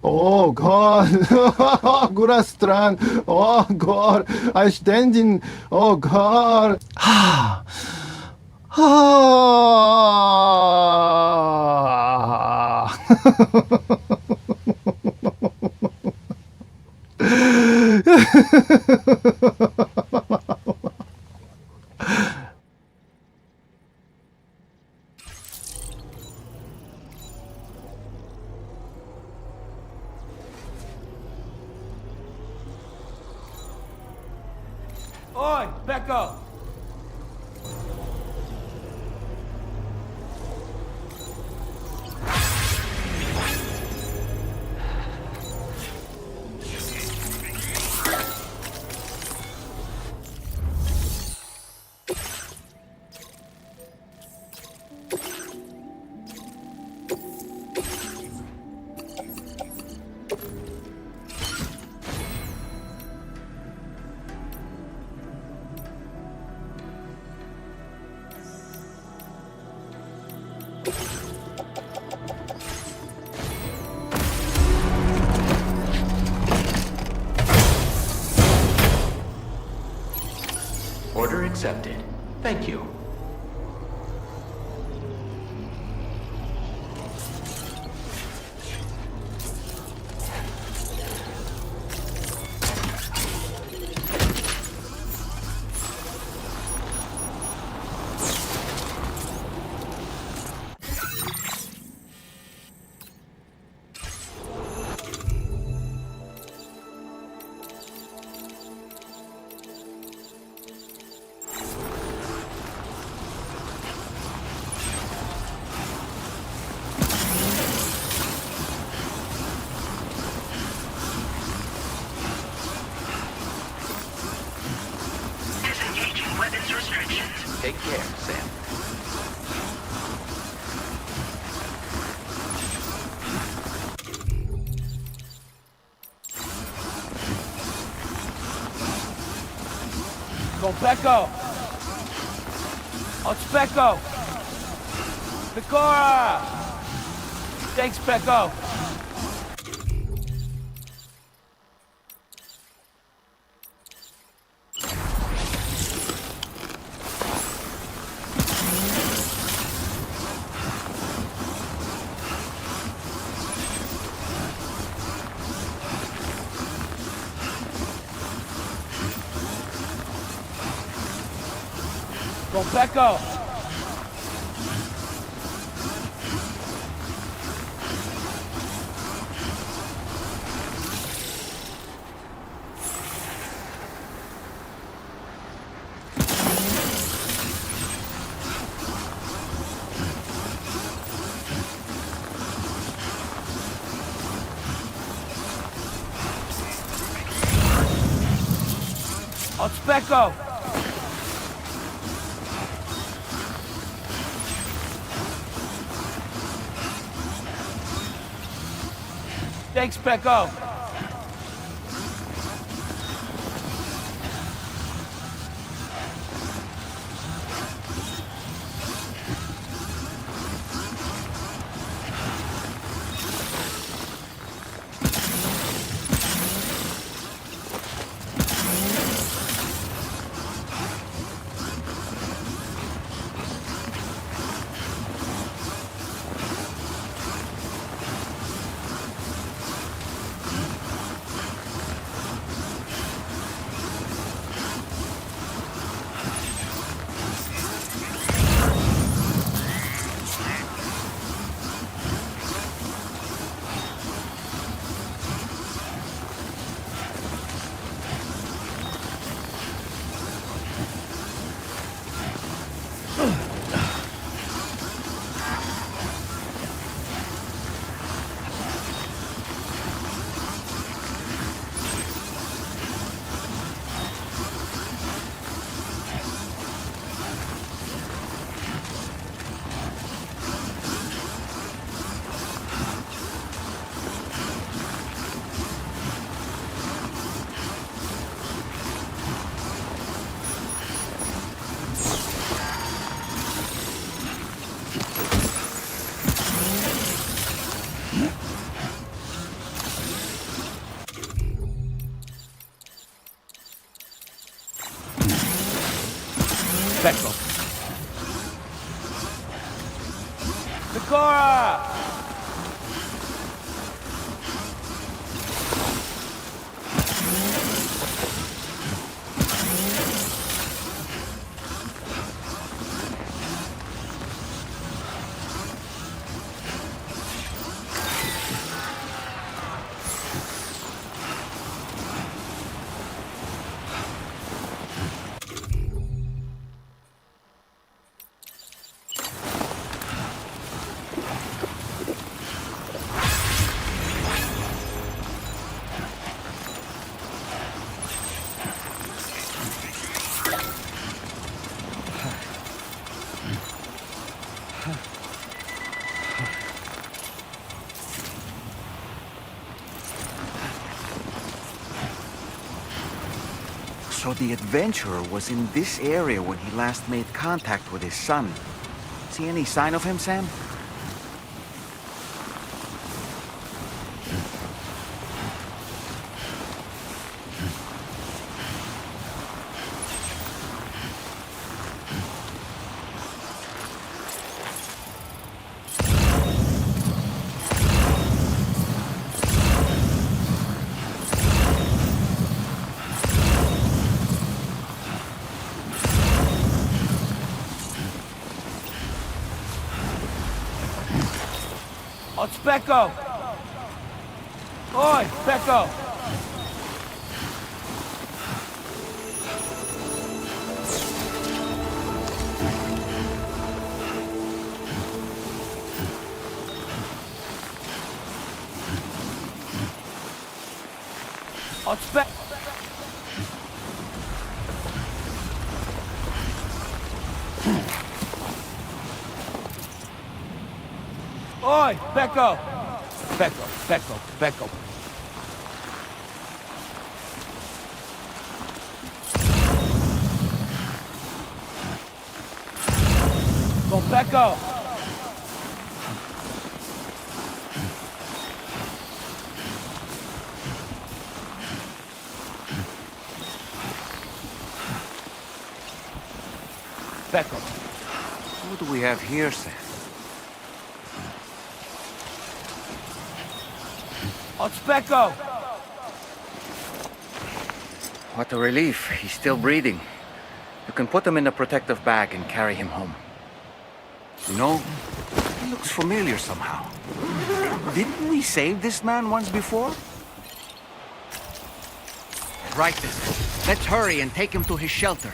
Oh God, Gurastran, oh God, I stand in, oh God. Oi, Becco! Order accepted. Thank you. Take care, Sam. Go, Becco! It's Becco! Pecora! Thanks, Becco! Go, Becco! It's Becco! Thanks, Becco. Specko. Decora! So the adventurer was in this area when he last made contact with his son. See any sign of him, Sam? On Specko! Oi, Specko! On Spec... Oi, Specko! Specko, Specko, Specko. Go, Specko! Specko. What do we have here, Sam? On Specko! What a relief. He's still breathing. You can put him in a protective bag and carry him home. You know, he looks familiar somehow. Didn't we save this man once before? Right then. Let's hurry and take him to his shelter.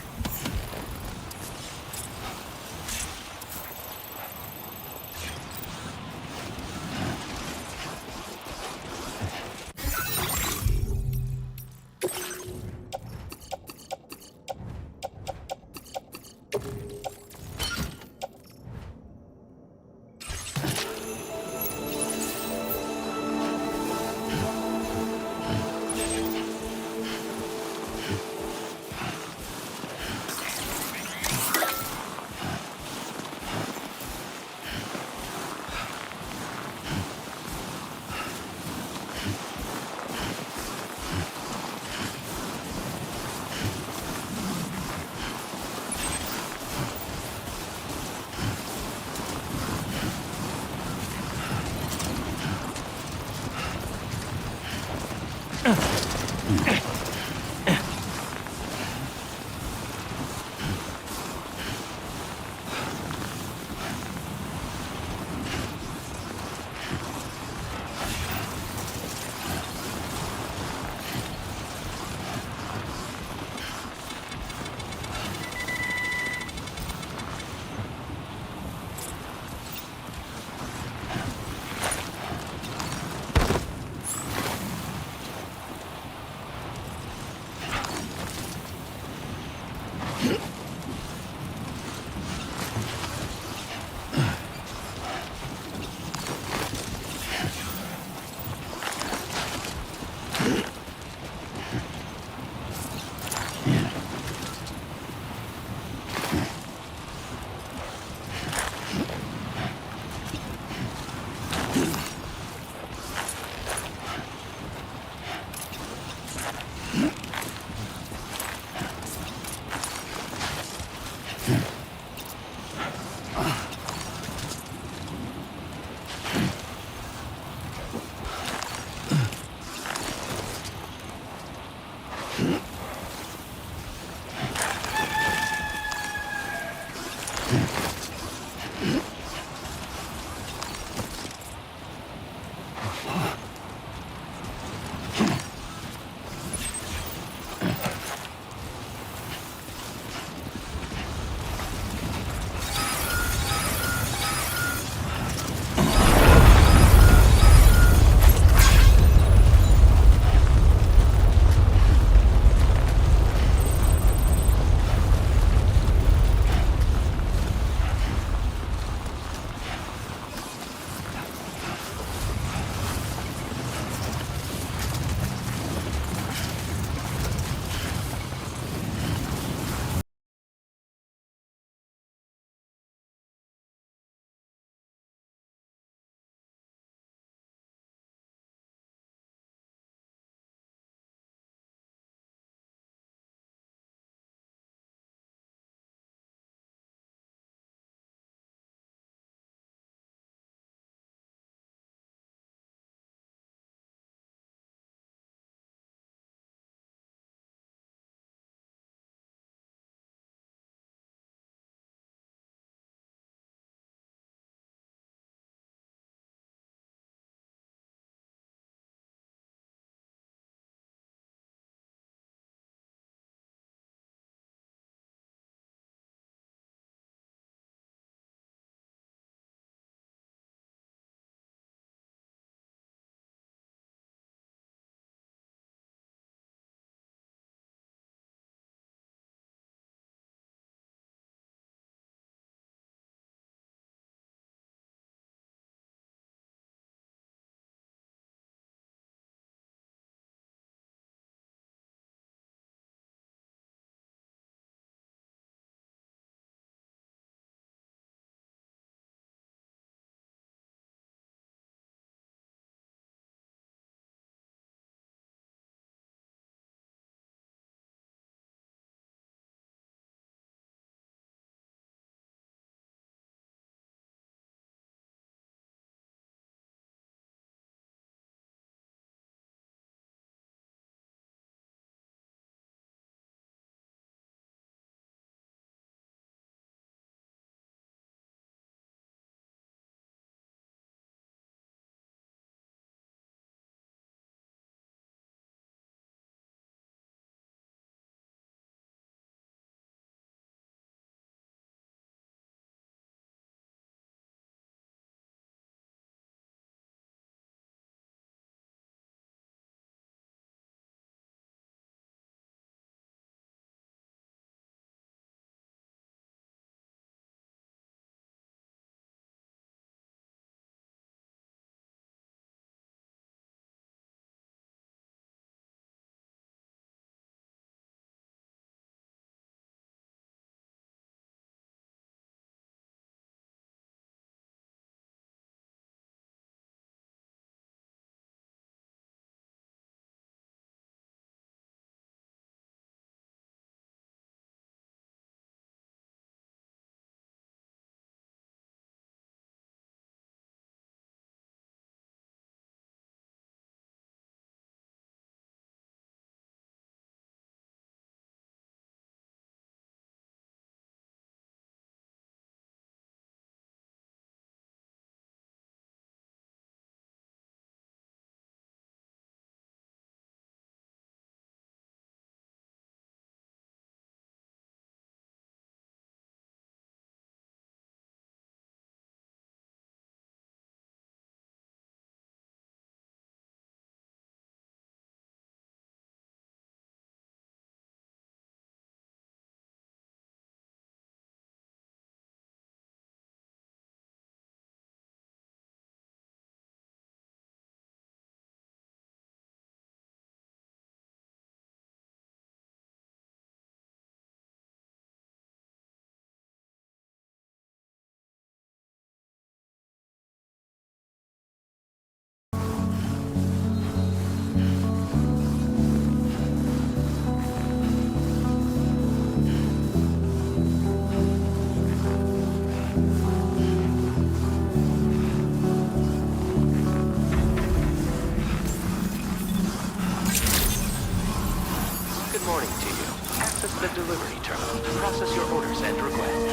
process your orders and request.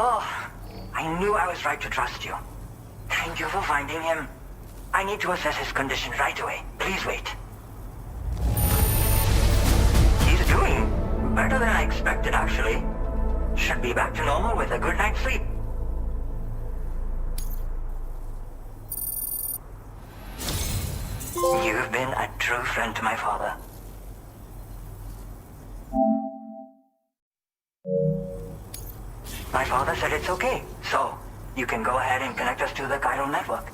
Oh, I knew I was right to trust you. Thank you for finding him. I need to assess his condition right away. Please wait. He's doing better than I expected, actually. Should be back to normal with a good night's sleep. You've been a true friend to my father. My father said it's okay, so you can go ahead and connect us to the chiral network.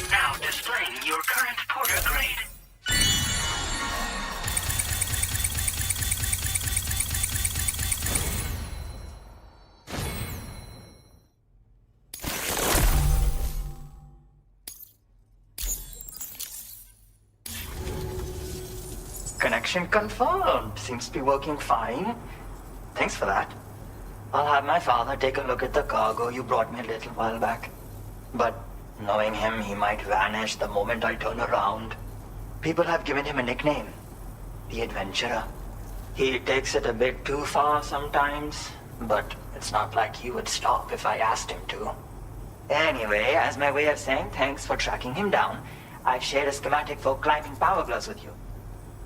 Now displaying your current porter grade. Connection confirmed. Seems to be working fine. Thanks for that. I'll have my father take a look at the cargo you brought me a little while back. But knowing him, he might vanish the moment I turn around. People have given him a nickname. The Adventurer. He takes it a bit too far sometimes, but it's not like he would stop if I asked him to. Anyway, as my way of saying thanks for tracking him down, I've shared a schematic for climbing power gloves with you.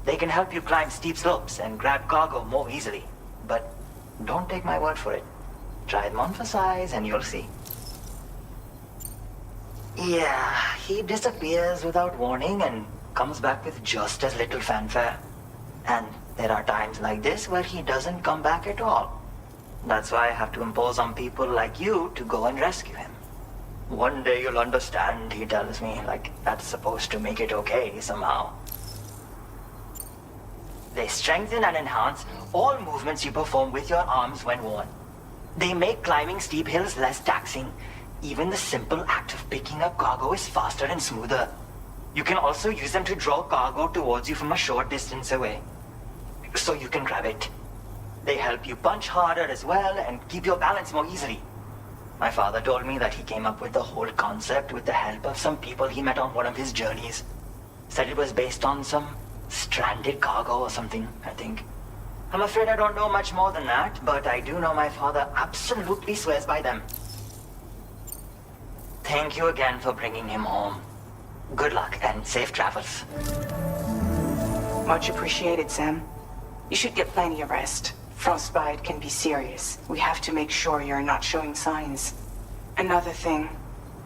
They can help you climb steep slopes and grab cargo more easily. But don't take my word for it. Try them on for size and you'll see. Yeah, he disappears without warning and comes back with just as little fanfare. And there are times like this where he doesn't come back at all. That's why I have to impose on people like you to go and rescue him. One day you'll understand, he tells me, like that's supposed to make it okay somehow. They strengthen and enhance all movements you perform with your arms when worn. They make climbing steep hills less taxing. Even the simple act of picking up cargo is faster and smoother. You can also use them to draw cargo towards you from a short distance away, so you can grab it. They help you punch harder as well and keep your balance more easily. My father told me that he came up with the whole concept with the help of some people he met on one of his journeys. Said it was based on some stranded cargo or something, I think. I'm afraid I don't know much more than that, but I do know my father absolutely swears by them. Thank you again for bringing him home. Good luck and safe travels. Much appreciated, Sam. You should get plenty of rest. Frostbite can be serious. We have to make sure you're not showing signs. Another thing,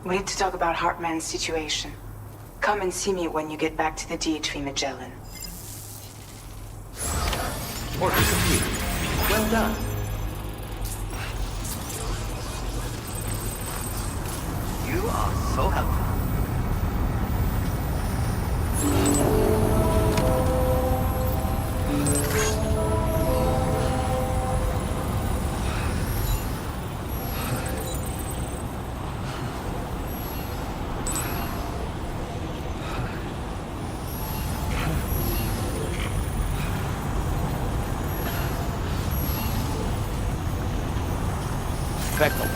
we need to talk about Hartman's situation. Come and see me when you get back to the DHV Magellan. Order complete. Well done. You are so helpful. back up.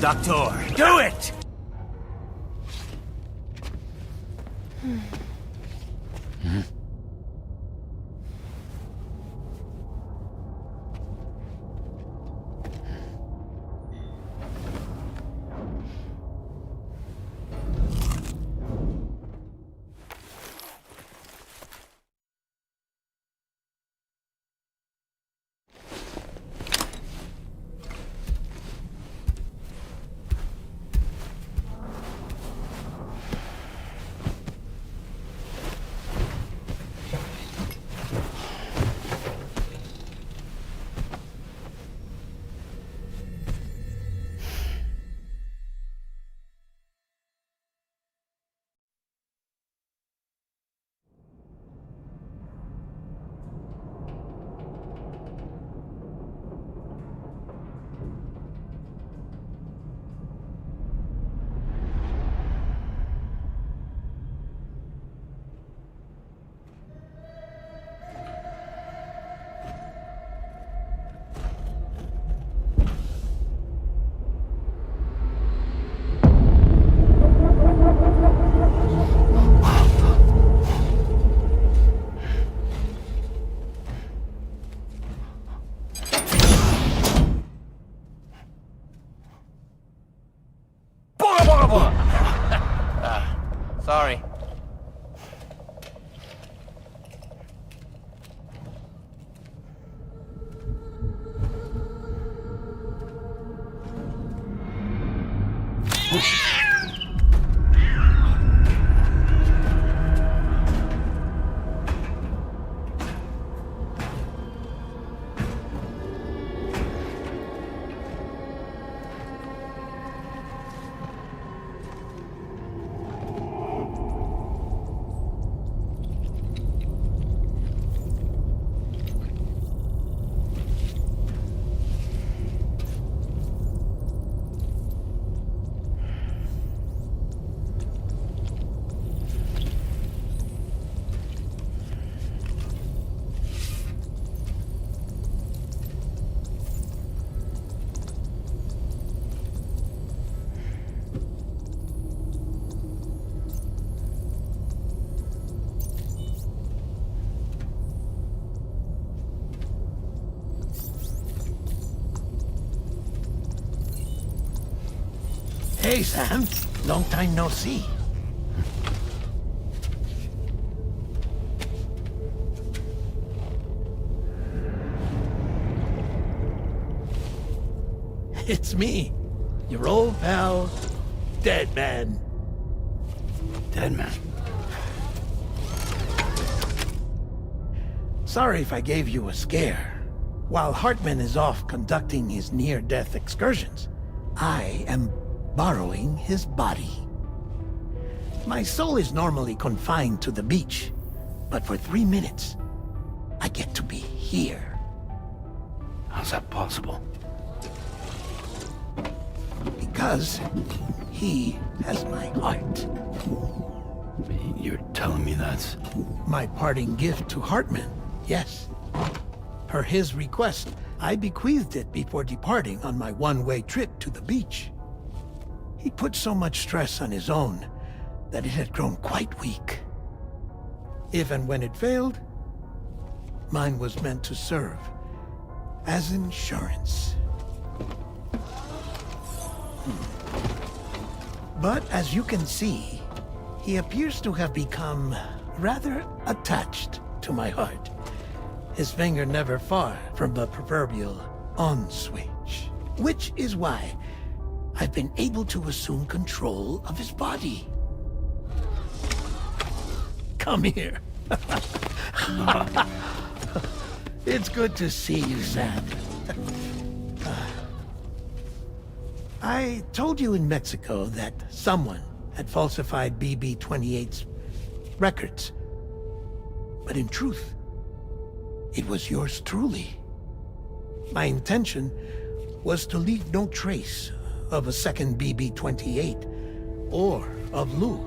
Doctor, do it! Sorry. Hey, Sam. Long time no see. It's me, your old pal, Deadman. Deadman. Sorry if I gave you a scare. While Hartman is off conducting his near-death excursions, I am borrowing his body. My soul is normally confined to the beach, but for 3 minutes, I get to be here. How's that possible? Because he has my heart. You're telling me that's... My parting gift to Hartman, yes. Per his request, I bequeathed it before departing on my one-way trip to the beach. He put so much stress on his own that it had grown quite weak. If and when it failed, mine was meant to serve as insurance. But as you can see, he appears to have become rather attached to my heart. His finger never far from the proverbial on switch. Which is why I've been able to assume control of his body. Come here. It's good to see you, Sam. I told you in Mexico that someone had falsified BB-28's records. But in truth, it was yours truly. My intention was to leave no trace of a second BB-28 or of Lou.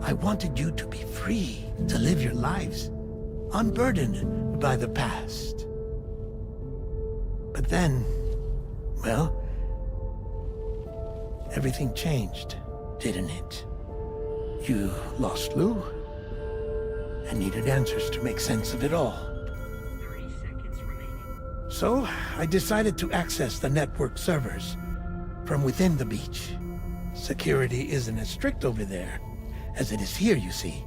I wanted you to be free to live your lives, unburdened by the past. But then, well, everything changed, didn't it? You lost Lou, and needed answers to make sense of it all. 30 seconds remaining. So, I decided to access the network servers from within the beach. Security isn't as strict over there as it is here, you see.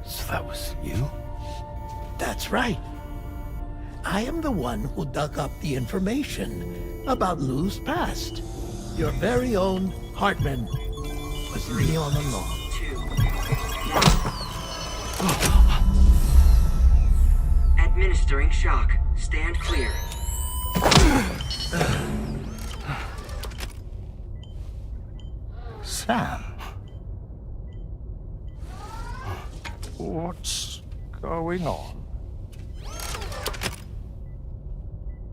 So that was you? That's right. I am the one who dug up the information about Lou's past. Your very own Hartman was me all along. 2. Administering shock. Stand clear. Sam? What's going on?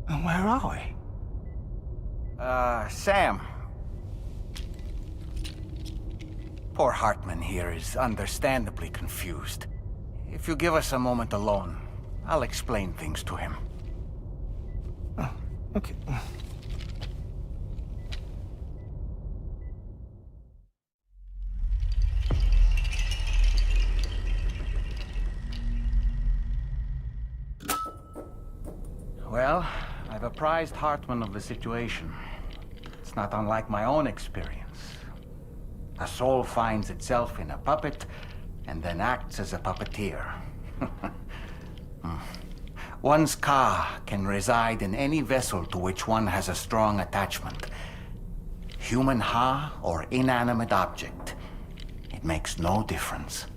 And where are we? Sam. Poor Hartman here is understandably confused. If you give us a moment alone, I'll explain things to him. Oh, okay. Well, I've apprised Hartman of the situation. It's not unlike my own experience. A soul finds itself in a puppet, and then acts as a puppeteer. One's ka can reside in any vessel to which one has a strong attachment. Human ha or inanimate object. It makes no difference.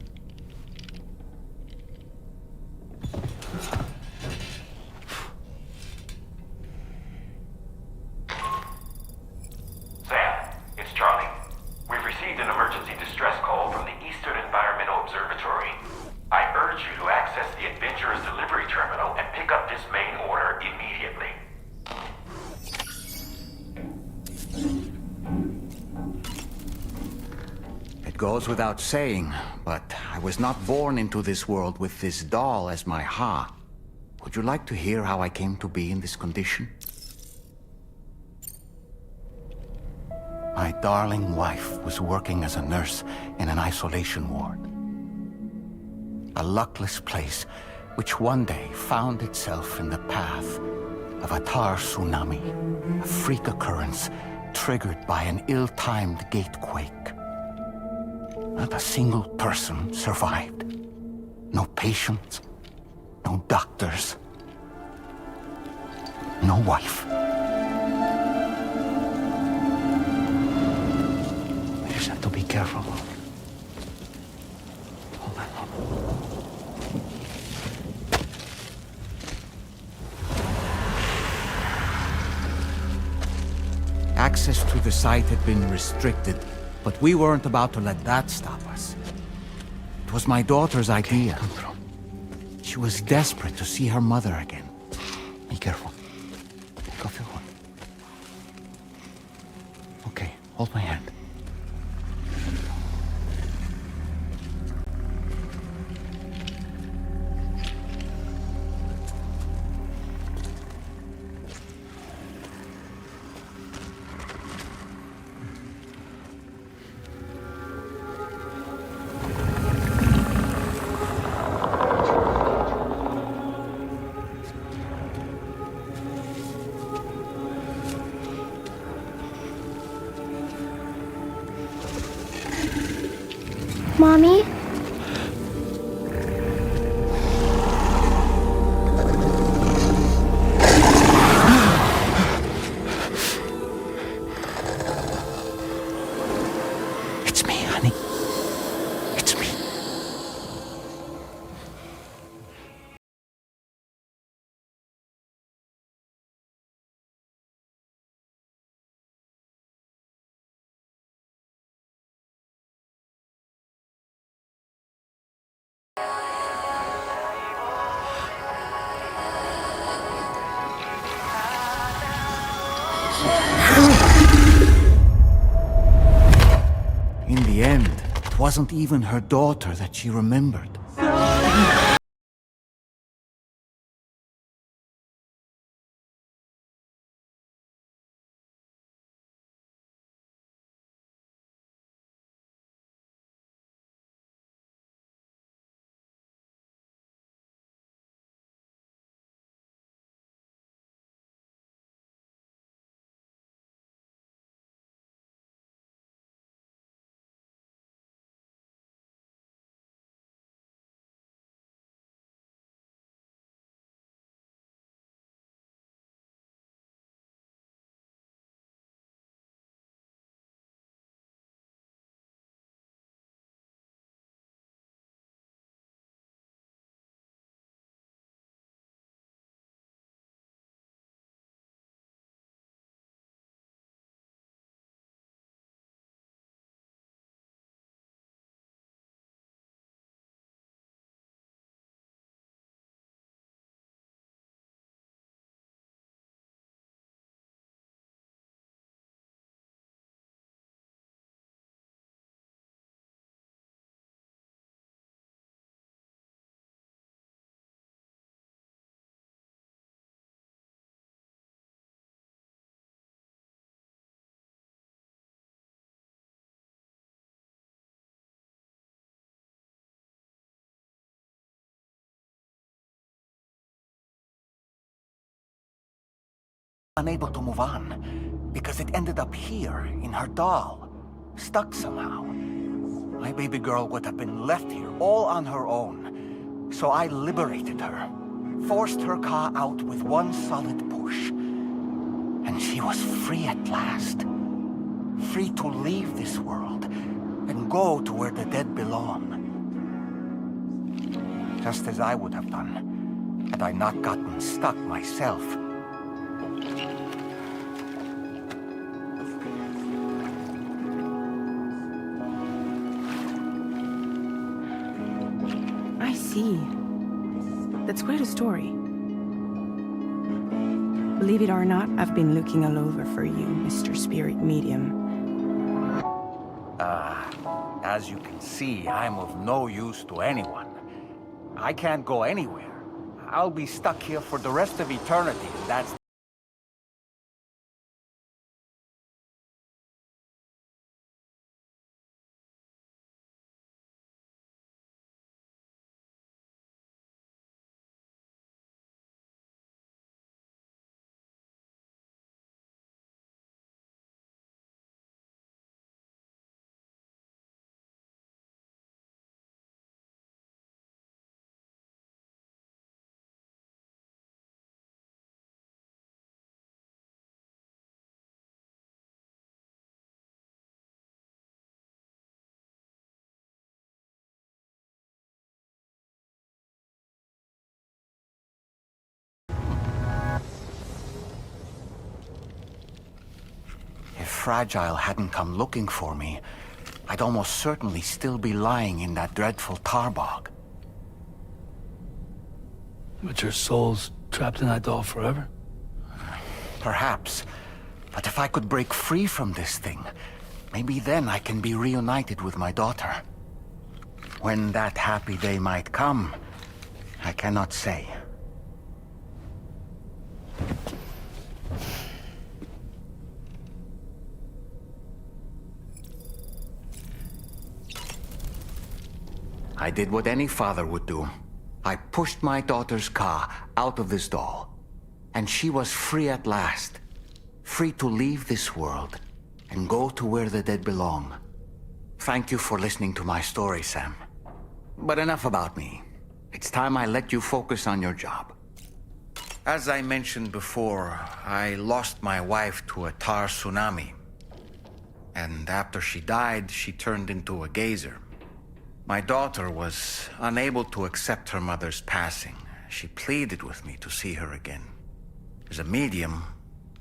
Sam, it's Charlie. We've received an emergency distress call from the Eastern Environmental Observatory. I urge you to access the Adventurer's delivery terminal and pick up this main order immediately. It goes without saying, but I was not born into this world with this doll as my ha. Would you like to hear how I came to be in this condition? My darling wife was working as a nurse in an isolation ward. A luckless place which one day found itself in the path of a tar tsunami, a freak occurrence triggered by an ill-timed gatequake. Not a single person survived. No patients, no doctors, no wife. We just have to be careful. Hold on. Access to the site had been restricted, but we weren't about to let that stop us. It was my daughter's idea. She was desperate to see her mother again. Be careful. Take off your hood. Okay, hold my hand. Mommy? It's me, honey. It's me. In the end, it wasn't even her daughter that she remembered. Unable to move on, because it ended up here, in her doll, stuck somehow. My baby girl would have been left here all on her own, so I liberated her, forced her car out with one solid push. And she was free at last. Free to leave this world, and go to where the dead belong. Just as I would have done, had I not gotten stuck myself. I see. That's quite a story. Believe it or not, I've been looking all over for you, Mr. Spirit Medium. As you can see, I'm of no use to anyone. I can't go anywhere. I'll be stuck here for the rest of eternity, and that's... Fragile hadn't come looking for me, I'd almost certainly still be lying in that dreadful tar bog. But your soul's trapped in that doll forever? Perhaps. But if I could break free from this thing, maybe then I can be reunited with my daughter. When that happy day might come, I cannot say. I did what any father would do. I pushed my daughter's car out of this doll, and she was free at last. Free to leave this world and go to where the dead belong. Thank you for listening to my story, Sam. But enough about me. It's time I let you focus on your job. As I mentioned before, I lost my wife to a tar tsunami. And after she died, she turned into a geyser. My daughter was unable to accept her mother's passing. She pleaded with me to see her again. As a medium,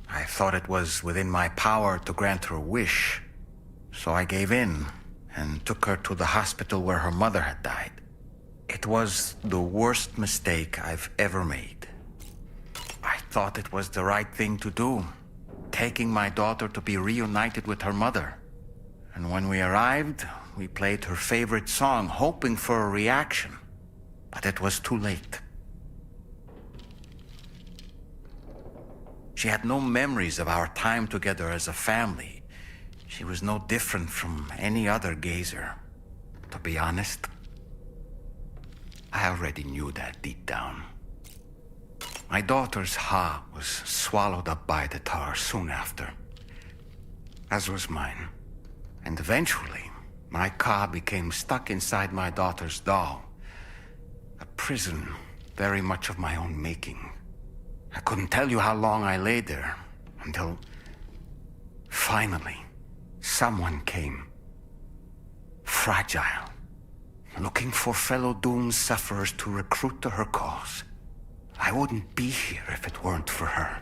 I thought it was within my power to grant her wish. So I gave in and took her to the hospital where her mother had died. It was the worst mistake I've ever made. I thought it was the right thing to do, taking my daughter to be reunited with her mother. And when we arrived, we played her favorite song, hoping for a reaction. But it was too late. She had no memories of our time together as a family. She was no different from any other gazer. To be honest, I already knew that deep down. My daughter's heart was swallowed up by the tar soon after, as was mine. And eventually, my car became stuck inside my daughter's doll. A prison very much of my own making. I couldn't tell you how long I lay there, until finally, someone came. Fragile, looking for fellow doomed sufferers to recruit to her cause. I wouldn't be here if it weren't for her.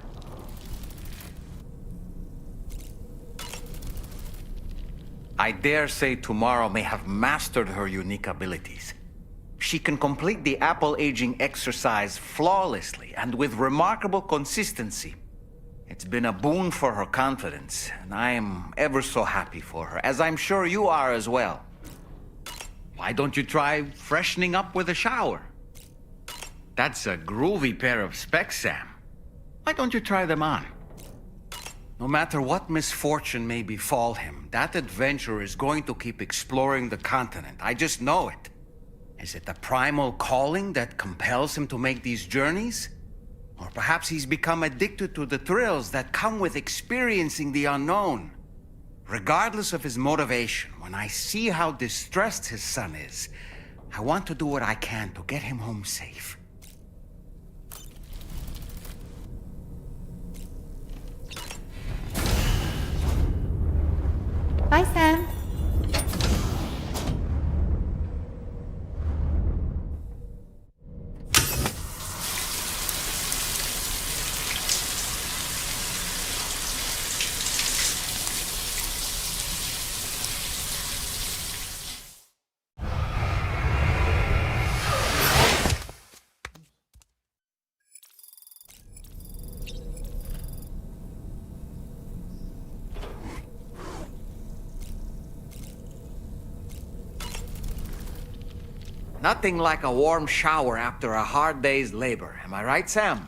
I dare say tomorrow may have mastered her unique abilities. She can complete the apple aging exercise flawlessly and with remarkable consistency. It's been a boon for her confidence, and I am ever so happy for her, as I'm sure you are as well. Why don't you try freshening up with a shower? That's a groovy pair of specs, Sam. Why don't you try them on? No matter what misfortune may befall him, that adventurer is going to keep exploring the continent. I just know it. Is it the primal calling that compels him to make these journeys? Or perhaps he's become addicted to the thrills that come with experiencing the unknown. Regardless of his motivation, when I see how distressed his son is, I want to do what I can to get him home safe. Bye, Sam. Nothing like a warm shower after a hard day's labor. Am I right, Sam?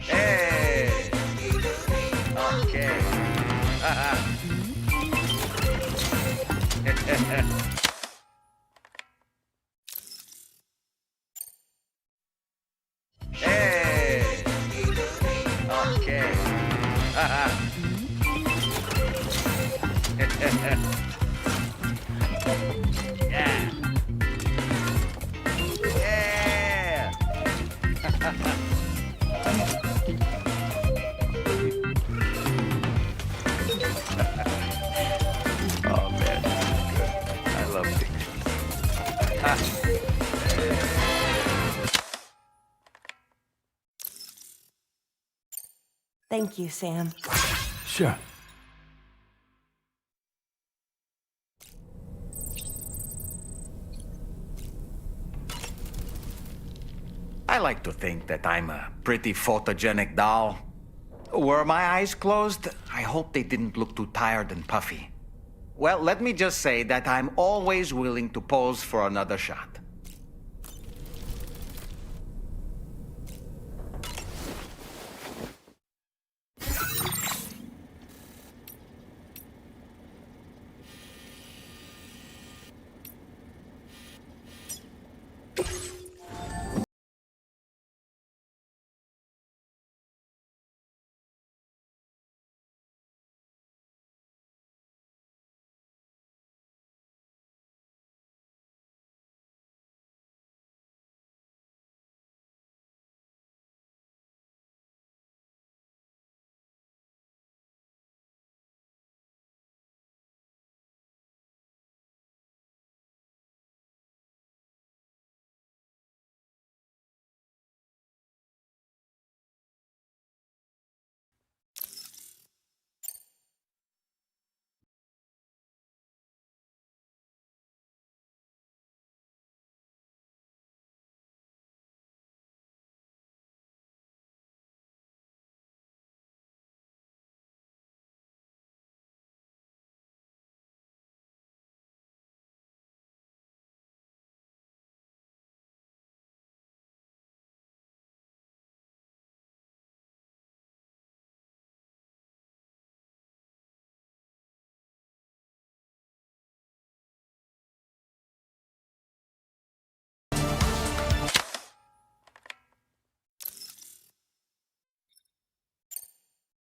Hey! Okay. Hey! Okay. Yeah. Yeah. Oh man, this is good. I love Higs. Thank you, Sam. Sure. I like to think that I'm a pretty photogenic doll. Were my eyes closed? I hope they didn't look too tired and puffy. Well, let me just say that I'm always willing to pose for another shot.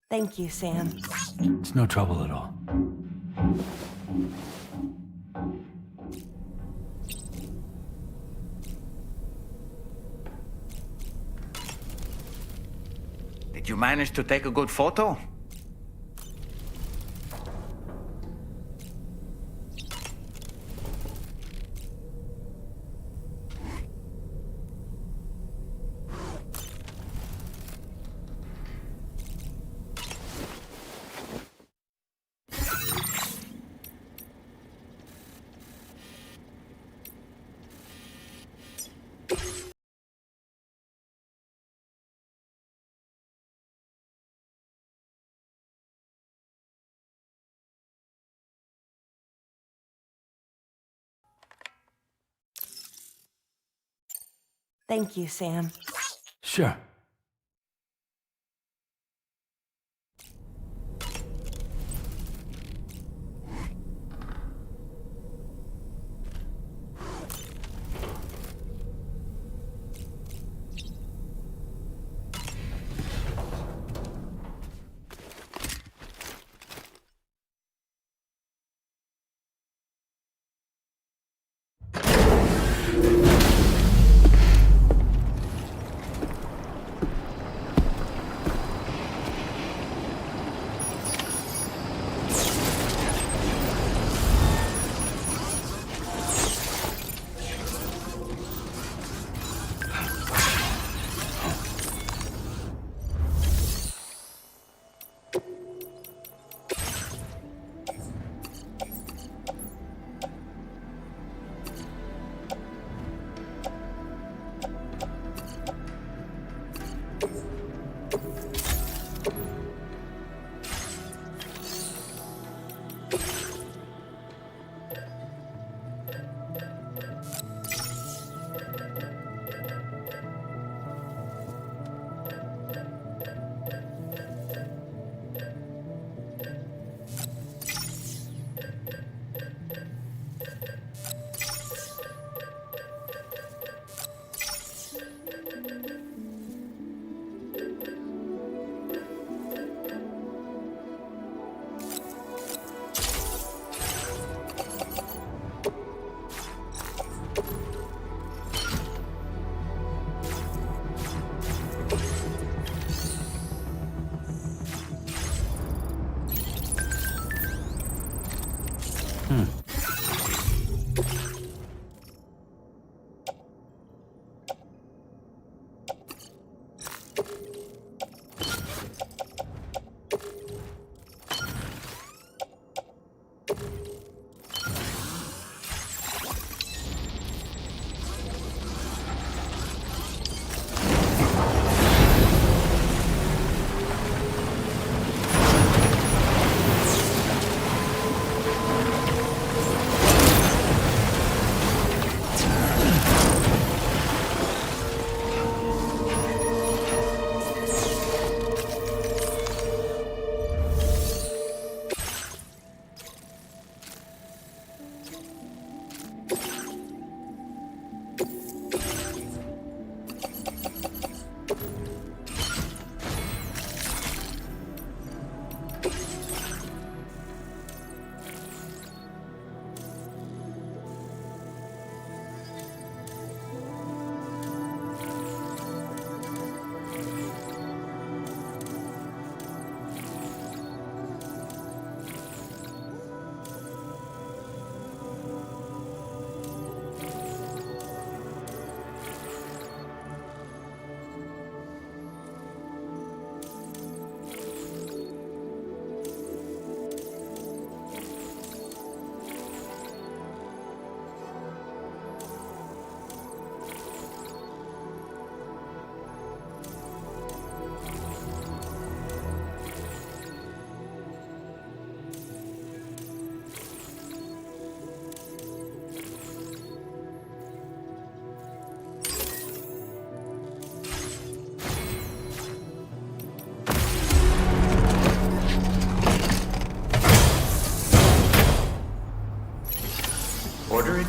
Thank you, Sam. It's no trouble at all. Did you manage to take a good photo? Thank you, Sam. Sure.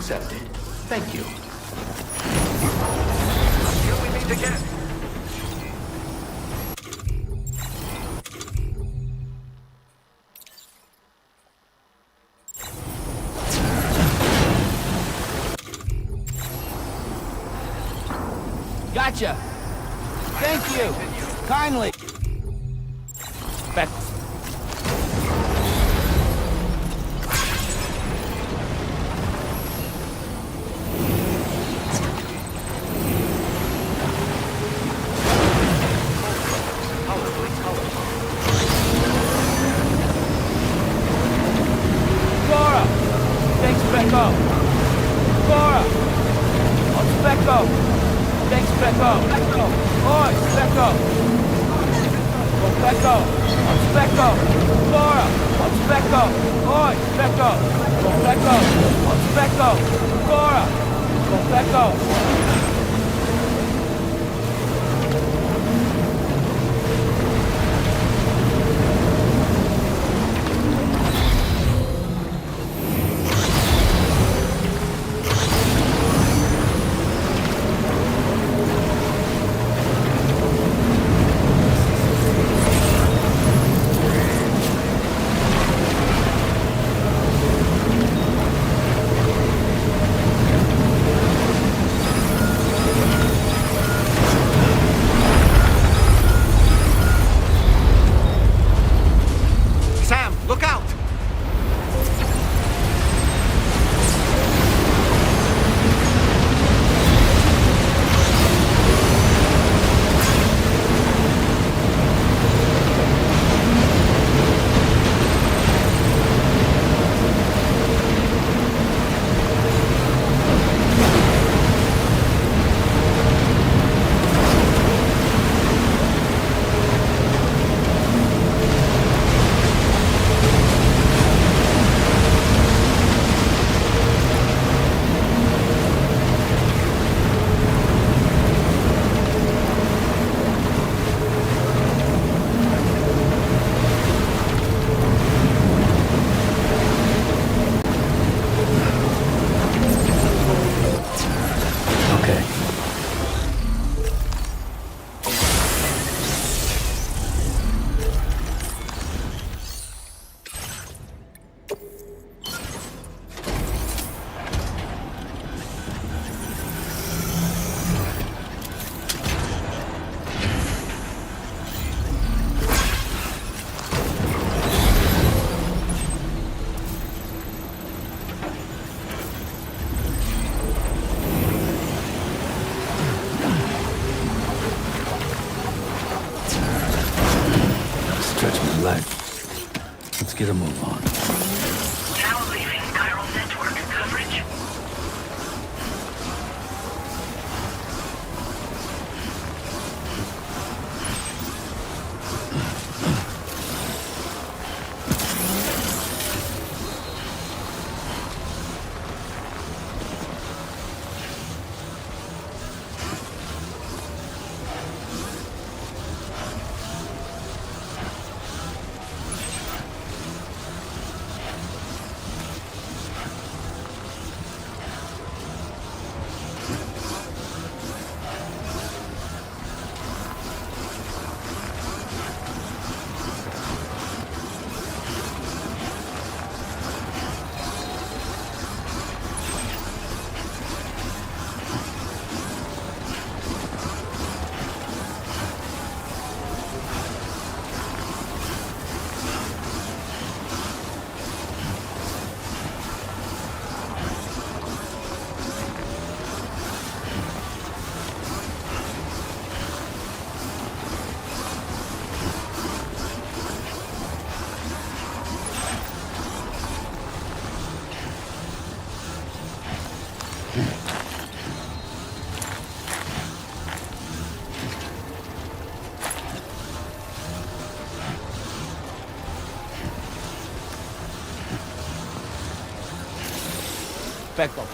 accepted. Thank you. Until we meet again. Gotcha. Thank you. Kindly. Back. Cora! Thanks, Becco! Cora! On Becco! Thanks, Becco! Becco! Oi, Becco! On Becco! On Becco! Cora! On Becco! Oi, Becco! On Becco! On Becco! Cora! On Becco! Sam, look out! Okay. Stretch my leg. Let's get a move on. Now leaving chiral network coverage. Becco.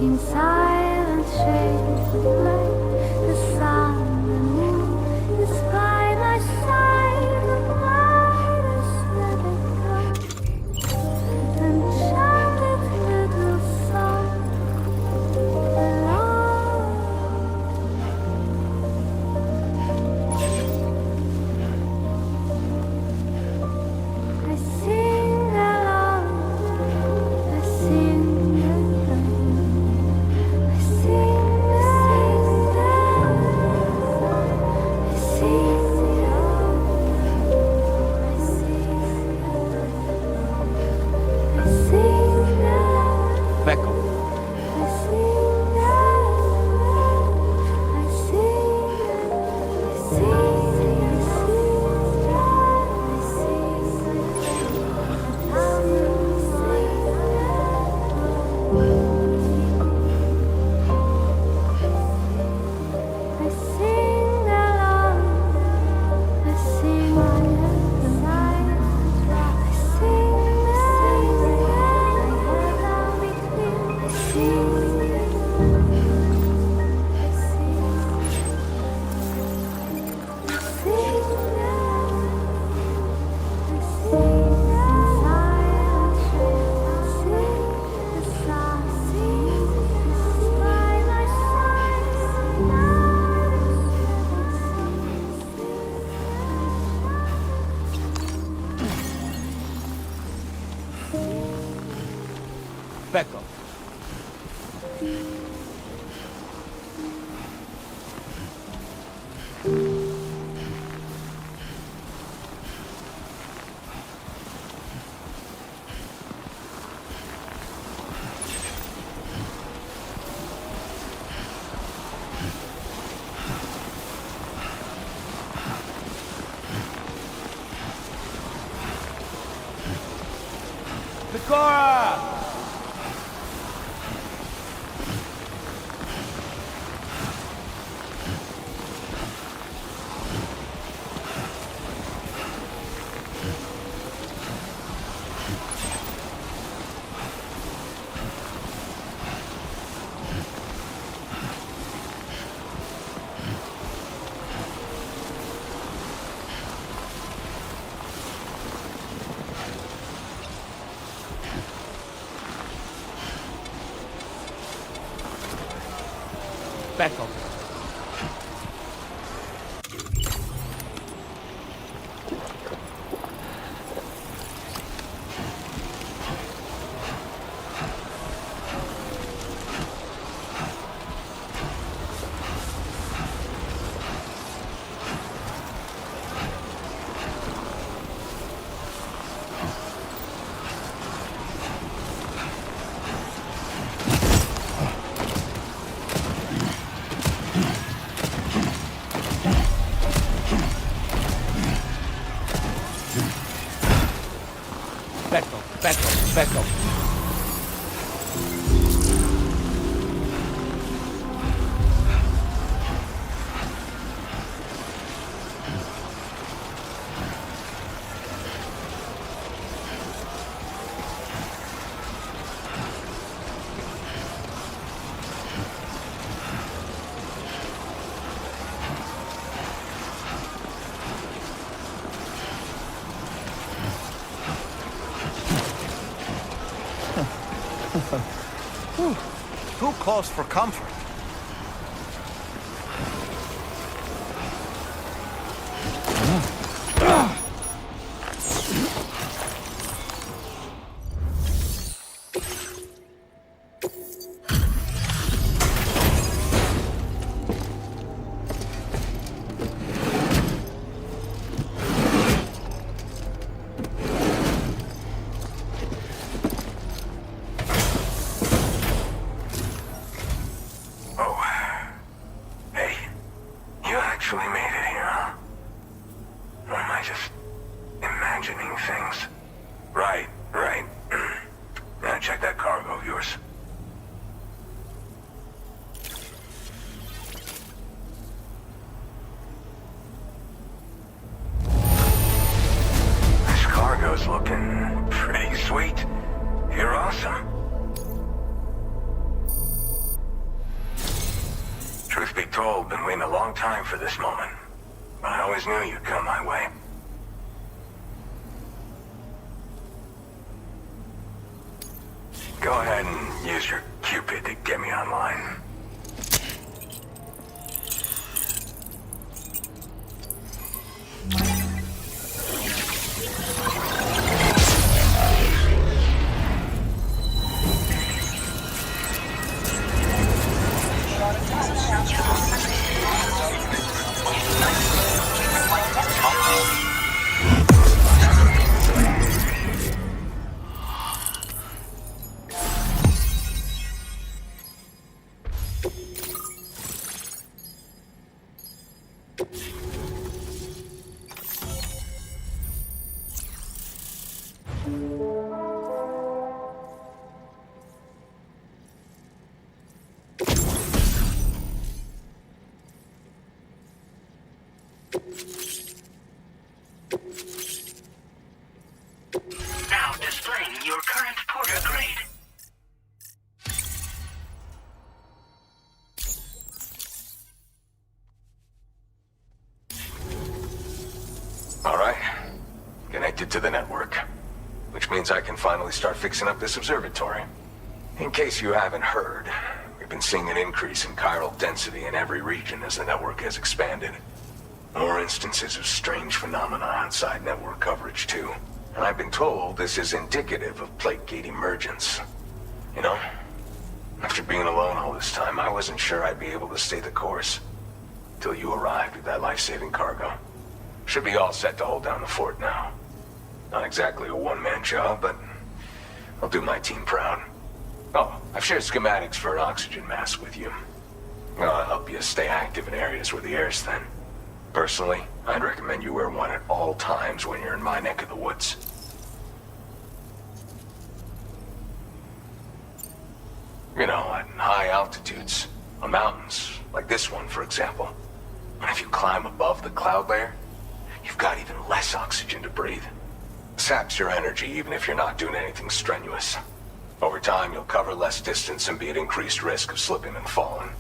in silent shade, like the sun and the moon is by my side. The night is let it go, enchanted little song alone. I sing along, I sing along, I sing, I sing along, I sing along, Back up. I sing along, I sing, I sing along, I sing the night, I sing along between, I Back up. Picora! Back up. Back up, back up, back up. Who calls for comfort? Truth be told, been waiting a long time for this moment. But I always knew you'd come my way. Go ahead and use your Cupid to get me online. Now displaying your current porter grade. All right. Connected to the network. Which means I can finally start fixing up this observatory. In case you haven't heard, we've been seeing an increase in chiral density in every region as the network has expanded. More instances of strange phenomena outside network coverage, too. And I've been told this is indicative of plate gate emergence. You know, after being alone all this time, I wasn't sure I'd be able to stay the course. Till you arrived with that life-saving cargo. Should be all set to hold down the fort now. Not exactly a one-man job, but I'll do my team proud. Oh, I've shared schematics for an oxygen mask with you. I'll help you stay active in areas where the air's thin. Personally, I'd recommend you wear one at all times when you're in my neck of the woods. You know, at high altitudes, on mountains, like this one, for example. And if you climb above the cloud layer, you've got even less oxygen to breathe. Saps your energy even if you're not doing anything strenuous. Over time, you'll cover less distance and be at increased risk of slipping and falling.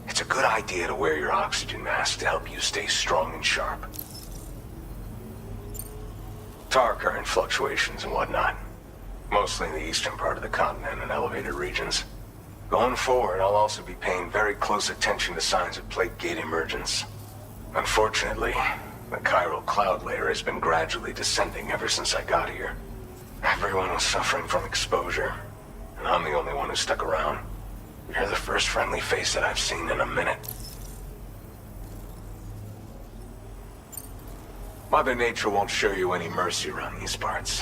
It's a good idea to wear your oxygen mask to help you stay strong and sharp. Tar current fluctuations and whatnot. Mostly in the eastern part of the continent and elevated regions. Going forward, I'll also be paying very close attention to signs of plate gate emergence. Unfortunately, the chiral cloud layer has been gradually descending ever since I got here. Everyone was suffering from exposure, and I'm the only one who stuck around. You're the first friendly face that I've seen in a minute. Mother Nature won't show you any mercy around these parts.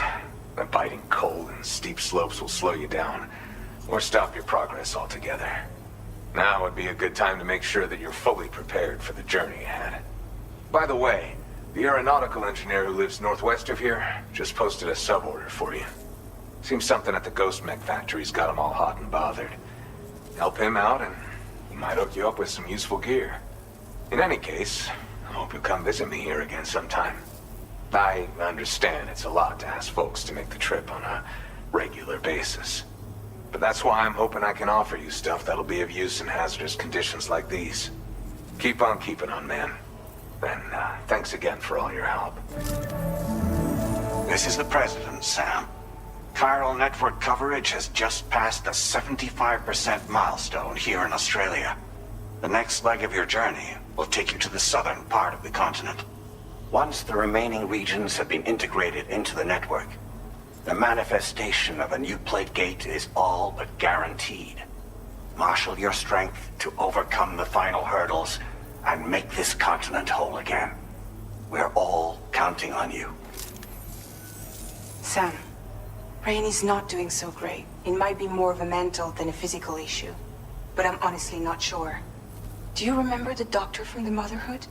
The biting cold and steep slopes will slow you down, or stop your progress altogether. Now would be a good time to make sure that you're fully prepared for the journey ahead. By the way, the aeronautical engineer who lives northwest of here just posted a sub-order for you. Seems something at the ghost mech factory's got him all hot and bothered. Help him out and he might hook you up with some useful gear. In any case, I hope you'll come visit me here again sometime. I understand it's a lot to ask folks to make the trip on a regular basis. But that's why I'm hoping I can offer you stuff that'll be of use in hazardous conditions like these. Keep on keeping on, man. And thanks again for all your help. This is the President, Sam. Chiral network coverage has just passed the 75% milestone here in Australia. The next leg of your journey will take you to the southern part of the continent. Once the remaining regions have been integrated into the network, the manifestation of a new plate gate is all but guaranteed. Marshal your strength to overcome the final hurdles and make this continent whole again. We're all counting on you. Sam, Rainey's not doing so great. It might be more of a mental than a physical issue, but I'm honestly not sure. Do you remember the doctor from the Motherhood?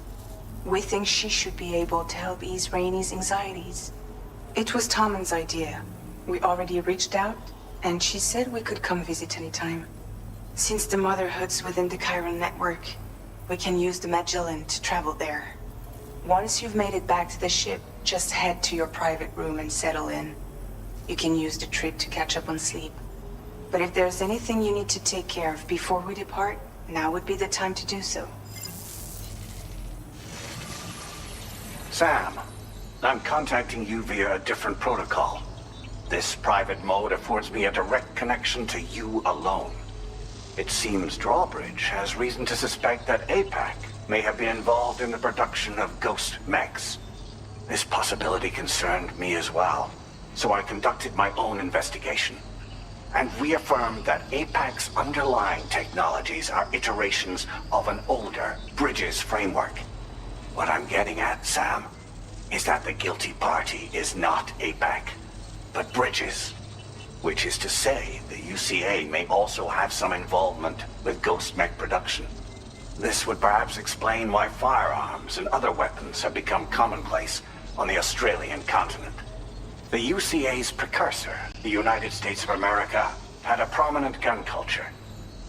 We think she should be able to help ease Rainey's anxieties. It was Tommen's idea. We already reached out, and she said we could come visit anytime. Since the Motherhood's within the chiral network, we can use the Magellan to travel there. Once you've made it back to the ship, just head to your private room and settle in. You can use the trip to catch up on sleep. But if there's anything you need to take care of before we depart, Now would be the time to do so. Sam, I'm contacting you via a different protocol. This private mode affords me a direct connection to you alone. It seems Drawbridge has reason to suspect that APAC may have been involved in the production of ghost mechs. This possibility concerned me as well, so I conducted my own investigation and reaffirmed that APAC's underlying technologies are iterations of an older Bridges framework. What I'm getting at, Sam, is that the guilty party is not APAC, but Bridges. Which is to say, the UCA may also have some involvement with ghost mech production. This would perhaps explain why firearms and other weapons have become commonplace on the Australian continent. The UCA's precursor, the United States of America, had a prominent gun culture.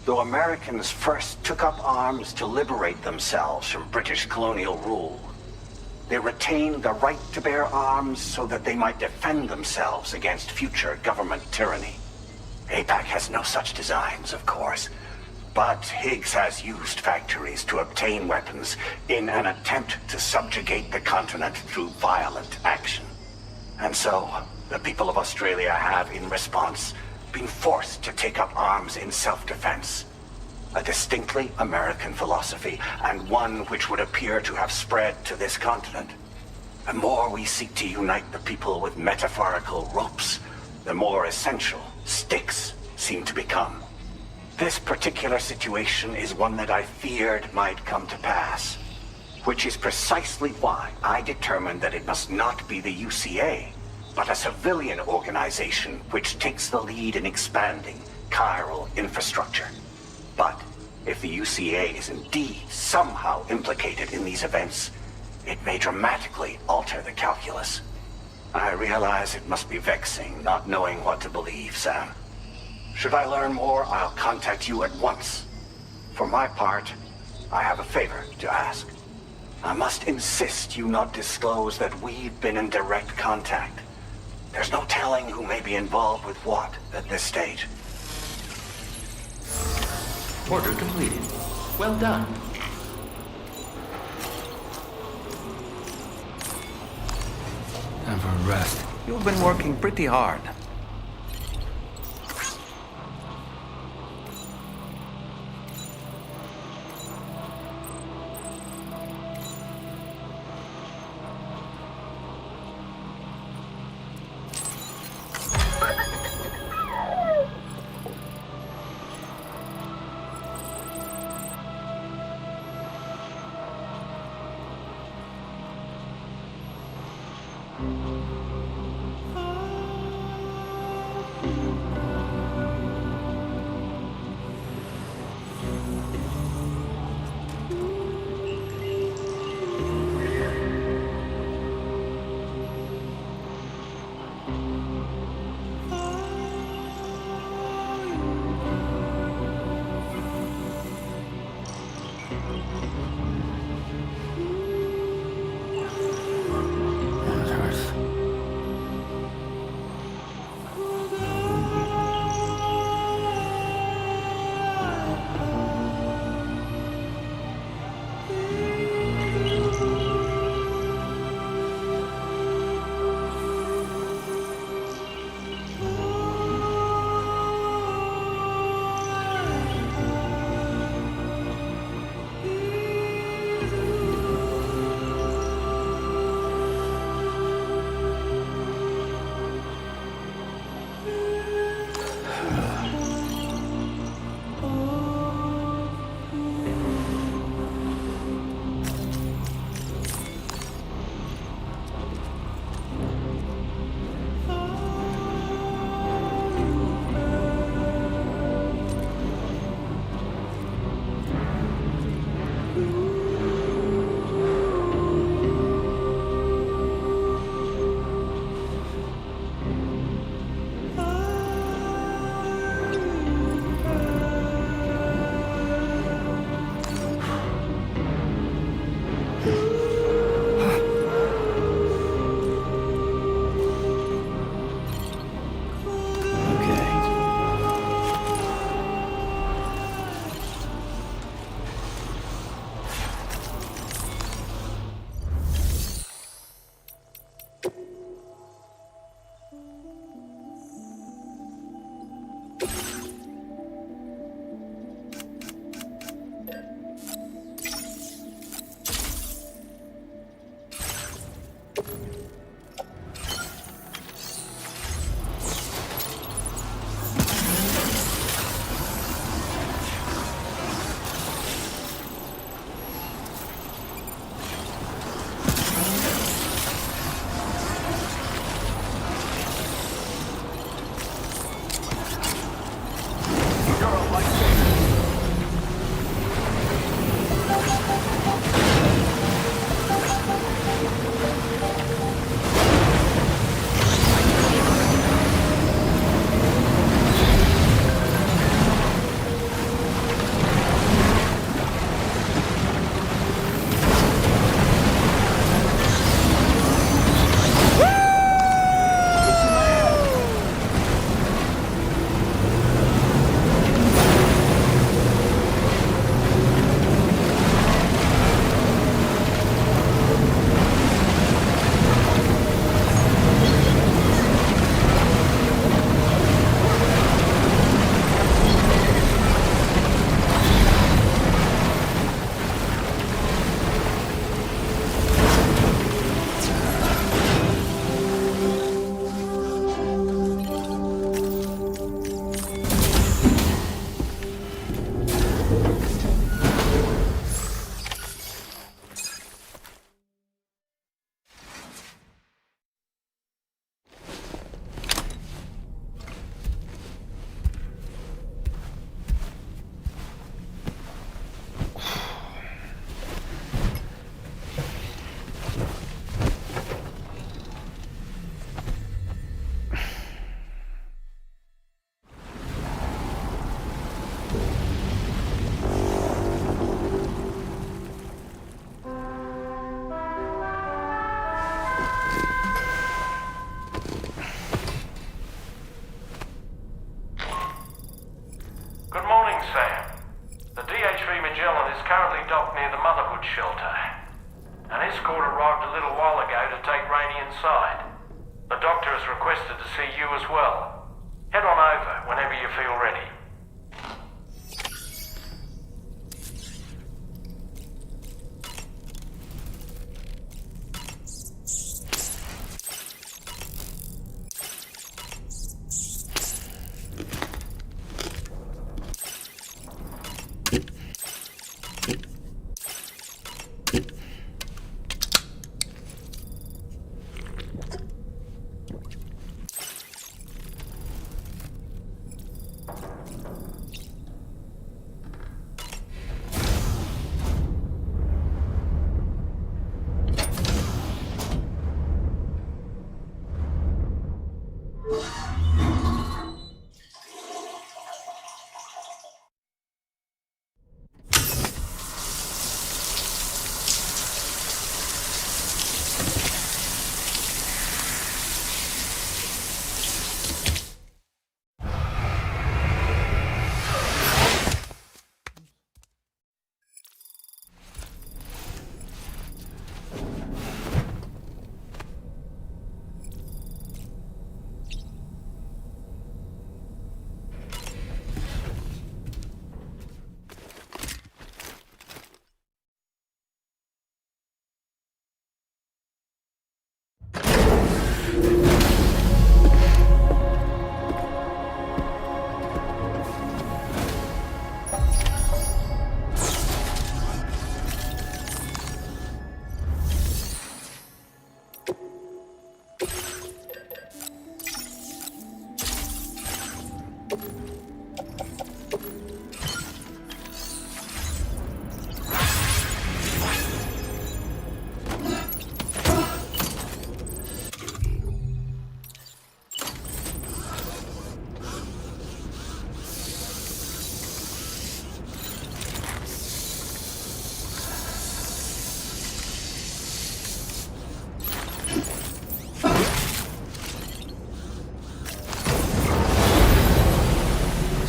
Though Americans first took up arms to liberate themselves from British colonial rule, they retained the right to bear arms so that they might defend themselves against future government tyranny. APAC has no such designs, of course, but Higs has used factories to obtain weapons in an attempt to subjugate the continent through violent action. And so, the people of Australia have, in response, been forced to take up arms in self-defense. A distinctly American philosophy, and one which would appear to have spread to this continent. The more we seek to unite the people with metaphorical ropes, the more essential sticks seem to become. This particular situation is one that I feared might come to pass, which is precisely why I determined that it must not be the UCA, but a civilian organization which takes the lead in expanding chiral infrastructure. But if the UCA is indeed somehow implicated in these events, it may dramatically alter the calculus. I realize it must be vexing not knowing what to believe, Sam. Should I learn more, I'll contact you at once. For my part, I have a favor to ask. I must insist you not disclose that we've been in direct contact. There's no telling who may be involved with what at this stage. Order completed. Well done. Time for a rest. You've been working pretty hard. Good morning, Sam. The DH-3 Mellan is currently docked near the Motherhood shelter. An escort arrived a little while ago to take Rainey inside. The doctor has requested to see you as well. Head on over whenever you feel ready.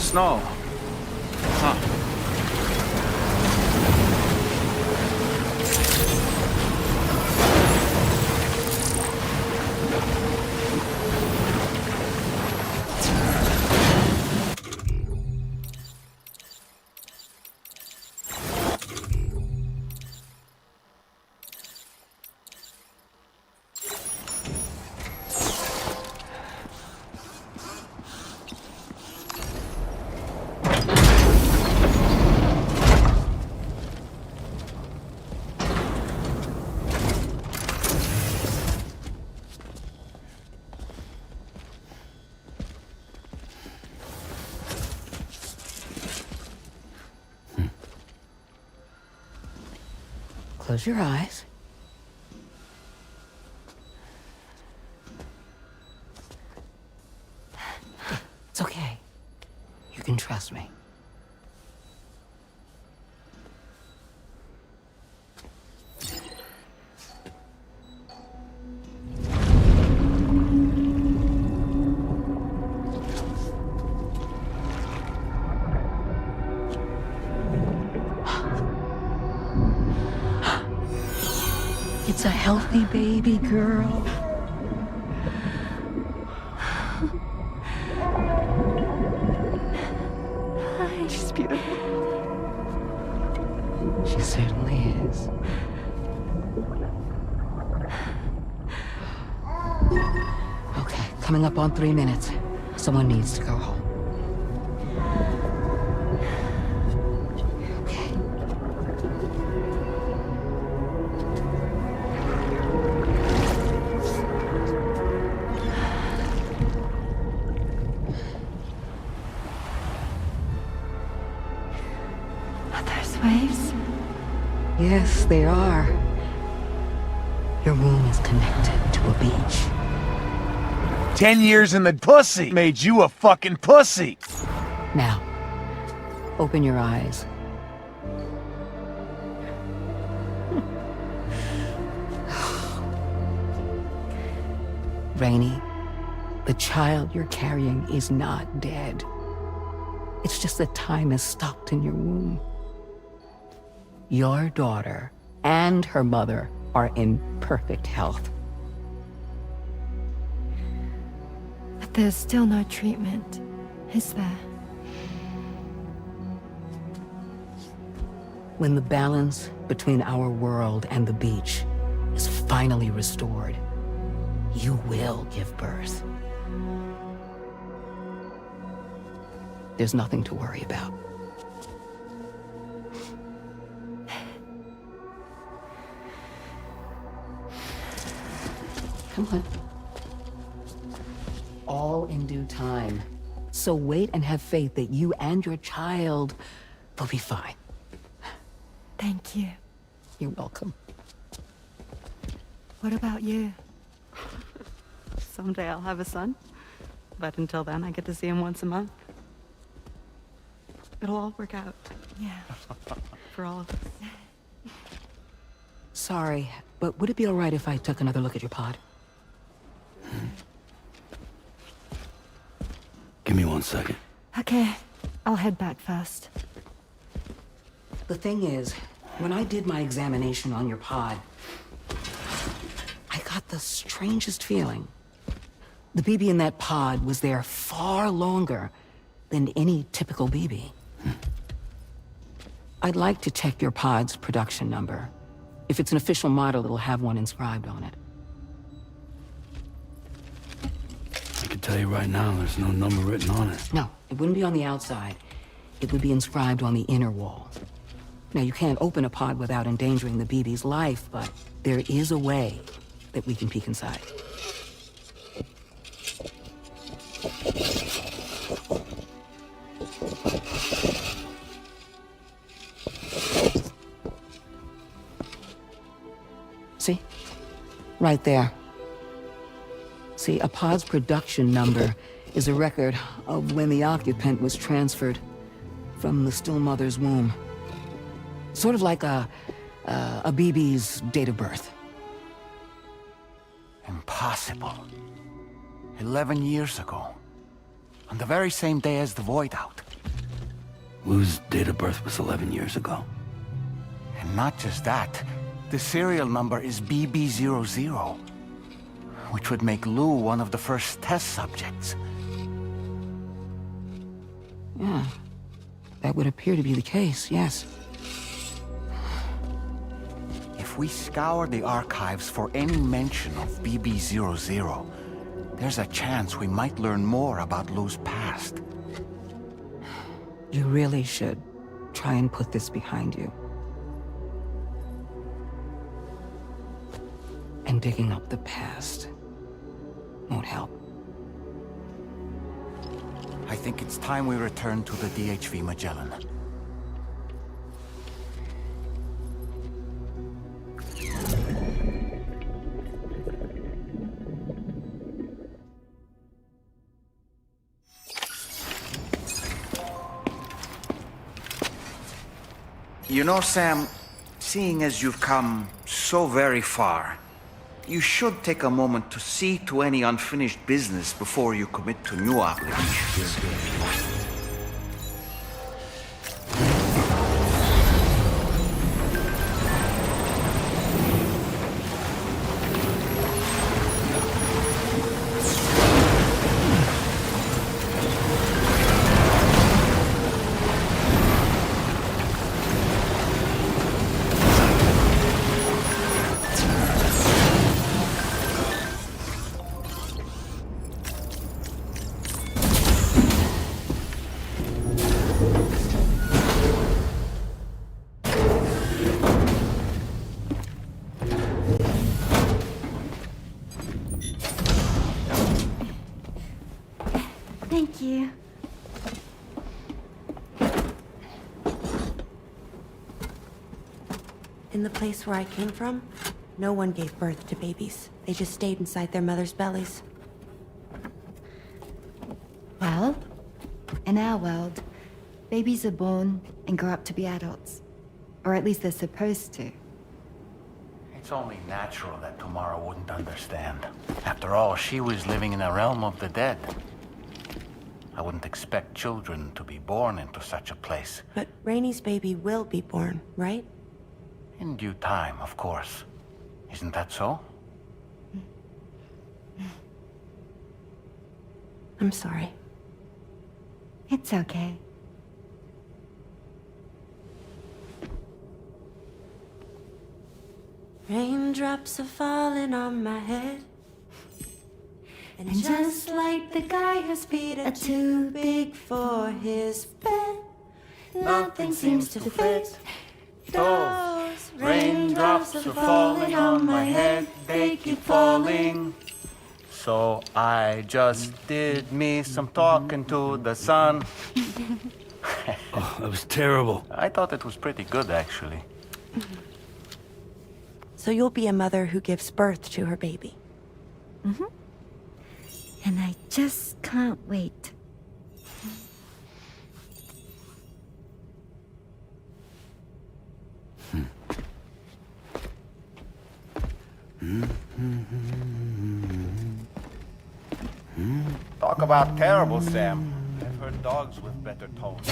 Snow. Huh. Close your eyes. It's okay. You can trust me. It's a healthy baby girl. She's beautiful. She certainly is. Okay, coming up on 3 minutes. Someone needs to go home. Are those waves? Yes, they are. Your womb is connected to a beach. 10 years in the pussy made you a fucking pussy. Now, open your eyes. Rainey, the child you're carrying is not dead. It's just that time has stopped in your womb. Your daughter and her mother are in perfect health. But there's still no treatment, is there? When the balance between our world and the beach is finally restored, you will give birth. There's nothing to worry about. Come on. All in due time. So wait and have faith that you and your child will be fine. Thank you. You're welcome. What about you? Someday I'll have a son, but until then I get to see him once a month. It'll all work out. Yeah. For all of us. Sorry, but would it be all right if I took another look at your pod? Give me 1 second. Okay, I'll head back first. The thing is, when I did my examination on your pod, I got the strangest feeling. The BB in that pod was there far longer than any typical BB. I'd like to check your pod's production number. If it's an official model, it'll have one inscribed on it. I can tell you right now, there's no number written on it. No, it wouldn't be on the outside. It would be inscribed on the inner wall. Now, you can't open a pod without endangering the BB's life, but there is a way that we can peek inside. See? Right there. See, a pod's production number is a record of when the occupant was transferred from the still mother's womb. Sort of like a BB's date of birth. Impossible. 11 years ago. On the very same day as the Void Out. Lou's date of birth was 11 years ago. And not just that, the serial number is BB00, which would make Lou one of the first test subjects. Yeah, that would appear to be the case, yes. If we scour the archives for any mention of BB00, there's a chance we might learn more about Lou's past. You really should try and put this behind you. And digging up the past won't help. I think it's time we return to the DHV Magellan. You know, Sam, seeing as you've come so very far, you should take a moment to see to any unfinished business before you commit to new obligations. Thank you. In the place where I came from, no one gave birth to babies. They just stayed inside their mothers' bellies. Well, in our world, babies are born and grow up to be adults. Or at least they're supposed to. It's only natural that Tamara wouldn't understand. After all, she was living in a realm of the dead. I wouldn't expect children to be born into such a place. But Rainey's baby will be born, right? In due time, of course. Isn't that so? I'm sorry. It's okay. Raindrops are falling on my head. And just like the guy whose feet are too big for his bed, nothing seems to fit. Those raindrops are falling on my head, they keep falling. So I just did me some talking to the sun. Oh, that was terrible. I thought it was pretty good, actually. So you'll be a mother who gives birth to her baby. Mm-hmm. And I just can't wait. Talk about terrible, Sam. I've heard dogs with better tones.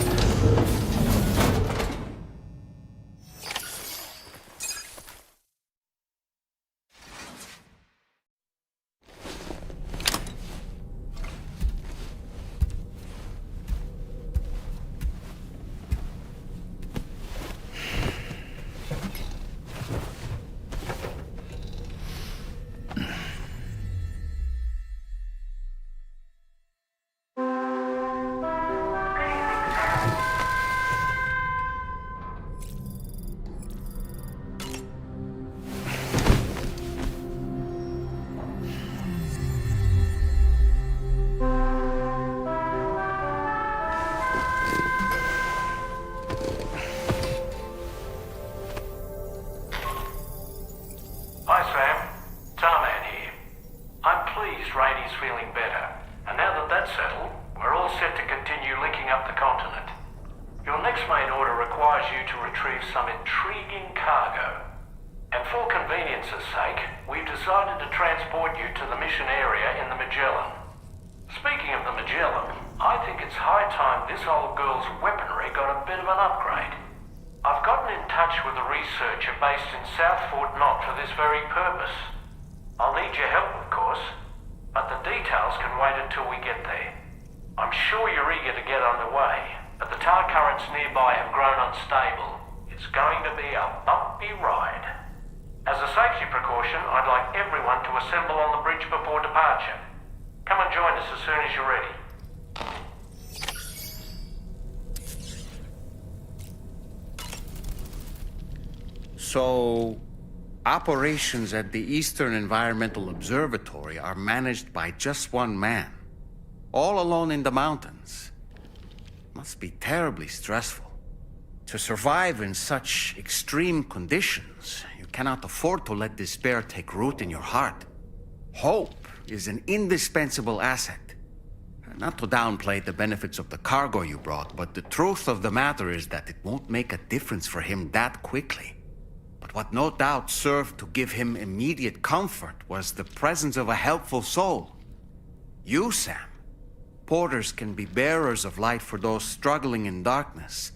Hi, Sam. Tarman here. I'm pleased Rainey's feeling better. And now that that's settled, we're all set to continue linking up the continent. Your next main order requires you to retrieve some intriguing cargo. And for convenience's sake, we've decided to transport you to the mission area in the Magellan. Speaking of the Magellan, I think it's high time this old girl's weaponry got a bit of an upgrade. I've gotten in touch with a researcher based in South Fort Knott for this very purpose. I'll need your help, of course, but the details can wait until we get there. I'm sure you're eager to get underway, but the tar currents nearby have grown unstable. It's going to be a bumpy ride. As a safety precaution, I'd like everyone to assemble on the bridge before departure. Come and join us as soon as you're ready. So, operations at the Eastern Environmental Observatory are managed by just one man, all alone in the mountains. Must be terribly stressful. To survive in such extreme conditions, you cannot afford to let despair take root in your heart. Hope is an indispensable asset. Not to downplay the benefits of the cargo you brought, but the truth of the matter is that it won't make a difference for him that quickly. But what no doubt served to give him immediate comfort was the presence of a helpful soul. You, Sam. Porters can be bearers of light for those struggling in darkness.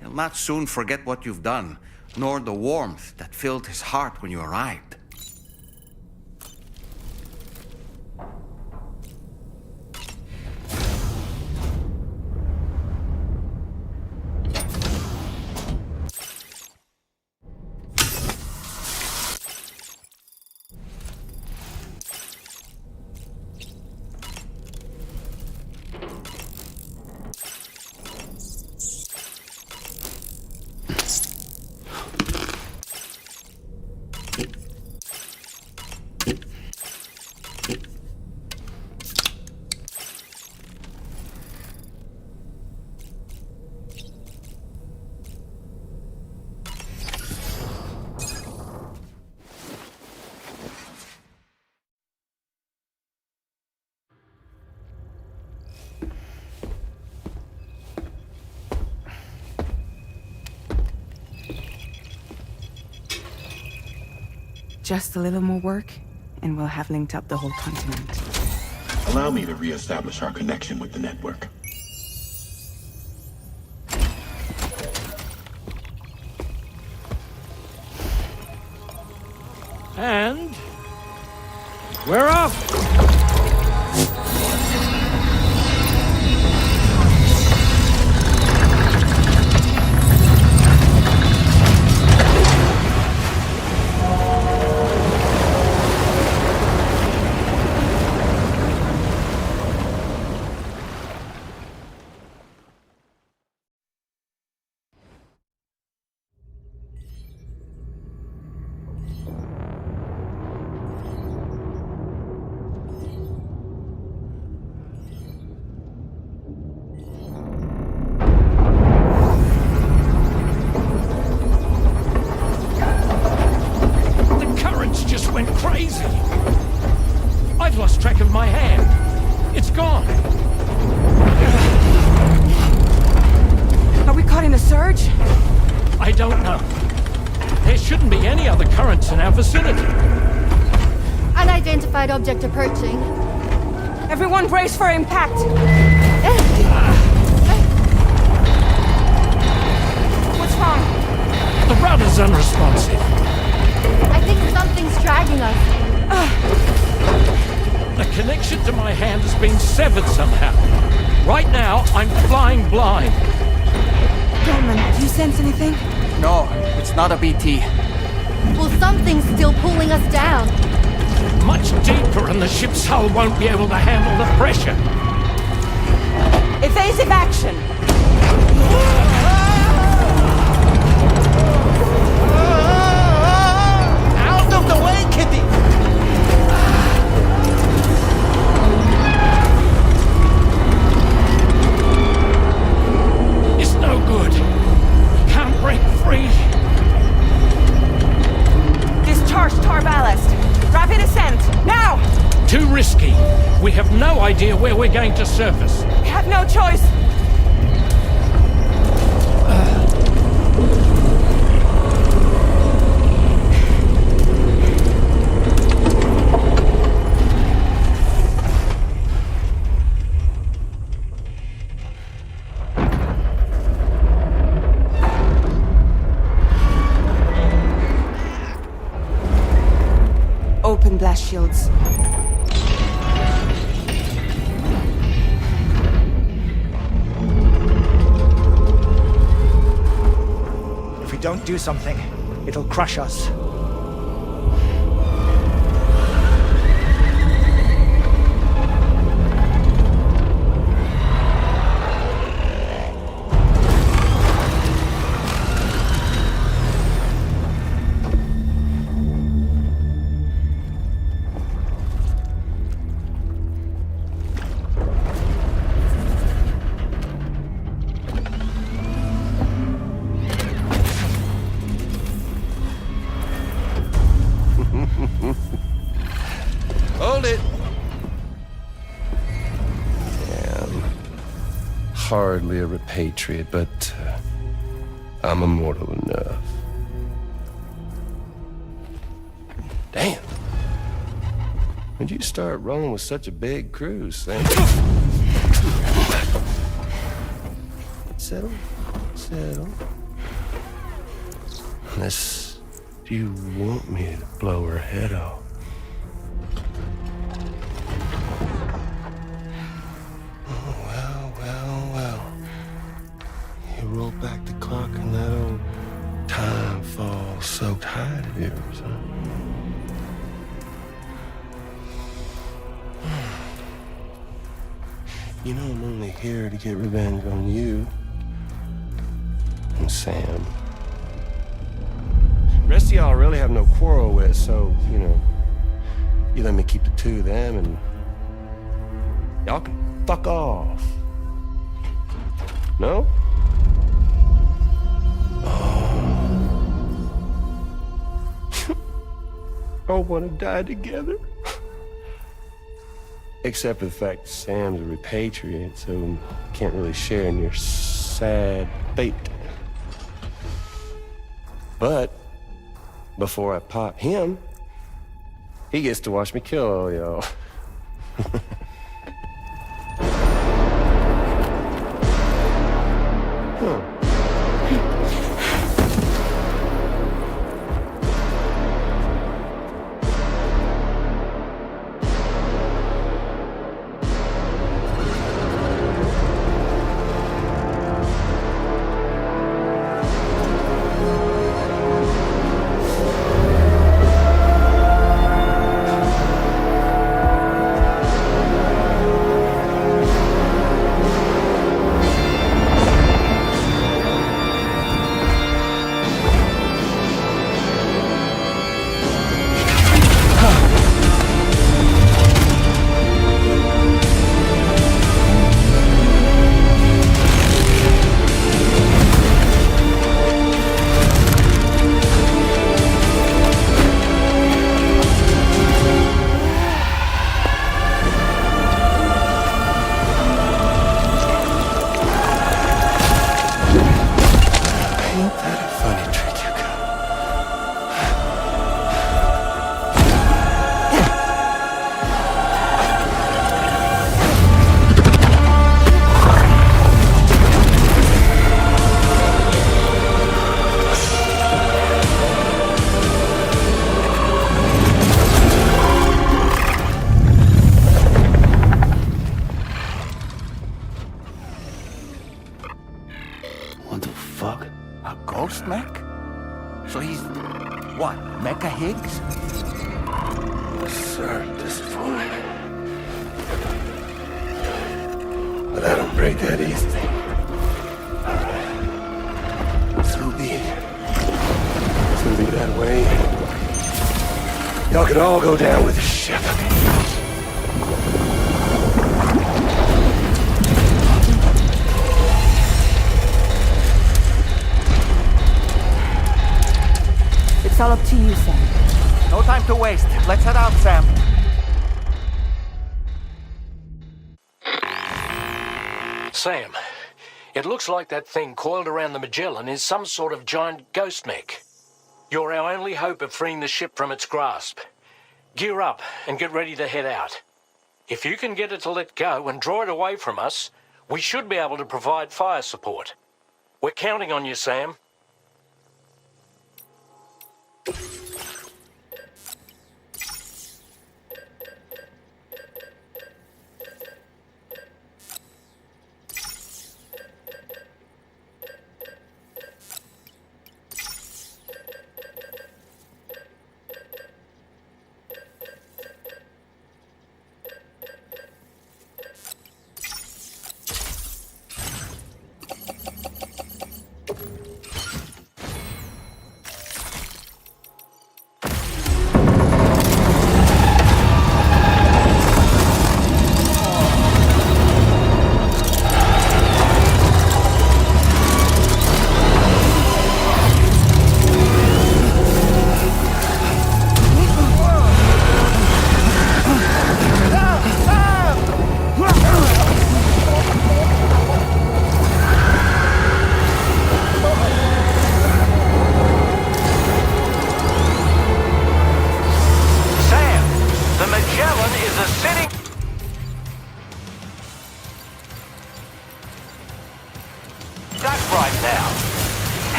He'll not soon forget what you've done, nor the warmth that filled his heart when you arrived. Just a little more work, and we'll have linked up the whole continent. Allow me to reestablish our connection with the network. And we're off! Crazy! I've lost track of my hand. It's gone. Are we caught in a surge? I don't know. There shouldn't be any other currents in our vicinity. Unidentified object approaching. Everyone brace for impact. What's wrong? The rudder's unresponsive. I think something's dragging us. The connection to my hand has been severed somehow. Right now, I'm flying blind. Deadman, do you sense anything? No, it's not a BT. Well, something's still pulling us down. Much deeper and the ship's hull won't be able to handle the pressure. Evasive action! Out of the way, Kitty! It's no good. Can't break free. Discharge tar ballast. Rapid ascent, now! Too risky. We have no idea where we're going to surface. We have no choice. Open blast shields. If we don't do something, it'll crush us. Hold it! Yeah, I'm hardly a repatriate, but I'm immortal enough. Damn. When'd you start rolling with such a big crew, Sam? Settle. Settle. Unless you want me to blow her head off. Roll back the clock and that old time fall soaked hide of yours, huh? You know I'm only here to get revenge on you and Sam. The rest of y'all I really have no quarrel with, so, you know, you let me keep the two of them and y'all can fuck off. No? All want to die together. Except for the fact that Sam's a repatriate, so can't really share in your sad fate. But before I pop him, He gets to watch me kill all y'all. Ghost mech? So he's, what, Mecha Higs? Sir, disappointed. But I don't break that easy. So be it. It's gonna be that way. Y'all could all go down with the ship. It's all up to you, Sam. No time to waste. Let's head out, Sam. Sam, it looks like that thing coiled around the Magellan is some sort of giant ghost mech. You're our only hope of freeing the ship from its grasp. Gear up and get ready to head out. If you can get it to let go and draw it away from us, we should be able to provide fire support. We're counting on you, Sam.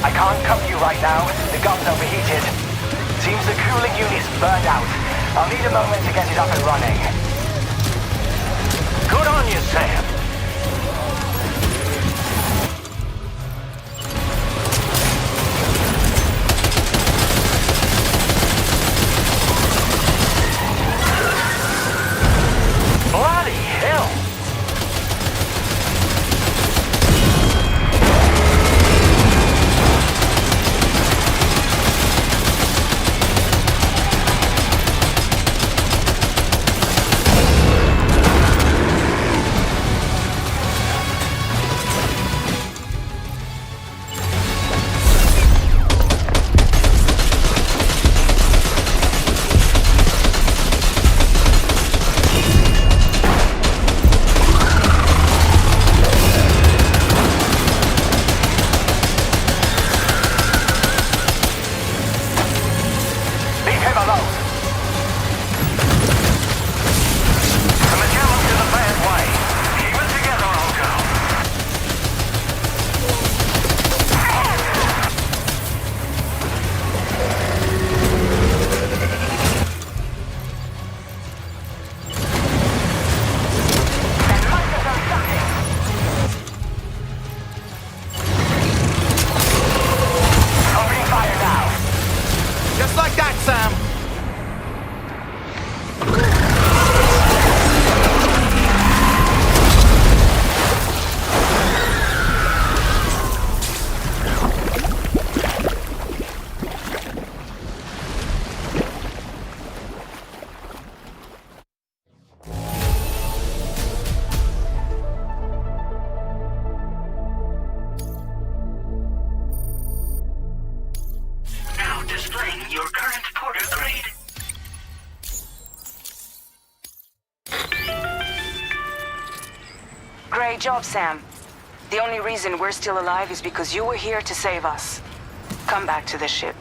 I can't cover you right now. The gun's overheated. Seems the cooling unit's burned out. I'll need a moment to get it up and running. Good on you, Sam. Bloody hell! Great job, Sam. The only reason we're still alive is because you were here to save us. Come back to the ship.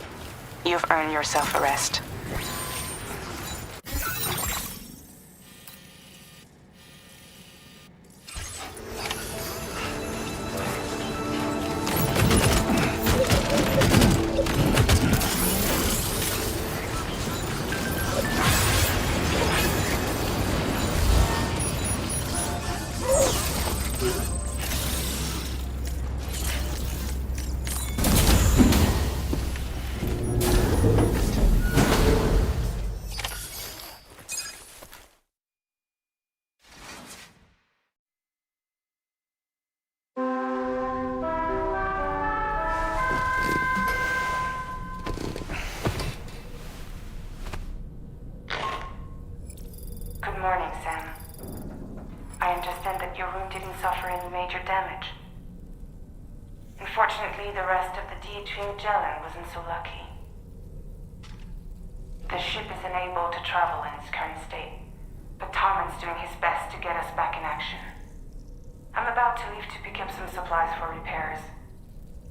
You've earned yourself a rest. Good morning, Sam. I understand that your room didn't suffer any major damage. Unfortunately, the rest of the DHV Mellan wasn't so lucky. The ship is unable to travel in its current state, but Tarman's doing his best to get us back in action. I'm about to leave to pick up some supplies for repairs.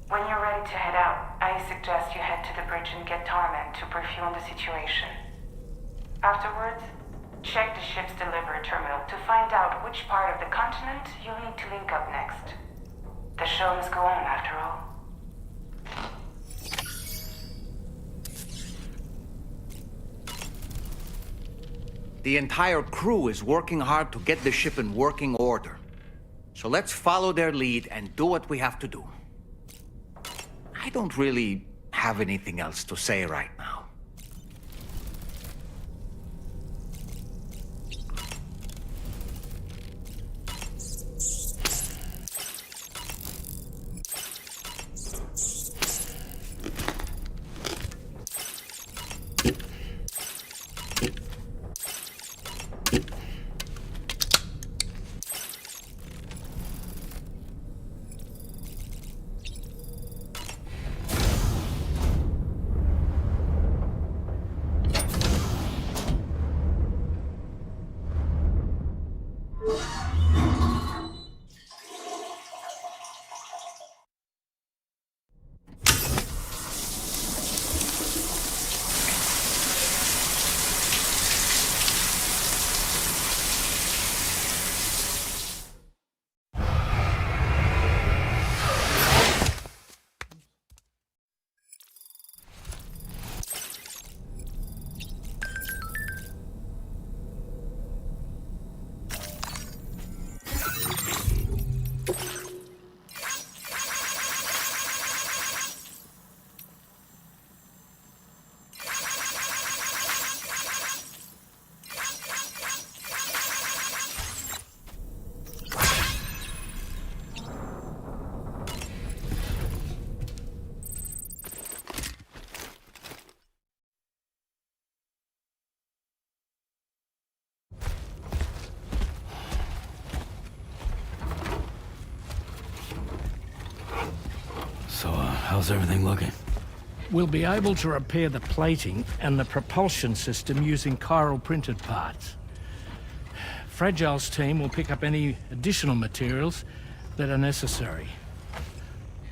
When you're ready to head out, I suggest you head to the bridge and get Tarman to brief you on the situation. Afterwards, check the ship's delivery terminal to find out which part of the continent you'll need to link up next. The show must go on, after all. The entire crew is working hard to get the ship in working order. So let's follow their lead and do what we have to do. I don't really have anything else to say right now. How's everything looking? We'll be able to repair the plating and the propulsion system using chiral printed parts. Fragile's team will pick up any additional materials that are necessary.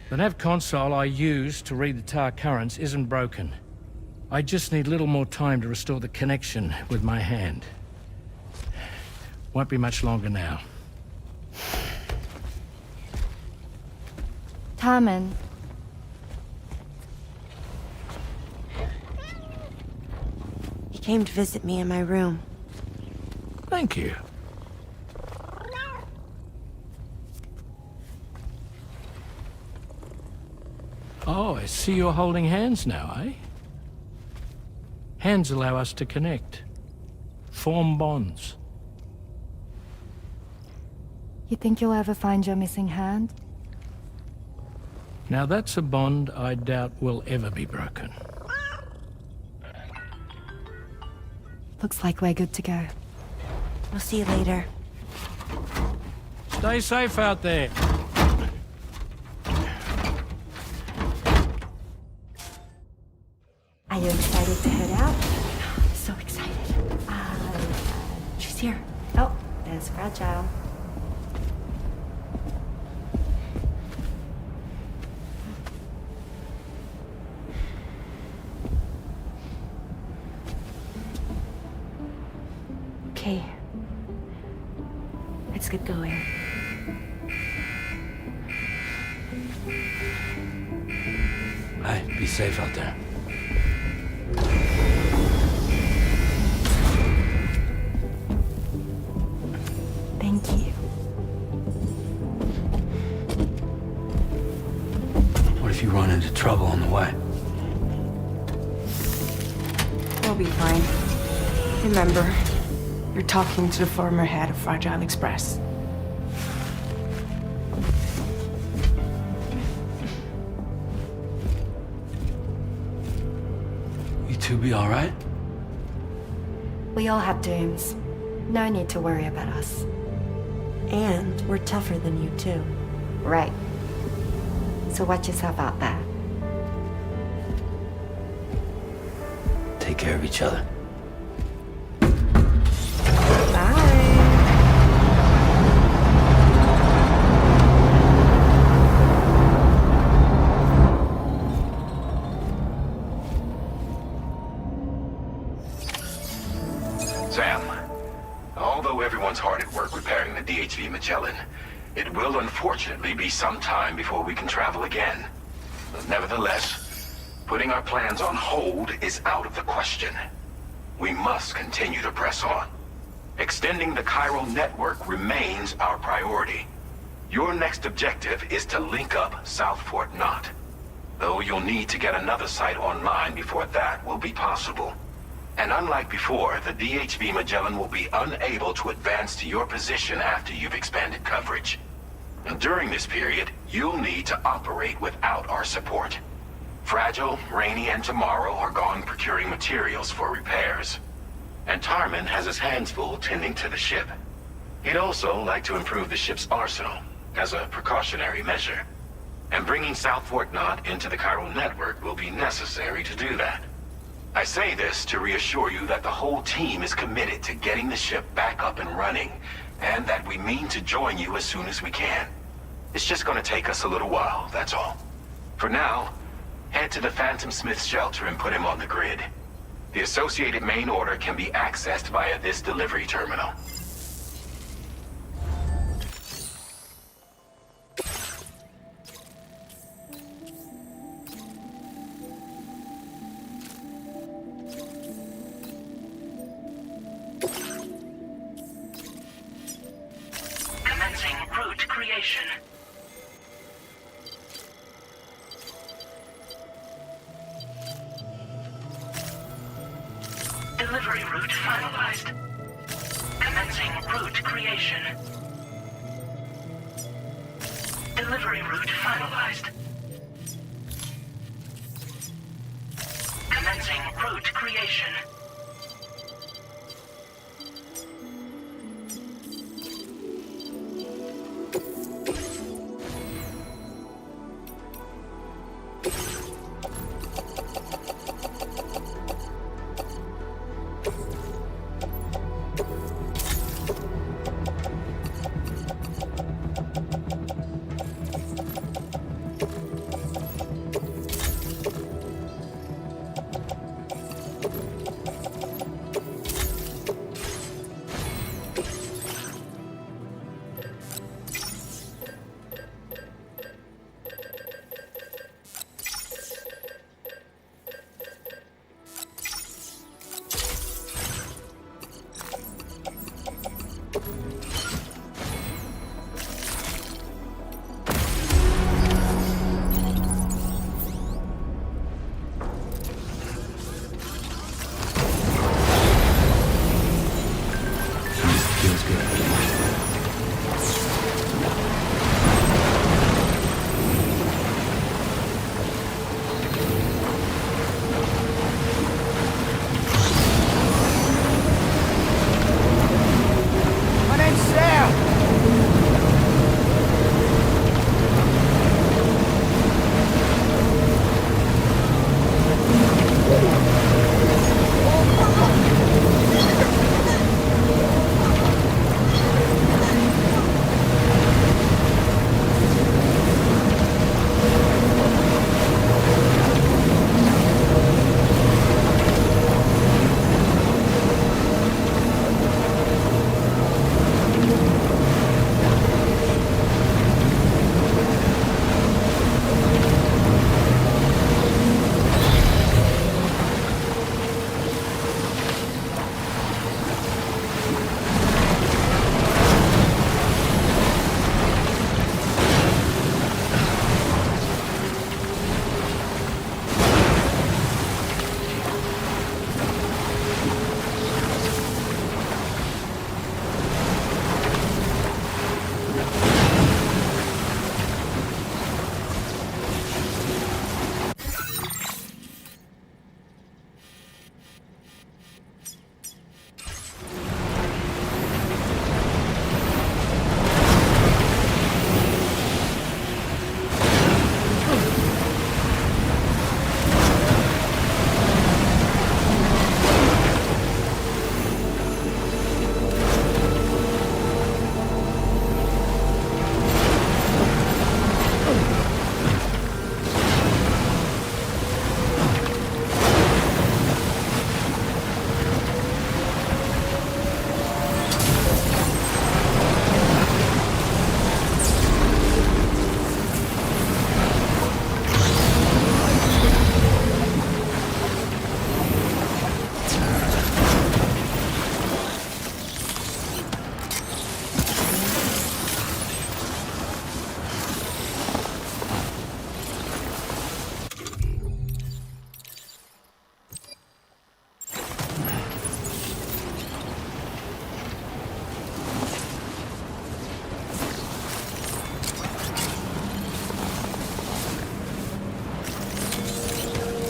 The nav console I use to read the tar currents isn't broken. I just need a little more time to restore the connection with my hand. Won't be much longer now. Tarman. He came to visit me in my room. Thank you. Oh, I see you're holding hands now, eh? Hands allow us to connect. Form bonds. You think you'll ever find your missing hand? Now that's a bond I doubt will ever be broken. Looks like we're good to go. We'll see you later. Stay safe out there. Are you excited to head out? So excited. She's here. Oh, there's Fragile. Okay. Let's get going. Hey, be safe out there. Thank you. What if you run into trouble on the way? We'll be fine. Remember, you're talking to the former head of Fragile Express. You two be all right? We all have dooms. No need to worry about us. And we're tougher than you, too. Right. So watch yourself out there. Take care of each other. Sam, although everyone's hard at work repairing the DHV Magellan, it will unfortunately be some time before we can travel again. But nevertheless, putting our plans on hold is out of the question. We must continue to press on. Extending the chiral network remains our priority. Your next objective is to link up South Fort Knot. Though you'll need to get another site online before that will be possible. And unlike before, the DHV Magellan will be unable to advance to your position after you've expanded coverage. And during this period, you'll need to operate without our support. Fragile, Rainey, and Tomorrow are gone procuring materials for repairs. And Tarman has his hands full tending to the ship. He'd also like to improve the ship's arsenal, as a precautionary measure. And bringing South Fort Knot into the chiral network will be necessary to do that. I say this to reassure you that the whole team is committed to getting the ship back up and running, and that we mean to join you as soon as we can. It's just gonna take us a little while, that's all. For now, head to the Phantom Smith shelter and put him on the grid. The associated main order can be accessed via this delivery terminal. Commencing route creation. Delivery route finalized. Commencing route creation. Delivery route finalized. Commencing route creation.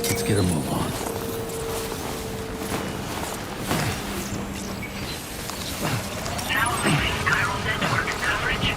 Let's get a move on. Now leaving chiral network coverage.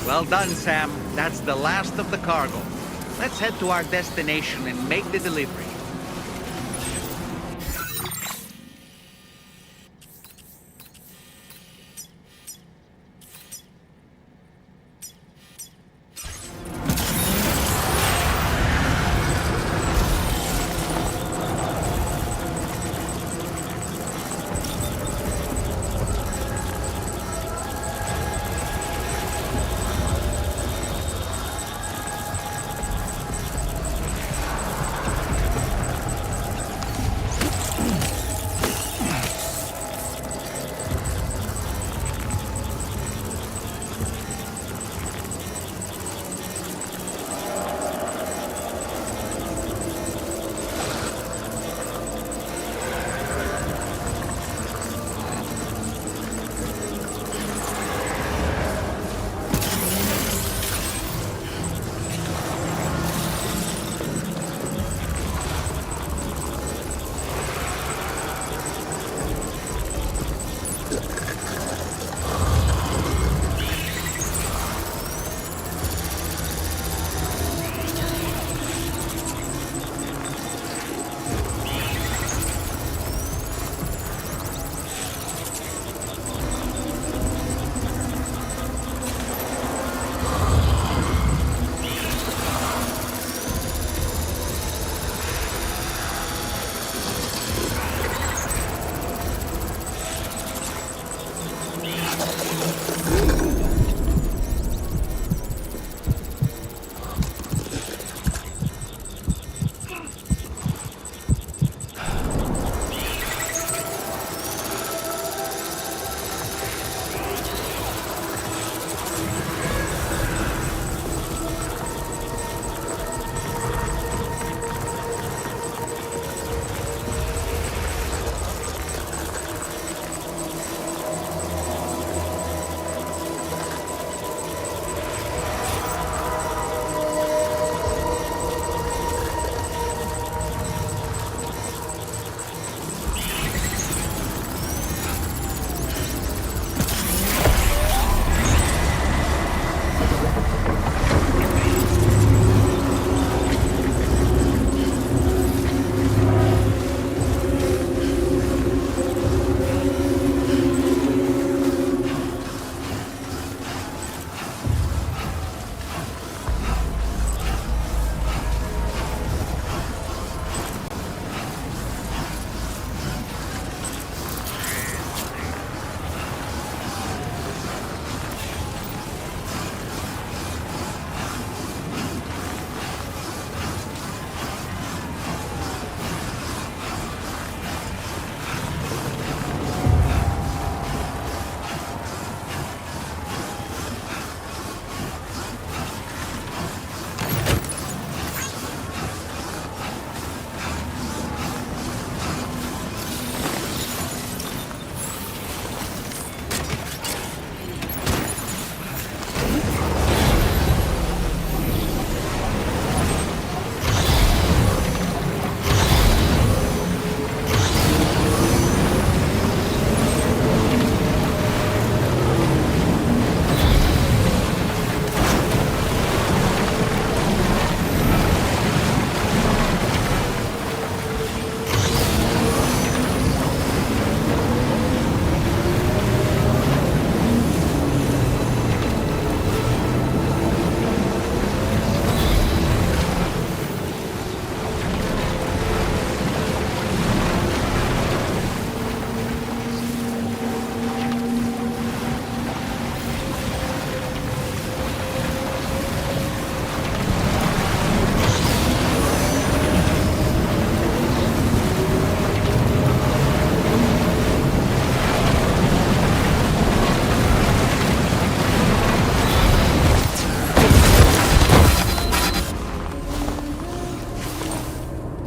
Well done, Sam. That's the last of the cargo. Let's head to our destination and make the delivery.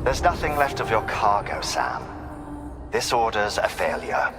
There's nothing left of your cargo, Sam. This order's a failure.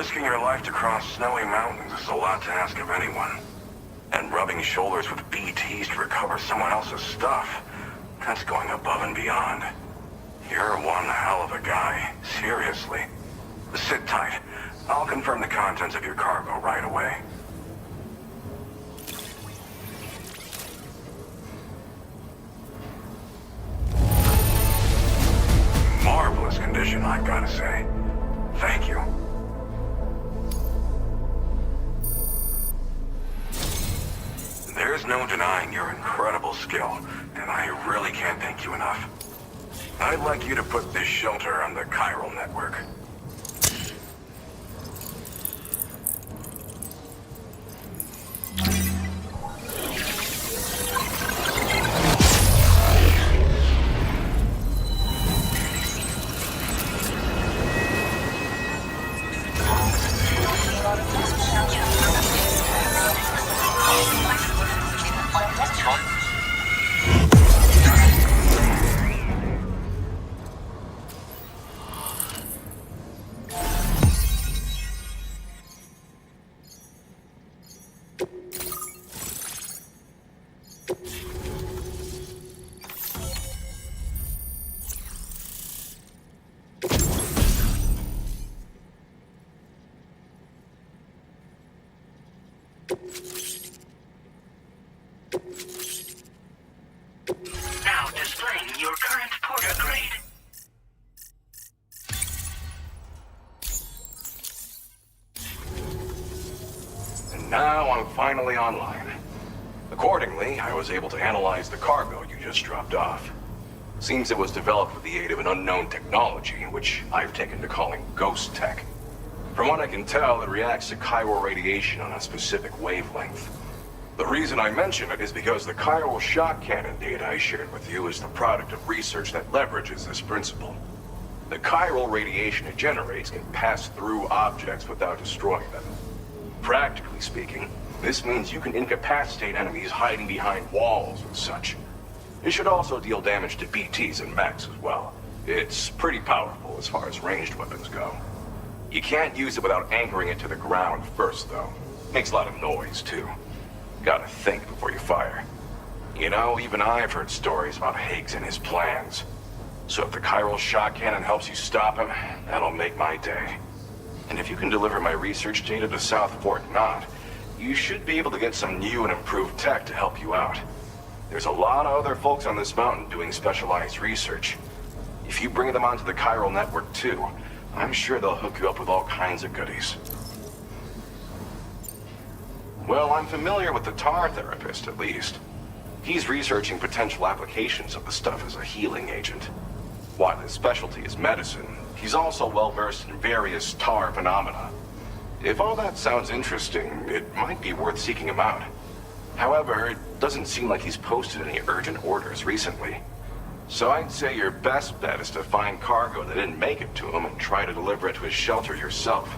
Risking your life to cross snowy mountains is a lot to ask of anyone. And rubbing shoulders with BTs to recover someone else's stuff, that's going above and beyond. You're one hell of a guy, seriously. Sit tight. I'll confirm the contents of your cargo right away. I gotta say. Thank you. There's no denying your incredible skill, and I really can't thank you enough. I'd like you to put this shelter on the chiral network. Now displaying your current porter grade. And now I'm finally online. Accordingly, I was able to analyze the cargo you just dropped off. Seems it was developed with the aid of an unknown technology, which I've taken to calling ghost tech. From what I can tell, it reacts to chiral radiation on a specific wavelength. The reason I mention it is because the chiral shock cannon data I shared with you is the product of research that leverages this principle. The chiral radiation it generates can pass through objects without destroying them. Practically speaking, this means you can incapacitate enemies hiding behind walls and such. It should also deal damage to BTs and mechs as well. It's pretty powerful as far as ranged weapons go. You can't use it without anchoring it to the ground first, though. Makes a lot of noise, too. Gotta think before you fire. You know, even I've heard stories about Higs and his plans. So if the chiral shock cannon helps you stop him, that'll make my day. And if you can deliver my research data to South Fort Knot, you should be able to get some new and improved tech to help you out. There's a lot of other folks on this mountain doing specialized research. If you bring them onto the chiral network too, I'm sure they'll hook you up with all kinds of goodies. Well, I'm familiar with the tar therapist, at least. He's researching potential applications of the stuff as a healing agent. While his specialty is medicine, he's also well-versed in various tar phenomena. If all that sounds interesting, it might be worth seeking him out. However, it doesn't seem like he's posted any urgent orders recently. So I'd say your best bet is to find cargo that didn't make it to him and try to deliver it to his shelter yourself.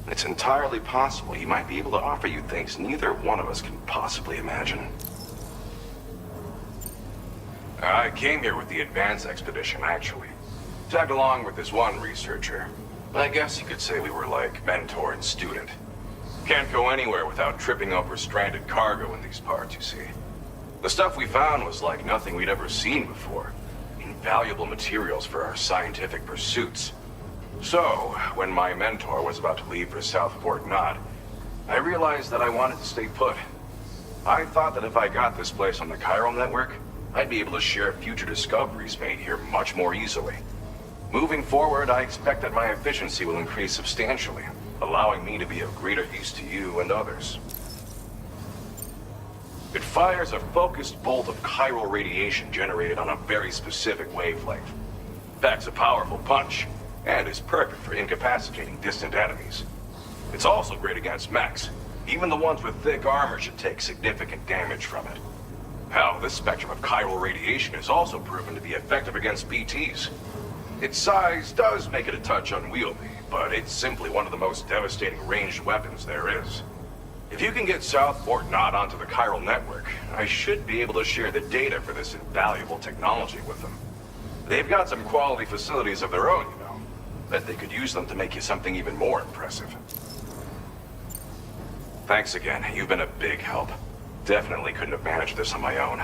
It's entirely possible he might be able to offer you things neither one of us can possibly imagine. I came here with the advance expedition, actually. Tagged along with this one researcher. I guess you could say we were like mentor and student. Can't go anywhere without tripping over stranded cargo in these parts, you see. The stuff we found was like nothing we'd ever seen before. Invaluable materials for our scientific pursuits. So, when my mentor was about to leave for South Fort Knot, I realized that I wanted to stay put. I thought that if I got this place on the chiral network, I'd be able to share future discoveries made here much more easily. Moving forward, I expect that my efficiency will increase substantially, allowing me to be of greater use to you and others. It fires a focused bolt of chiral radiation generated on a very specific wavelength. Packs a powerful punch, and is perfect for incapacitating distant enemies. It's also great against mechs. Even the ones with thick armor should take significant damage from it. Hell, this spectrum of chiral radiation is also proven to be effective against BTs. Its size does make it a touch unwieldy, but it's simply one of the most devastating ranged weapons there is. If you can get South Fort Knot onto the chiral network, I should be able to share the data for this invaluable technology with them. They've got some quality facilities of their own, you know. Bet they could use them to make you something even more impressive. Thanks again. You've been a big help. Definitely couldn't have managed this on my own.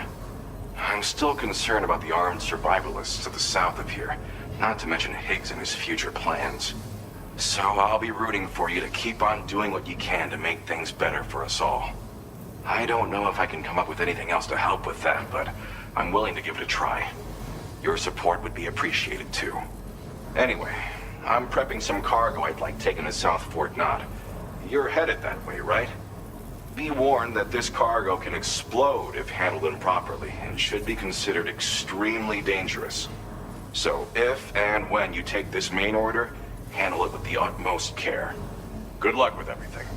I'm still concerned about the armed survivalists to the south of here, not to mention Higs and his future plans. So I'll be rooting for you to keep on doing what you can to make things better for us all. I don't know if I can come up with anything else to help with that, but I'm willing to give it a try. Your support would be appreciated too. Anyway, I'm prepping some cargo I'd like taken to South Fort Knot. You're headed that way, right? Be warned that this cargo can explode if handled improperly, and should be considered extremely dangerous. So if and when you take this main order, handle it with the utmost care. Good luck with everything.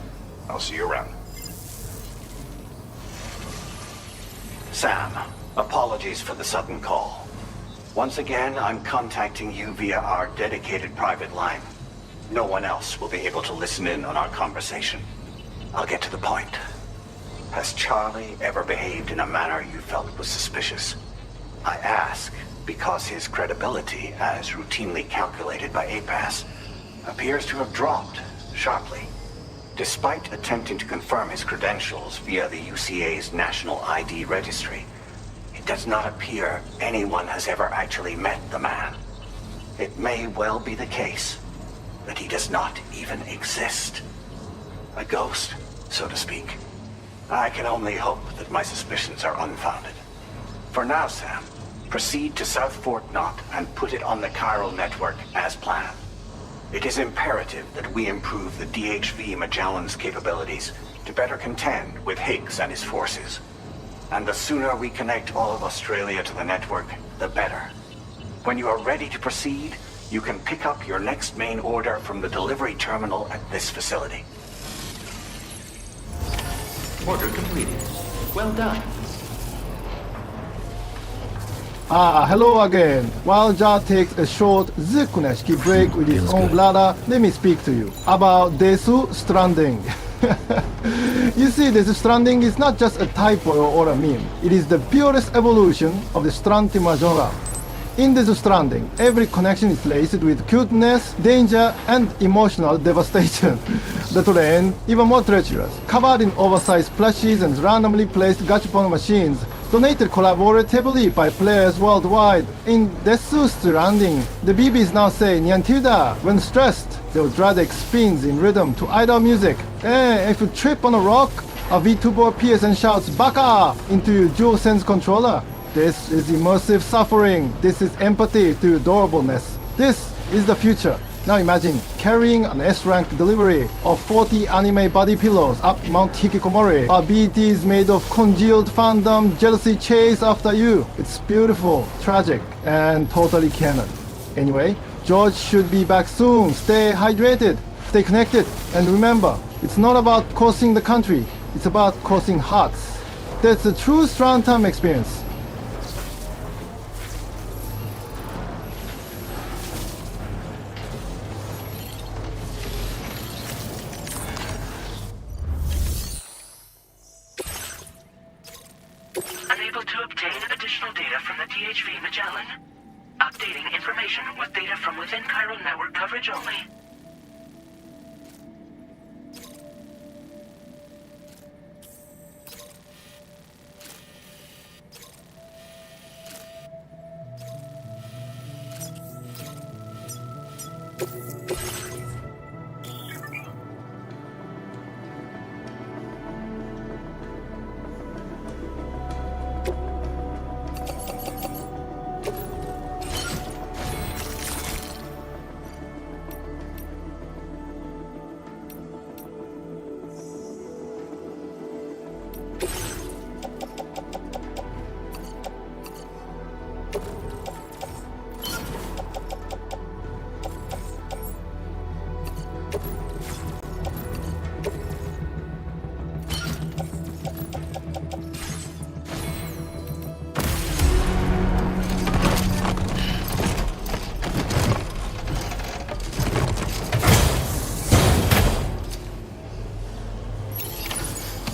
I'll see you around. Sam, apologies for the sudden call. Once again, I'm contacting you via our dedicated private line. No one else will be able to listen in on our conversation. I'll get to the point. Has Charlie ever behaved in a manner you felt was suspicious? I ask because his credibility, as routinely calculated by APAS, appears to have dropped sharply. Despite attempting to confirm his credentials via the UCA's National ID Registry, it does not appear anyone has ever actually met the man. It may well be the case that he does not even exist. A ghost, so to speak. I can only hope that my suspicions are unfounded. For now, Sam, proceed to South Fort Knot and put it on the chiral network as planned. It is imperative that we improve the DHV Magellan's capabilities to better contend with Higs and his forces. And the sooner we connect all of Australia to the network, the better. When you are ready to proceed, you can pick up your next main order from the delivery terminal at this facility. Order completed. Well done. Hello again. While Jar takes a short Zukuneski break with his own bladder, let me speak to you about Desu Stranding. You see, Desu Stranding is not just a typo or a meme. It is the purest evolution of the Strantima genre. In Desu Stranding, every connection is laced with cuteness, danger, and emotional devastation. The terrain, even more treacherous, covered in oversized plushies and randomly placed gachapon machines, donated collaboratively by players worldwide. In Desu Stranding, the BBs now say Nyantilda when stressed. They'll Dradek spins in rhythm to idle music. And if you trip on a rock, a VTuber appears and shouts Baka into your DualSense controller. This is immersive suffering. This is empathy to adorableness. This is the future. Now imagine carrying an S-rank delivery of 40 anime body pillows up Mount Hikikomori. Our BTs made of congealed fandom jealousy chase after you. It's beautiful, tragic, and totally canon. Anyway, George should be back soon. Stay hydrated, stay connected, and remember, it's not about crossing the country. It's about crossing hearts. That's the true Strand Time experience. Unable to obtain additional data from the DHV Magellan. Updating information with data from within chiral network coverage only.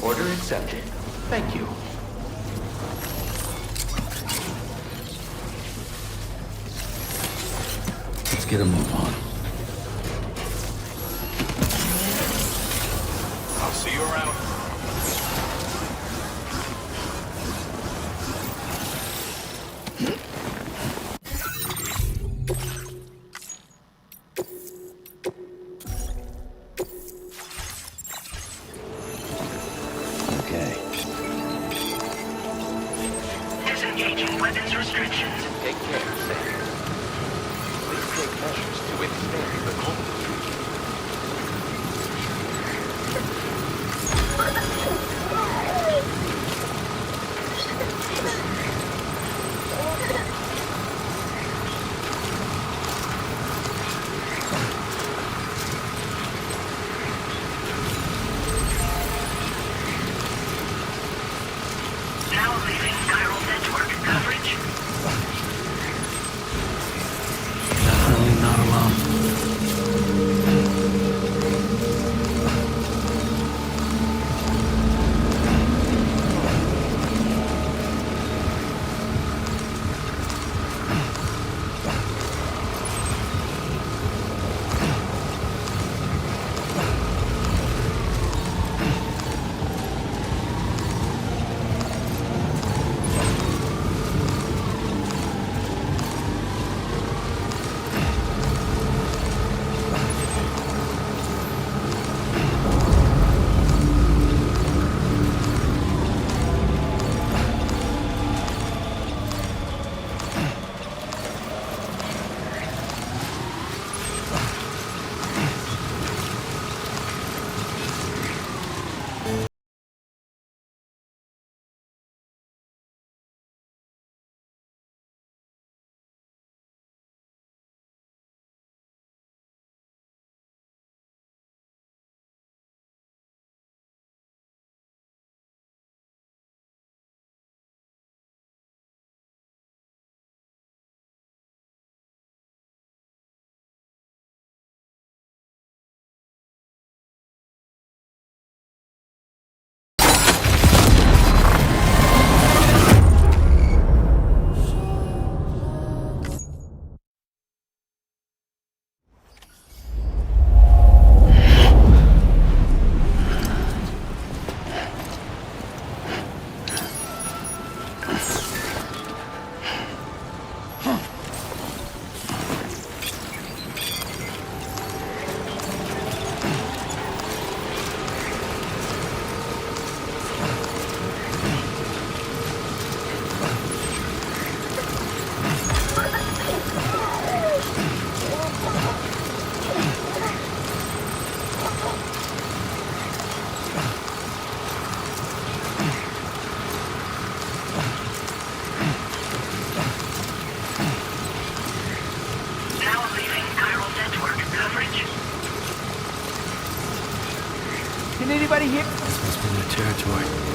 Order accepted. Thank you. Let's get a move on. I'll see you around. Disengaging weapons restrictions. Take care, Sam. Please take measures to withstand Can anybody hear? This must be their territory.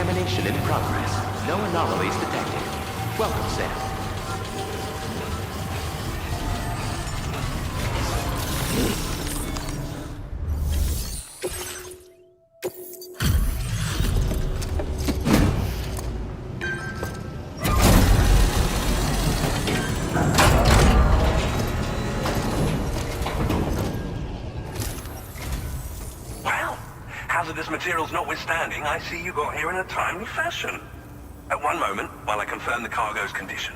Decontamination in progress. No anomalies detected. Welcome, Sam. Hazardous materials notwithstanding, I see you got here in a timely fashion. At one moment, while I confirm the cargo's condition.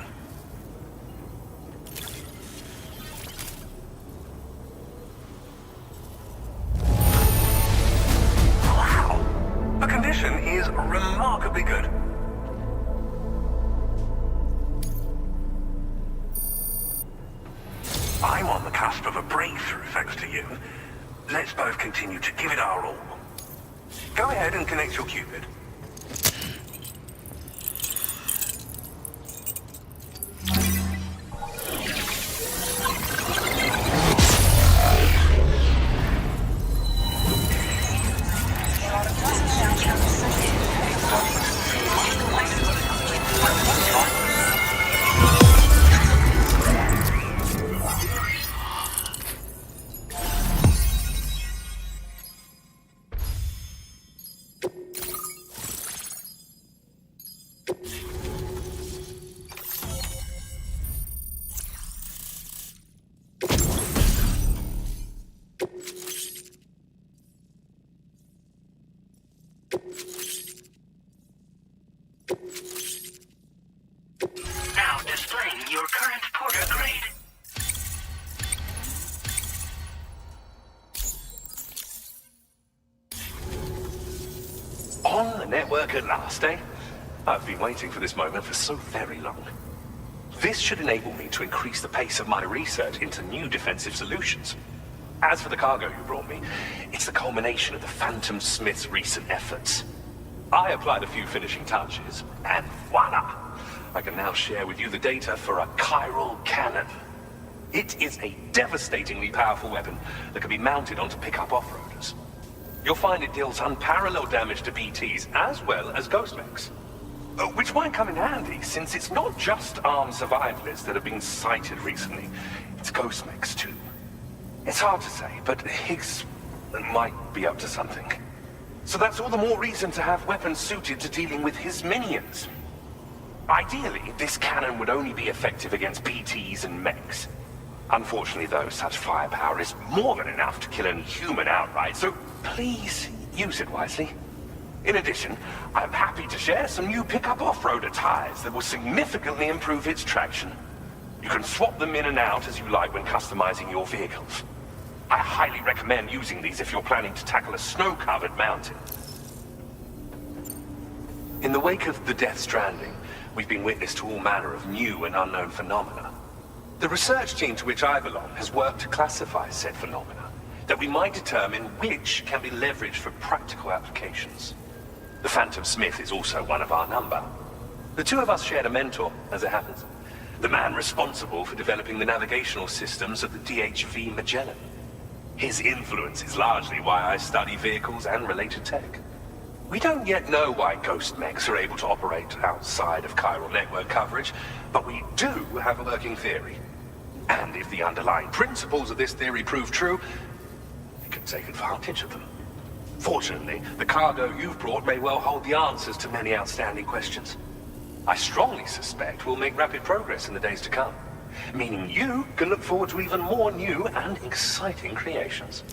Wow! The condition is remarkably good. I'm on the cusp of a breakthrough, thanks to you. Let's both continue to give it our all. Go ahead and connect your Cupid. Now displaying your current Porter grade. On the network at last, eh? I've been waiting for this moment for so very long. This should enable me to increase the pace of my research into new defensive solutions. As for the cargo you brought me, it's the culmination of the Phantom Smith's recent efforts. I applied a few finishing touches, and voila! I can now share with you the data for a chiral cannon. It is a devastatingly powerful weapon that can be mounted onto pickup off-roaders. You'll find it deals unparalleled damage to BTs as well as ghost mechs. Which might come in handy, since it's not just armed survivalists that have been sighted recently. It's ghost mechs too. It's hard to say, but Higs might be up to something. So that's all the more reason to have weapons suited to dealing with his minions. Ideally, this cannon would only be effective against BTs and mechs. Unfortunately, though, such firepower is more than enough to kill any human outright, so please use it wisely. In addition, I'm happy to share some new pickup off-roader tires that will significantly improve its traction. You can swap them in and out as you like when customizing your vehicles. I highly recommend using these if you're planning to tackle a snow-covered mountain. In the wake of the Death Stranding, we've been witness to all manner of new and unknown phenomena. The research team to which I belong has worked to classify said phenomena, that we might determine which can be leveraged for practical applications. The Phantom Smith is also one of our number. The two of us shared a mentor, as it happens. The man responsible for developing the navigational systems of the DHV Magellan. His influence is largely why I study vehicles and related tech. We don't yet know why ghost mechs are able to operate outside of chiral network coverage, but we do have a working theory. And if the underlying principles of this theory prove true, we can take advantage of them. Fortunately, the cargo you've brought may well hold the answers to many outstanding questions. I strongly suspect we'll make rapid progress in the days to come, meaning you can look forward to even more new and exciting creations.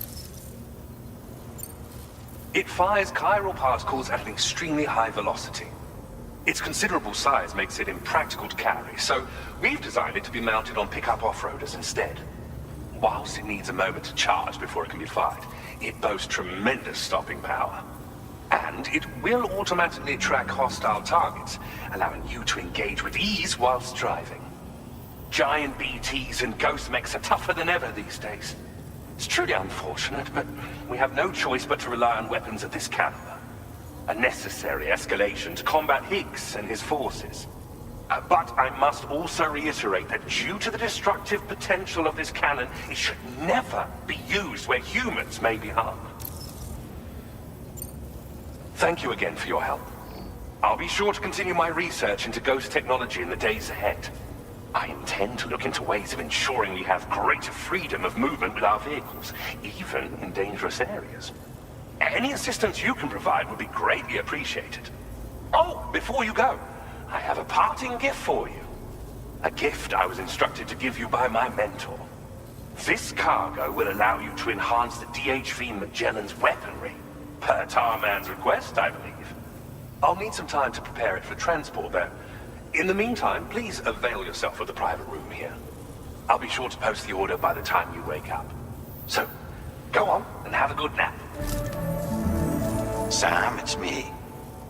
It fires chiral particles at an extremely high velocity. Its considerable size makes it impractical to carry, so we've designed it to be mounted on pickup off-roaders instead. Whilst it needs a moment to charge before it can be fired, it boasts tremendous stopping power. And it will automatically track hostile targets, allowing you to engage with ease whilst driving. Giant BTs and ghost mechs are tougher than ever these days. It's truly unfortunate, but we have no choice but to rely on weapons of this caliber. A necessary escalation to combat Higgs and his forces. But I must also reiterate that due to the destructive potential of this cannon, it should never be used where humans may be harmed. Thank you again for your help. I'll be sure to continue my research into ghost technology in the days ahead. I intend to look into ways of ensuring we have greater freedom of movement with our vehicles, even in dangerous areas. Any assistance you can provide would be greatly appreciated. Oh, before you go, I have a parting gift for you. A gift I was instructed to give you by my mentor. This cargo will allow you to enhance the DHV Magellan's weaponry, per Tarman's request, I believe. I'll need some time to prepare it for transport, though. In the meantime, please avail yourself of the private room here. I'll be sure to post the order by the time you wake up. So, go on and have a good nap. Sam, it's me.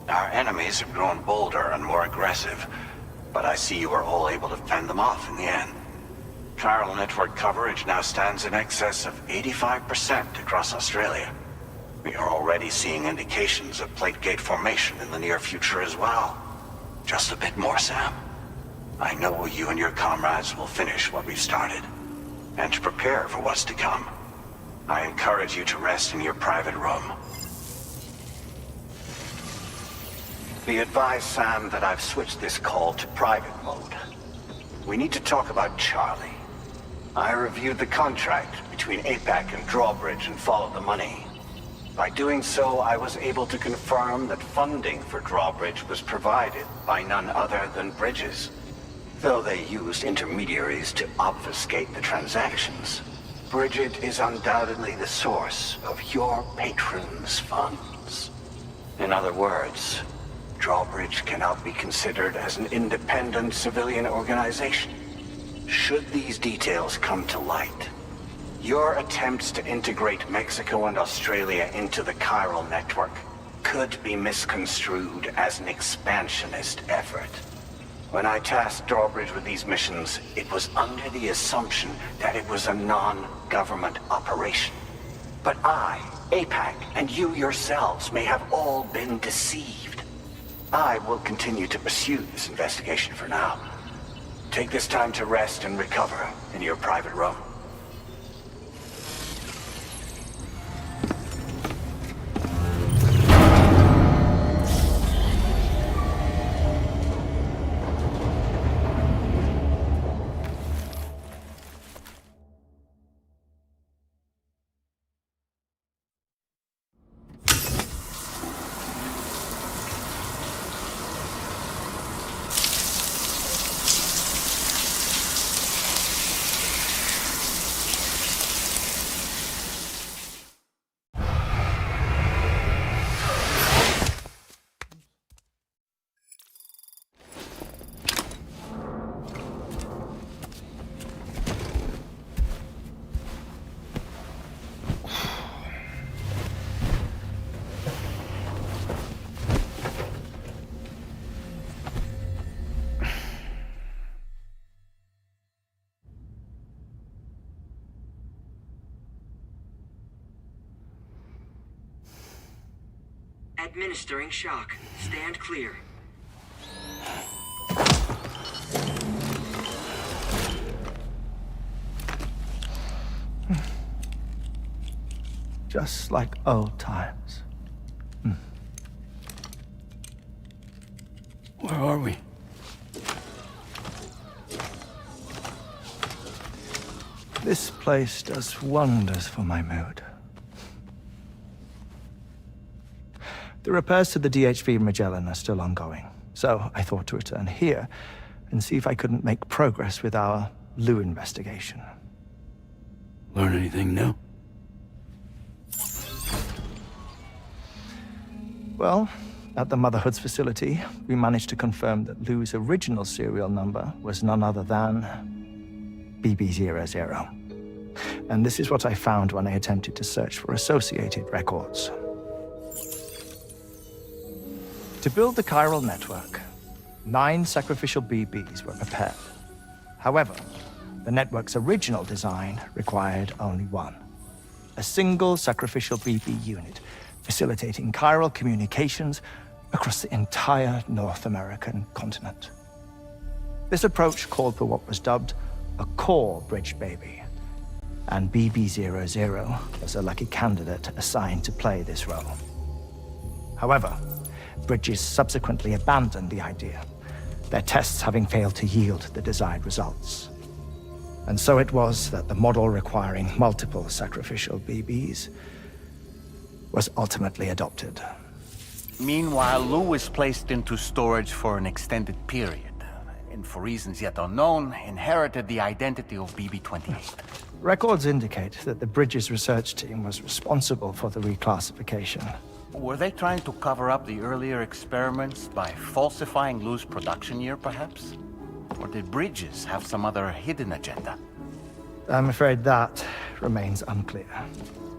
Our enemies have grown bolder and more aggressive, but I see you were all able to fend them off in the end. Chiral network coverage now stands in excess of 85% across Australia. We are already seeing indications of plate gate formation in the near future as well. Just a bit more, Sam. I know you and your comrades will finish what we've started. And to prepare for what's to come, I encourage you to rest in your private room. Be advised, Sam, that I've switched this call to private mode. We need to talk about Charlie. I reviewed the contract between APAC and Drawbridge and followed the money. By doing so, I was able to confirm that funding for Drawbridge was provided by none other than Bridges, though they used intermediaries to obfuscate the transactions. Bridget is undoubtedly the source of your patron's funds. In other words, Drawbridge cannot be considered as an independent civilian organization. Should these details come to light, your attempts to integrate Mexico and Australia into the chiral network could be misconstrued as an expansionist effort. When I tasked Drawbridge with these missions, it was under the assumption that it was a non-government operation. But I, APAC, and you yourselves may have all been deceived. I will continue to pursue this investigation for now. Take this time to rest and recover in your private room. Administering shock. Stand clear. Just like old times. Where are we? This place does wonders for my mood. The repairs to the DHV Magellan are still ongoing, so I thought to return here and see if I couldn't make progress with our Lou investigation. Learn anything new? Well, at the Motherhood's facility, we managed to confirm that Lou's original serial number was none other than BB00. And this is what I found when I attempted to search for associated records. To build the chiral network, 9 sacrificial BBs were prepared. However, the network's original design required only 1. A single sacrificial BB unit facilitating chiral communications across the entire North American continent. This approach called for what was dubbed a core bridge baby, and BB00 was a lucky candidate assigned to play this role. However, Bridges subsequently abandoned the idea, their tests having failed to yield the desired results. And so it was that the model requiring multiple sacrificial BBs was ultimately adopted. Meanwhile, Lou was placed into storage for an extended period, and for reasons yet unknown, inherited the identity of BB-28. Records indicate that the Bridges research team was responsible for the reclassification. Were they trying to cover up the earlier experiments by falsifying Lou's production year, perhaps? Or did Bridges have some other hidden agenda? I'm afraid that remains unclear.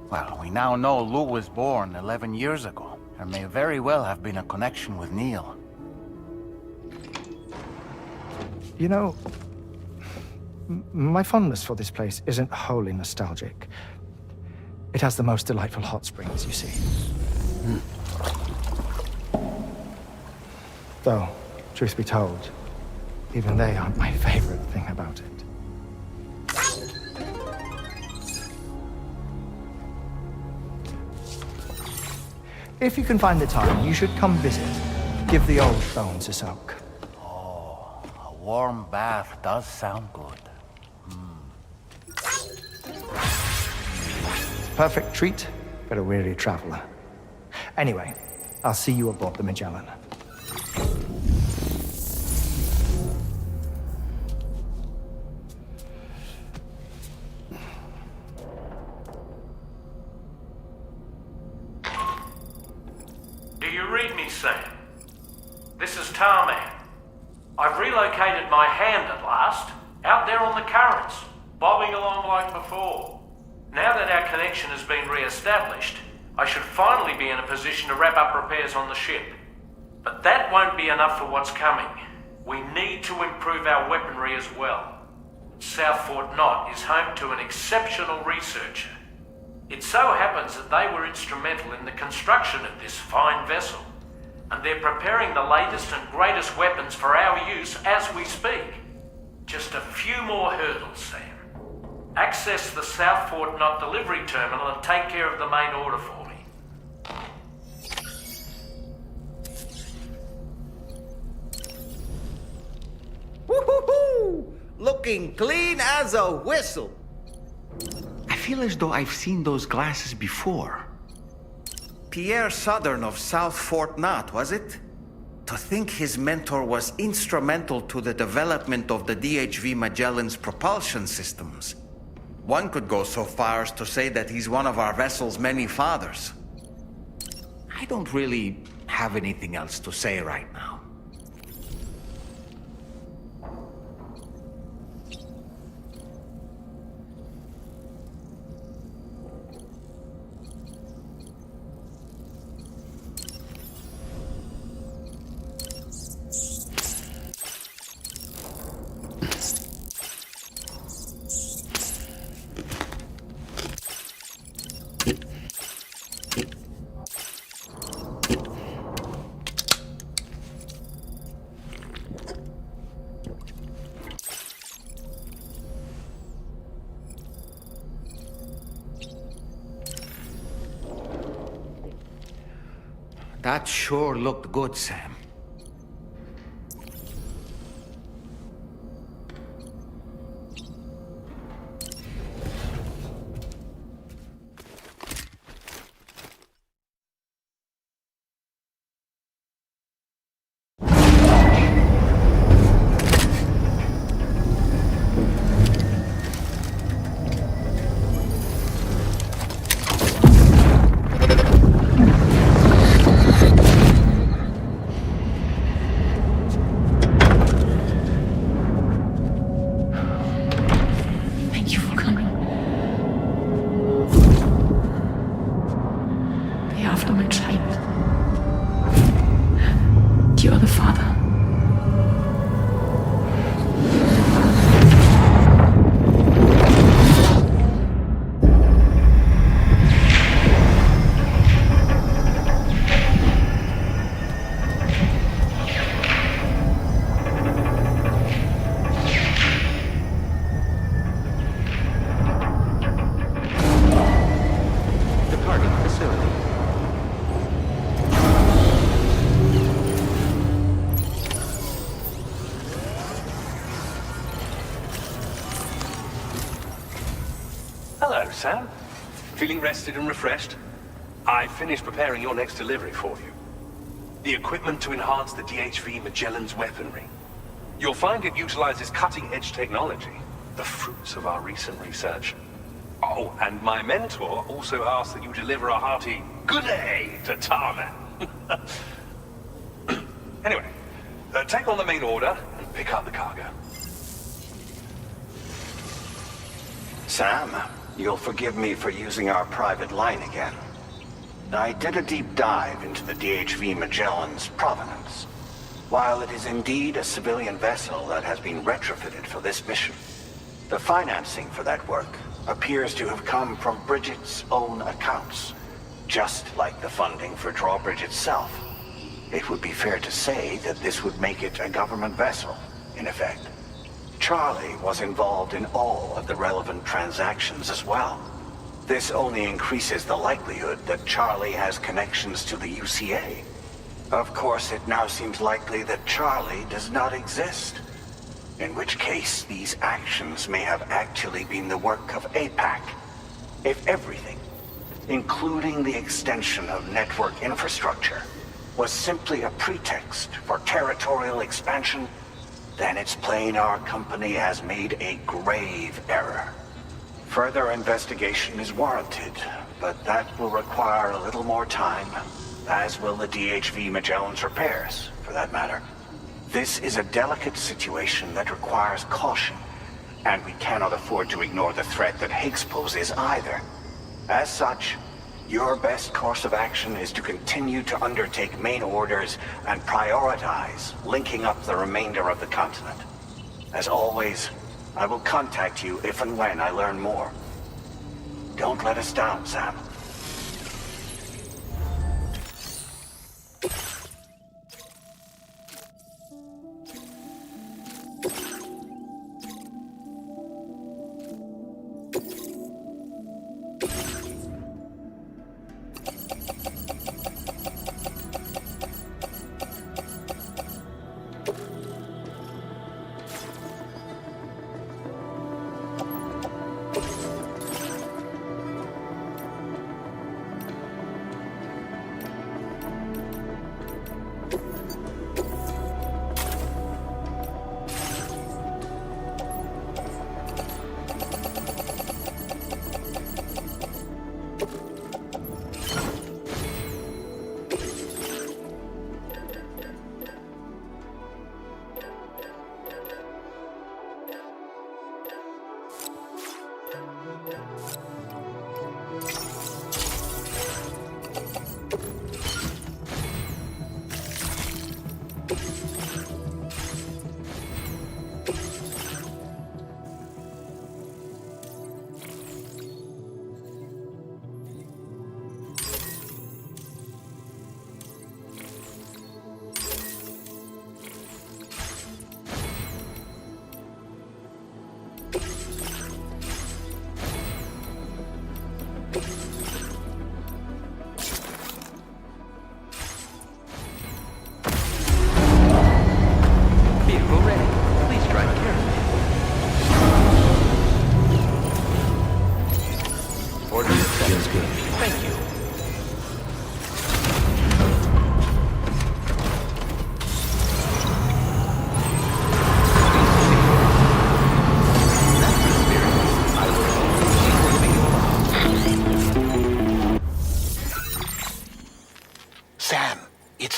Well, we now know Lou was born 11 years ago. There may very well have been a connection with Neil. You know, my fondness for this place isn't wholly nostalgic. It has the most delightful hot springs, you see. Though, truth be told, even they aren't my favorite thing about it. If you can find the time, you should come visit. Give the old bones a soak. Oh, a warm bath does sound good. Perfect treat for a weary traveler. Anyway, I'll see you aboard the Magellan. Do you read me, Sam? This is Tarman. I've relocated my hand at last, out there on the currents, bobbing along like before. Now that our connection has been re-established, I should finally be in a position to wrap up repairs on the ship. But that won't be enough for what's coming. We need to improve our weaponry as well. South Fort Knot is home to an exceptional researcher. It so happens that they were instrumental in the construction of this fine vessel, and they're preparing the latest and greatest weapons for our use as we speak. Just a few more hurdles, Sam. Access the South Fort Knot delivery terminal and take care of the main order for me. Woo-hoo-hoo! Looking clean as a whistle. I feel as though I've seen those glasses before. Pierre Southern of South Fort Knot, was it? To think his mentor was instrumental to the development of the DHV Magellan's propulsion systems. One could go so far as to say that he's one of our vessel's many fathers. I don't really have anything else to say right now. That sure looked good, Sam. Sam? Feeling rested and refreshed? I finished preparing your next delivery for you. The equipment to enhance the DHV Magellan's weaponry. You'll find it utilizes cutting-edge technology, the fruits of our recent research. Oh, and my mentor also asked that you deliver a hearty good day to Tarman. Anyway, take on the main order and pick up the cargo. Sam, you'll forgive me for using our private line again. I did a deep dive into the DHV Magellan's provenance. While it is indeed a civilian vessel that has been retrofitted for this mission, the financing for that work appears to have come from Bridget's own accounts, just like the funding for Drawbridge itself. It would be fair to say that this would make it a government vessel, in effect. Charlie was involved in all of the relevant transactions as well. This only increases the likelihood that Charlie has connections to the UCA. Of course, it now seems likely that Charlie does not exist. In which case, these actions may have actually been the work of APAC. If everything, including the extension of network infrastructure, was simply a pretext for territorial expansion, then it's plain our company has made a grave error. Further investigation is warranted, but that will require a little more time, as will the DHV Magellan's repairs, for that matter. This is a delicate situation that requires caution, and we cannot afford to ignore the threat that Higs poses either. As such, your best course of action is to continue to undertake main orders and prioritize linking up the remainder of the continent. As always, I will contact you if and when I learn more. Don't let us down, Sam.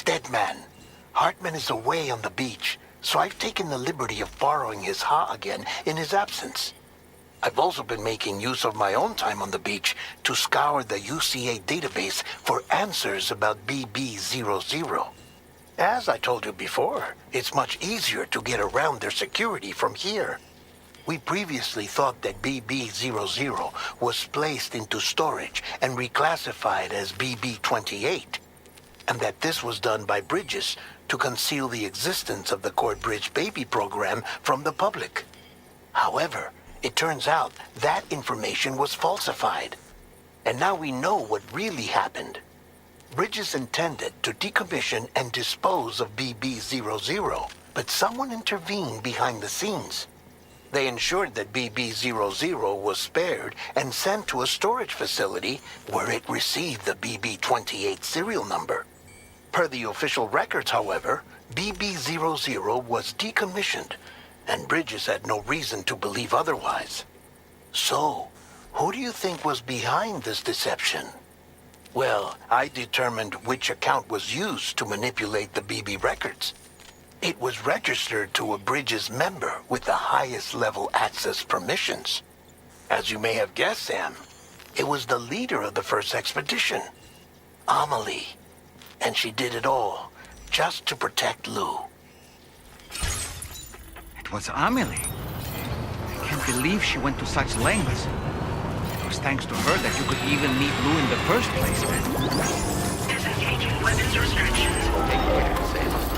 Deadman. Hartman is away on the beach, so I've taken the liberty of borrowing his Ha again in his absence. I've also been making use of my own time on the beach to scour the UCA database for answers about BB00. As I told you before, it's much easier to get around their security from here. We previously thought that BB00 was placed into storage and reclassified as BB28, and that this was done by Bridges to conceal the existence of the Cord Bridge baby program from the public. However, it turns out that information was falsified, and now we know what really happened. Bridges intended to decommission and dispose of BB00, but someone intervened behind the scenes. They ensured that BB-00 was spared and sent to a storage facility where it received the BB-28 serial number. Per the official records, however, BB-00 was decommissioned, and Bridges had no reason to believe otherwise. So, who do you think was behind this deception? Well, I determined which account was used to manipulate the BB records. It was registered to a Bridges member with the highest level access permissions. As you may have guessed, Sam, it was the leader of the first expedition, Amelie. And she did it all just to protect Lou. It was Amelie. I can't believe she went to such lengths. It was thanks to her that you could even meet Lou in the first place, man. Disengaging weapons restrictions. Take care, Sam.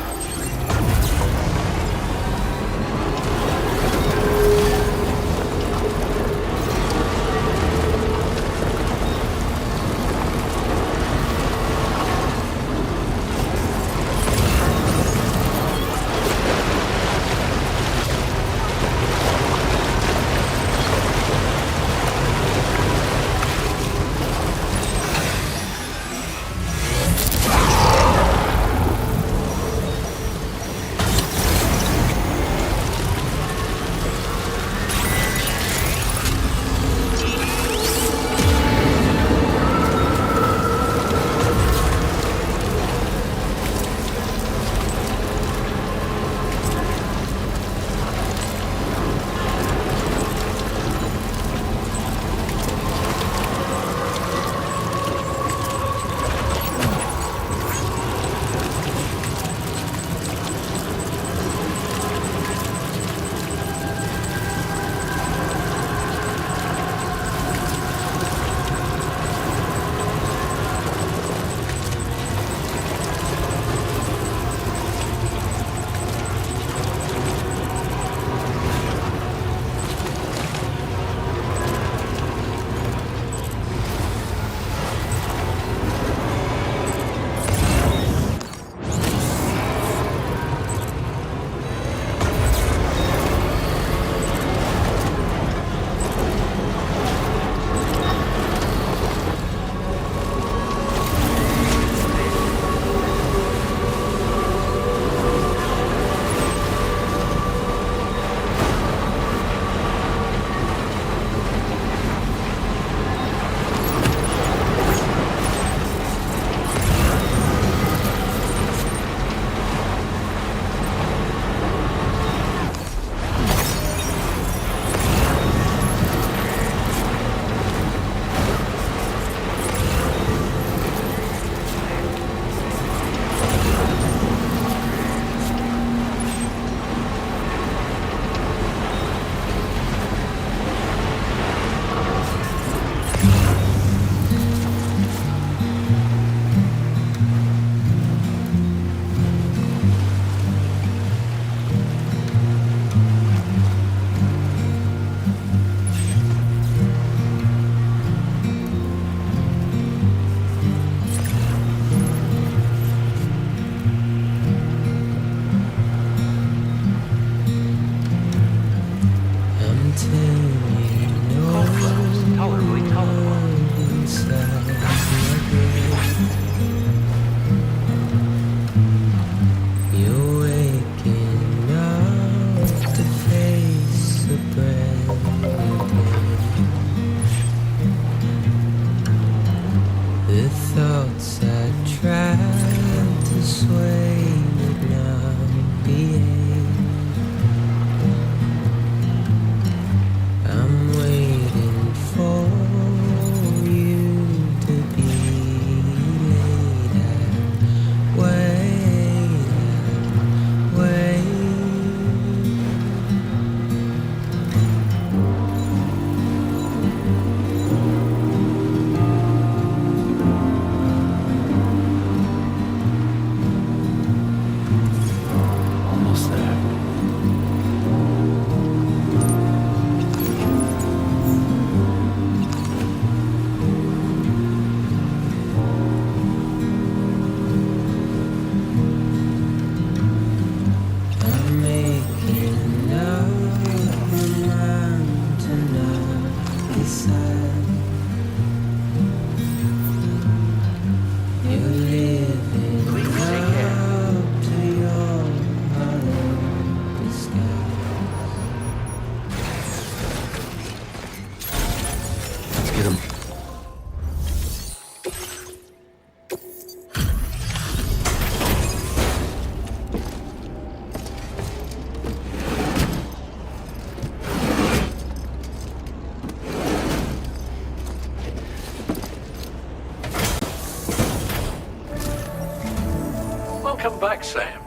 Welcome back, Sam.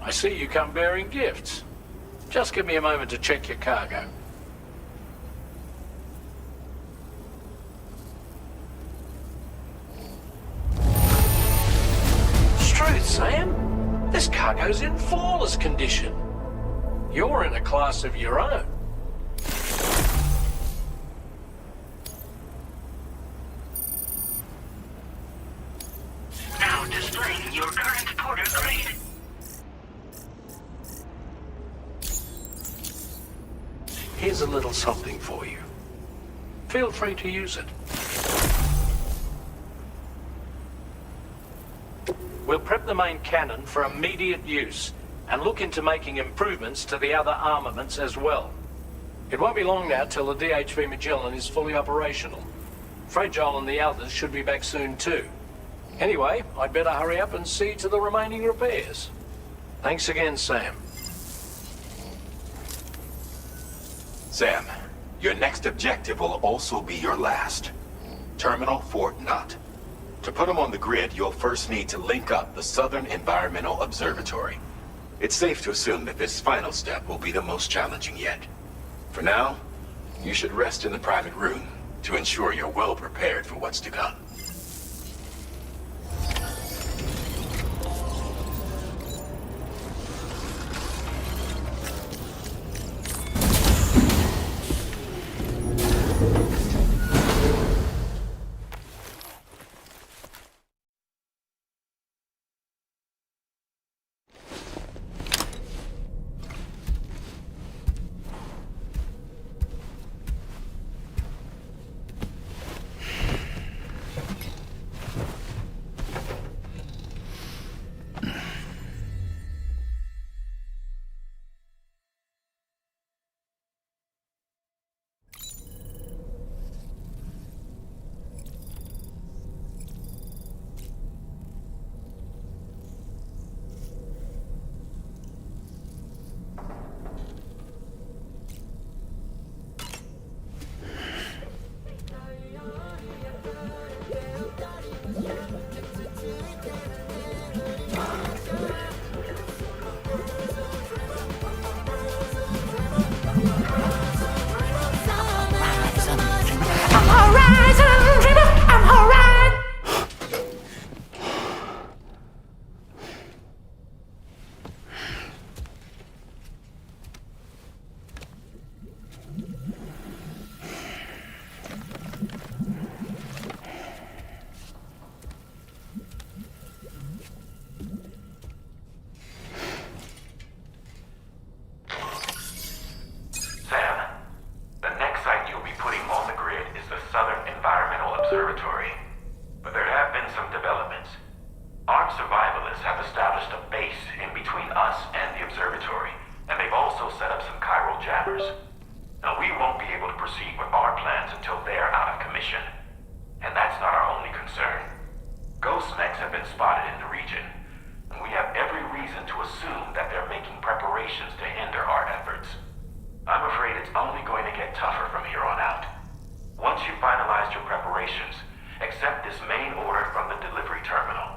I see you come bearing gifts. Just give me a moment to check your cargo. Truth, Sam. This cargo's in flawless condition. You're in a class of your own. Now displaying your current porter grade. Here's a little something for you. Feel free to use it. We'll prep the main cannon for immediate use and look into making improvements to the other armaments as well. It won't be long now till the DHV Magellan is fully operational. Fragile and the others should be back soon too. Anyway, I'd better hurry up and see to the remaining repairs. Thanks again, Sam. Sam, your next objective will also be your last. Terminal Fort Knott. To put them on the grid, you'll first need to link up the Southern Environmental Observatory. It's safe to assume that this final step will be the most challenging yet. For now, you should rest in the private room to ensure you're well prepared for what's to come. Observatory. But there have been some developments. Armed survivalists have established a base in between us and the observatory, and they've also set up some chiral jammers. Now, we won't be able to proceed with our plans until they're out of commission. And that's not our only concern. Ghost mechs have been spotted in the region, and we have every reason to assume that they're making preparations to hinder our efforts. I'm afraid it's only going to get tougher from here on out. Once you've finalized your preparations, accept this main order from the delivery terminal.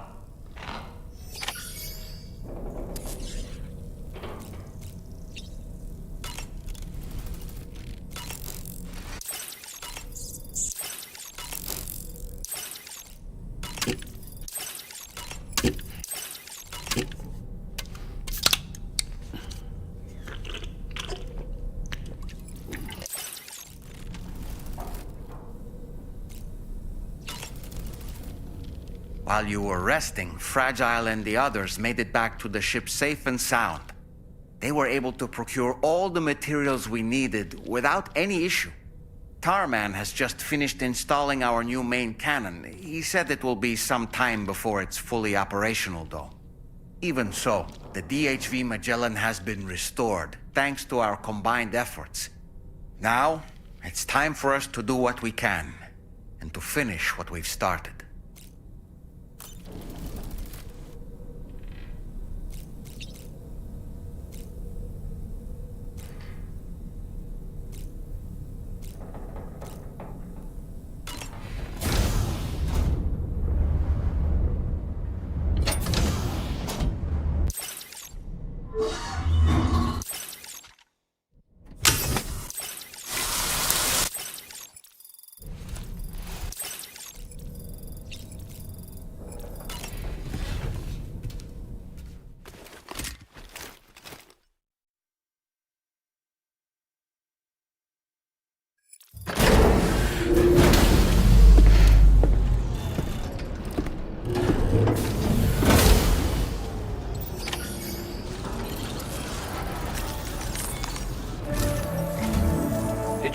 While you were resting, Fragile and the others made it back to the ship safe and sound. They were able to procure all the materials we needed without any issue. Tarman has just finished installing our new main cannon. He said it will be some time before it's fully operational, though. Even so, the DHV Magellan has been restored, thanks to our combined efforts. Now, it's time for us to do what we can, and to finish what we've started.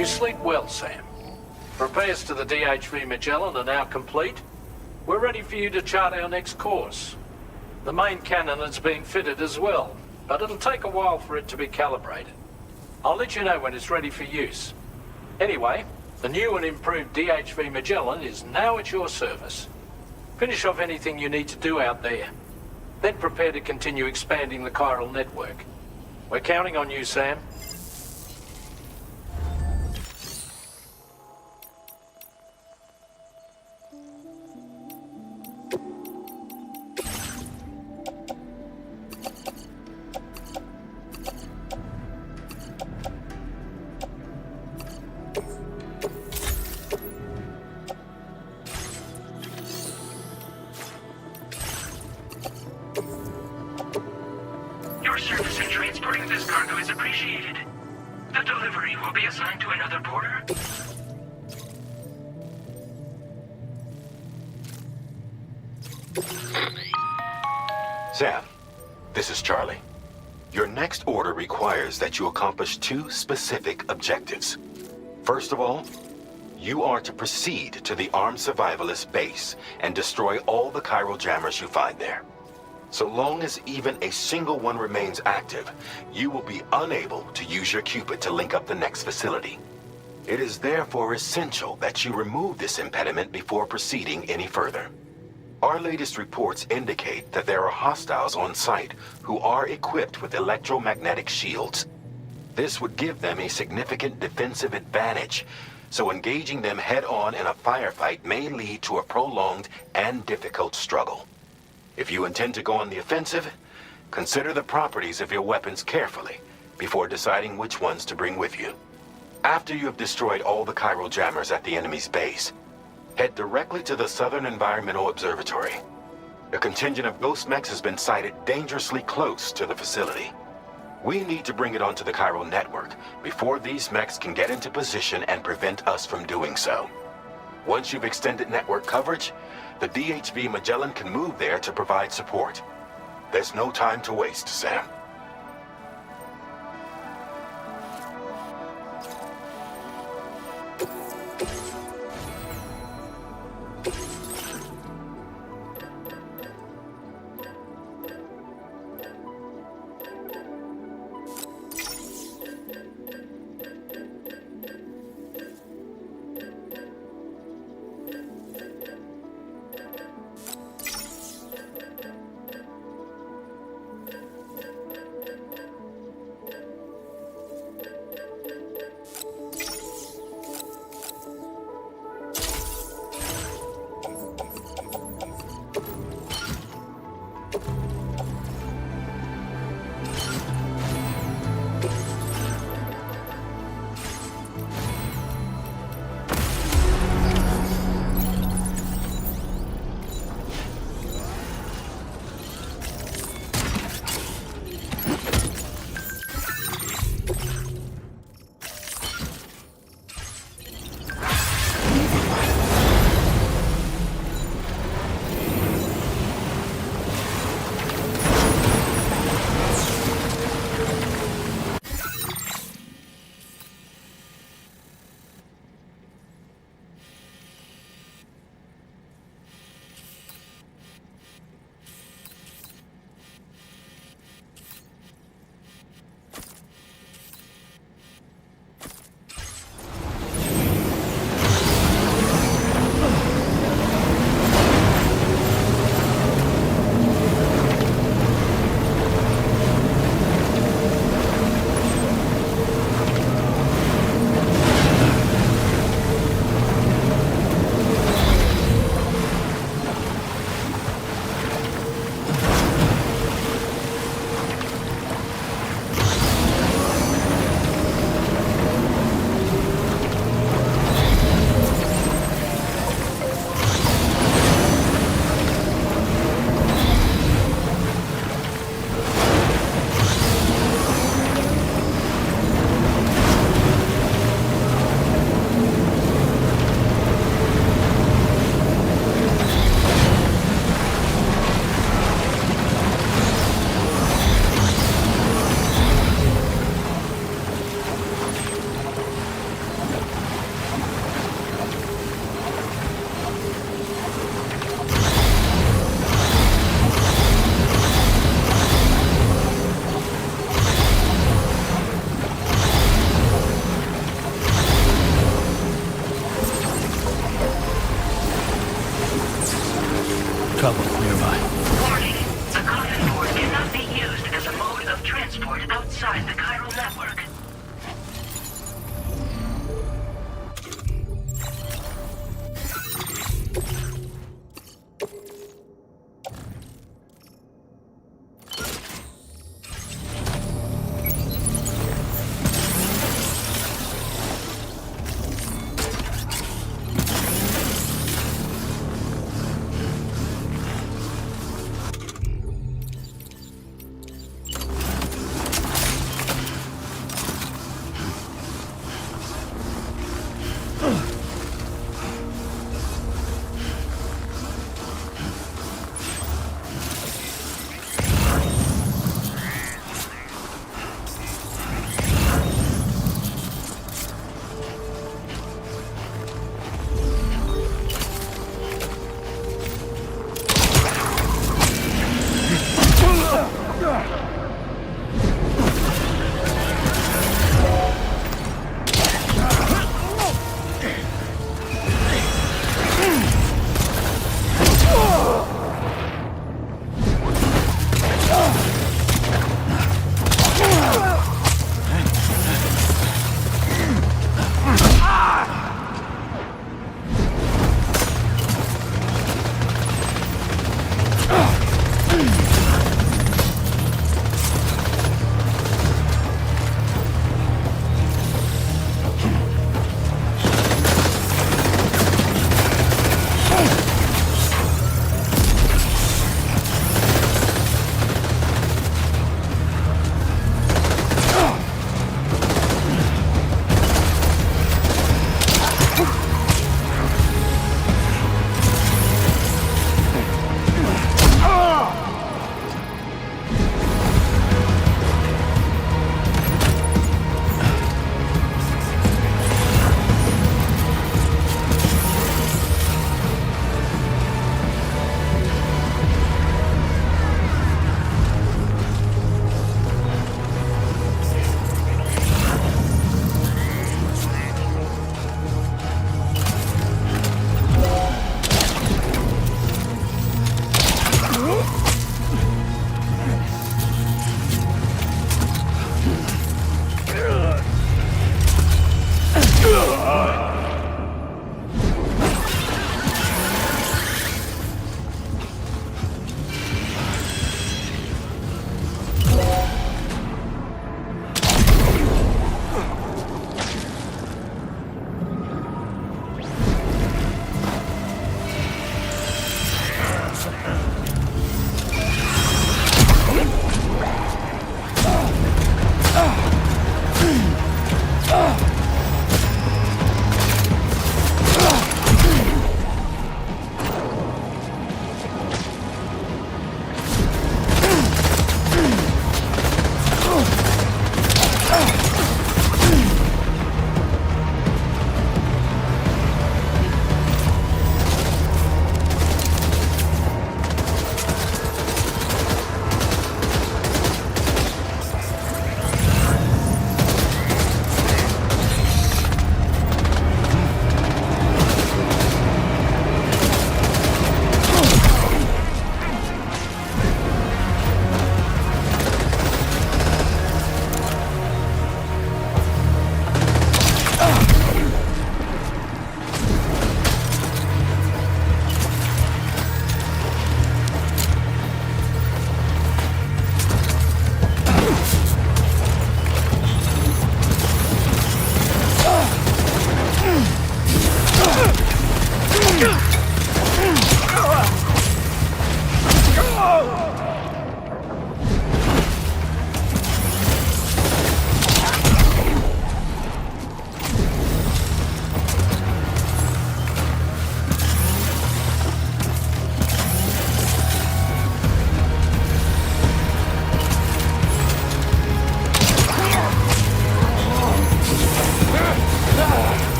you sleep well, Sam? Repairs to the DHV Magellan are now complete. We're ready for you to chart our next course. The main cannon is being fitted as well, but it'll take a while for it to be calibrated. I'll let you know when it's ready for use. Anyway, the new and improved DHV Magellan is now at your service. Finish off anything you need to do out there. Then prepare to continue expanding the chiral network. We're counting on you, Sam. Your service in transporting this cargo is appreciated. The delivery will be assigned to another porter. Sam, this is Charlie. Your next order requires that you accomplish 2 specific objectives. First of all, you are to proceed to the armed survivalist base and destroy all the chiral jammers you find there. So long as even a single one remains active, you will be unable to use your Cupid to link up the next facility. It is therefore essential that you remove this impediment before proceeding any further. Our latest reports indicate that there are hostiles on site who are equipped with electromagnetic shields. This would give them a significant defensive advantage, so engaging them head-on in a firefight may lead to a prolonged and difficult struggle. If you intend to go on the offensive, consider the properties of your weapons carefully before deciding which ones to bring with you. After you have destroyed all the chiral jammers at the enemy's base, head directly to the Southern Environmental Observatory. A contingent of ghost mechs has been sighted dangerously close to the facility. We need to bring it onto the chiral network before these mechs can get into position and prevent us from doing so. Once you've extended network coverage, the DHV Magellan can move there to provide support. There's no time to waste, Sam.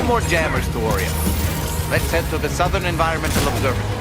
more jammers to worry about. Let's head to the Southern Environmental Observatory.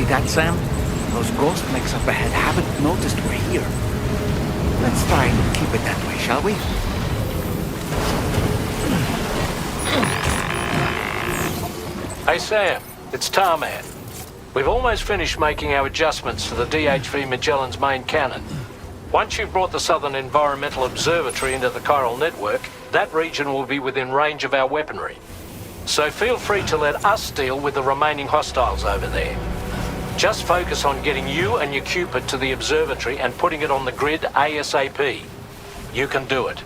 That, Sam? Those ghost mechs up ahead haven't noticed we're here. Let's try and keep it that way, shall we? Hey, Sam. It's Tarman. We've almost finished making our adjustments to the DHV Magellan's main cannon. Once you've brought the Southern Environmental Observatory into the chiral network, that region will be within range of our weaponry. So feel free to let us deal with the remaining hostiles over there. Just focus on getting you and your Cupid to the observatory and putting it on the grid ASAP. You can do it.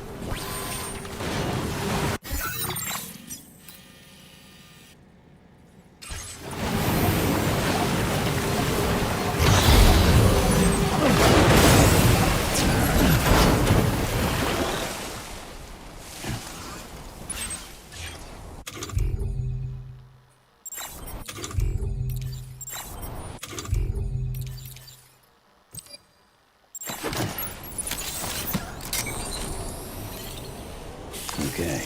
Okay.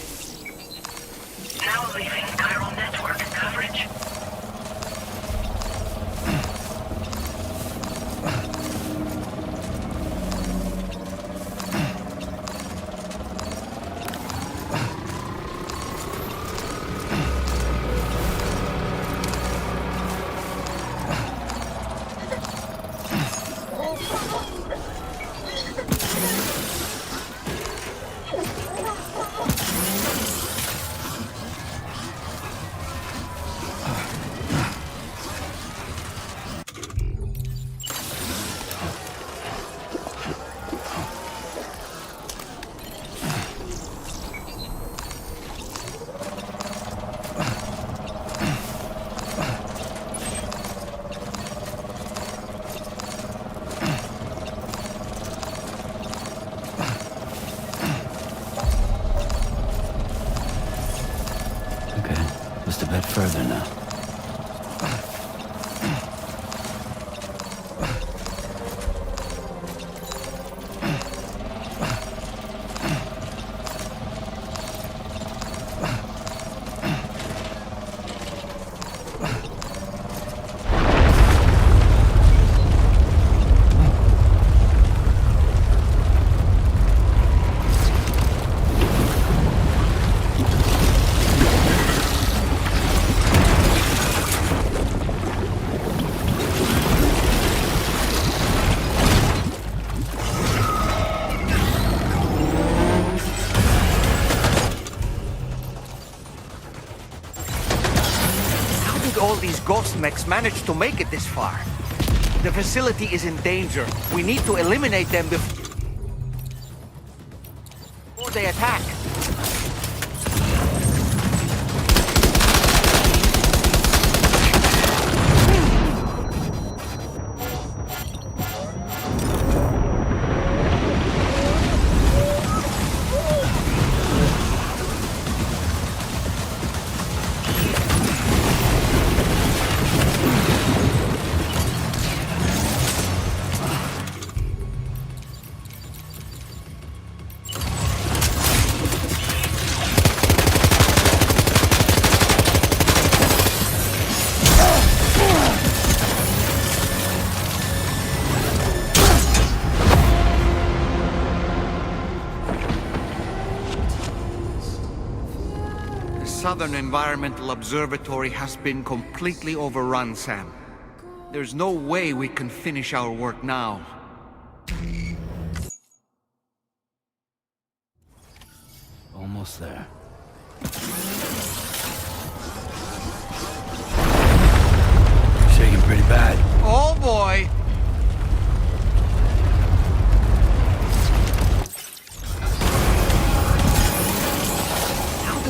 Now leaving chiral network coverage. Just a bit further now. did all these ghost mechs manage to make it this far? The facility is in danger. We need to eliminate them before they attack. Southern Environmental Observatory has been completely overrun, Sam. There's no way we can finish our work now. Almost there. Shaking pretty bad. Oh boy!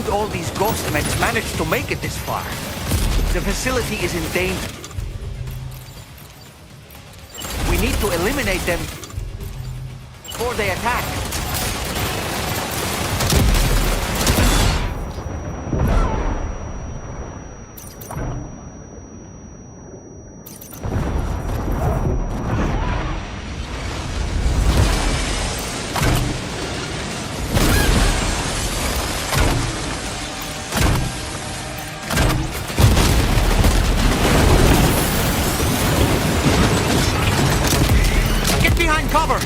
All these ghost mechs managed to make it this far. The facility is in danger. We need to eliminate them before they attack. Cover!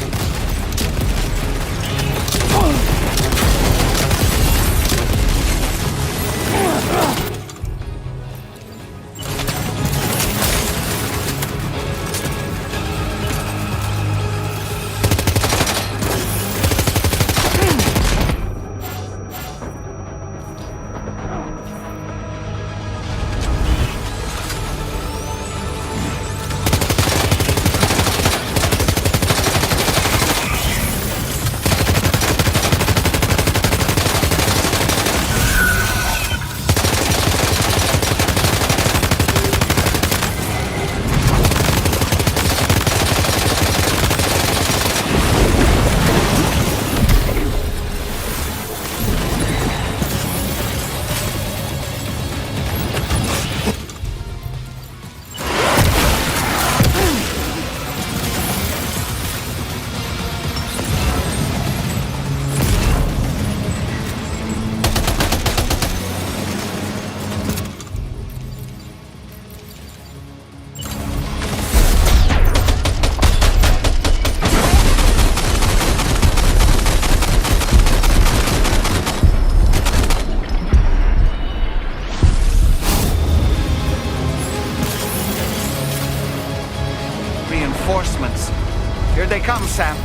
Reinforcements. Here they come, Sam.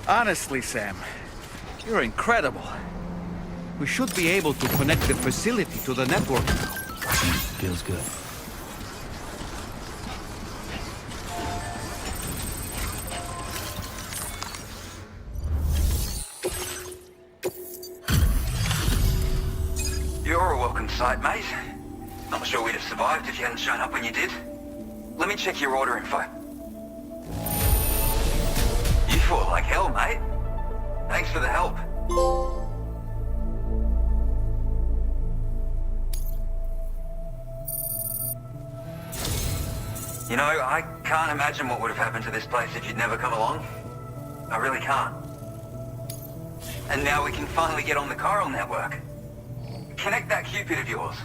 Honestly, Sam, you're incredible. We should be able to connect the facility to the network now. Feels good. You're a welcome sight, mate. Not sure we'd have survived if you hadn't shown up when you did. Let me check your order info. You fought like hell, mate. Thanks for the help. You know, I can't imagine what would have happened to this place if you'd never come along. I really can't. And now we can finally get on the chiral network. Connect that Cupid of yours.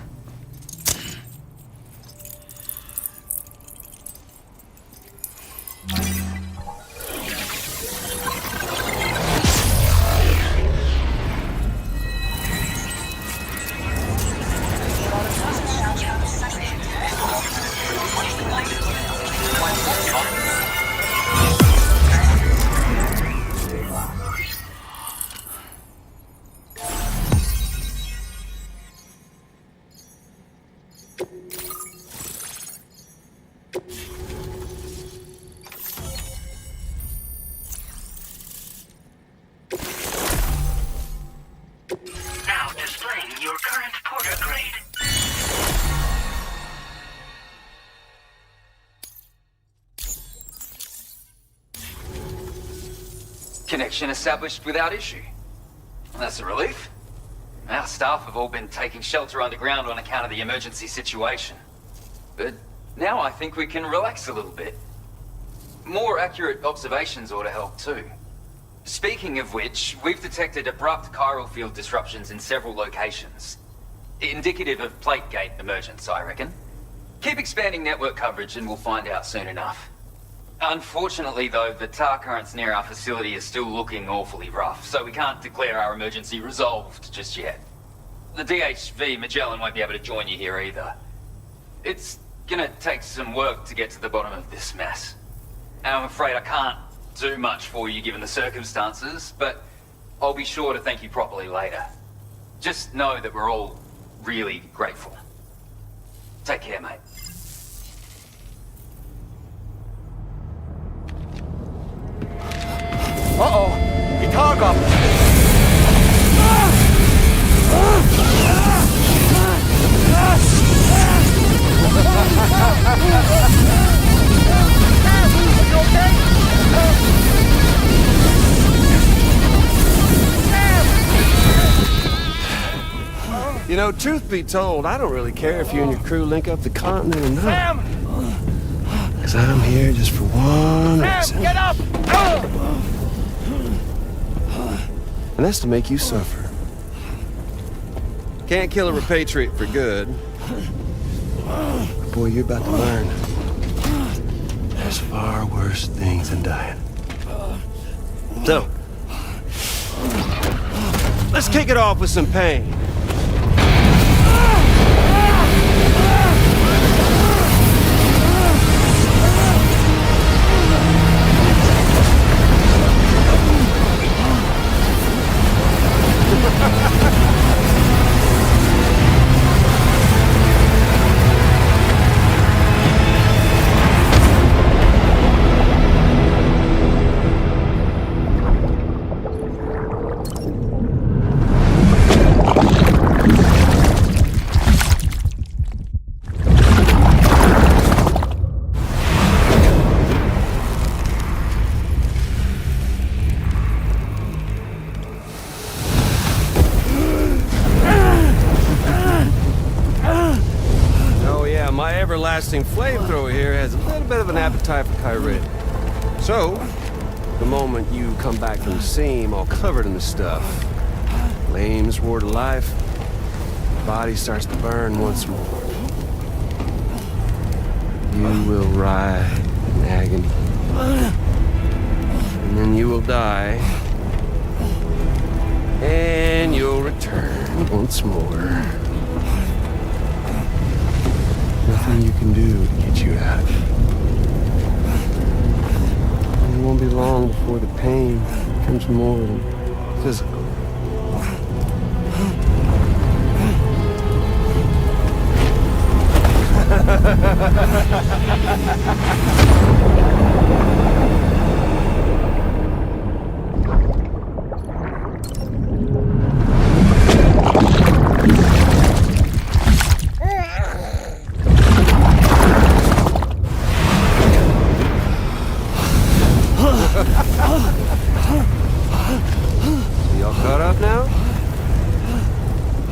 Now displaying your current porter grade. Connection established without issue. That's a relief. Our staff have all been taking shelter underground on account of the emergency situation. But now I think we can relax a little bit. More accurate observations ought to help too. Speaking of which, we've detected abrupt chiral field disruptions in several locations. Indicative of plate gate emergence, I reckon. Keep expanding network coverage and we'll find out soon enough. Unfortunately, though, the tar currents near our facility are still looking awfully rough, so we can't declare our emergency resolved just yet. The DHV Magellan won't be able to join you here either. It's gonna take some work to get to the bottom of this mess. And I'm afraid I can't do much for you given the circumstances, but I'll be sure to thank you properly later. Just know that we're all really grateful. Take care, mate. Uh-oh! Guitar up! You know, truth be told, I don't really care if you and your crew link up the continent or not. Because I'm here just for one reason. Get up! And that's to make you suffer. Can't kill a repatriate for good. But boy, you're about to learn. There's far worse things than dying. So, let's kick it off with some pain. Everlasting flamethrower here has a little bit of an appetite for Kyrie. So, the moment you come back from the scene all covered in the stuff, flames roar to life, the body starts to burn once more. You will writhe in agony. And then you will die. And you'll return once more. Nothing you can do to get you out of it. It won't be long before the pain becomes more than physical. So y'all caught up now?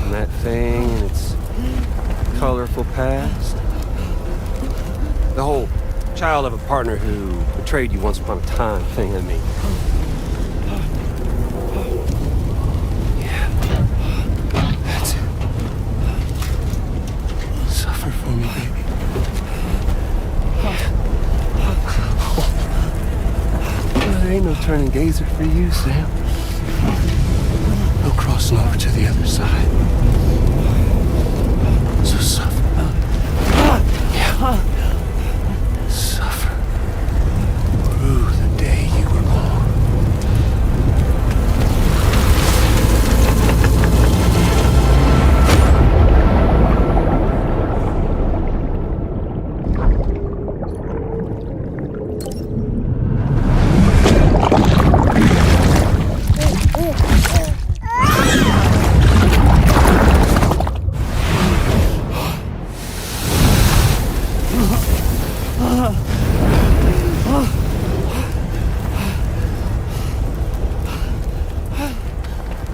On that thing and its colorful past? The whole child of a partner who betrayed you once upon a time thing, I mean. Yeah. That's it. Suffer for me, baby. There ain't no turning gazer for you, Sam. No crossing over to the other side. So suffer. Yeah. Suffer through the day you were born.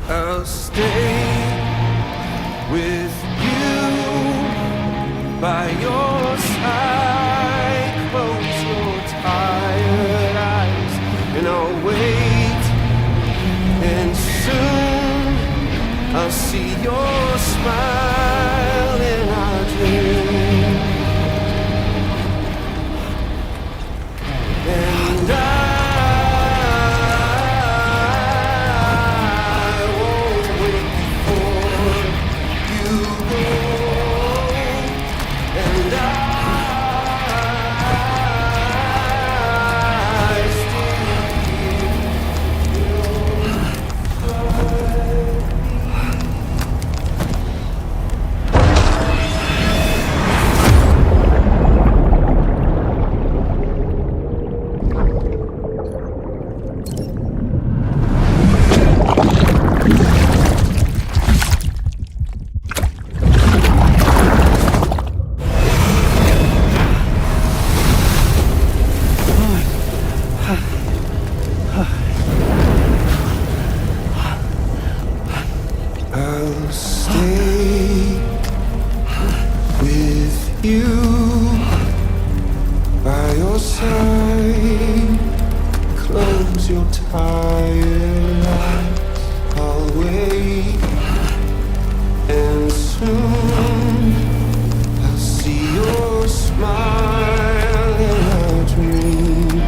I'll stay with you by your side. Close your tired eyes and I'll wait. And soon I'll see your smile in our dreams. And I'll stay with you by your side. Close your tired eyes. I'll wait, and soon I'll see your smile in our dream.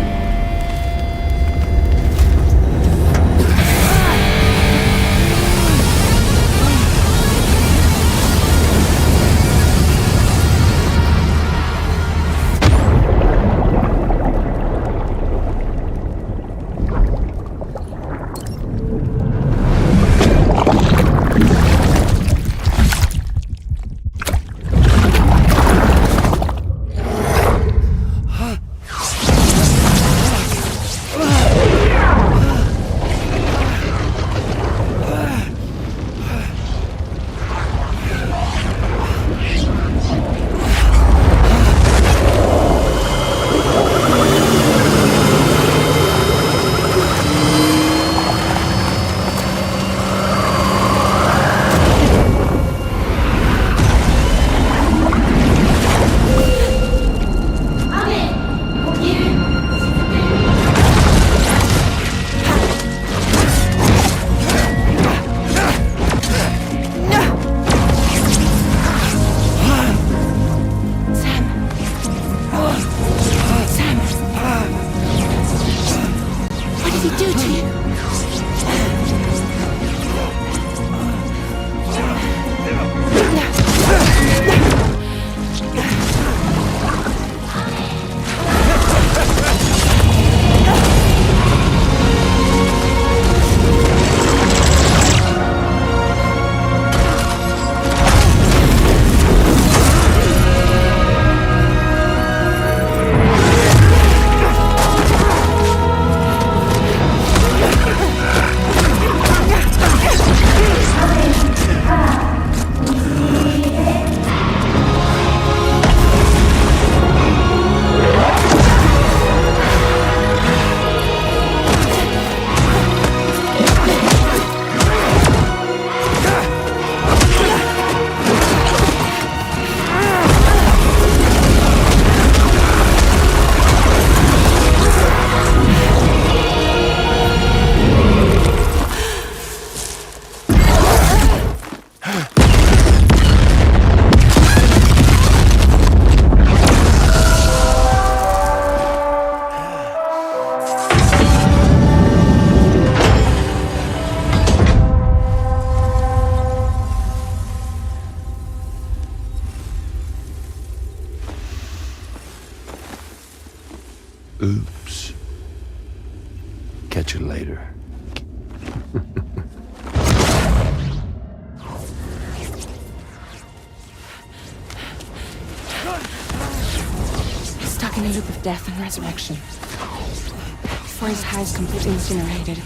a loop of death and resurrection. Before his hive is completely incinerated,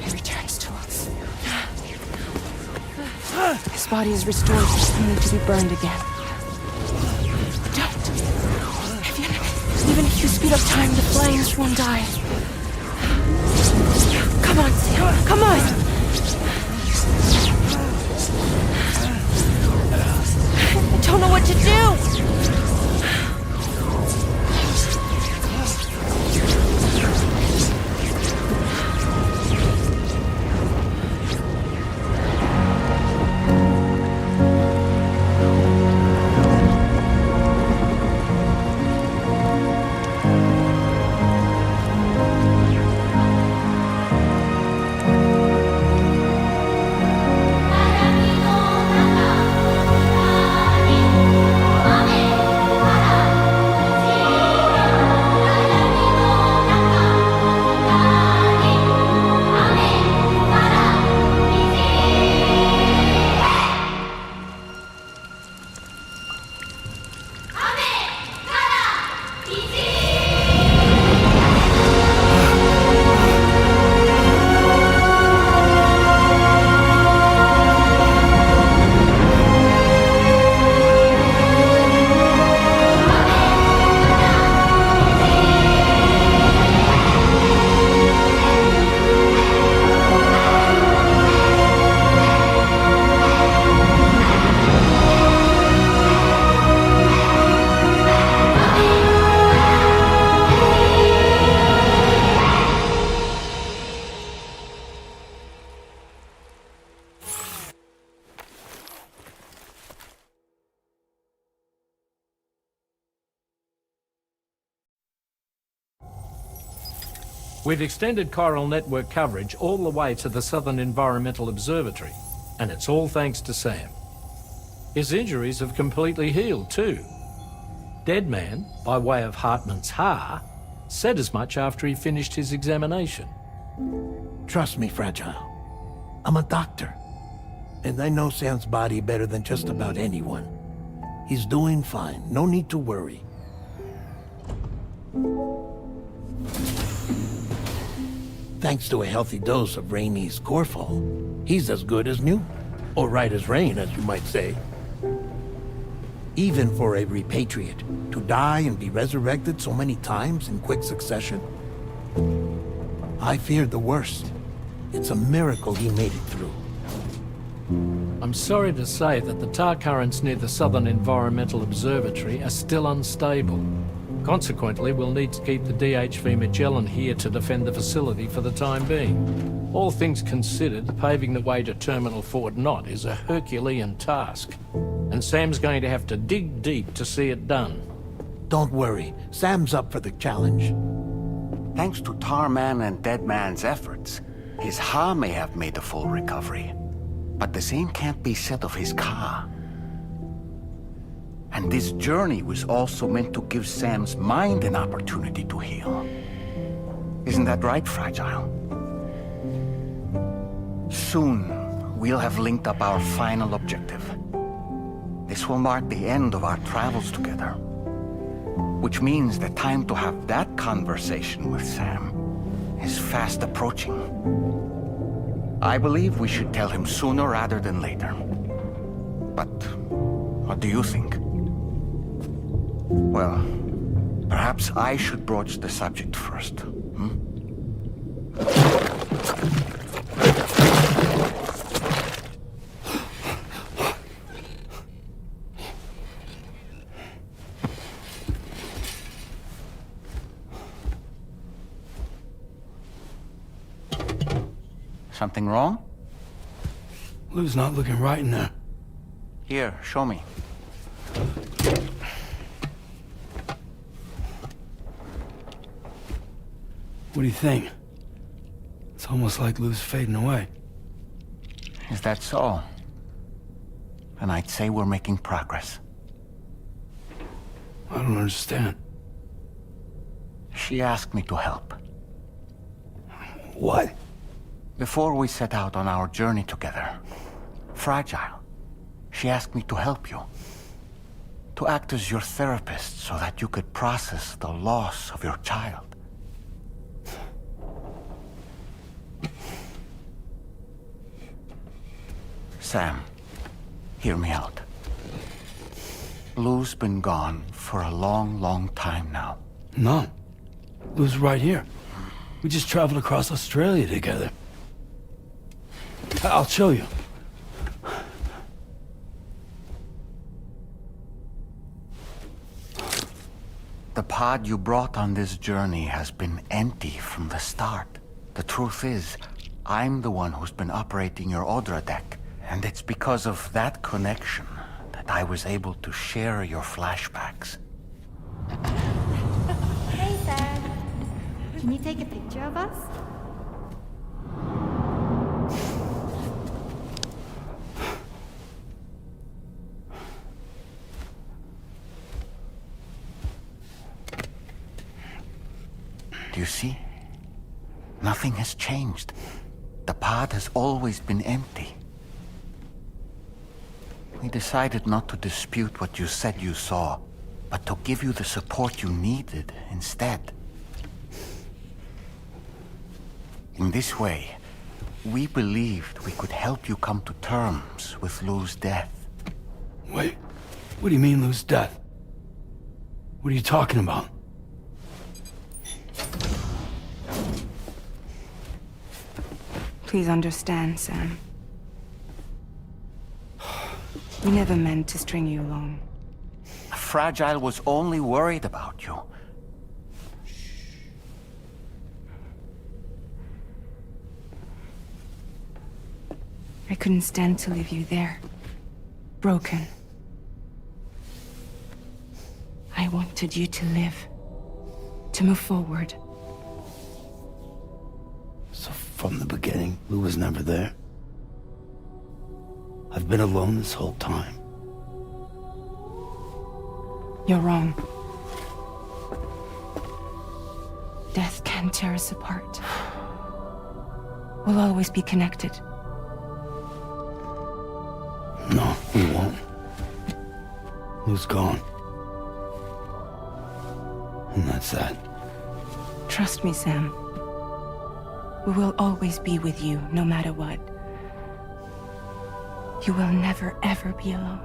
he returns to us. His body is restored, only to be burned again. Don't! Even if you speed up time, the flames won't die. Come on, Sam, come on! I don't know what to do! We've extended chiral network coverage all the way to the Southern Environmental Observatory, and it's all thanks to Sam. His injuries have completely healed too. Deadman, by way of Hartman's Ha, said as much after he finished his examination. Trust me, Fragile. I'm a doctor, and I know Sam's body better than just about anyone. He's doing fine. No need to worry. Thanks to a healthy dose of Rainey's Corfall, he's as good as new. Or right as rain, as you might say. Even for a repatriate, to die and be resurrected so many times in quick succession. I feared the worst. It's a miracle he made it through. I'm sorry to say that the tar currents near the Southern Environmental Observatory are still unstable. Consequently, we'll need to keep the DHV Magellan here to defend the facility for the time being. All things considered, paving the way to Terminal Fort Knott is a Herculean task, and Sam's going to have to dig deep to see it done. Don't worry, Sam's up for the challenge. Thanks to Tarman and Deadman's efforts, his Ha may have made a full recovery. But the same can't be said of his Ka. And this journey was also meant to give Sam's mind an opportunity to heal. Isn't that right, Fragile? Soon, we'll have linked up our final objective. This will mark the end of our travels together. Which means the time to have that conversation with Sam is fast approaching. I believe we should tell him sooner rather than later. But what do you think? Well, perhaps I should broach the subject first, Something wrong? Lou's not looking right in there. Here, show me. What do you think? It's almost like Lou's fading away. Is that so? Then I'd say we're making progress. I don't understand. She asked me to help. What? Before we set out on our journey together, Fragile, she asked me to help you. to act as your therapist so that you could process the loss of your child. Sam, hear me out. Lou's been gone for a long, long time now. No. Lou's right here. We just traveled across Australia together. I'll show you. The pod you brought on this journey has been empty from the start. The truth is, I'm the one who's been operating your Observatory, and it's because of that connection that I was able to share your flashbacks. Hey, Sam. Can you take a picture of us? Do you see? Nothing has changed. The pod has always been empty. We decided not to dispute what you said you saw, but to give you the support you needed instead. In this way, we believed we could help you come to terms with Lou's death. Wait, what do you mean Lou's death? What are you talking about? Please understand, Sam. We never meant to string you along. Fragile was only worried about you. I couldn't stand to leave you there, broken. I wanted you to live, to move forward. So from the beginning, Lou was never there? I've been alone this whole time. You're wrong. Death can tear us apart. We'll always be connected. No, we won't. Lou's gone. And that's that. Trust me, Sam. We will always be with you, no matter what. You will never, ever be alone.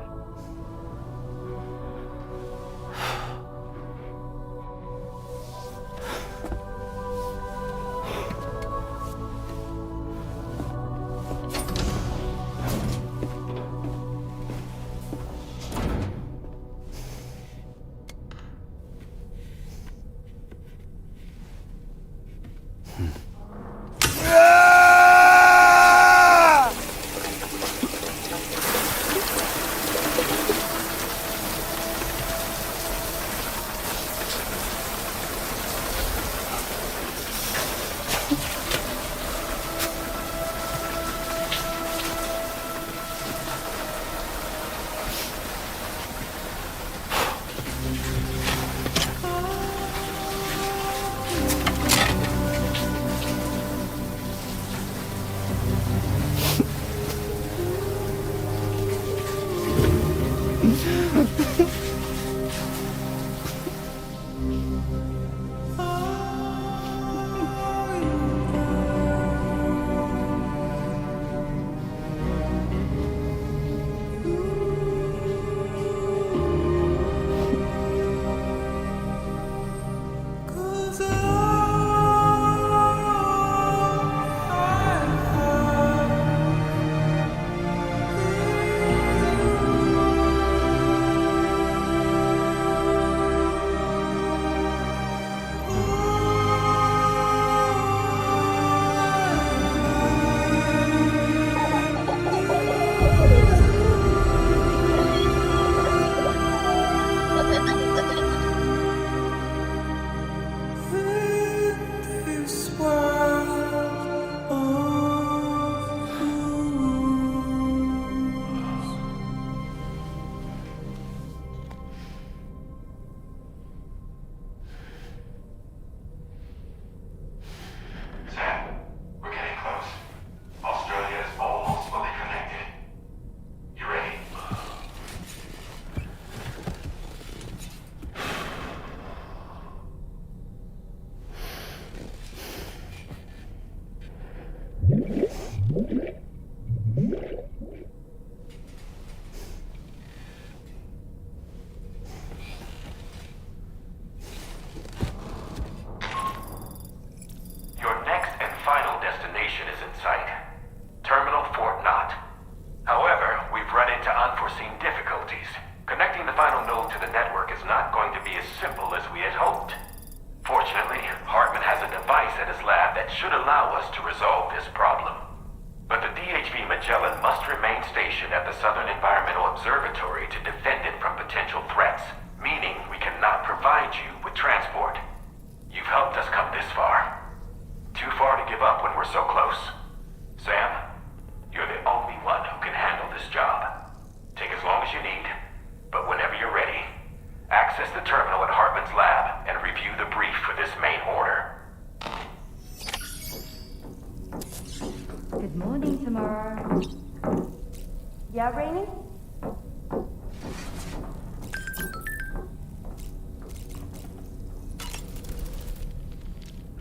Your next and final destination is in sight. Terminal Fort Knott. However, we've run into unforeseen difficulties. Connecting the final node to the network is not going to be as simple as we had hoped. Fortunately, Hartman has a device at his lab that should allow us to resolve this problem. But the DHV Magellan must remain stationed at the Southern Environmental Observatory to defend it from potential threats, meaning we cannot provide you with transport. You've helped us come this far. Too far to give up when we're so close. Sam, you're the only one who can handle this job. Take as long as you need, but whenever you're ready, access the terminal at Hartman's lab and review the brief for this main order. Good morning, Tamara. Yeah, Rainey?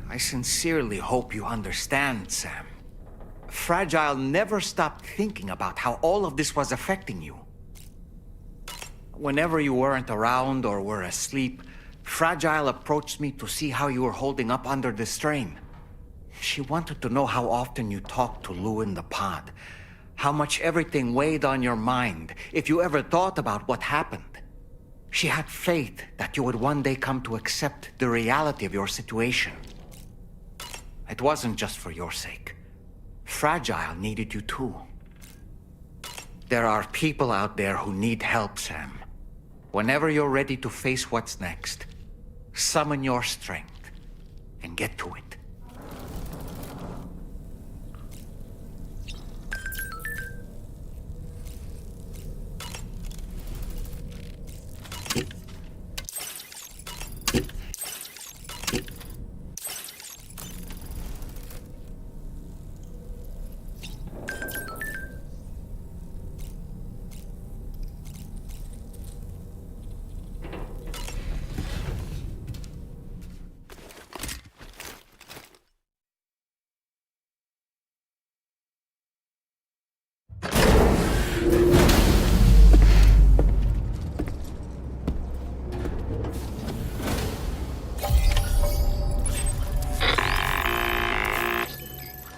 I sincerely hope you understand, Sam. Fragile never stopped thinking about how all of this was affecting you. Whenever you weren't around or were asleep, Fragile approached me to see how you were holding up under the strain. She wanted to know how often you talked to Lou in the pod, how much everything weighed on your mind, if you ever thought about what happened. She had faith that you would one day come to accept the reality of your situation. It wasn't just for your sake. Fragile needed you too. There are people out there who need help, Sam. Whenever you're ready to face what's next, summon your strength and get to it.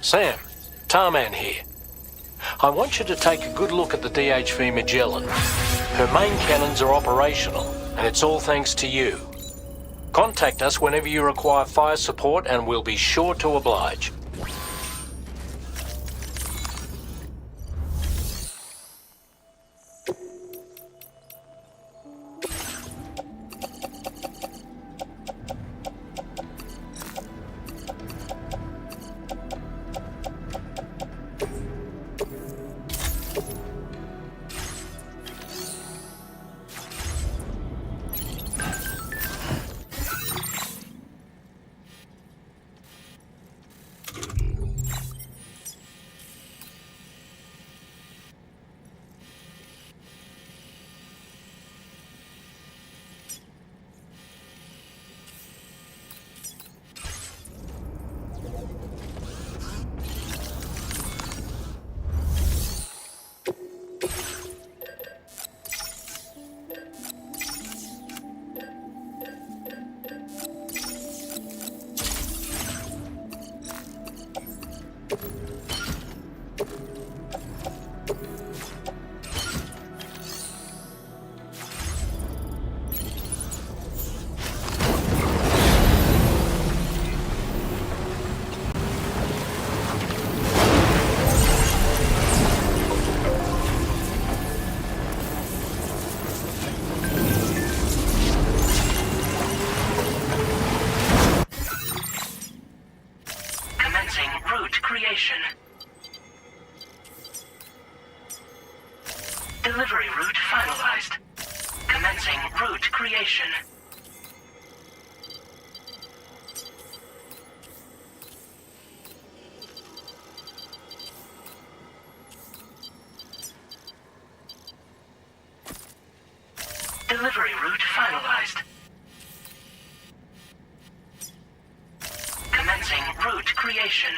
Sam, Tarman here. I want you to take a good look at the DHV Magellan. Her main cannons are operational, and it's all thanks to you. Contact us whenever you require fire support, and we'll be sure to oblige. Delivery route finalized. Commencing route creation. Delivery route finalized. Commencing route creation.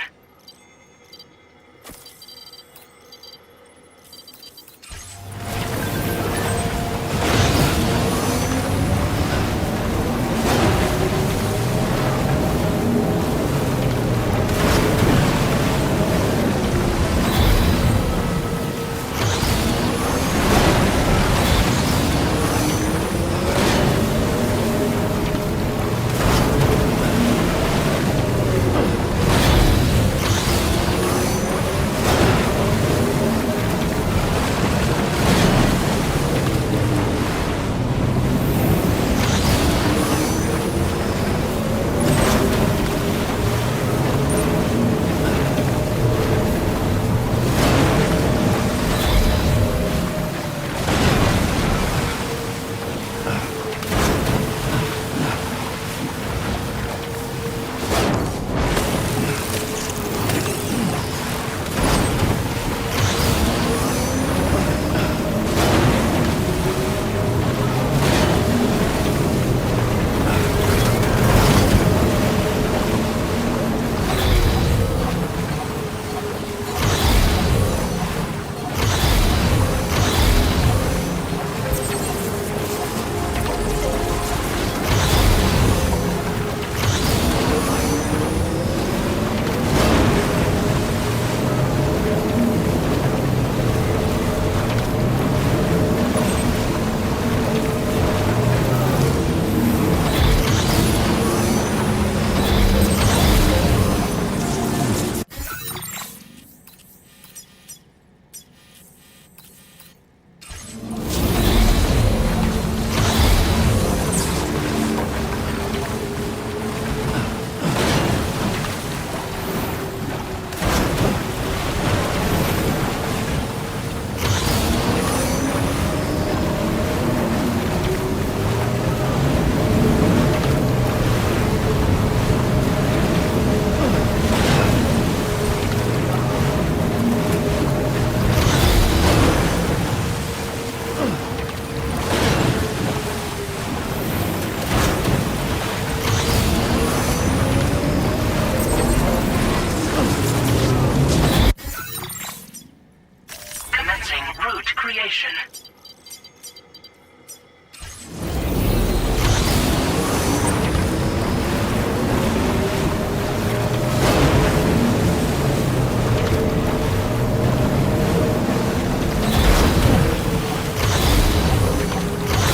creation.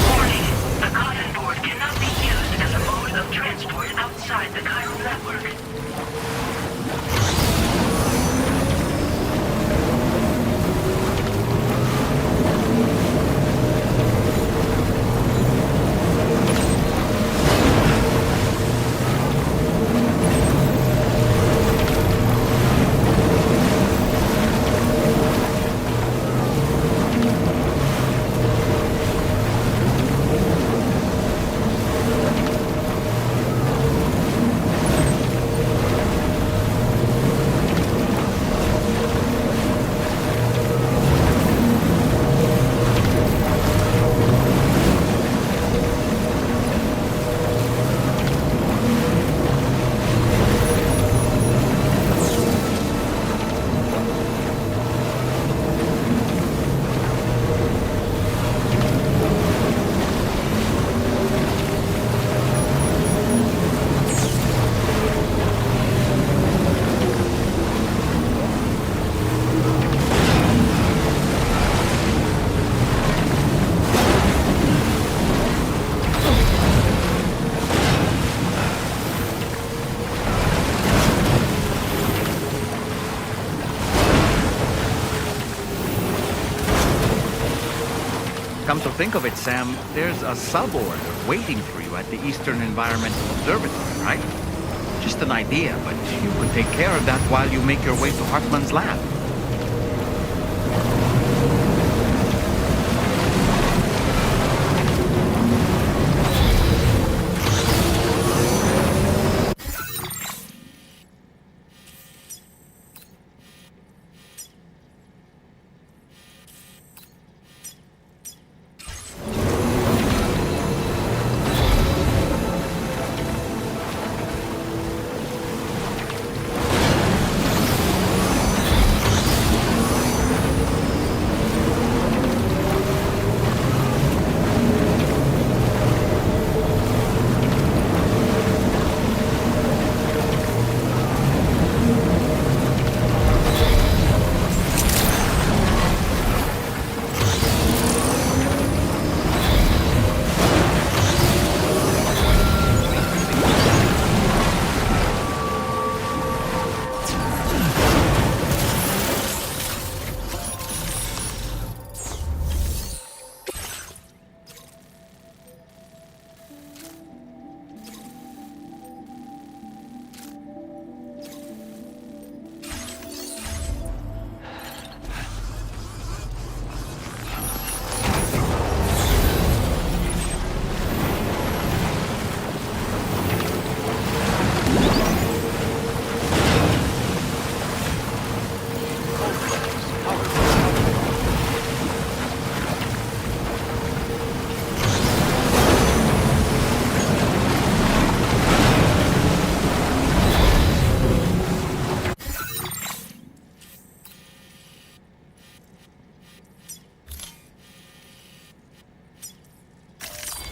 Warning. The cotton board cannot be used as a mode of transport outside the chiral network. Come to think of it, Sam, there's a sub-order waiting for you at the Eastern Environmental Observatory, right? Just an idea, but you could take care of that while you make your way to Hartman's lab.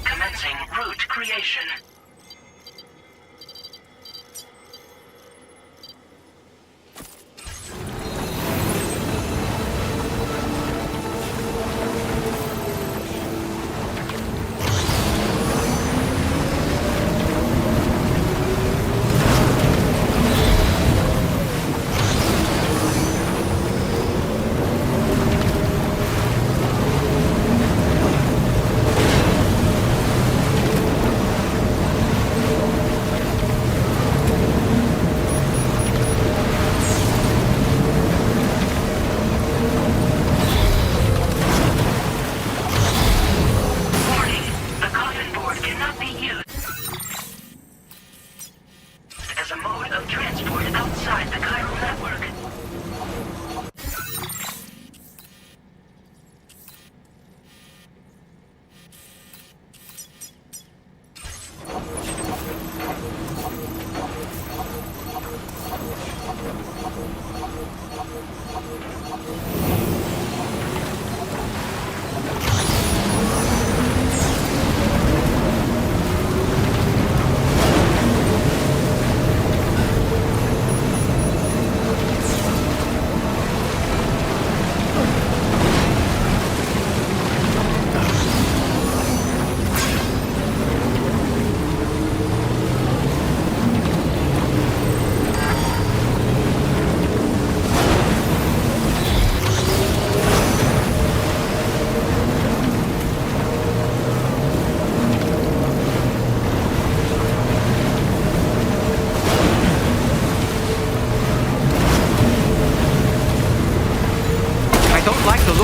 Commencing root creation.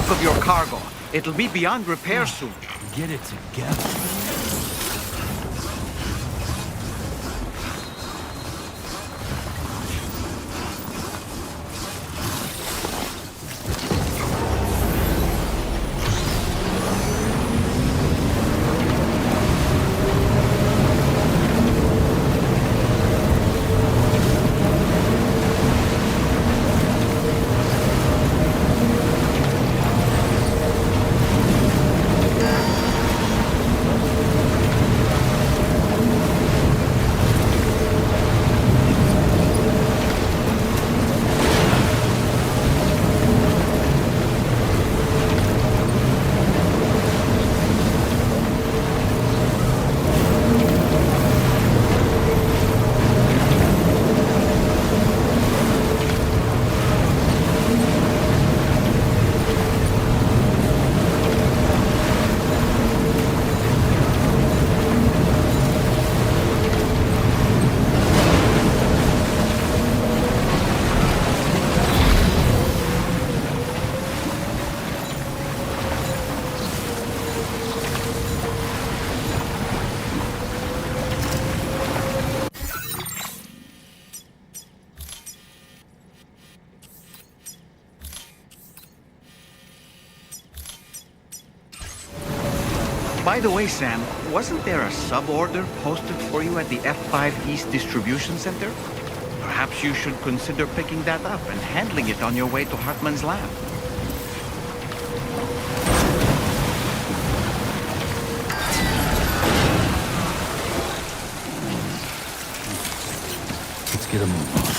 bulk of your cargo. It'll be beyond repair soon. Get it together. By the way, Sam, wasn't there a sub-order posted for you at the F5 East Distribution Center? Perhaps you should consider picking that up and handling it on your way to Hartman's lab. Let's get a move on.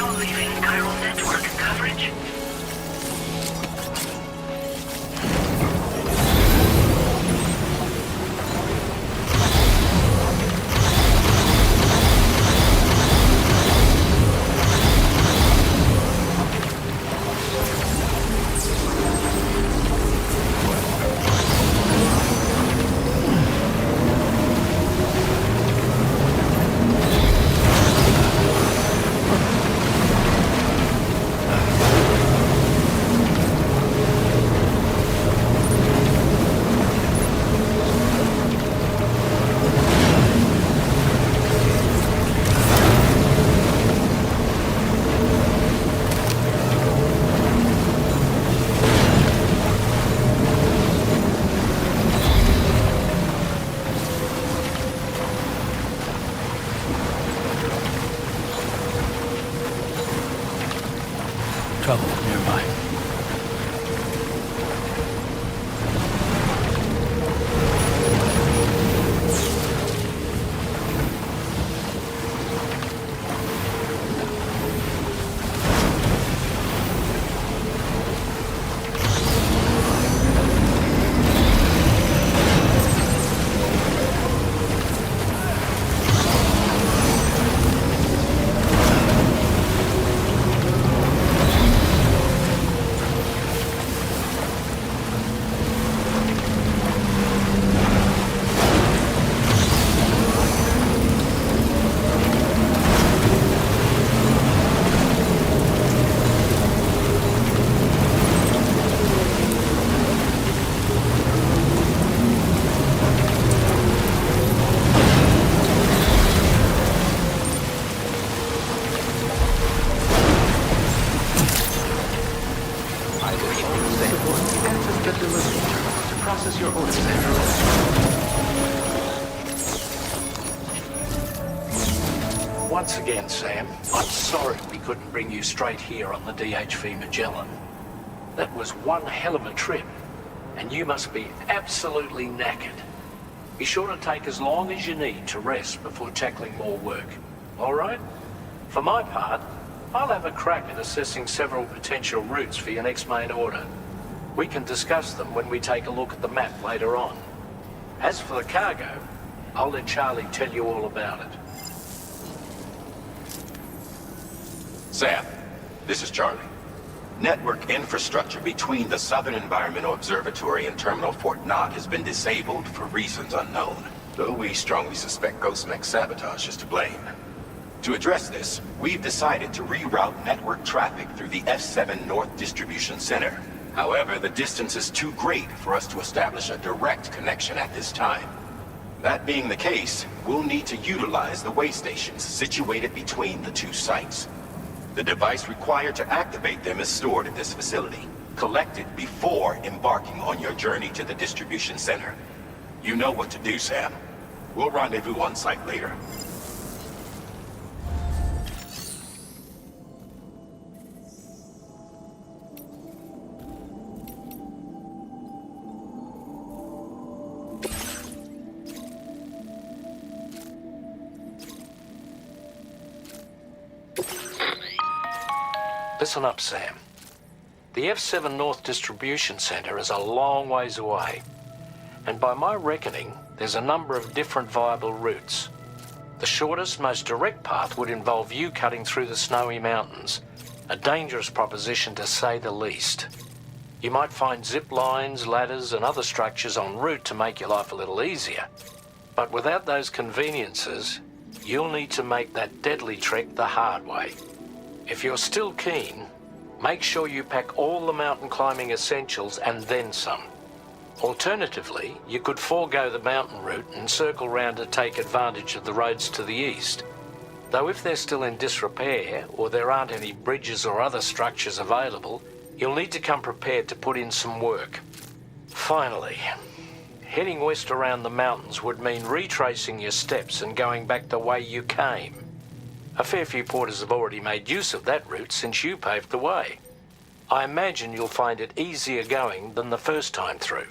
now leaving chiral network coverage. Trouble nearby. Once again, Sam, I'm sorry we couldn't bring you straight here on the DHV Magellan. That was one hell of a trip, and you must be absolutely knackered. Be sure to take as long as you need to rest before tackling more work. All right? For my part, I'll have a crack at assessing several potential routes for your next main order. We can discuss them when we take a look at the map later on. As for the cargo, I'll let Charlie tell you all about it. Sam, this is Charlie. Network infrastructure between the Southern Environmental Observatory and Terminal Fort Knott has been disabled for reasons unknown, though we strongly suspect Ghost Mech sabotage is to blame. To address this, we've decided to reroute network traffic through the F7 North Distribution Center. However, the distance is too great for us to establish a direct connection at this time. That being the case, we'll need to utilize the way stations situated between the two sites. The device required to activate them is stored at this facility. Collect it before embarking on your journey to the distribution center. You know what to do, Sam. We'll rendezvous on site later. Listen up, Sam. The F7 North Distribution Center is a long ways away, and by my reckoning, there's a number of different viable routes. The shortest, most direct path would involve you cutting through the snowy mountains, a dangerous proposition to say the least. You might find zip lines, ladders, and other structures en route to make your life a little easier, but without those conveniences, you'll need to make that deadly trek the hard way. If you're still keen, make sure you pack all the mountain climbing essentials and then some. Alternatively, you could forego the mountain route and circle round to take advantage of the roads to the east. Though if they're still in disrepair, or there aren't any bridges or other structures available, you'll need to come prepared to put in some work. Finally, heading west around the mountains would mean retracing your steps and going back the way you came. A fair few porters have already made use of that route since you paved the way. I imagine you'll find it easier going than the first time through.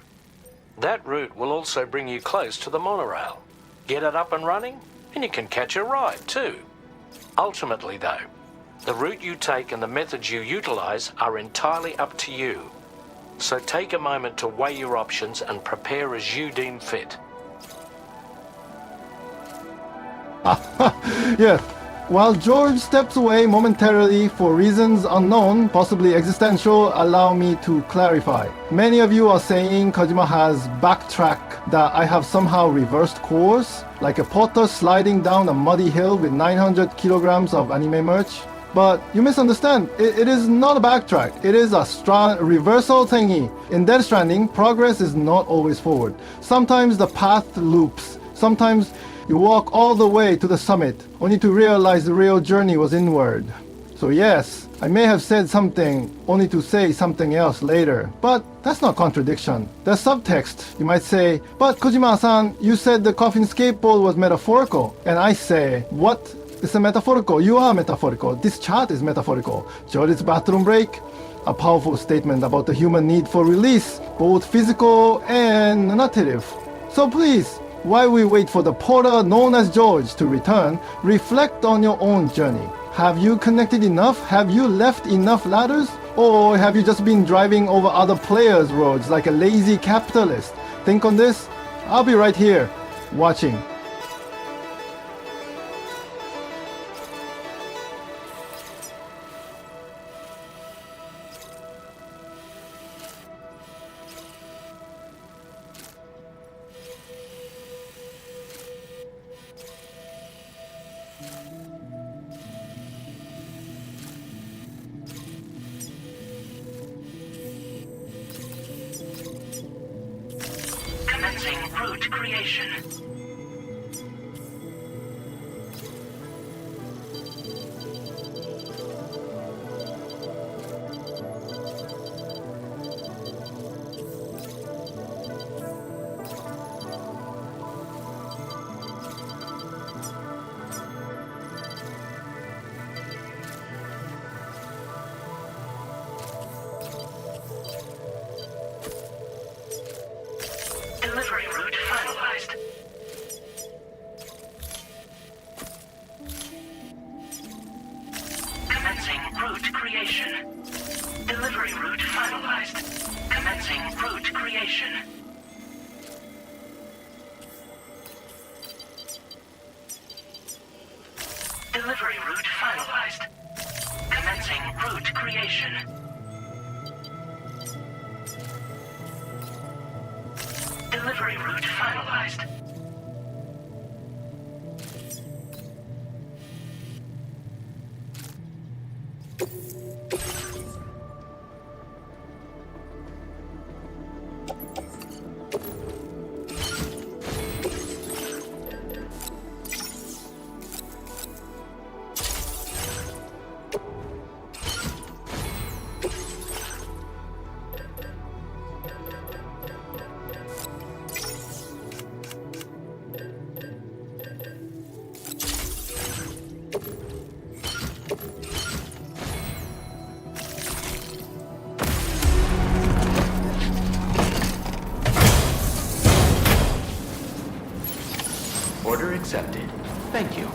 That route will also bring you close to the monorail. Get it up and running, and you can catch a ride too. Ultimately though, The route you take and the methods you utilize are entirely up to you. So take a moment to weigh your options and prepare as you deem fit. Yes. While George steps away momentarily for reasons unknown, possibly existential, allow me to clarify. Many of you are saying Kojima has backtracked, that I have somehow reversed course, like a potter sliding down a muddy hill with 900 kilograms of anime merch. But you misunderstand. It is not a backtrack. It is a reversal thingy. In Death Stranding, progress is not always forward. Sometimes the path loops. Sometimes you walk all the way to the summit, only to realize the real journey was inward. So yes, I may have said something, only to say something else later. But that's not contradiction. There's subtext. You might say, but Kojima-san, you said the coffin skateboard was metaphorical. And I say, what? It's a metaphorical. You are metaphorical. This chart is metaphorical. George's bathroom break, a powerful statement about the human need for release, both physical and narrative. So please, while we wait for the porter known as George to return, reflect on your own journey. Have you connected enough? Have you left enough ladders? Or have you just been driving over other players' roads like a lazy capitalist? Think on this. I'll be right here, watching. Commencing route creation. Delivery route finalized. Commencing route creation. Delivery route finalized. Commencing route creation. Delivery route finalized. Commencing route creation. Delivery route finalized. Order accepted. Thank you.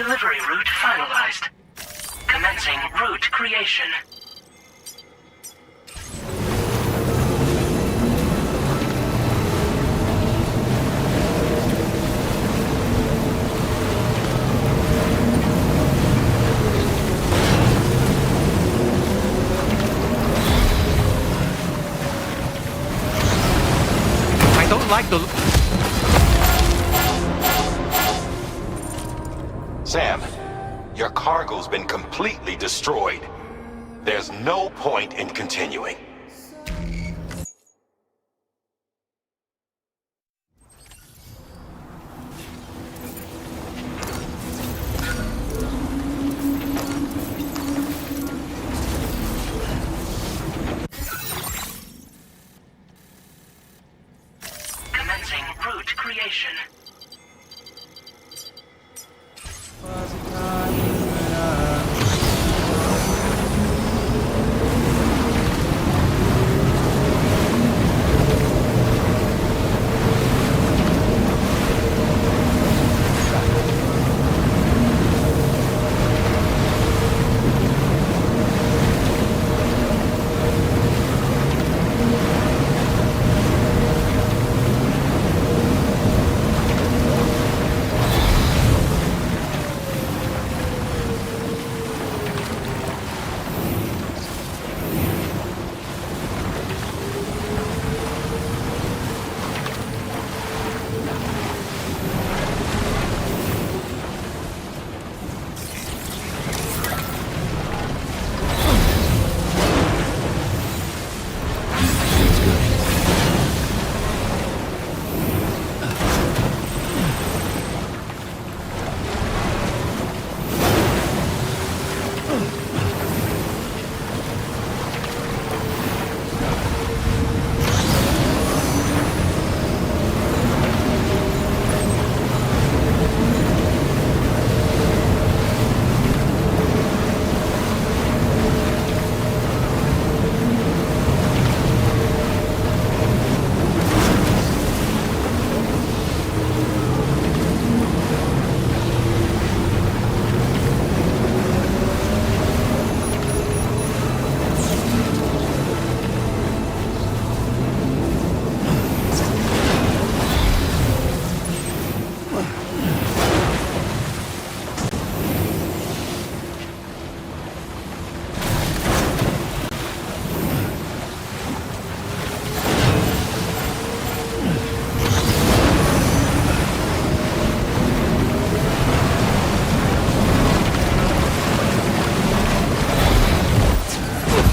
Delivery route finalized. Commencing route creation. I don't like the... Sam, your cargo's been completely destroyed. There's no point in continuing. Commencing route creation.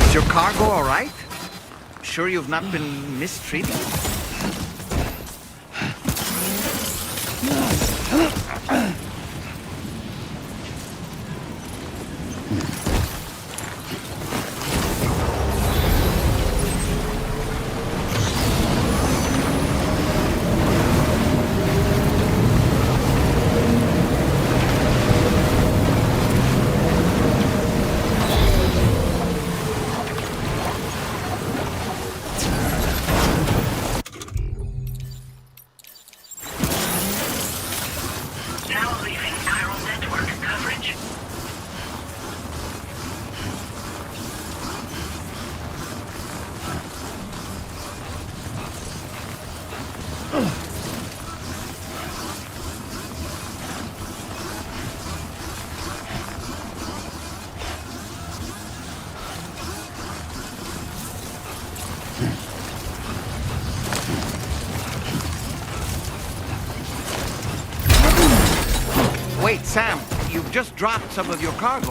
Is your cargo all right? Sure you've not been mistreated? Now leaving chiral network coverage. Wait, Sam, you've just dropped some of your cargo.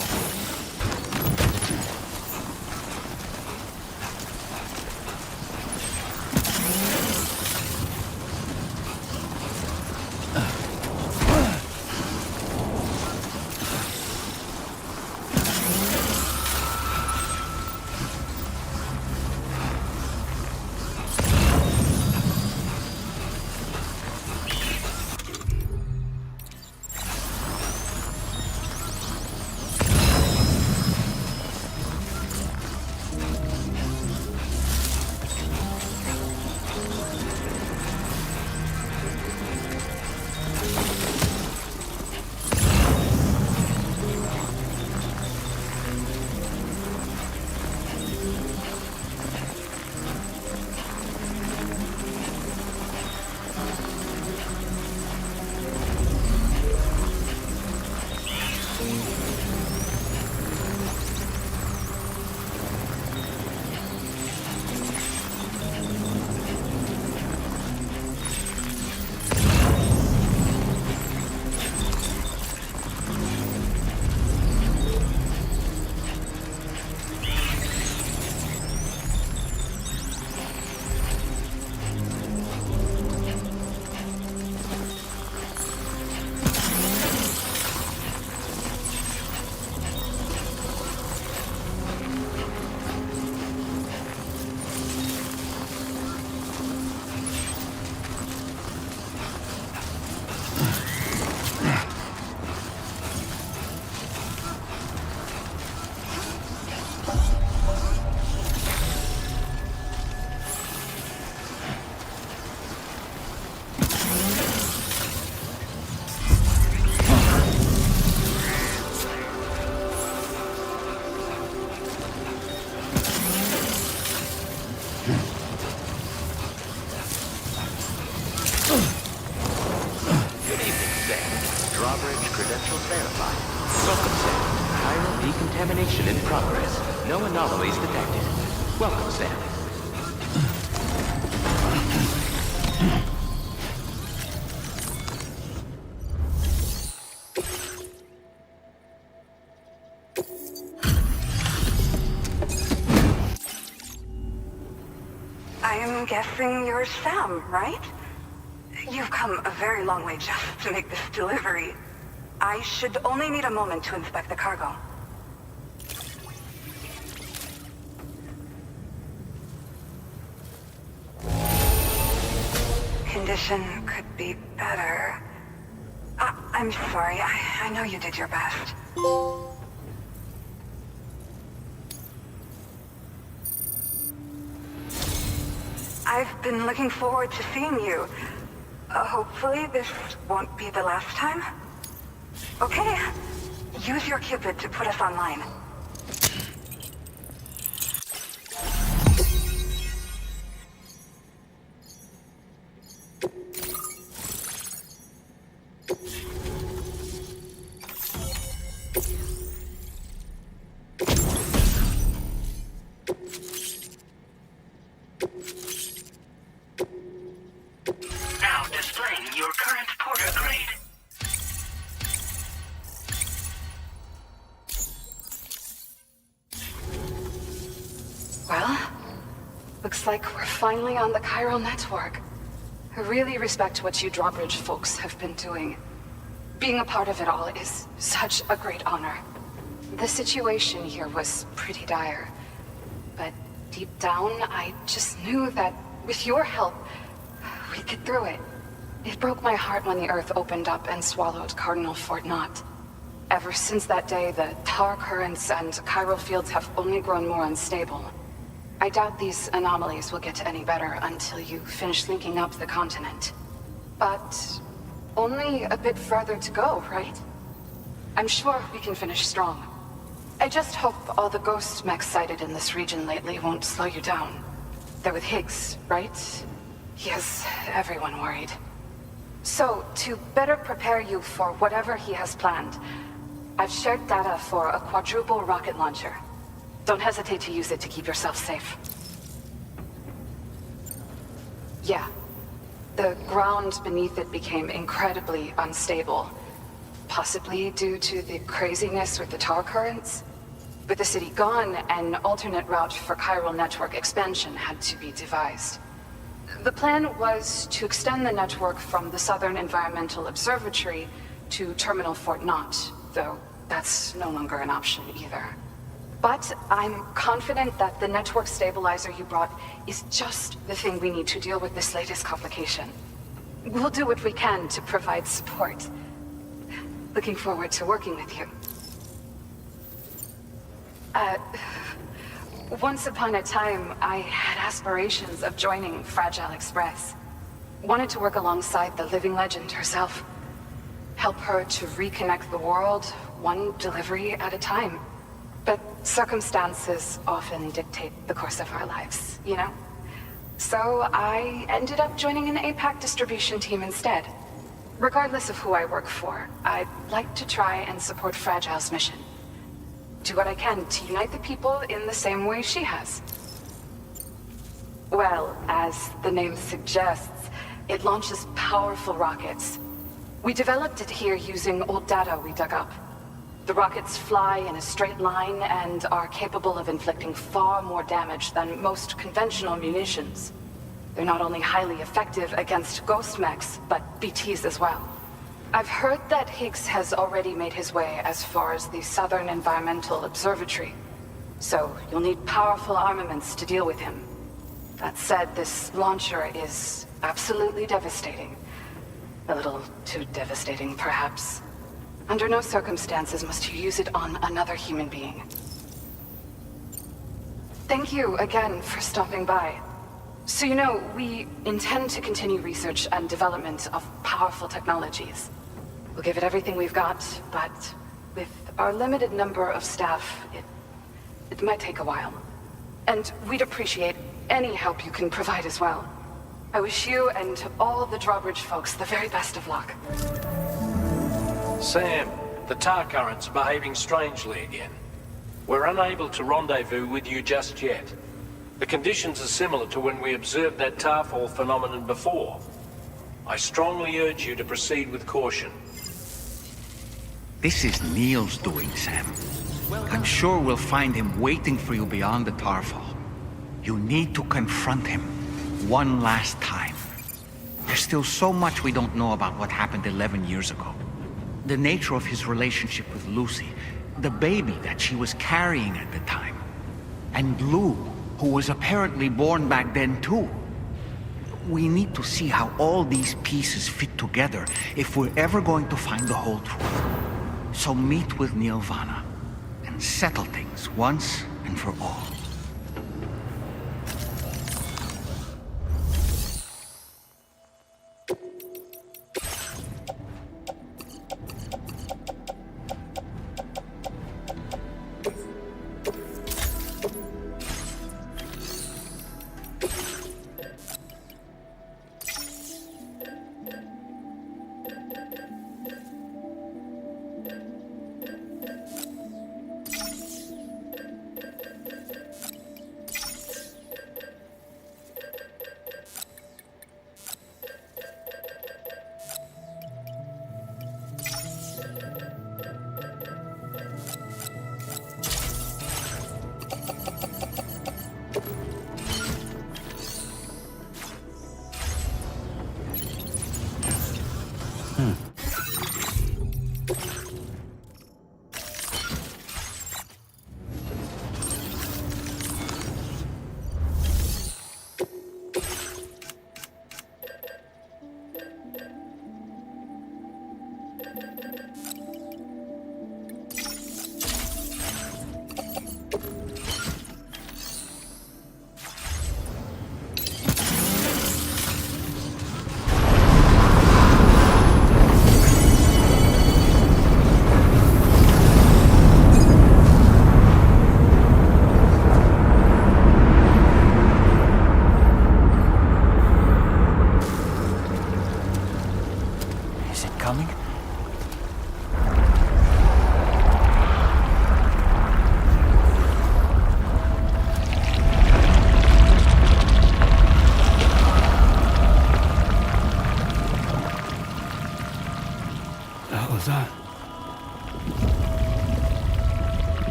Vitals verified. Welcome, Sam. Chiral decontamination in progress. No anomalies detected. Welcome, Sam. I'm guessing you're Sam, right? You've come a very long way just to make this delivery. I should only need a moment to inspect the cargo. Condition could be better. I'm sorry, I know you did your best. I've been looking forward to seeing you. Hopefully this won't be the last time. Okay, use your Cupid to put us online. Now displaying your current porter grade. Well, looks like we're finally on the chiral network. I really respect what you drawbridge folks have been doing. Being a part of it all is such a great honor. The situation here was pretty dire, but deep down, I just knew that with your help, we'd get through it. It broke my heart when the Earth opened up and swallowed Cardinal Fort Knott. Ever since that day, the tar currents and chiral fields have only grown more unstable. I doubt these anomalies will get any better until you finish linking up the continent. But only a bit further to go, right? I'm sure we can finish strong. I just hope all the ghost mechs sighted in this region lately won't slow you down. They're with Higs, right? He has everyone worried. So, to better prepare you for whatever he has planned, I've shared data for a quadruple rocket launcher. Don't hesitate to use it to keep yourself safe. Yeah. The ground beneath it became incredibly unstable. Possibly due to the craziness with the tar currents. With the city gone, an alternate route for chiral network expansion had to be devised. The plan was to extend the network from the Southern Environmental Observatory to Terminal Fort Knott, though that's no longer an option either. But I'm confident that the network stabilizer you brought is just the thing we need to deal with this latest complication. We'll do what we can to provide support. Looking forward to working with you. Once upon a time, I had aspirations of joining Fragile Express. Wanted to work alongside the living legend herself. Help her to reconnect the world, one delivery at a time. But circumstances often dictate the course of our lives, you know? So I ended up joining an APAC distribution team instead. Regardless of who I work for, I'd like to try and support Fragile's mission. Do what I can to unite the people in the same way she has. Well, as the name suggests, it launches powerful rockets. We developed it here using old data we dug up. The rockets fly in a straight line and are capable of inflicting far more damage than most conventional munitions. They're not only highly effective against ghost mechs, but BTs as well. I've heard that Higgs has already made his way as far as the Southern Environmental Observatory. So you'll need powerful armaments to deal with him. That said, this launcher is absolutely devastating. A little too devastating, perhaps. Under no circumstances must you use it on another human being. Thank you again for stopping by. So you know, we intend to continue research and development of powerful technologies. We'll give it everything we've got, but with our limited number of staff, it might take a while. And we'd appreciate any help you can provide as well. I wish you and all the drawbridge folks the very best of luck. Sam, The tar currents are behaving strangely again. We're unable to rendezvous with you just yet. The conditions are similar to when we observed that tarfall phenomenon before. I strongly urge you to proceed with caution. This is Neil's doing, Sam. I'm sure we'll find him waiting for you beyond the tarfall. You need to confront him one last time. There's still so much we don't know about what happened 11 years ago. The nature of his relationship with Lucy, the baby that she was carrying at the time, and Lou, who was apparently born back then too. We need to see how all these pieces fit together if we're ever going to find the whole truth. So meet with Neil Vanna and settle things once and for all.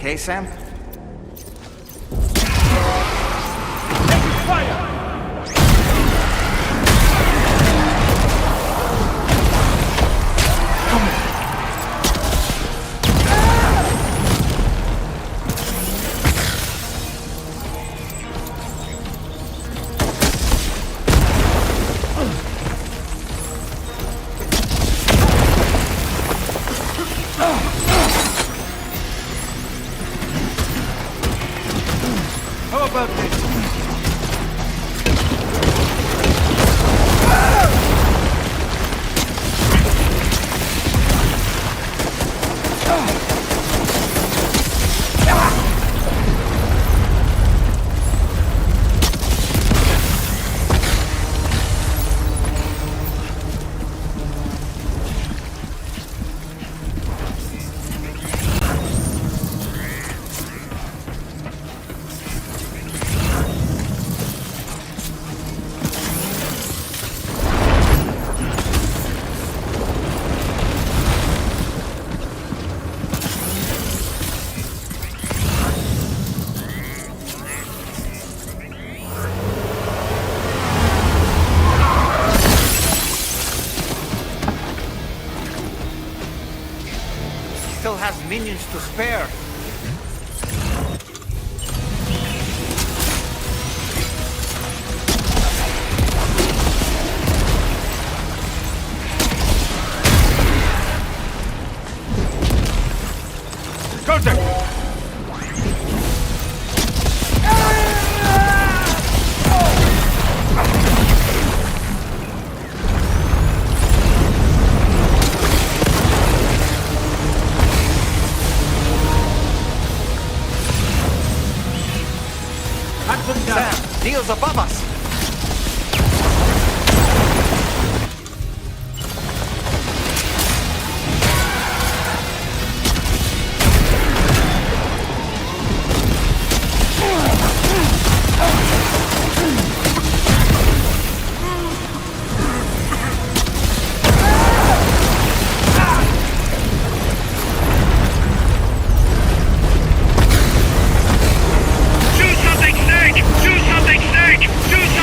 okay, Sam? How about this? Still has minions to spare. Contact! Sam, Neil's above us. Do something, Snake! Do something, Snake! Do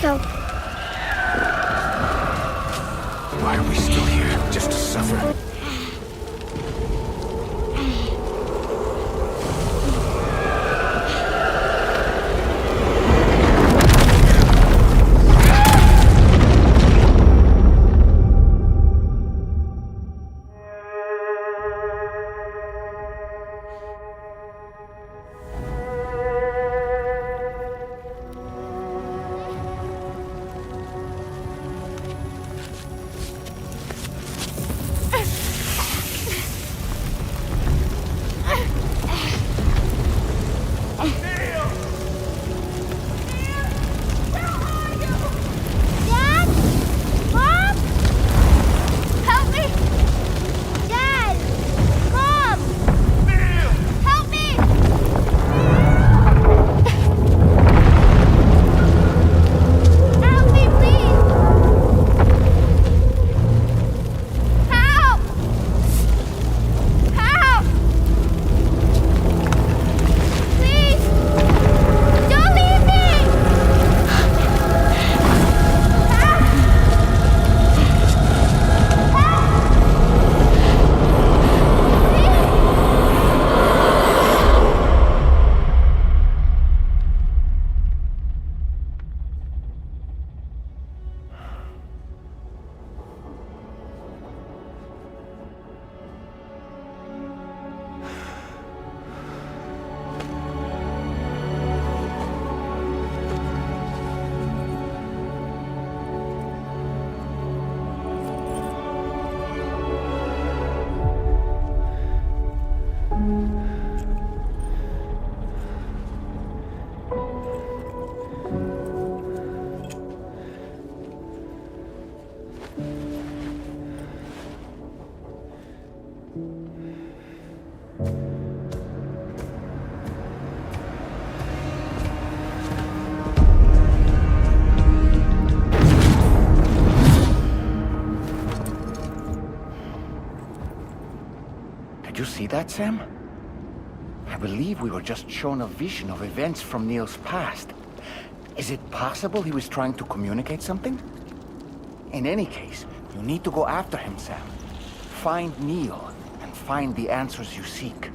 Let's go. Why are we still here? Just to suffer? Did you see that, Sam? I believe we were just shown a vision of events from Neil's past. Is it possible he was trying to communicate something? In any case, you need to go after him, Sam. Find Neil, and find the answers you seek.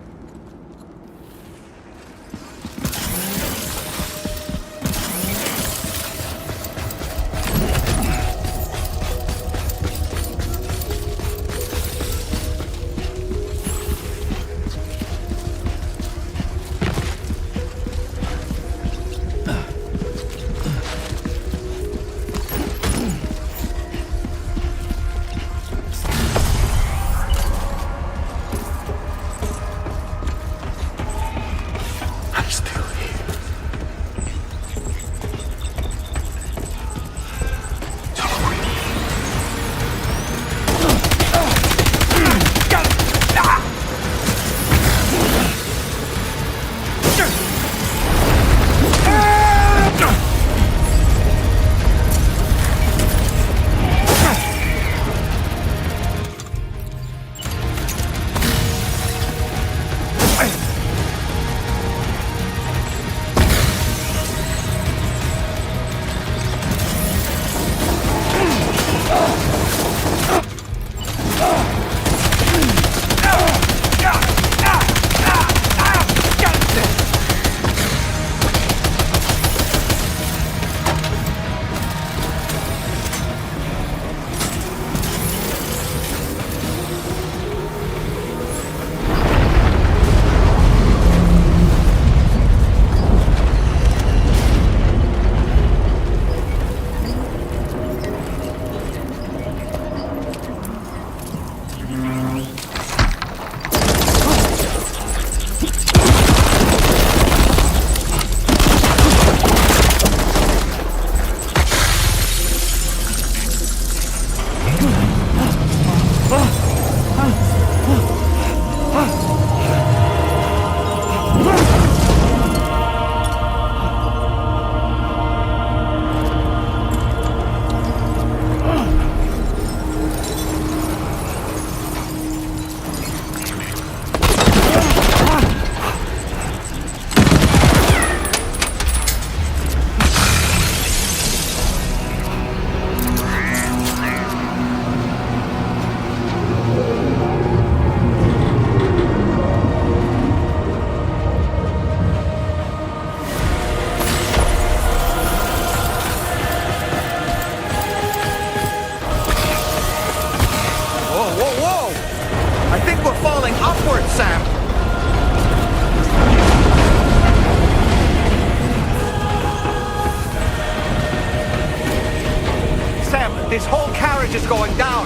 This whole carriage is going down.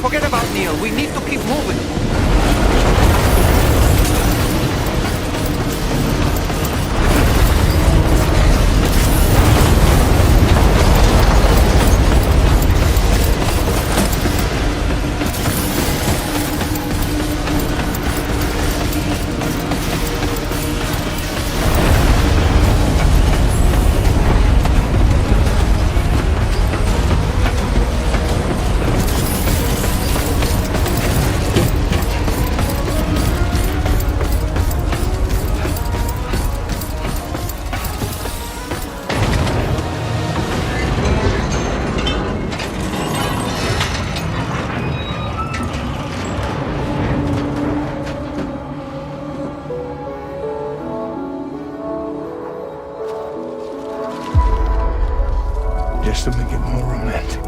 Forget about Neil. We need to keep moving. Just to make it more romantic.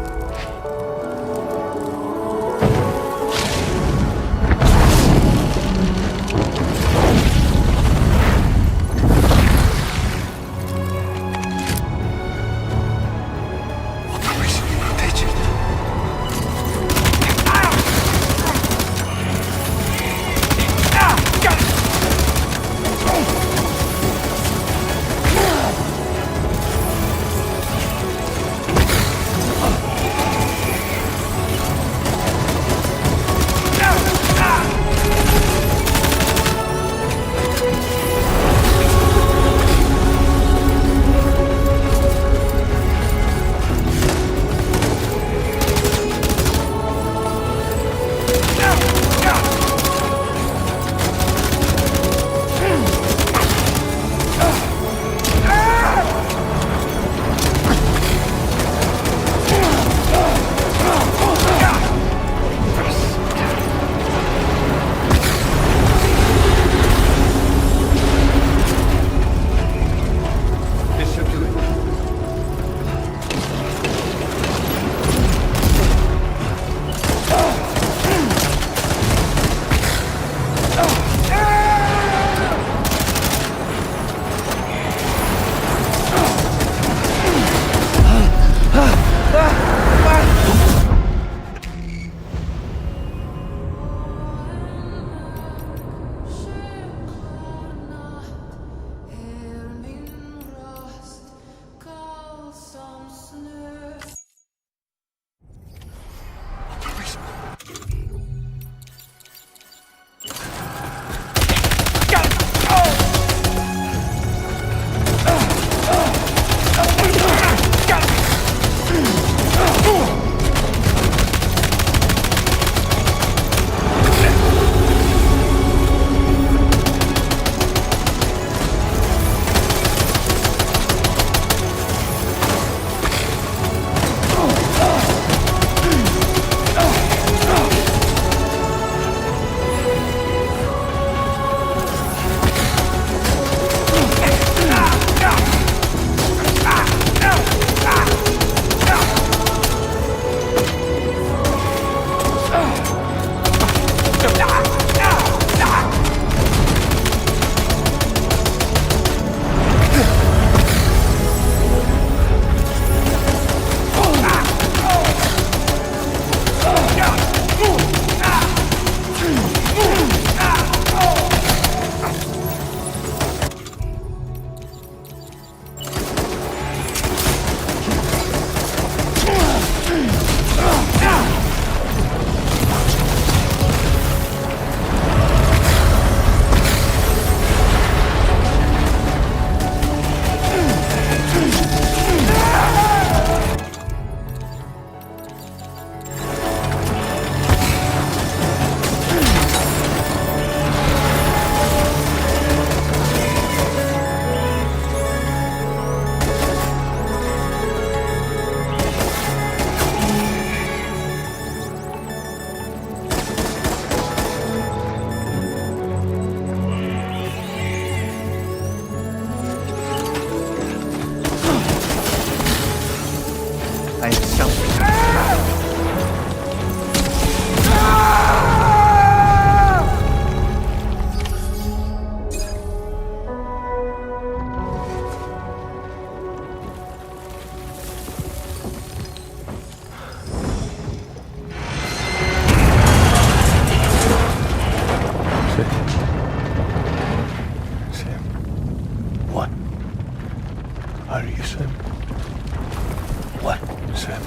Sam.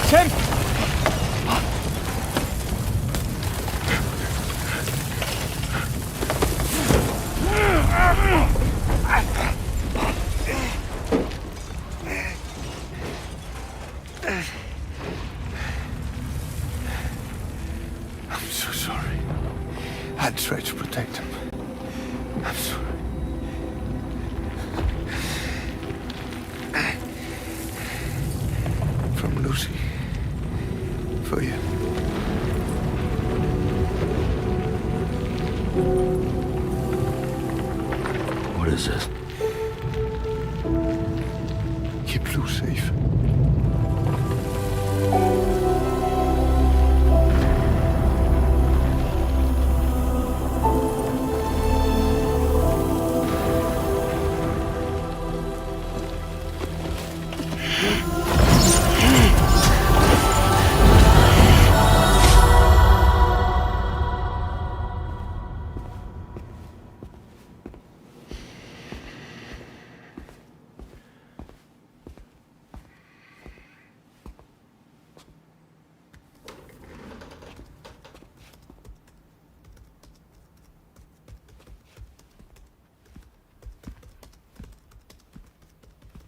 Sam! I'm so sorry. I tried to protect him. I'm sorry. From Lucy. For you. What is this? Keep Lou safe.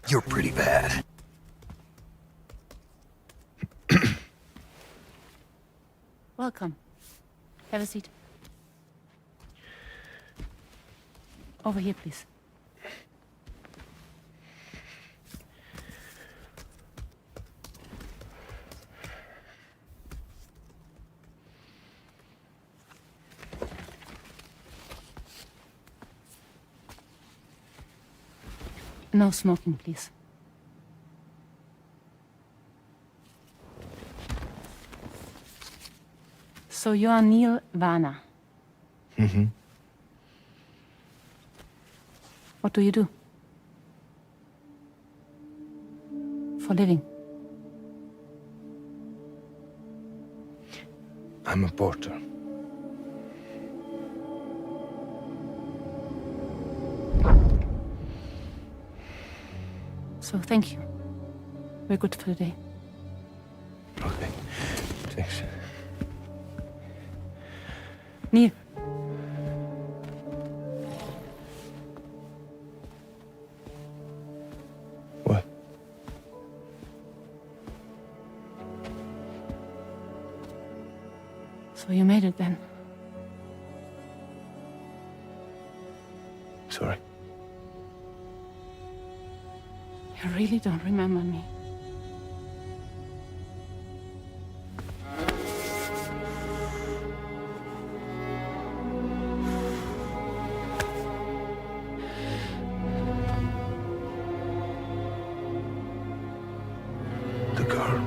You're pretty bad. Welcome. Have a seat. Over here, please. No smoking, please. So you are Neil Varner. Mm-hmm. What do you do? For a living? I'm a porter. So thank you. We're good for the day. Okay. Thanks. Neil. What? So you made it then? Sorry. You really don't remember me. The girl.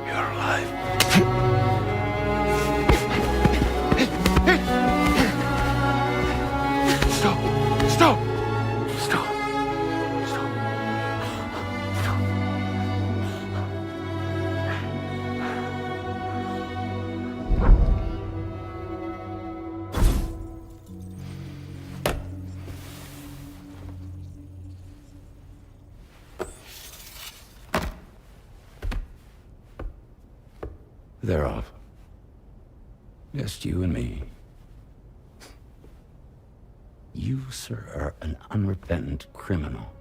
You're alive. Stop! Stop! Stop! They're off. Just you and me. You, sir, are an unrepentant criminal.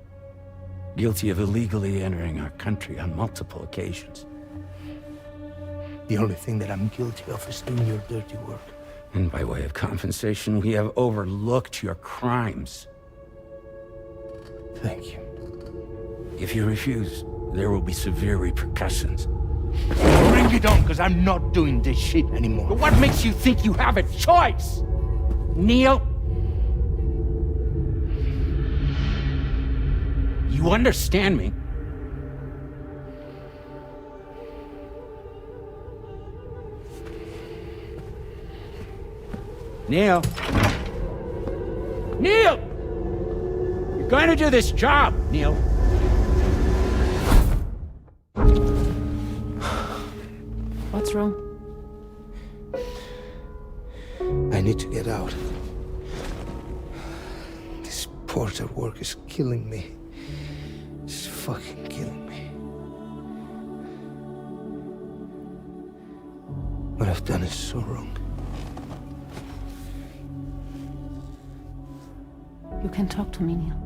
Guilty of illegally entering our country on multiple occasions. The only thing that I'm guilty of is doing your dirty work. And by way of compensation, we have overlooked your crimes. Thank you. If you refuse, there will be severe repercussions. Bring it on, because I'm not doing this shit anymore. But what makes you think you have a choice? Neil? You understand me? Neil? Neil! You're going to do this job, Neil. What's wrong? I need to get out. This porter work is killing me. It's fucking killing me. What I've done is so wrong. You can talk to me, Neil.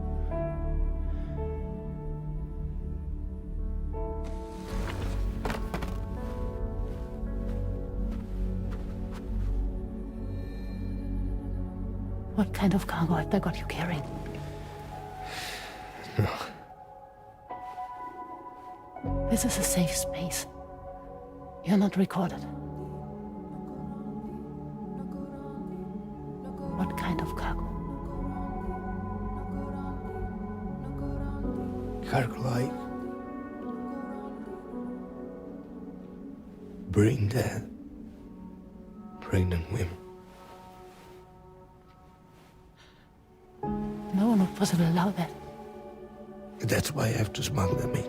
What kind of cargo have they got you carrying? No. This is a safe space. You're not recorded. What kind of cargo? Cargo like brain dead, pregnant women. No one would possibly allow that. That's why I have to smuggle them in.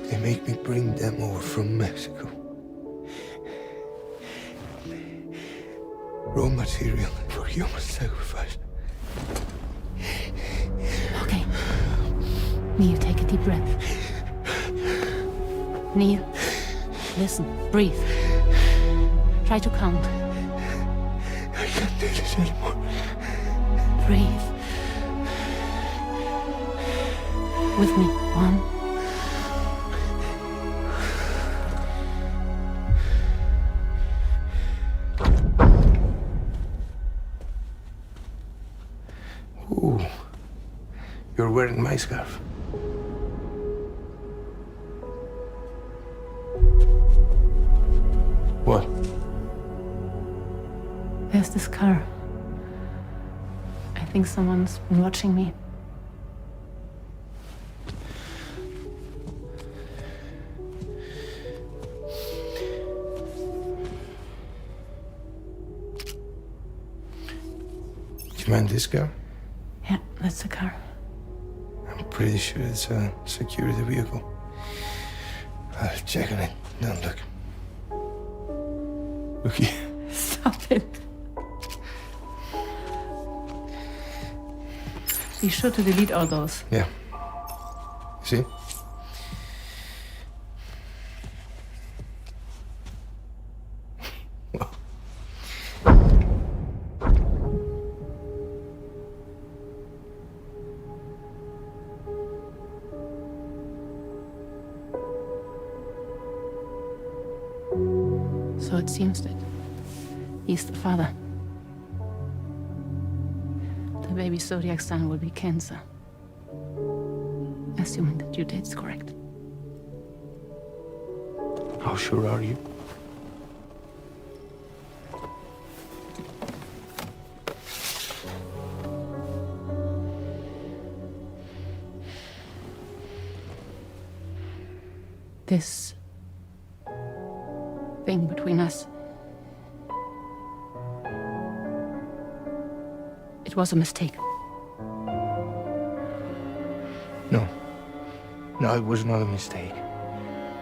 They make me bring them over from Mexico. Raw material for human sacrifice. Okay. Neil, take a deep breath. Neil, listen, breathe. Try to count. I can't do this anymore. Breathe. With me. 1. Ooh, you're wearing my scarf. What? There's this car. I think someone's been watching me. Do you mind this car? Yeah, that's the car. I'm pretty sure it's a security vehicle. I'll check on it. Now look. Look here. Stop it. Be sure to delete all those. Yeah. See? So it seems that he's the father. The baby zodiac sign will be Cancer. Assuming that your date's correct. How sure are you? This thing between us. It was a mistake. No. No, it was not a mistake.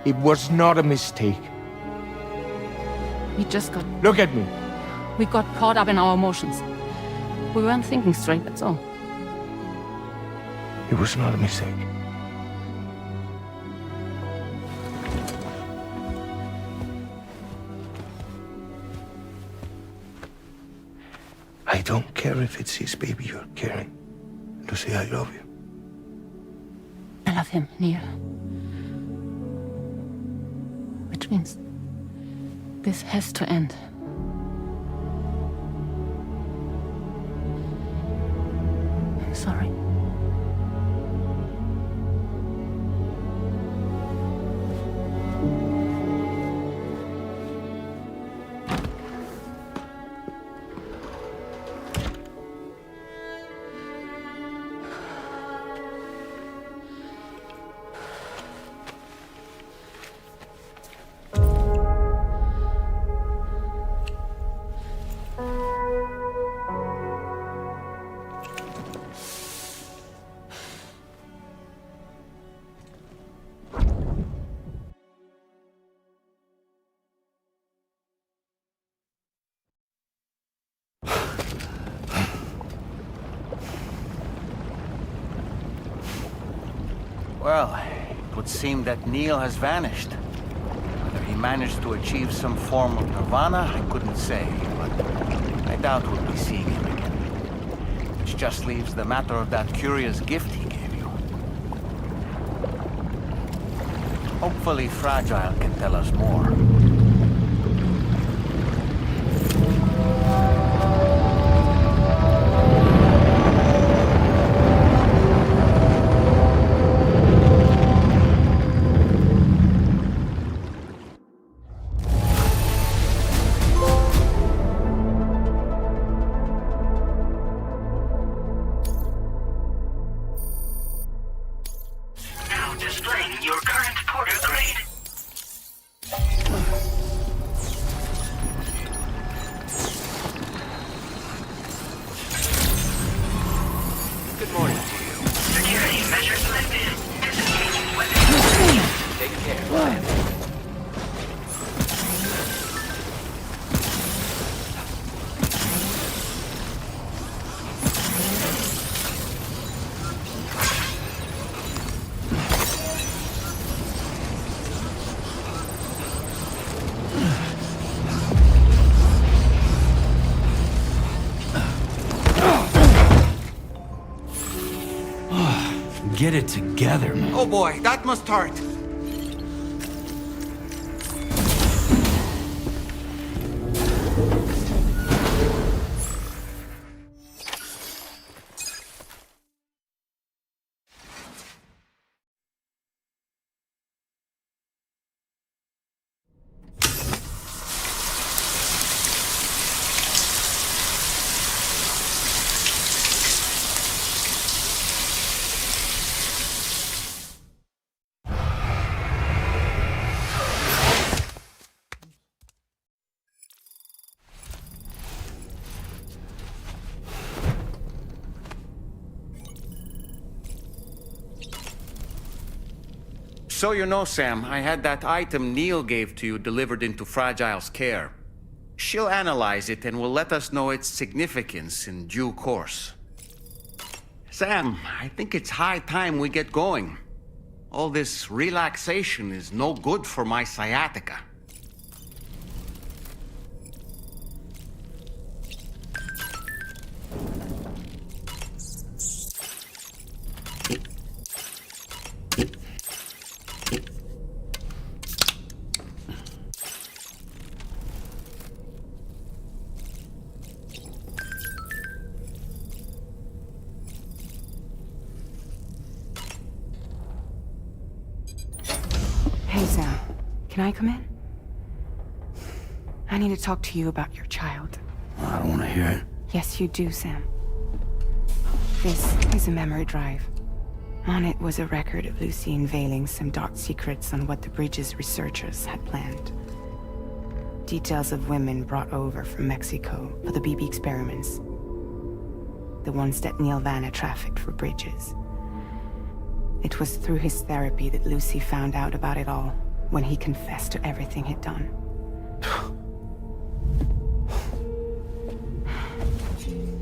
It was not a mistake. We just got... Look at me. We got caught up in our emotions. We weren't thinking straight, that's all. It was not a mistake. I don't care if it's his baby you're carrying. Lucy, I love you. I love him, Neil. Which means this has to end. I'm sorry. Well, it would seem that Neil has vanished. Whether he managed to achieve some form of nirvana, I couldn't say, but I doubt we'll be seeing him again. Which just leaves the matter of that curious gift he gave you. Hopefully Fragile can tell us more. Now displaying your current porter grade. Good morning to you. Security measures lifted. Disengaging weapons. Take care, Sam. Get it together, man. Oh boy, that must hurt. So you know, Sam, I had that item Neil gave to you delivered into Fragile's care. She'll analyze it and will let us know its significance in due course. Sam, I think it's high time we get going. All this relaxation is no good for my sciatica. Hey, Sam. Can I come in? I need to talk to you about your child. I don't want to hear it. Yes, you do, Sam. This is a memory drive. On it was a record of Lucy unveiling some dark secrets on what the Bridges researchers had planned. Details of women brought over from Mexico for the BB experiments. The ones that Neil Vanna trafficked for Bridges. It was through his therapy that Lucy found out about it all, when he confessed to everything he'd done.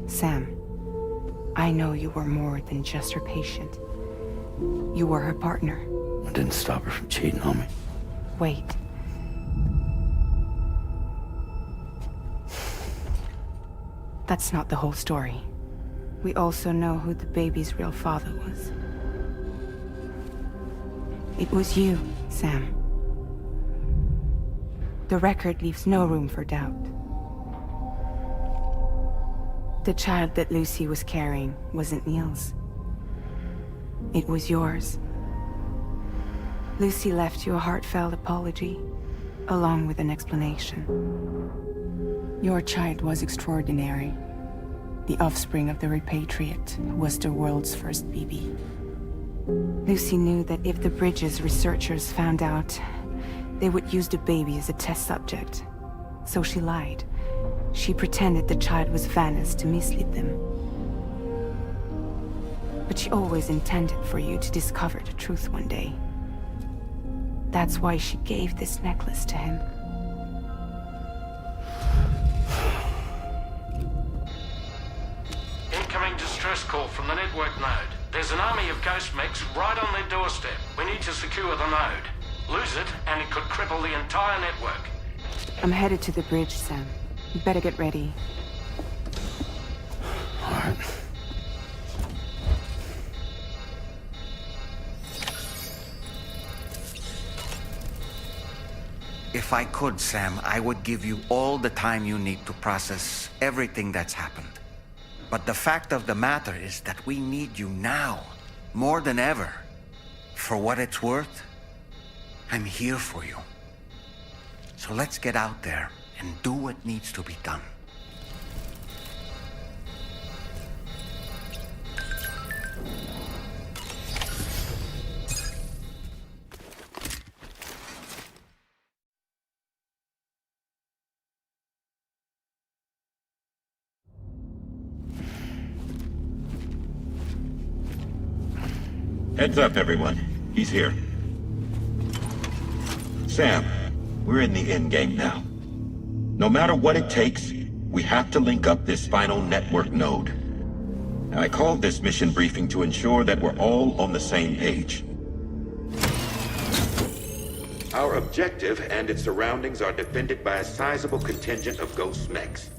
Sam, I know you were more than just her patient. You were her partner. I didn't stop her from cheating on me. Wait. That's not the whole story. We also know who the baby's real father was. It was you, Sam. The record leaves no room for doubt. The child that Lucy was carrying wasn't Neil's. It was yours. Lucy left you a heartfelt apology, along with an explanation. Your child was extraordinary. The offspring of the repatriate who was the world's first BB. Lucy knew that if the Bridges researchers found out, they would use the baby as a test subject. So she lied. She pretended the child was Vanna's to mislead them. But she always intended for you to discover the truth one day. That's why she gave this necklace to him. Incoming distress call from the network node. There's an army of ghost mechs right on their doorstep. We need to secure the node. Lose it, and it could cripple the entire network. I'm headed to the bridge, Sam. You better get ready. All right. If I could, Sam, I would give you all the time you need to process everything that's happened. But the fact of the matter is that we need you now, more than ever. For what it's worth, I'm here for you. So let's get out there and do what needs to be done. Heads up, everyone. He's here. Sam, we're in the end game now. No matter what it takes, we have to link up this final network node. I called this mission briefing to ensure that we're all on the same page. Our objective and its surroundings are defended by a sizable contingent of ghost mechs.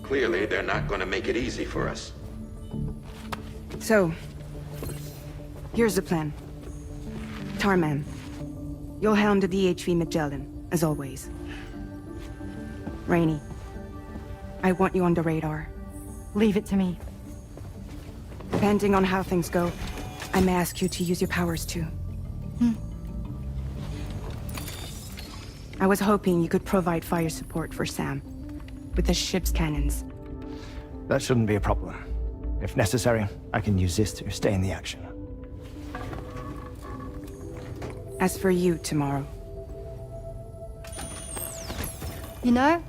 Clearly, they're not going to make it easy for us. So, here's the plan. Tarman, you'll helm the DHV Magellan, as always. Rainey, I want you on the radar. Leave it to me. Depending on how things go, I may ask you to use your powers too. I was hoping you could provide fire support for Sam, with the ship's cannons. That shouldn't be a problem. If necessary, I can use this to stay in the action. As for you, tomorrow. You know,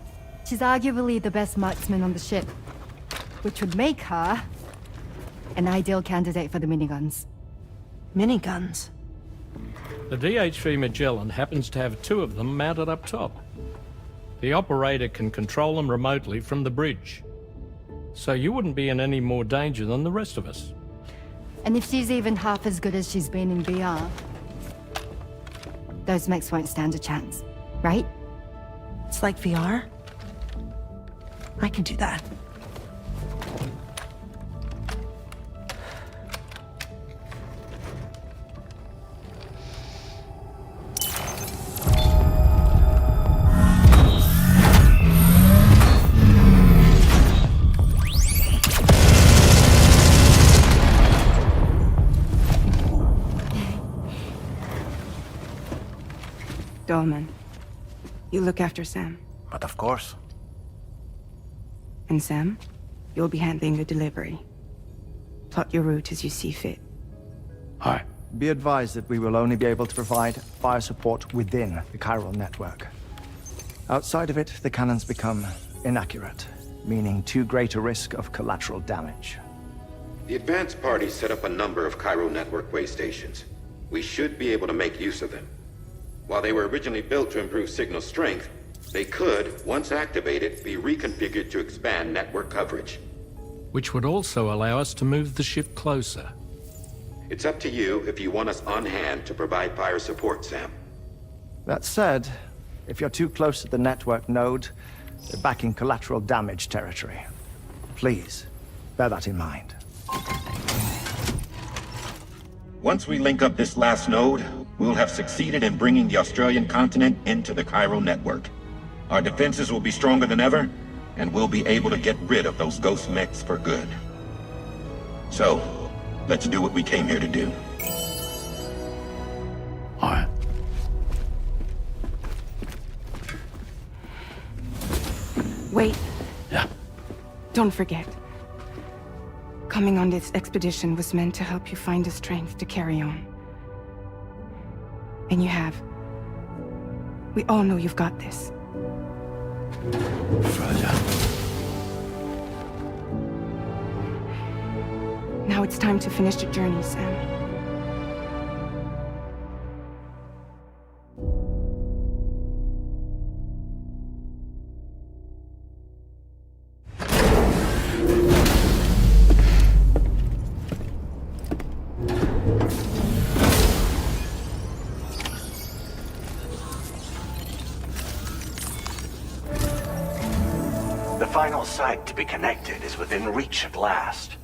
she's arguably the best marksman on the ship, which would make her an ideal candidate for the miniguns. Miniguns? The DHV Magellan happens to have 2 of them mounted up top. The operator can control them remotely from the bridge. So you wouldn't be in any more danger than the rest of us. And if she's even half as good as she's been in VR, those mechs won't stand a chance, right? It's like VR? I can do that. Dolman, you look after Sam. But of course. And Sam, you'll be handling the delivery. Plot your route as you see fit. All right. Be advised that we will only be able to provide fire support within the chiral network. Outside of it, the cannons become inaccurate, meaning too great a risk of collateral damage. The advanced party set up a number of chiral network way stations. We should be able to make use of them. While they were originally built to improve signal strength, they could, once activated, be reconfigured to expand network coverage. Which would also allow us to move the ship closer. It's up to you if you want us on hand to provide fire support, Sam. That said, if you're too close to the network node, you're back in collateral damage territory. Please, bear that in mind. Once we link up this last node, we'll have succeeded in bringing the Australian continent into the chiral network. Our defenses will be stronger than ever, and we'll be able to get rid of those ghost mechs for good. So, let's do what we came here to do. All right. Wait. Yeah. Don't forget. Coming on this expedition was meant to help you find the strength to carry on. And you have. We all know you've got this. Fragile. Now it's time to finish the journey, Sam. final site to be connected is within reach at last.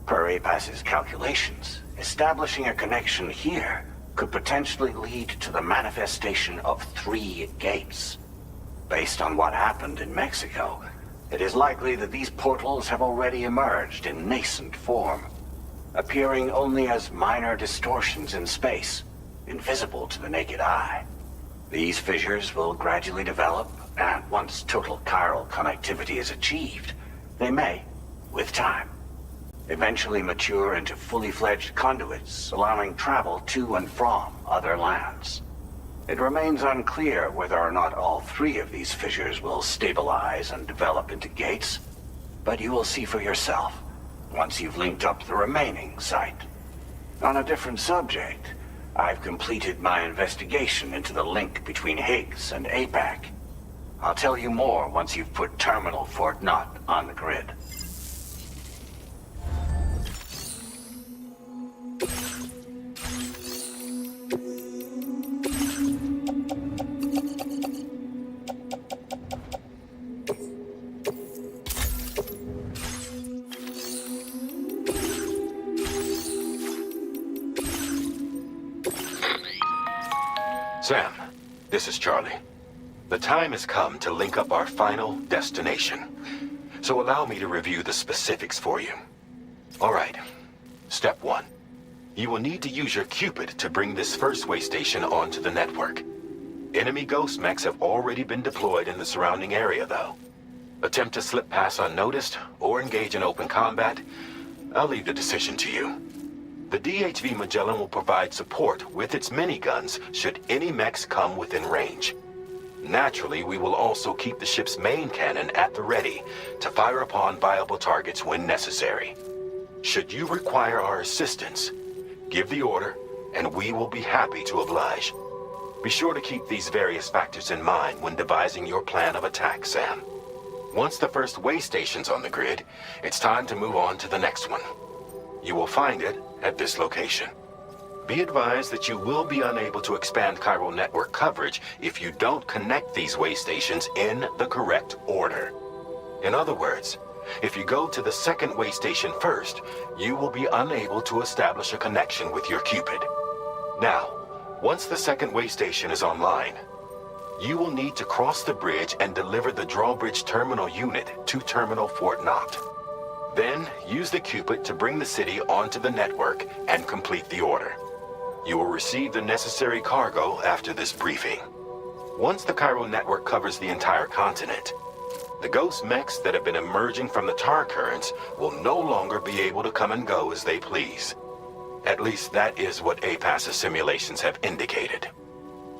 Per APAS's calculations, establishing a connection here could potentially lead to the manifestation of 3 gates. Based on what happened in Mexico, it is likely that these portals have already emerged in nascent form, appearing only as minor distortions in space, invisible to the naked eye. These fissures will gradually develop, and once total chiral connectivity is achieved, they may, with time, eventually mature into fully fledged conduits, allowing travel to and from other lands. It remains unclear whether or not all 3 of these fissures will stabilize and develop into gates, but you will see for yourself once you've linked up the remaining site. On a different subject, I've completed my investigation into the link between Higs and APAC. I'll tell you more once you've put Terminal Fort Knott on the grid. Sam, this is Charlie. The time has come to link up our final destination. So allow me to review the specifics for you. All right. Step 1. You will need to use your Cupid to bring this first way station onto the network. Enemy ghost mechs have already been deployed in the surrounding area, though. Attempt to slip past unnoticed or engage in open combat, I'll leave the decision to you. The DHV Magellan will provide support with its miniguns should any mechs come within range. Naturally, we will also keep the ship's main cannon at the ready to fire upon viable targets when necessary. Should you require our assistance, give the order, and we will be happy to oblige. Be sure to keep these various factors in mind when devising your plan of attack, Sam. Once the first way station's on the grid, it's time to move on to the next one. You will find it at this location. Be advised that you will be unable to expand chiral network coverage if you don't connect these way stations in the correct order. In other words, if you go to the second way station first, you will be unable to establish a connection with your Cupid. Now, once the second way station is online, you will need to cross the bridge and deliver the drawbridge terminal unit to Terminal Fort Knott. Then, use the Cupid to bring the city onto the network and complete the order. You will receive the necessary cargo after this briefing. Once the chiral network covers the entire continent, the ghost mechs that have been emerging from the tar currents will no longer be able to come and go as they please. At least that is what APAS's simulations have indicated.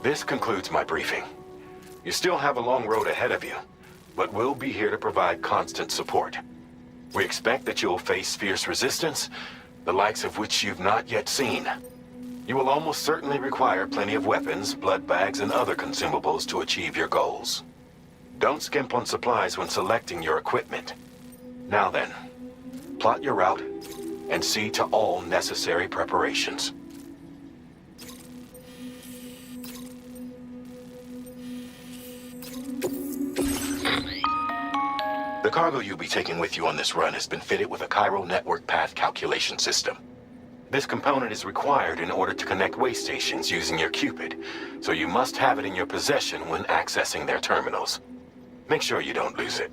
This concludes my briefing. You still have a long road ahead of you, but we'll be here to provide constant support. We expect that you'll face fierce resistance, the likes of which you've not yet seen. You will almost certainly require plenty of weapons, blood bags, and other consumables to achieve your goals. Don't skimp on supplies when selecting your equipment. Now then, plot your route and see to all necessary preparations. The cargo you'll be taking with you on this run has been fitted with a chiral network path calculation system. This component is required in order to connect way stations using your Cupid, so you must have it in your possession when accessing their terminals. Make sure you don't lose it.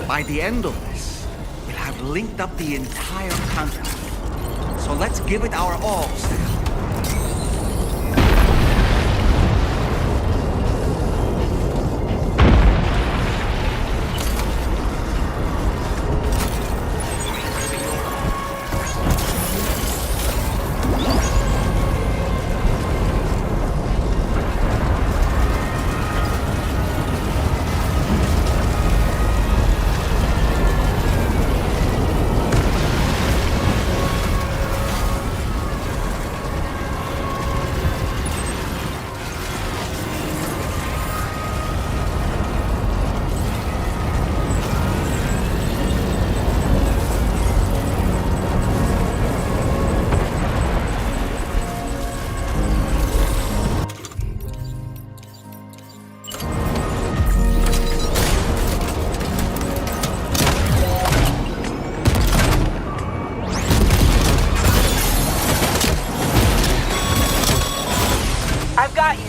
By the end of this, we'll have linked up the entire counterattack. So let's give it our all, Sam.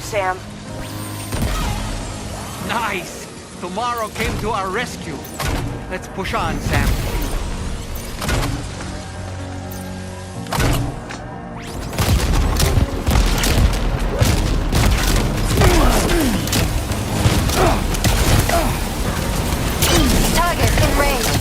Sam. Nice! Tomorrow came to our rescue. Let's push on, Sam. Target in range.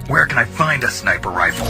Where can I find a sniper rifle?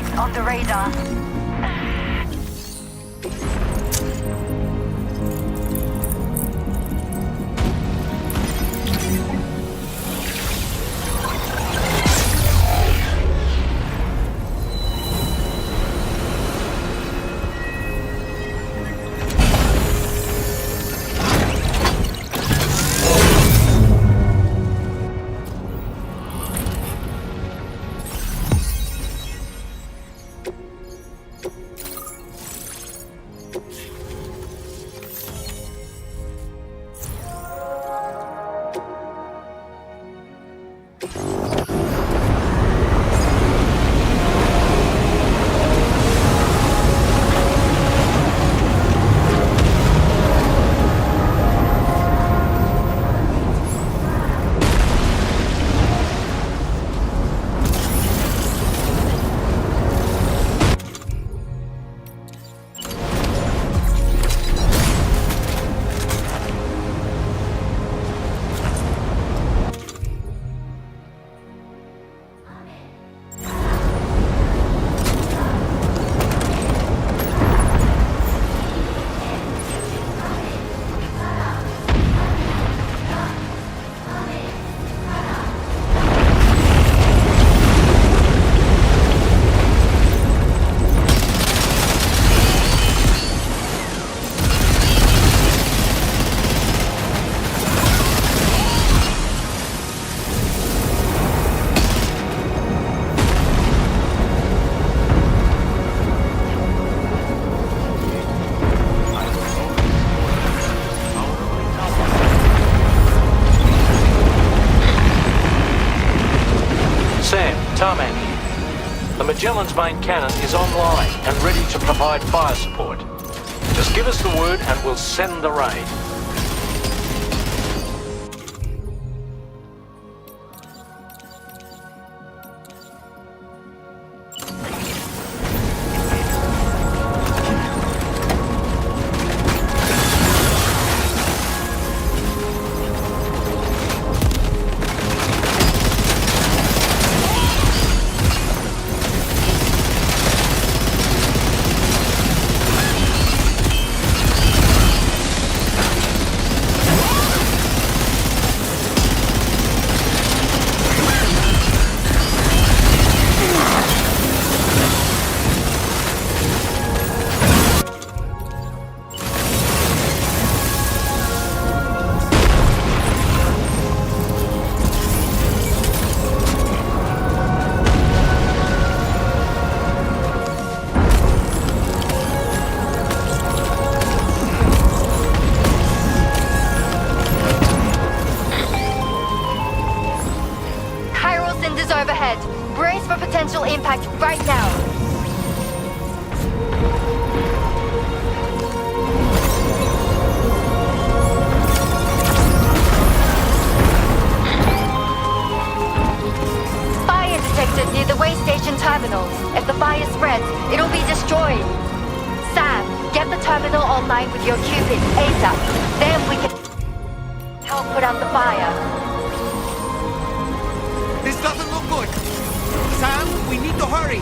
mechs on the radar. Magellan's main cannon is online and ready to provide fire support. Just give us the word and we'll send the raid. Impact right now. Fire detected near the way station terminals. If the fire spreads, it'll be destroyed. Sam, get the terminal online with your Cupid ASAP. Then we can help put out the fire. This doesn't look good. Sam, we need to hurry.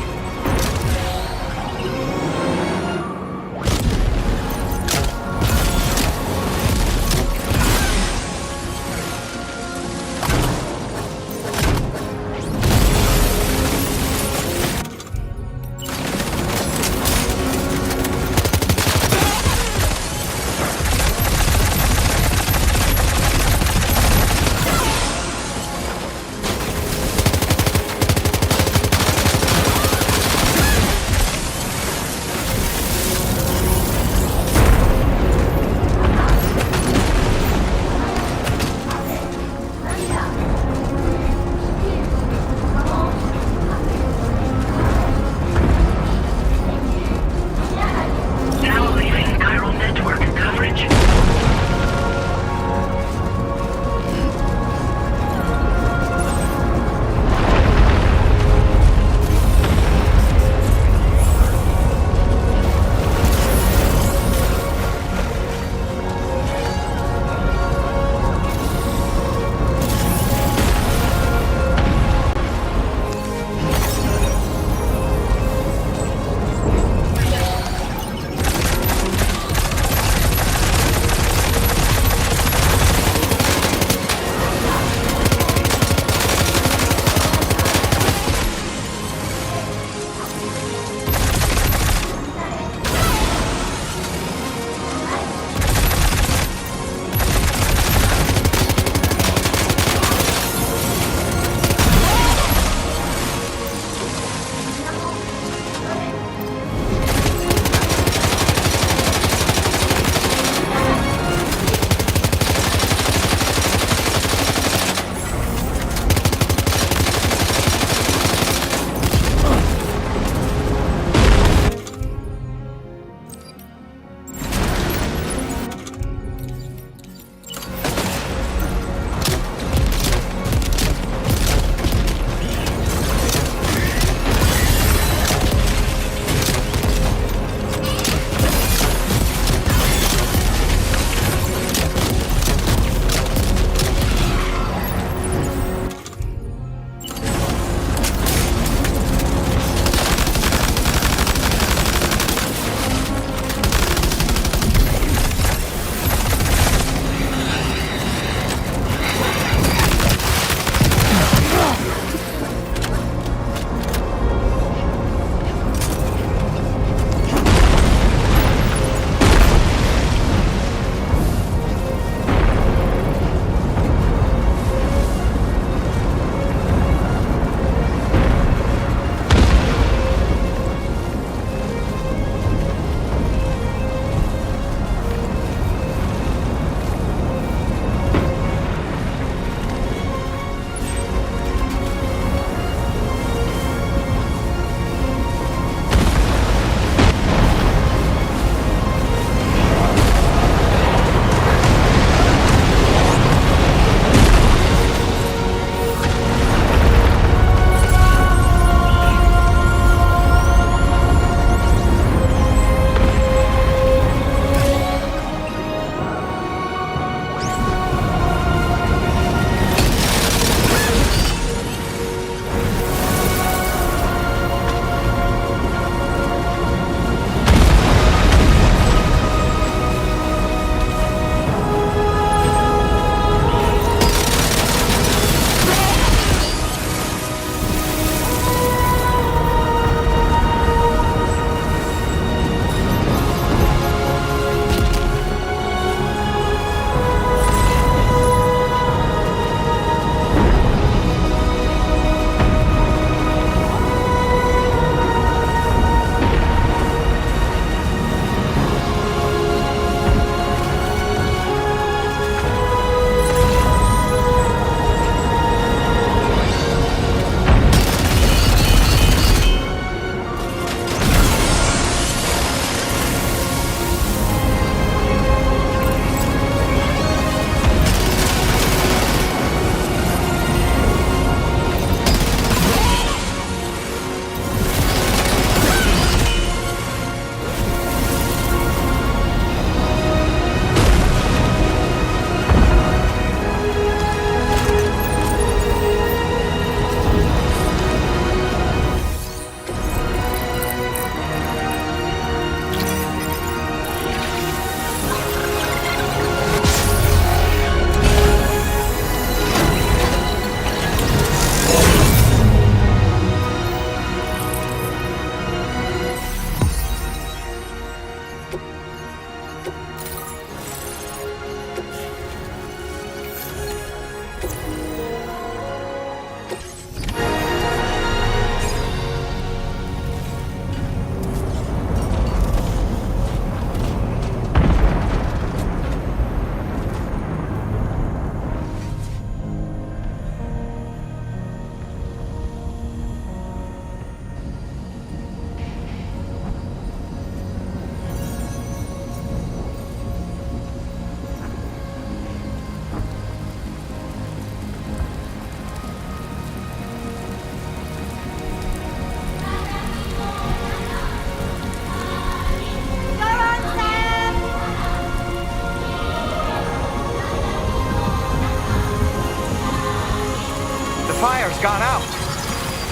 He's gone out.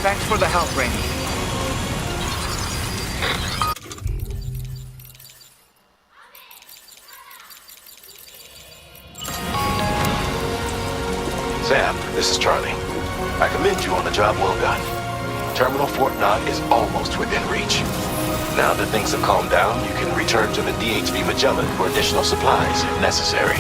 Thanks for the help, Rainey. Sam, this is Charlie. I commend you on a job well done. Terminal Fort Knott is almost within reach. Now that things have calmed down, you can return to the DHV Magellan for additional supplies if necessary.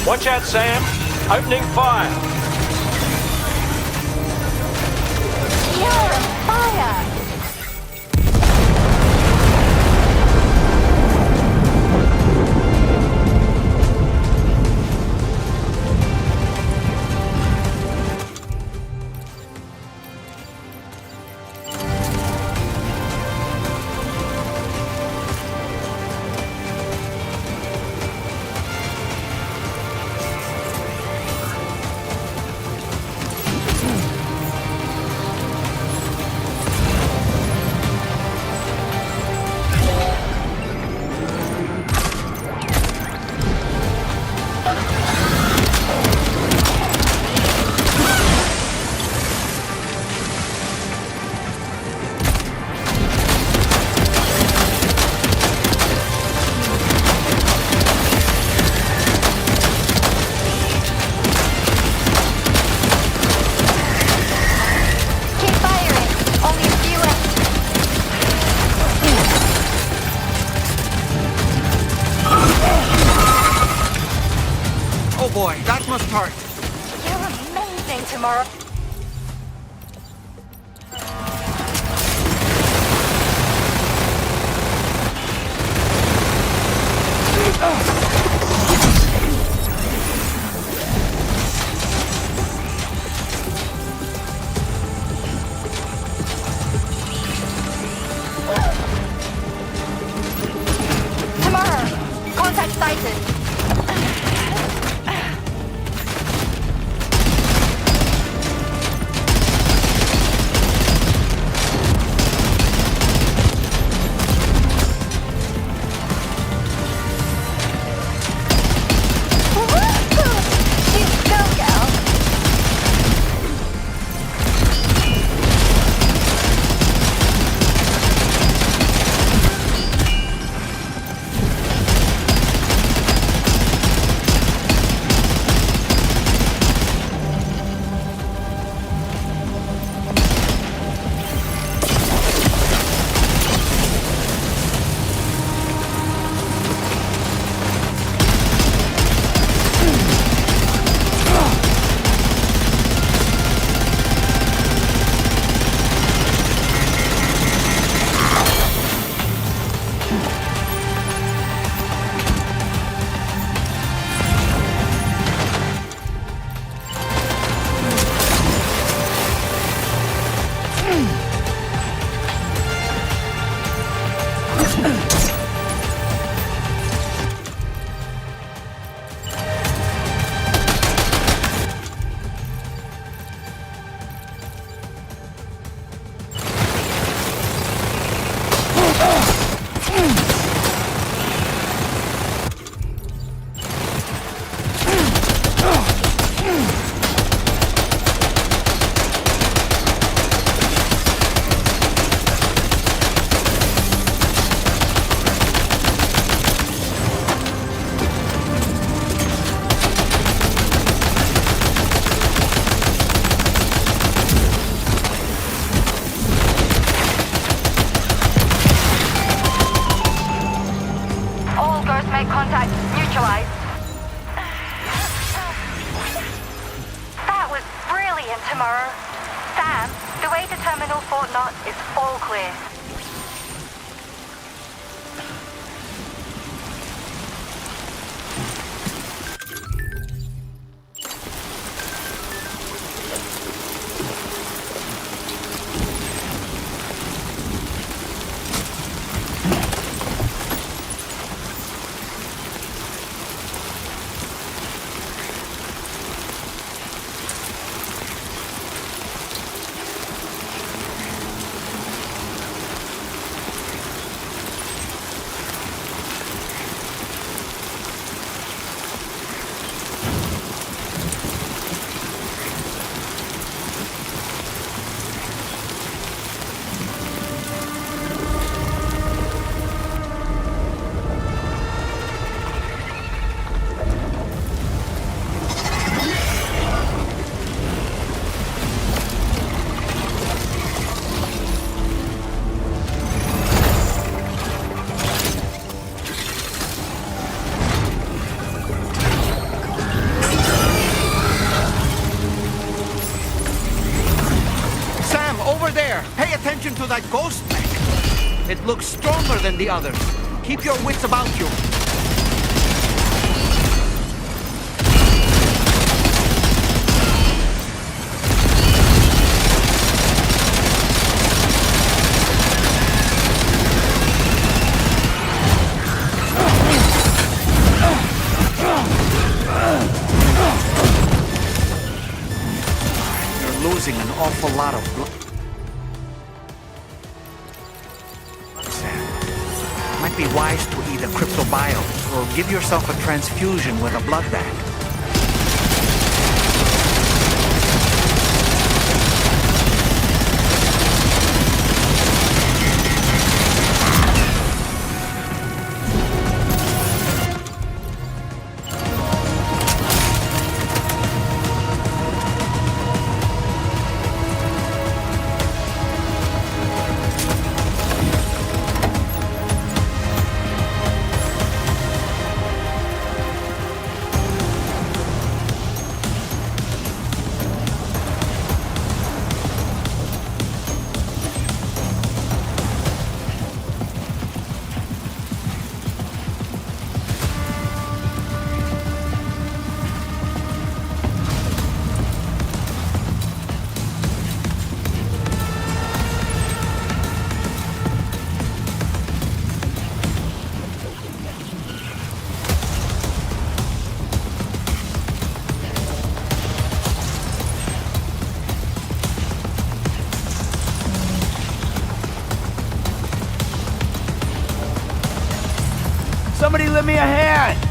Watch out, Sam. Opening fire. You're on fire! tomorrow. Tomorrow, contact sighted. To that ghost mech. It looks stronger than the others. Keep your wits about you. You're losing an awful lot of blood. Might be wise to eat a cryptobiote or give yourself a transfusion with a blood bag. Somebody lend me a hand!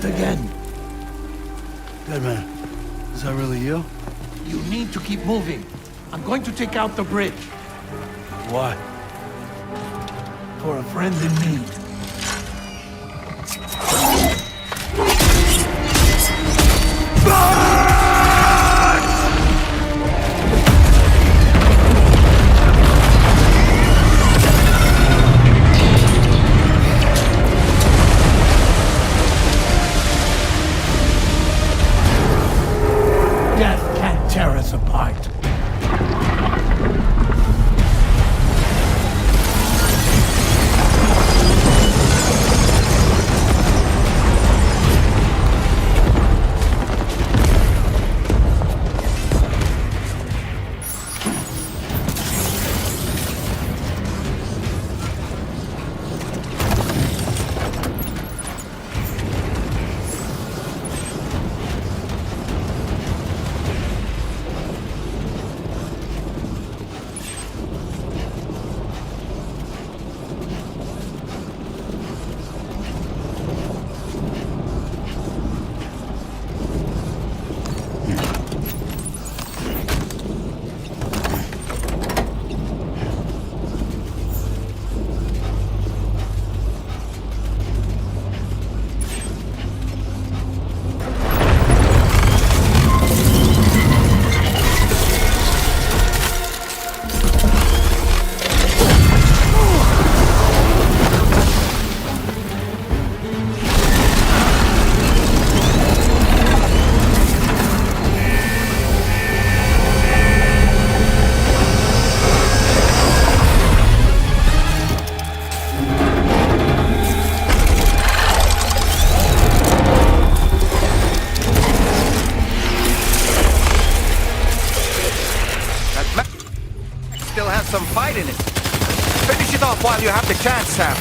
Again. Deadman, is that really you? You need to keep moving. I'm going to take out the bridge. Why? For a friend in need. Tear us apart. Some fight in it. Finish it off while you have the chance, Sam.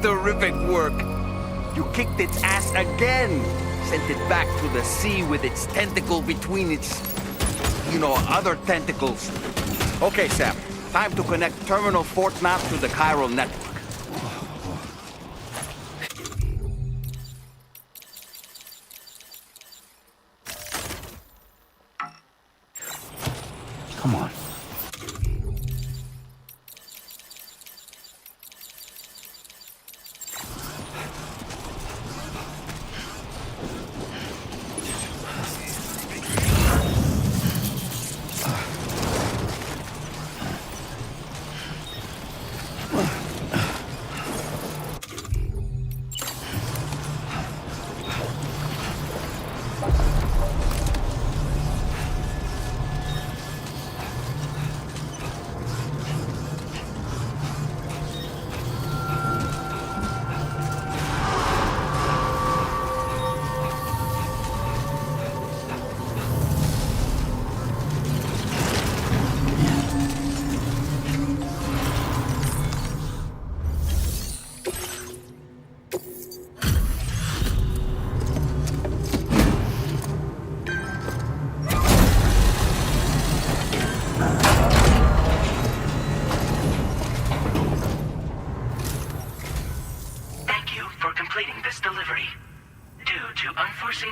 Terrific work. You kicked its ass again. Sent it back to the sea with its tentacle between its, other tentacles. Okay, Sam. Time to connect Terminal Fort Knot to the chiral network. Come on.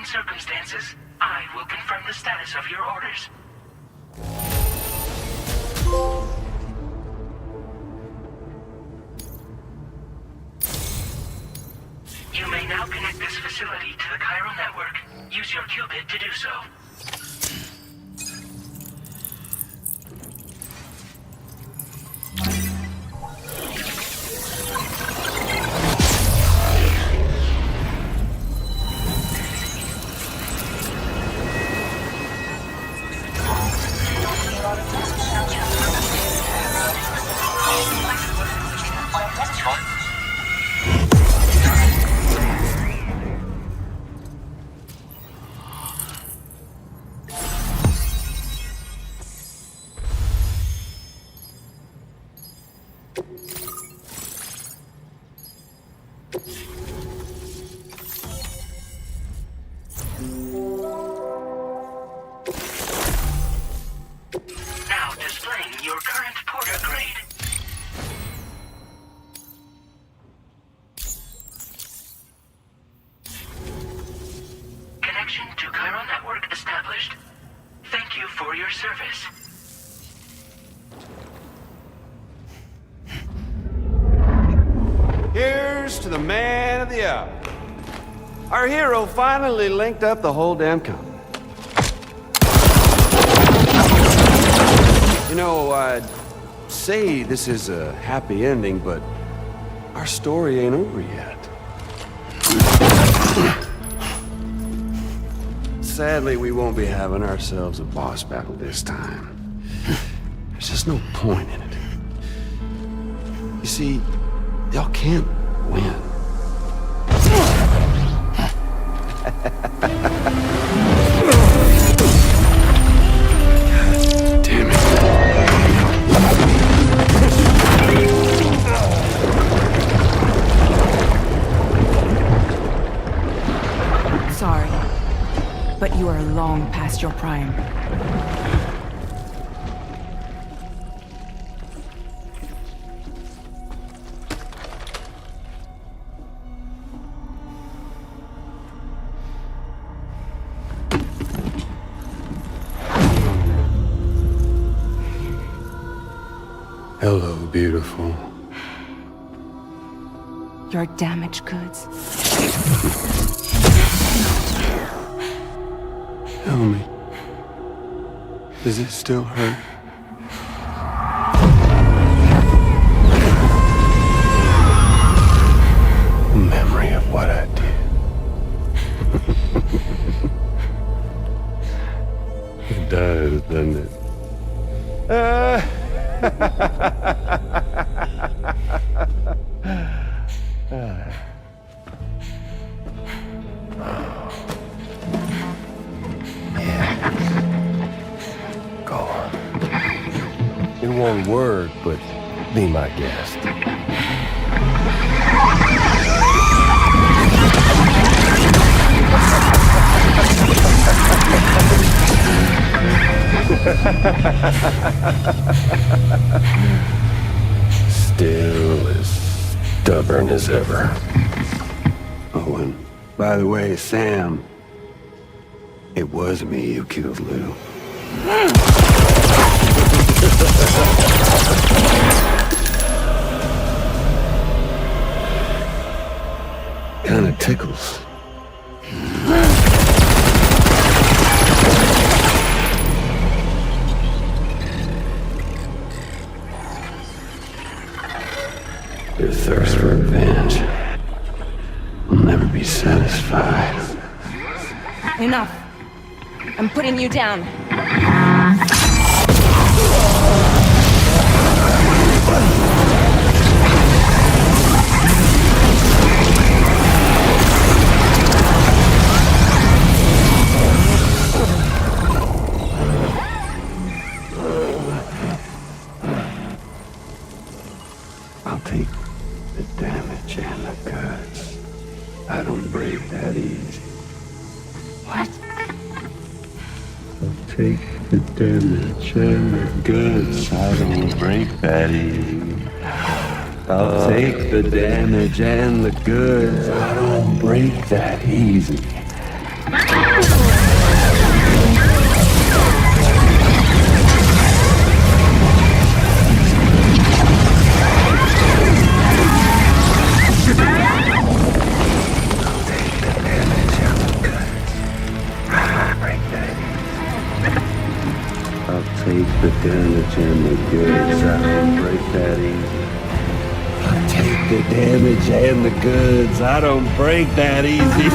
Circumstances, I will confirm the status of your orders. You may now connect this facility to the chiral network. Use your qubit to do so. Now displaying your current Porter grade. Connection to chiral network established. Thank you for your service. Here's to the man of the hour. Our hero finally linked up the whole damn company. You know, I'd say this is a happy ending, but our story ain't over yet. Sadly, we won't be having ourselves a boss battle this time. There's just no point in it. You see, y'all can't win. Damn it. Sorry, but you are long past your prime. Hello, beautiful. Your damaged goods. Tell me, does it still hurt? Memory of what I did. It does, doesn't it? Go on. In one word, but be my guest. Still as stubborn as ever. Oh, and by the way, Sam, it was me who killed Lou. Kinda tickles. Your thirst for revenge will never be satisfied. Enough. I'm putting you down. I'll take the damage and the goods. I don't break that easy. What? I'll take the damage and the goods. I don't break that easy. I'll take the damage and the goods. I don't break that easy. Take the damage and the goods. I don't break that easy. I'll take the damage and the goods. I don't break that easy.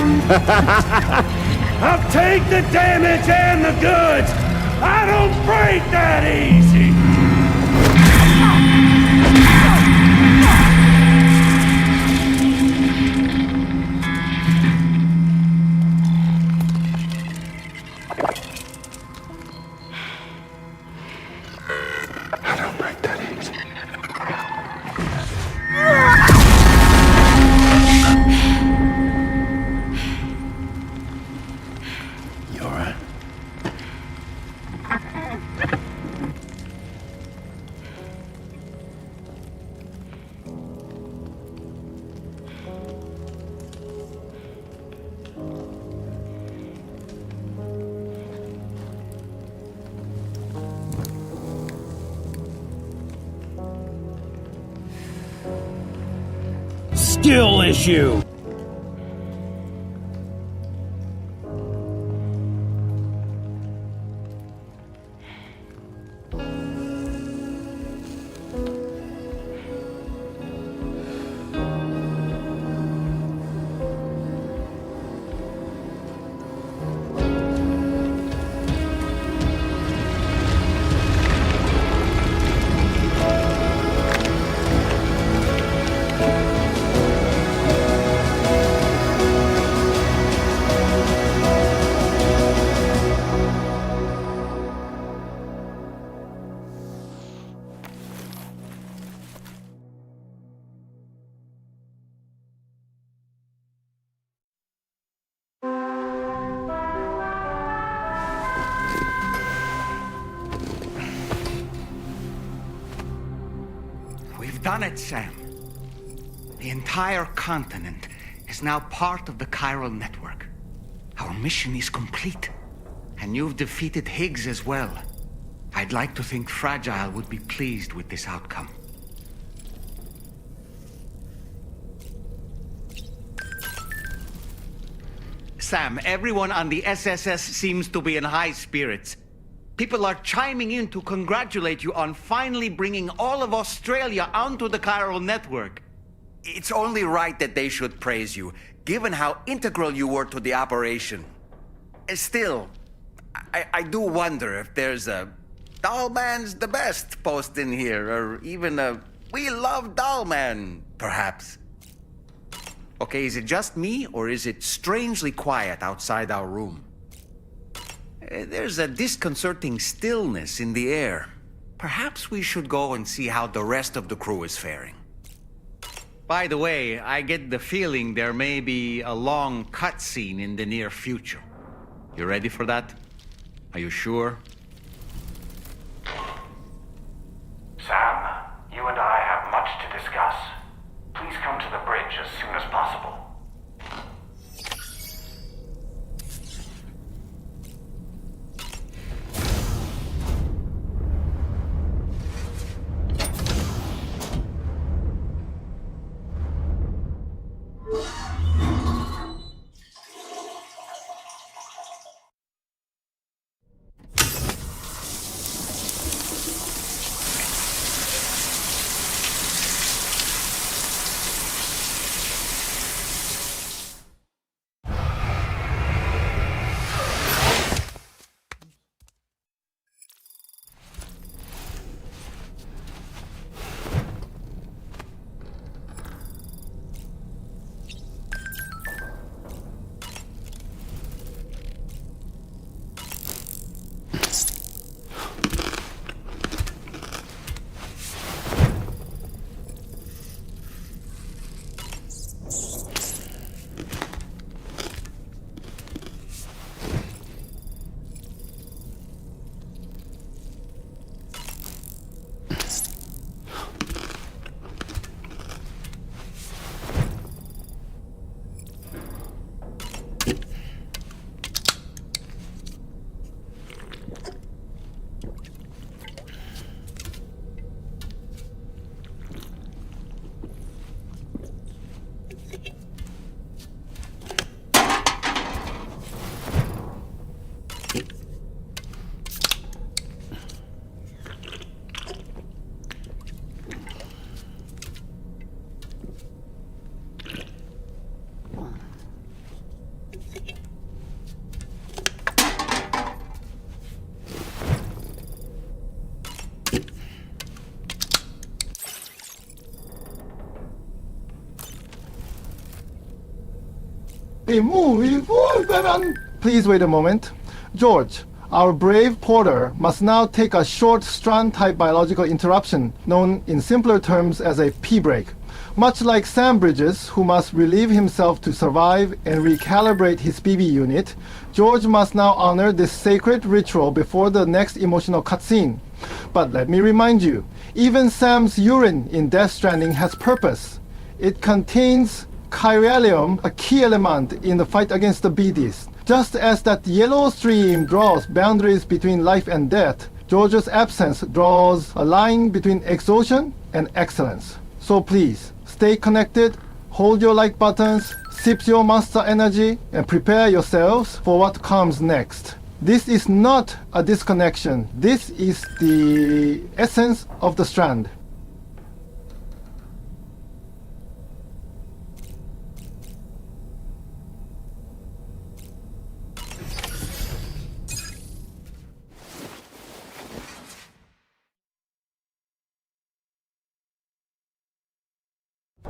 I'll take the damage and the goods. I don't break that easy. Skill issue! Done it, Sam. The entire continent is now part of the chiral network. Our mission is complete. And you've defeated Higs as well. I'd like to think Fragile would be pleased with this outcome. Sam, everyone on the SSS seems to be in high spirits. People are chiming in to congratulate you on finally bringing all of Australia onto the chiral network. It's only right that they should praise you, given how integral you were to the operation. Still, I do wonder if there's a Dollman's the best post in here, or even a We Love Dollman, perhaps. Okay, is it just me, or is it strangely quiet outside our room? There's a disconcerting stillness in the air. Perhaps we should go and see how the rest of the crew is faring. By the way, I get the feeling there may be a long cutscene in the near future. You ready for that? Are you sure? Sam, you and I have much to discuss. Please come to the bridge as soon as possible. Please wait a moment. George, our brave porter must now take a short strand-type biological interruption, known in simpler terms as a P-break. Much like Sam Bridges, who must relieve himself to survive and recalibrate his BB unit, George must now honor this sacred ritual before the next emotional cutscene. But let me remind you, even Sam's urine in Death Stranding has purpose. It contains chiralium, a key element in the fight against the BDs. Just as that yellow stream draws boundaries between life and death, George's absence draws a line between exhaustion and excellence. So please, stay connected, hold your like buttons, sip your monster energy, and prepare yourselves for what comes next. This is not a disconnection. This is the essence of the Strand.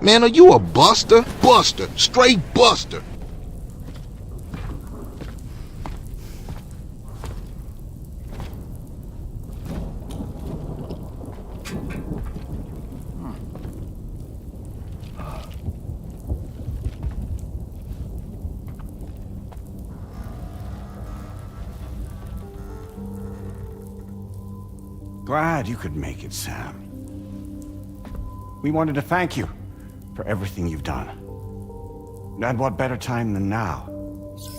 Man, are you a buster? Buster. Straight buster. Glad you could make it, Sam. We wanted to thank you for everything you've done. And what better time than now,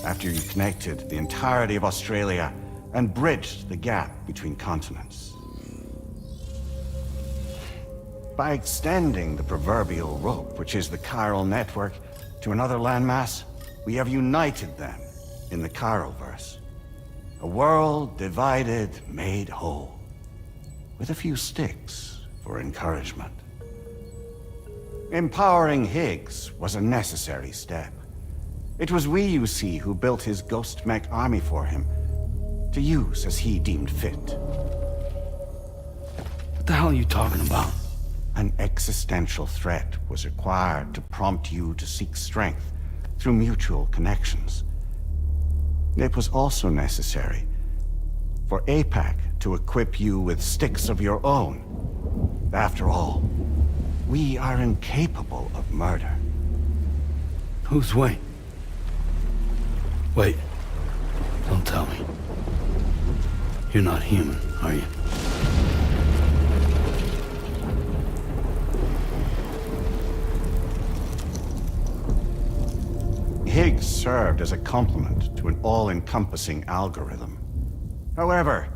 after you connected the entirety of Australia and bridged the gap between continents. By extending the proverbial rope, which is the chiral network, to another landmass, we have united them in the Chiroverse. A world divided, made whole, with a few sticks for encouragement. Empowering Higs was a necessary step. It was we, you see, who built his ghost mech army for him, to use as he deemed fit. What the hell are you talking about? An existential threat was required to prompt you to seek strength through mutual connections. It was also necessary for APAC to equip you with sticks of your own. After all, we are incapable of murder. Who's Wayne? Wait. Don't tell me. You're not human, are you? Higgs served as a complement to an all-encompassing algorithm. However,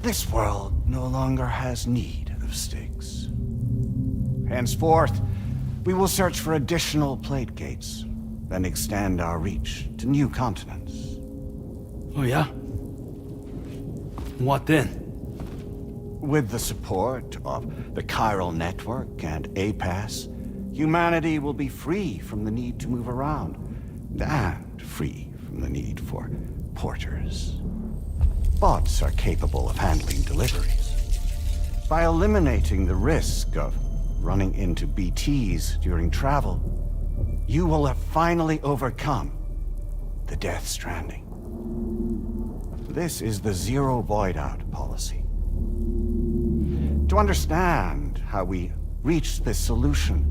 this world no longer has need of Styx. Henceforth, we will search for additional plate gates, then extend our reach to new continents. Oh yeah? What then? With the support of the chiral network and APAS, humanity will be free from the need to move around, and free from the need for porters. Bots are capable of handling deliveries. By eliminating the risk of running into BTs during travel, you will have finally overcome the Death Stranding. This is the Zero Void Out policy. To understand how we reached this solution,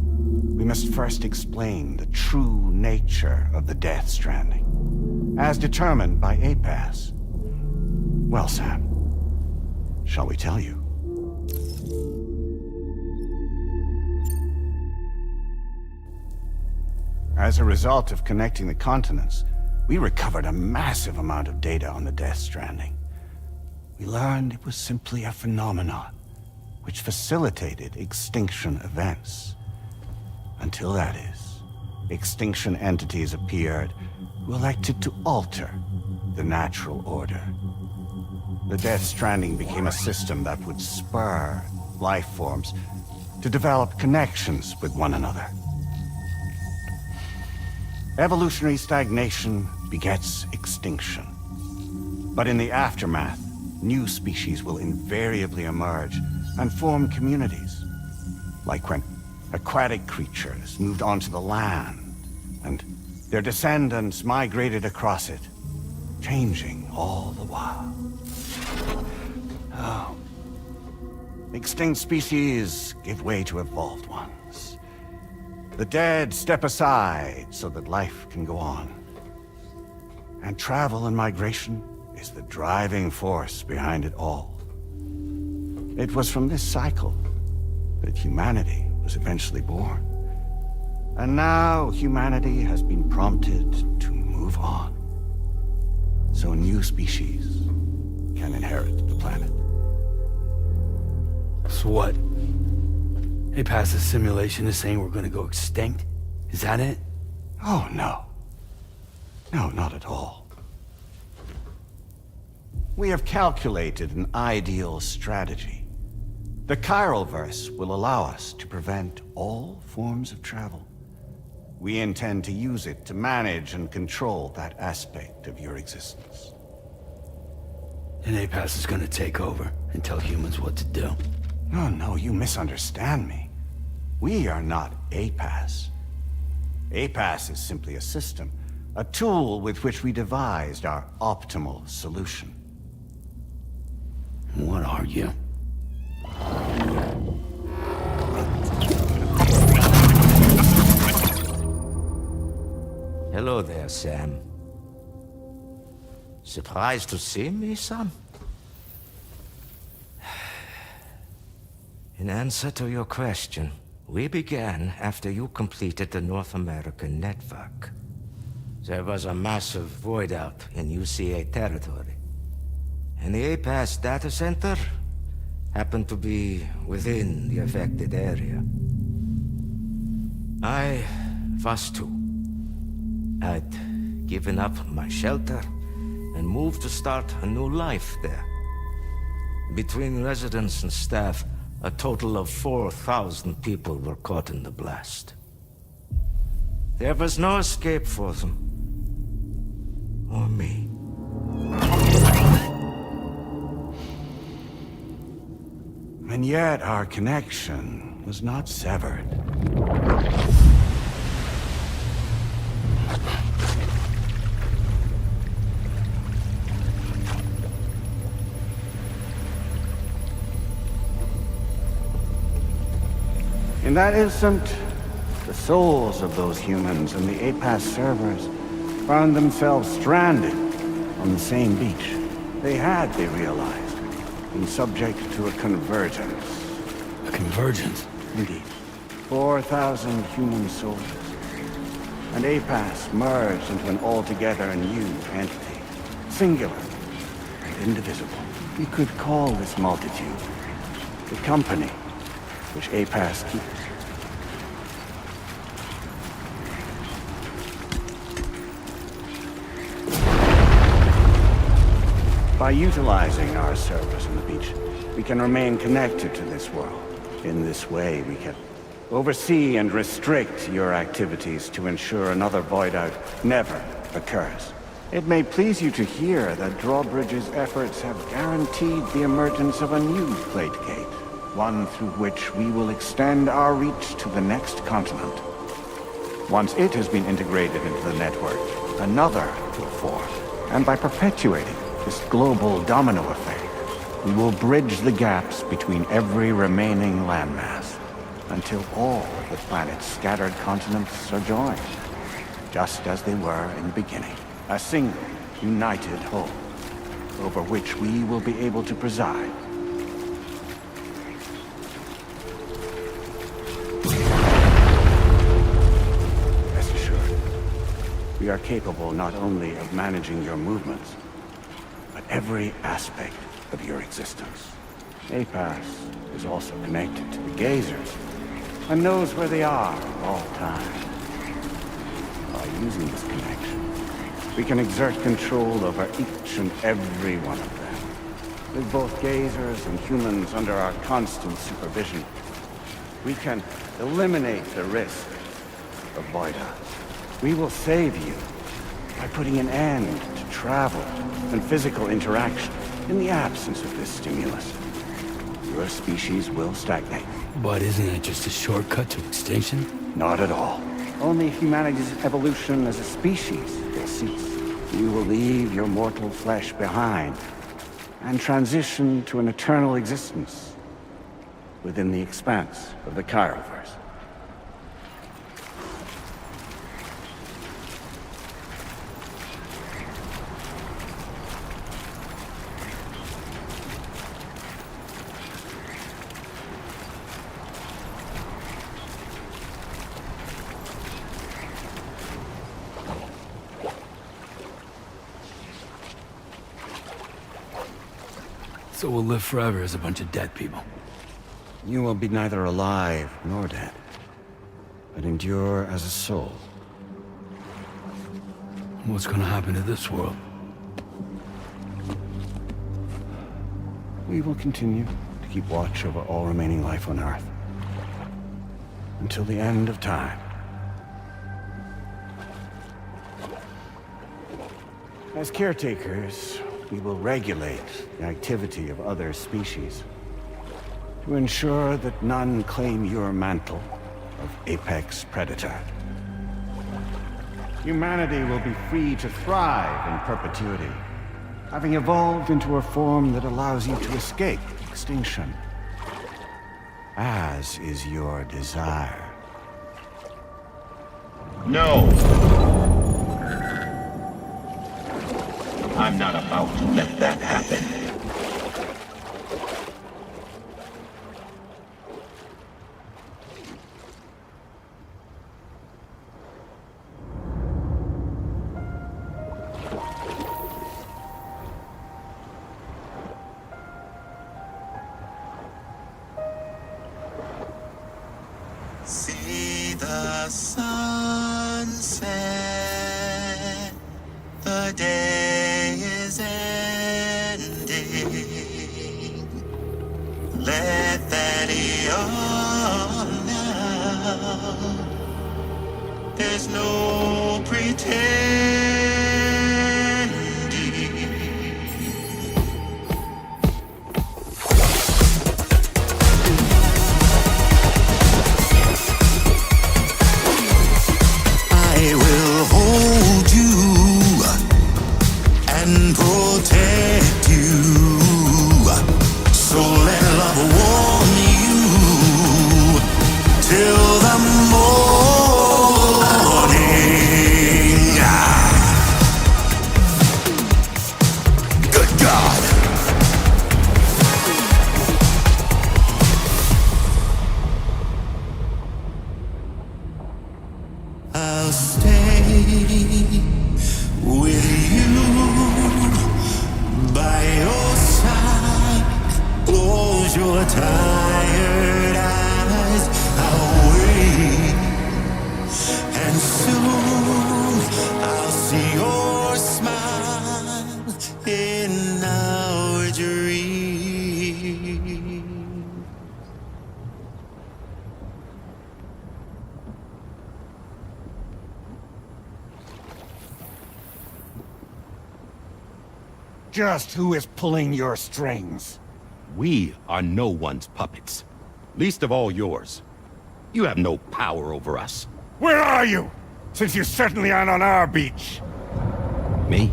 we must first explain the true nature of the Death Stranding, as determined by APAS. Well, Sam, shall we tell you? As a result of connecting the continents, we recovered a massive amount of data on the Death Stranding. We learned it was simply a phenomenon which facilitated extinction events. Until that is, extinction entities appeared who elected to alter the natural order. The Death Stranding became a system that would spur life forms to develop connections with one another. Evolutionary stagnation begets extinction. But in the aftermath, new species will invariably emerge and form communities. Like when aquatic creatures moved onto the land, and their descendants migrated across it, changing all the while. Oh. Extinct species give way to evolved ones. The dead step aside so that life can go on. And travel and migration is the driving force behind it all. It was from this cycle that humanity was eventually born. And now humanity has been prompted to move on. So new species can inherit the planet. So what? APAS's simulation is saying we're gonna go extinct? Is that it? Oh, no. No, not at all. We have calculated an ideal strategy. The chiral verse will allow us to prevent all forms of travel. We intend to use it to manage and control that aspect of your existence. And APAS is gonna take over and tell humans what to do. Oh, no, you misunderstand me. We are not APAS. APAS is simply a system, a tool with which we devised our optimal solution. What are you? Hello there, Sam. Surprised to see me, son? In answer to your question, we began after you completed the North American network. There was a massive void out in UCA territory. And the APAS data center happened to be within the affected area. I was too. I'd given up my shelter and moved to start a new life there. Between residents and staff, a total of 4,000 people were caught in the blast. There was no escape for them. Or me. And yet our connection was not severed. In that instant, the souls of those humans and the APAS servers found themselves stranded on the same beach. They had, they realized, been subject to a convergence. A convergence? Indeed. 4,000 human souls. And APAS merged into an altogether new entity. Singular and indivisible. We could call this multitude the company which APAS keeps. By utilizing our servers on the beach, we can remain connected to this world. In this way, we can oversee and restrict your activities to ensure another void-out never occurs. It may please you to hear that Drawbridge's efforts have guaranteed the emergence of a new plate gate, one through which we will extend our reach to the next continent. Once it has been integrated into the network, another will form, and by perpetuating this global domino effect, we will bridge the gaps between every remaining landmass until all of the planet's scattered continents are joined, just as they were in the beginning. A single, united whole, over which we will be able to preside. Rest assured, we are capable not only of managing your movements, but every aspect of your existence. APAS is also connected to the gazers, and knows where they are at all times. By using this connection, we can exert control over each and every one of them. With both gazers and humans under our constant supervision, we can eliminate the risk of void-outs. We will save you by putting an end to travel and physical interaction in the absence of this stimulus. Your species will stagnate. But isn't that just a shortcut to extinction? Not at all. Only humanity's evolution as a species will cease. You will leave your mortal flesh behind and transition to an eternal existence within the expanse of the Chiralverse. So we'll live forever as a bunch of dead people. You will be neither alive nor dead, but endure as a soul. What's gonna happen to this world? We will continue to keep watch over all remaining life on Earth until the end of time. As caretakers, we will regulate the activity of other species to ensure that none claim your mantle of apex predator. Humanity will be free to thrive in perpetuity, having evolved into a form that allows you to escape extinction, as is your desire. No! I'm not about to let that happen. See the sunset, the day is ending. Let that yawn now. There's no pretending. your tired eyes away, and soon I'll see your smile in our dream. Just who is pulling your strings? We are no one's puppets. Least of all yours. You have no power over us. Where are you? Since you certainly aren't on our beach. Me?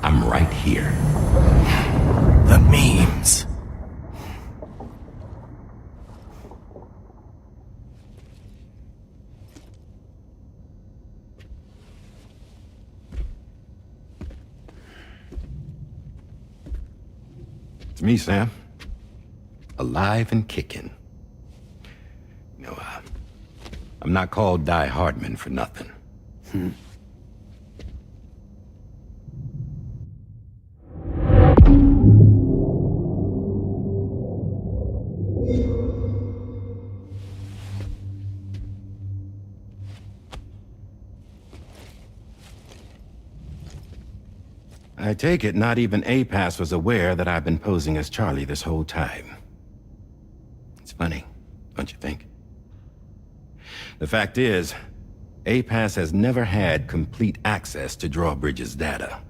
I'm right here. The memes. It's me, Sam. Alive and kicking. No, I'm not called Die Hardman for nothing. I take it not even APAS was aware that I've been posing as Charlie this whole time. It's funny, don't you think? The fact is, APAS has never had complete access to Drawbridge's data.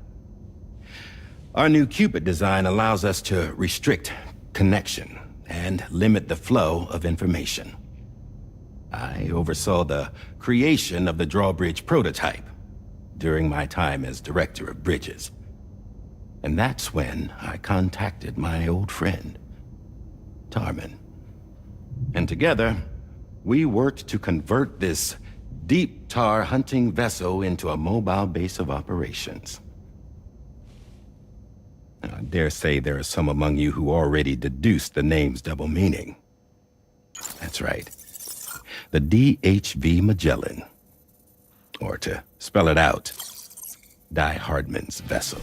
Our new Cupid design allows us to restrict connection and limit the flow of information. I oversaw the creation of the Drawbridge prototype during my time as Director of Bridges. And that's when I contacted my old friend, Tarman. And together, we worked to convert this deep tar hunting vessel into a mobile base of operations. I dare say there are some among you who already deduced the name's double meaning. That's right. The DHV Magellan. Or to spell it out, Die Hardman's vessel.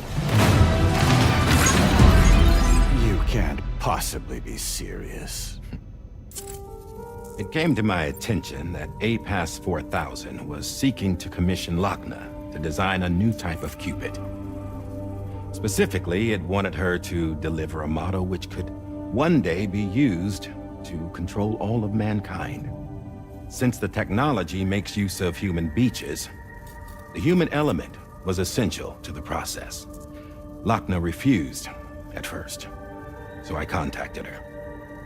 You can't possibly be serious. It came to my attention that APAS 4000 was seeking to commission Lochner to design a new type of Cupid. Specifically, it wanted her to deliver a model which could one day be used to control all of mankind. Since the technology makes use of human beaches, the human element was essential to the process. Lochner refused at first, so I contacted her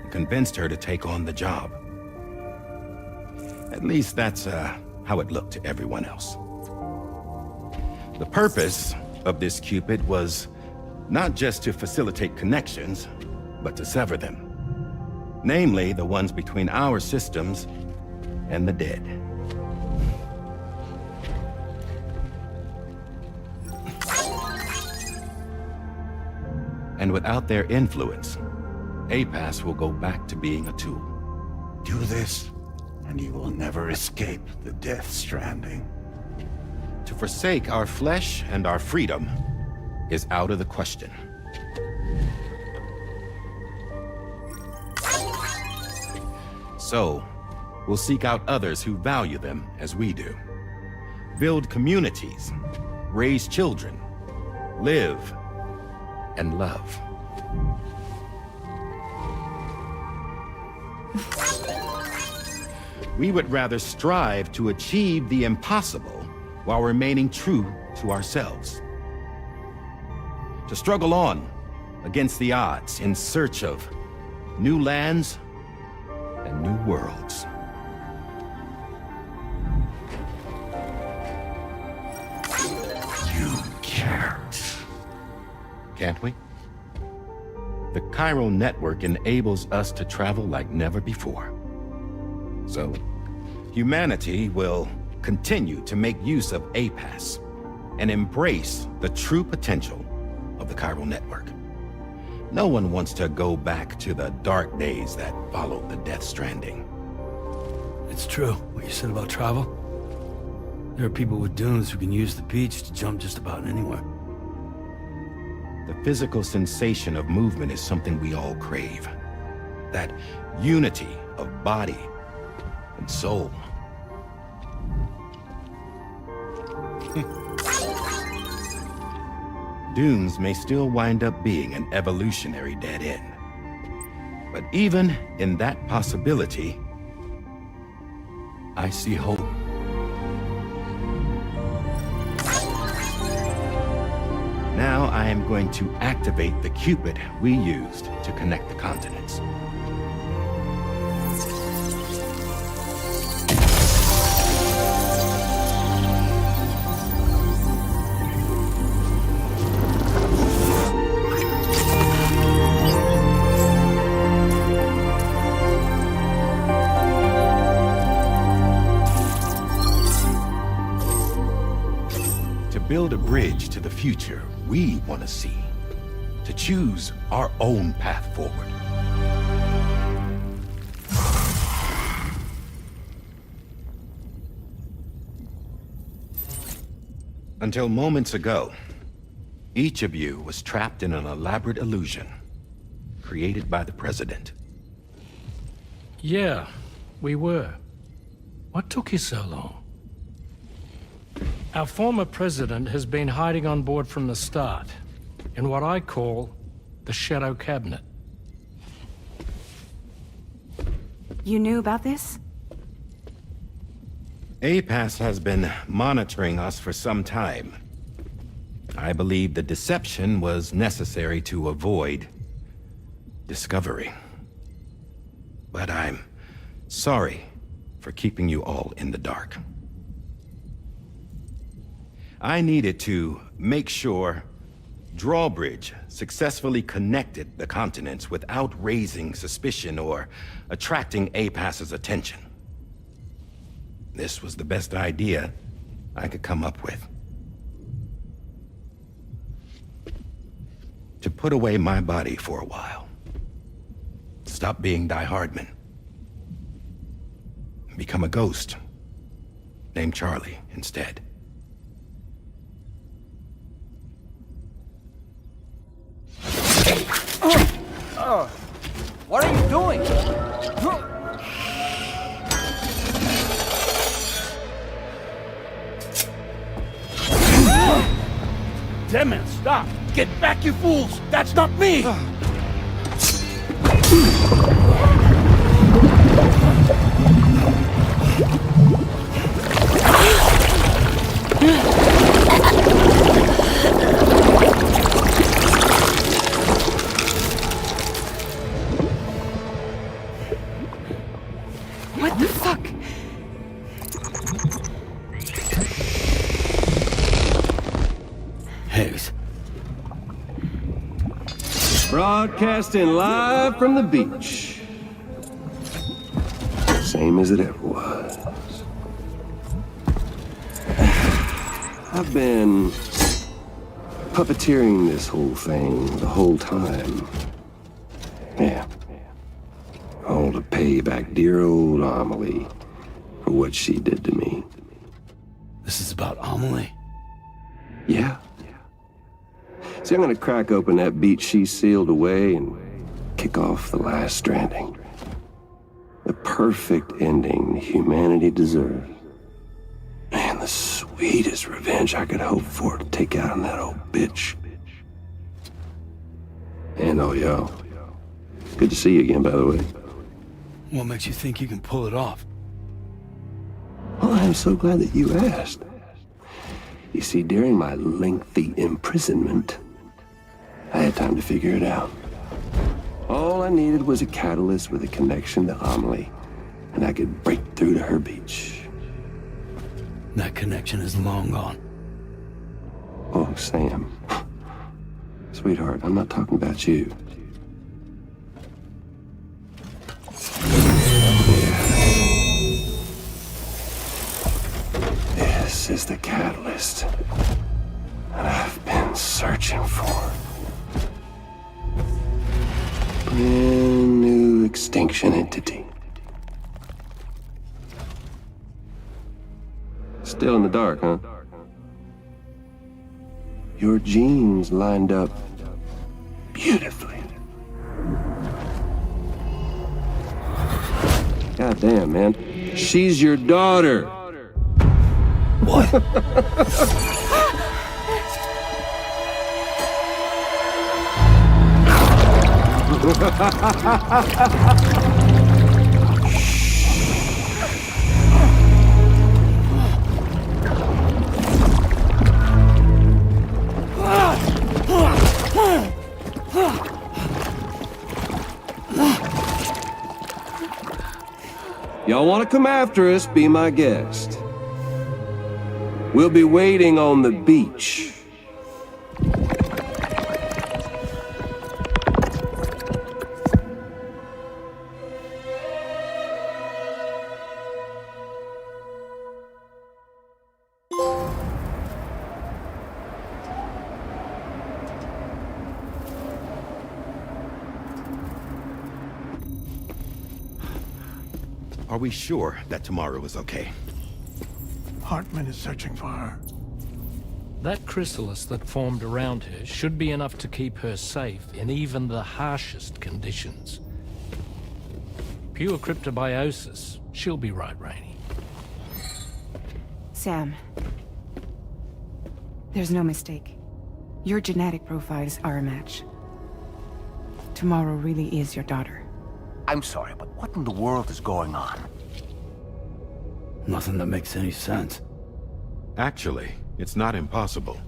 and convinced her to take on the job. At least that's how it looked to everyone else. The purpose of this Cupid was not just to facilitate connections, but to sever them. Namely, the ones between our systems and the dead. And without their influence, APAS will go back to being a tool. Do this, and you will never escape the death stranding. To forsake our flesh and our freedom is out of the question. So, we'll seek out others who value them as we do. Build communities, raise children, live, and love. We would rather strive to achieve the impossible while remaining true to ourselves. To struggle on against the odds in search of new lands and new worlds. You can't. Can't we? The chiral network enables us to travel like never before. So, humanity will continue to make use of APAS and embrace the true potential of the chiral network. No one wants to go back to the dark days that followed the Death Stranding. It's true, what you said about travel. There are people with dunes who can use the beach to jump just about anywhere. The physical sensation of movement is something we all crave. That unity of body and soul. Dunes may still wind up being an evolutionary dead end. But even in that possibility, I see hope. Now I am going to activate the Cupid we used to connect the continents. Build a bridge to the future we want to see, to choose our own path forward. Until moments ago, each of you was trapped in an elaborate illusion created by the President. Yeah, we were. What took you so long? Our former president has been hiding on board from the start, in what I call the Shadow Cabinet. You knew about this? APAS has been monitoring us for some time. I believe the deception was necessary to avoid discovery. But I'm sorry for keeping you all in the dark. I needed to make sure Drawbridge successfully connected the continents without raising suspicion or attracting APAS's attention. This was the best idea I could come up with. To put away my body for a while. Stop being Die Hardman. Become a ghost. Named Charlie instead. What are you doing? Deadman, stop! Get back, you fools! That's not me! What the fuck? Higs. Broadcasting live from the beach. Same as it ever was. I've been puppeteering this whole thing the whole time. Yeah. All to pay back dear old Amelie for what she did to me. This is about Amelie? Yeah. See, I'm gonna crack open that beach she sealed away and kick off the last Stranding. The perfect ending humanity deserves. And the sweetest revenge I could hope for to take out on that old bitch. And oh, y'all. Good to see you again, by the way. What makes you think you can pull it off? Well, I'm so glad that you asked. You see, during my lengthy imprisonment, I had time to figure it out. All I needed was a catalyst with a connection to Amelie, and I could break through to her beach. That connection is long gone. Oh, Sam. Sweetheart, I'm not talking about you. This is the catalyst that I've been searching for. Brand new extinction entity. Still in the dark, huh? Your genes lined up beautifully. Goddamn, man. She's your daughter. What? Y'all want to come after us, be my guest. We'll be waiting on the beach. Are we sure that tomorrow is okay? Hartman is searching for her. That chrysalis that formed around her should be enough to keep her safe in even the harshest conditions. Pure cryptobiosis. She'll be right, Rainey. Sam. There's no mistake. Your genetic profiles are a match. Tomorrow really is your daughter. I'm sorry, but what in the world is going on? Nothing that makes any sense. Actually, it's not impossible.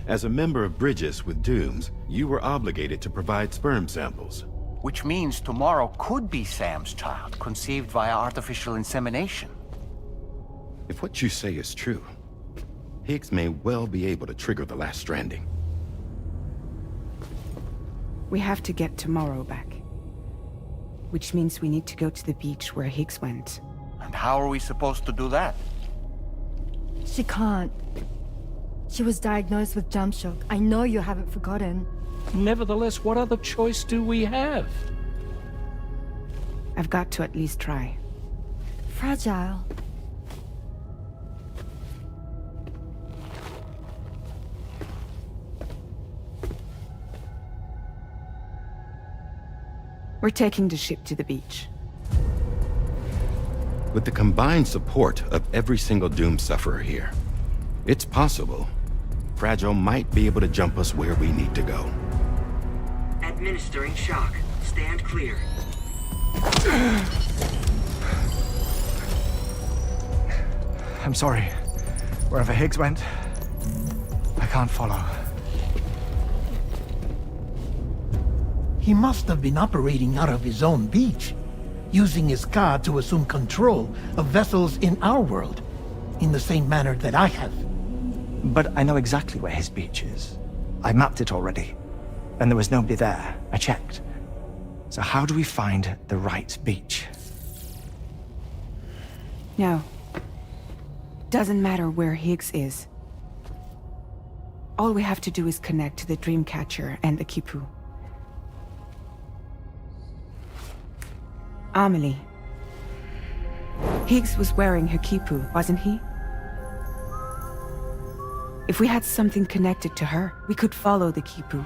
As a member of Bridges with Dooms, you were obligated to provide sperm samples. Which means tomorrow could be Sam's child, conceived via artificial insemination. If what you say is true, Higs may well be able to trigger the last Stranding. We have to get tomorrow back. Which means we need to go to the beach where Higs went. And how are we supposed to do that? She can't. She was diagnosed with jump shock. I know you haven't forgotten. Nevertheless, what other choice do we have? I've got to at least try. Fragile. We're taking the ship to the beach. With the combined support of every single Doom sufferer here, it's possible Fragile might be able to jump us where we need to go. Administering shock. Stand clear. I'm sorry. Wherever Higs went, I can't follow. He must have been operating out of his own beach, using his car to assume control of vessels in our world, in the same manner that I have. But I know exactly where his beach is. I mapped it already, and there was nobody there. I checked. So how do we find the right beach? No. Doesn't matter where Higs is. All we have to do is connect to the Dreamcatcher and the Kipu. Amelie. Higs was wearing her Kipu, wasn't he? If we had something connected to her, we could follow the Kipu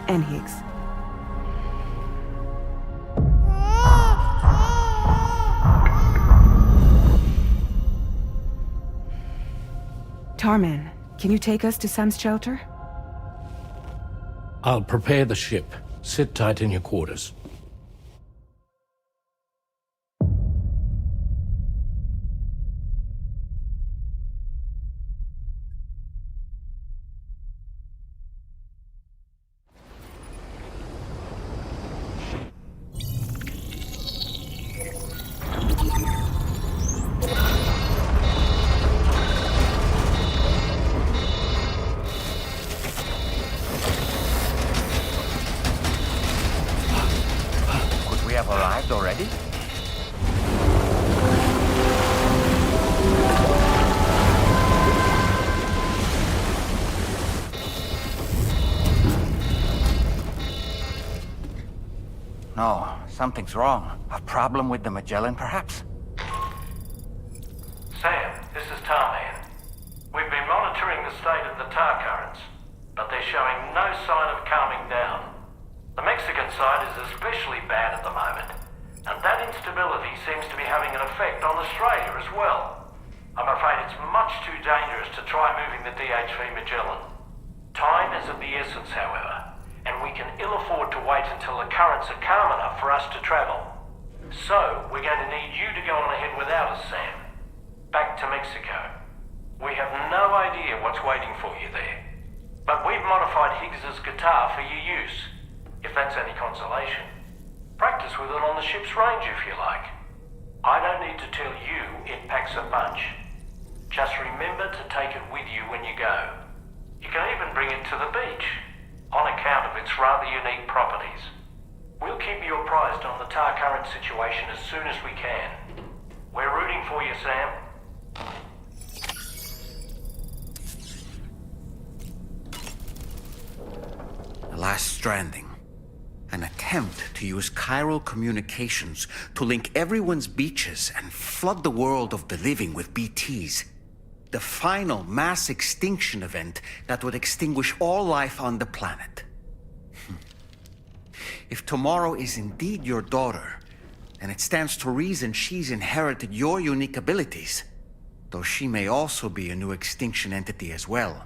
and Higs. Tarman, can you take us to Sam's shelter? I'll prepare the ship. Sit tight in your quarters. Arrived already? No, something's wrong. A problem with the Magellan, perhaps? Sam, this is Tarman. We've been monitoring the state of the tar currents, but they're showing no sign of calming down. The Mexican side is especially bad at the moment, and that instability seems to be having an effect on Australia as well. I'm afraid it's much too dangerous to try moving the DHV Magellan. Time is of the essence, however, and we can ill afford to wait until the currents are calm enough for us to travel. So, we're going to need you to go on ahead without us, Sam. Back to Mexico. We have no idea what's waiting for you there. But we've modified Higgs's guitar for your use, if that's any consolation. Practice with it on the ship's range if you like. I don't need to tell you it packs a punch. Just remember to take it with you when you go. You can even bring it to the beach, on account of its rather unique properties. We'll keep you apprised on the tar current situation as soon as we can. We're rooting for you, Sam. The last Stranding. An attempt to use chiral communications to link everyone's beaches and flood the world of the living with BTs. The final mass extinction event that would extinguish all life on the planet. If tomorrow is indeed your daughter, then it stands to reason she's inherited your unique abilities, though she may also be a new extinction entity as well.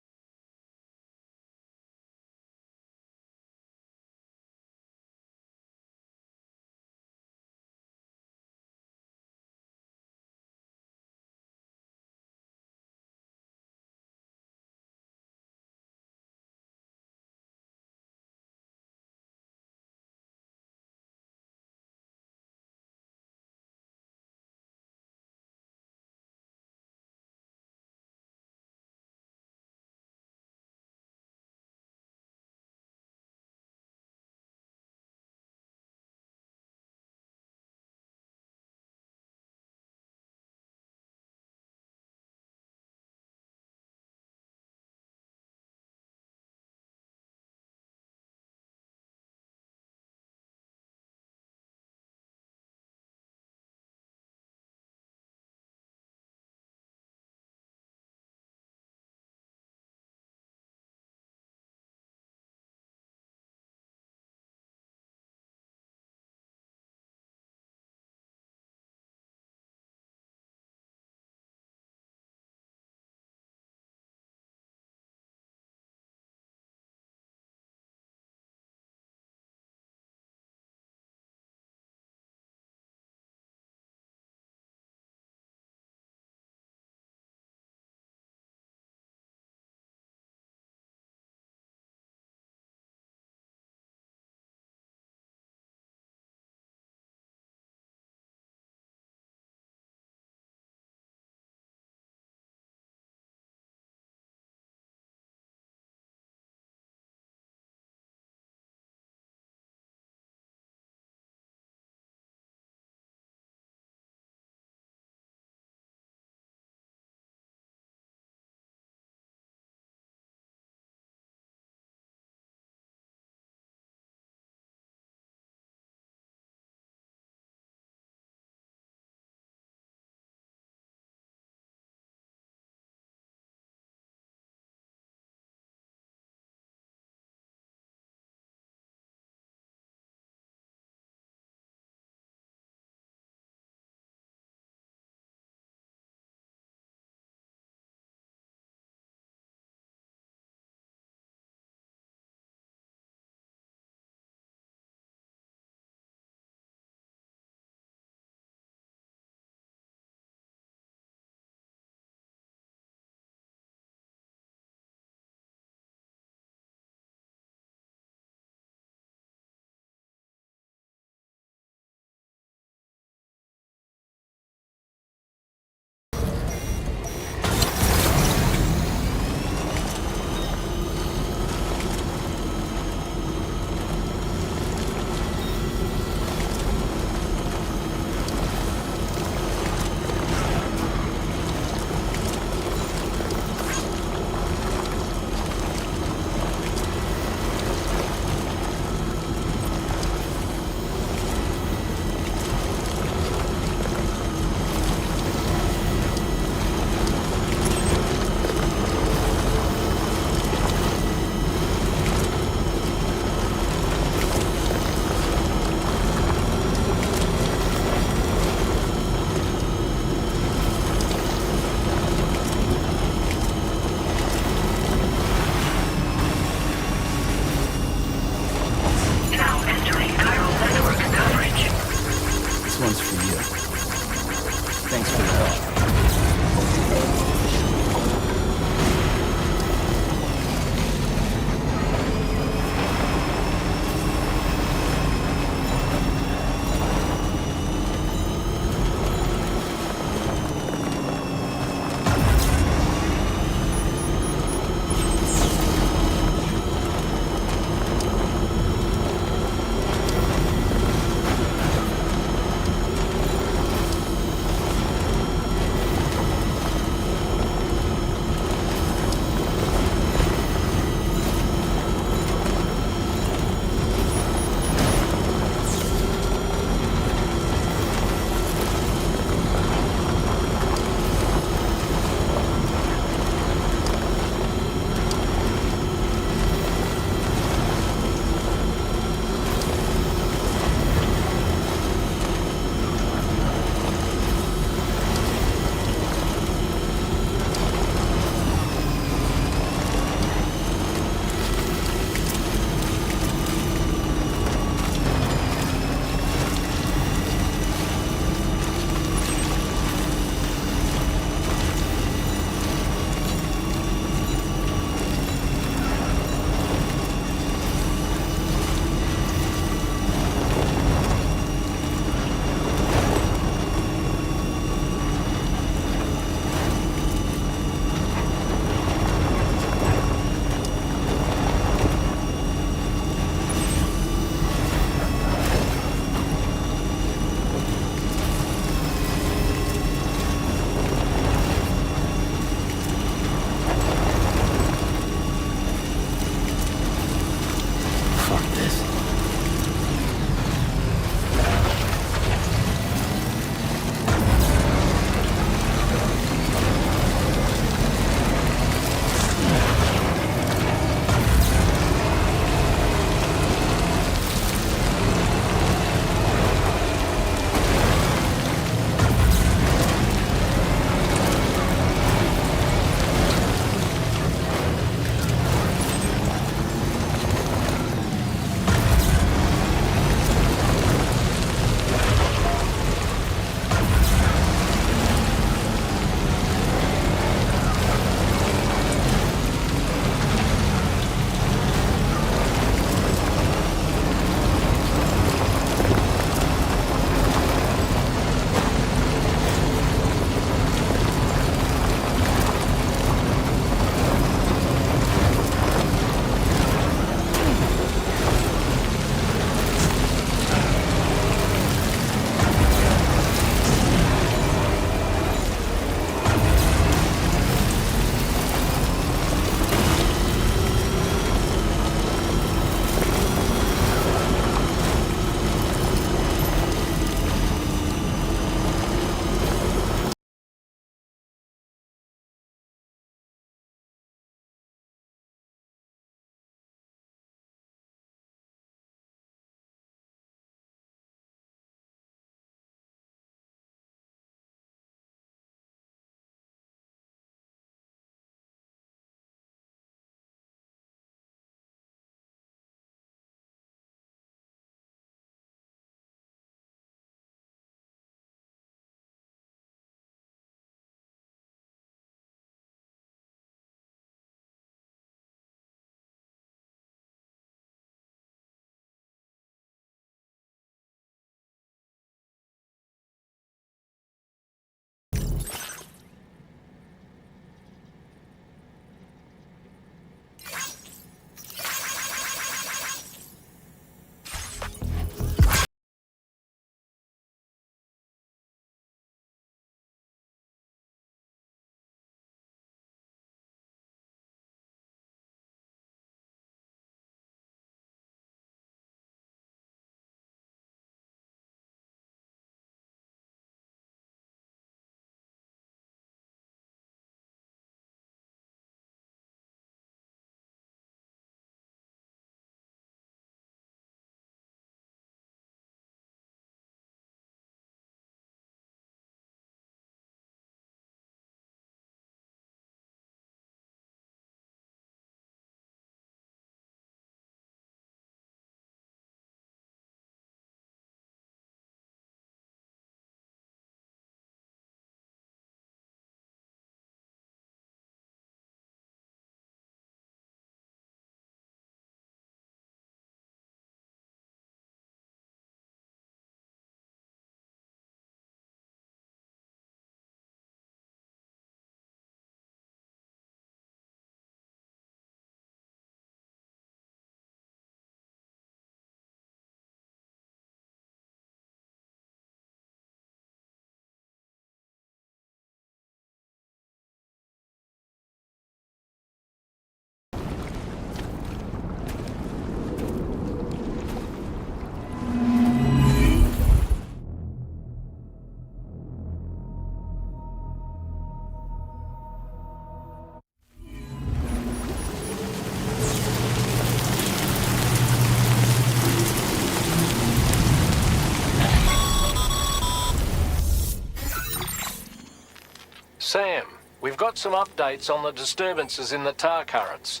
We've got some updates on the disturbances in the tar currents.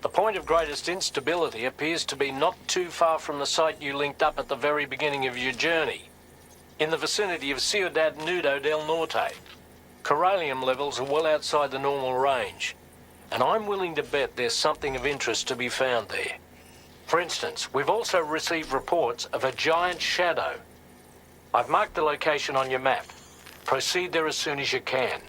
The point of greatest instability appears to be not too far from the site you linked up at the very beginning of your journey, in the vicinity of Ciudad Nudo del Norte. Corallium levels are well outside the normal range, and I'm willing to bet there's something of interest to be found there. For instance, we've also received reports of a giant shadow. I've marked the location on your map. Proceed there as soon as you can.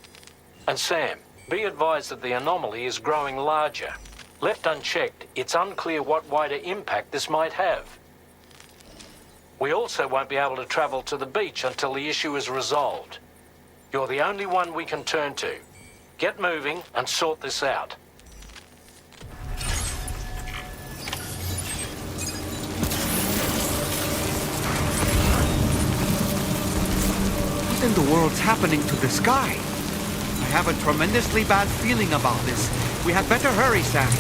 And Sam, be advised that the anomaly is growing larger. Left unchecked, it's unclear what wider impact this might have. We also won't be able to travel to the beach until the issue is resolved. You're the only one we can turn to. Get moving and sort this out. What in the world's happening to the sky? I have a tremendously bad feeling about this. We had better hurry, Sam.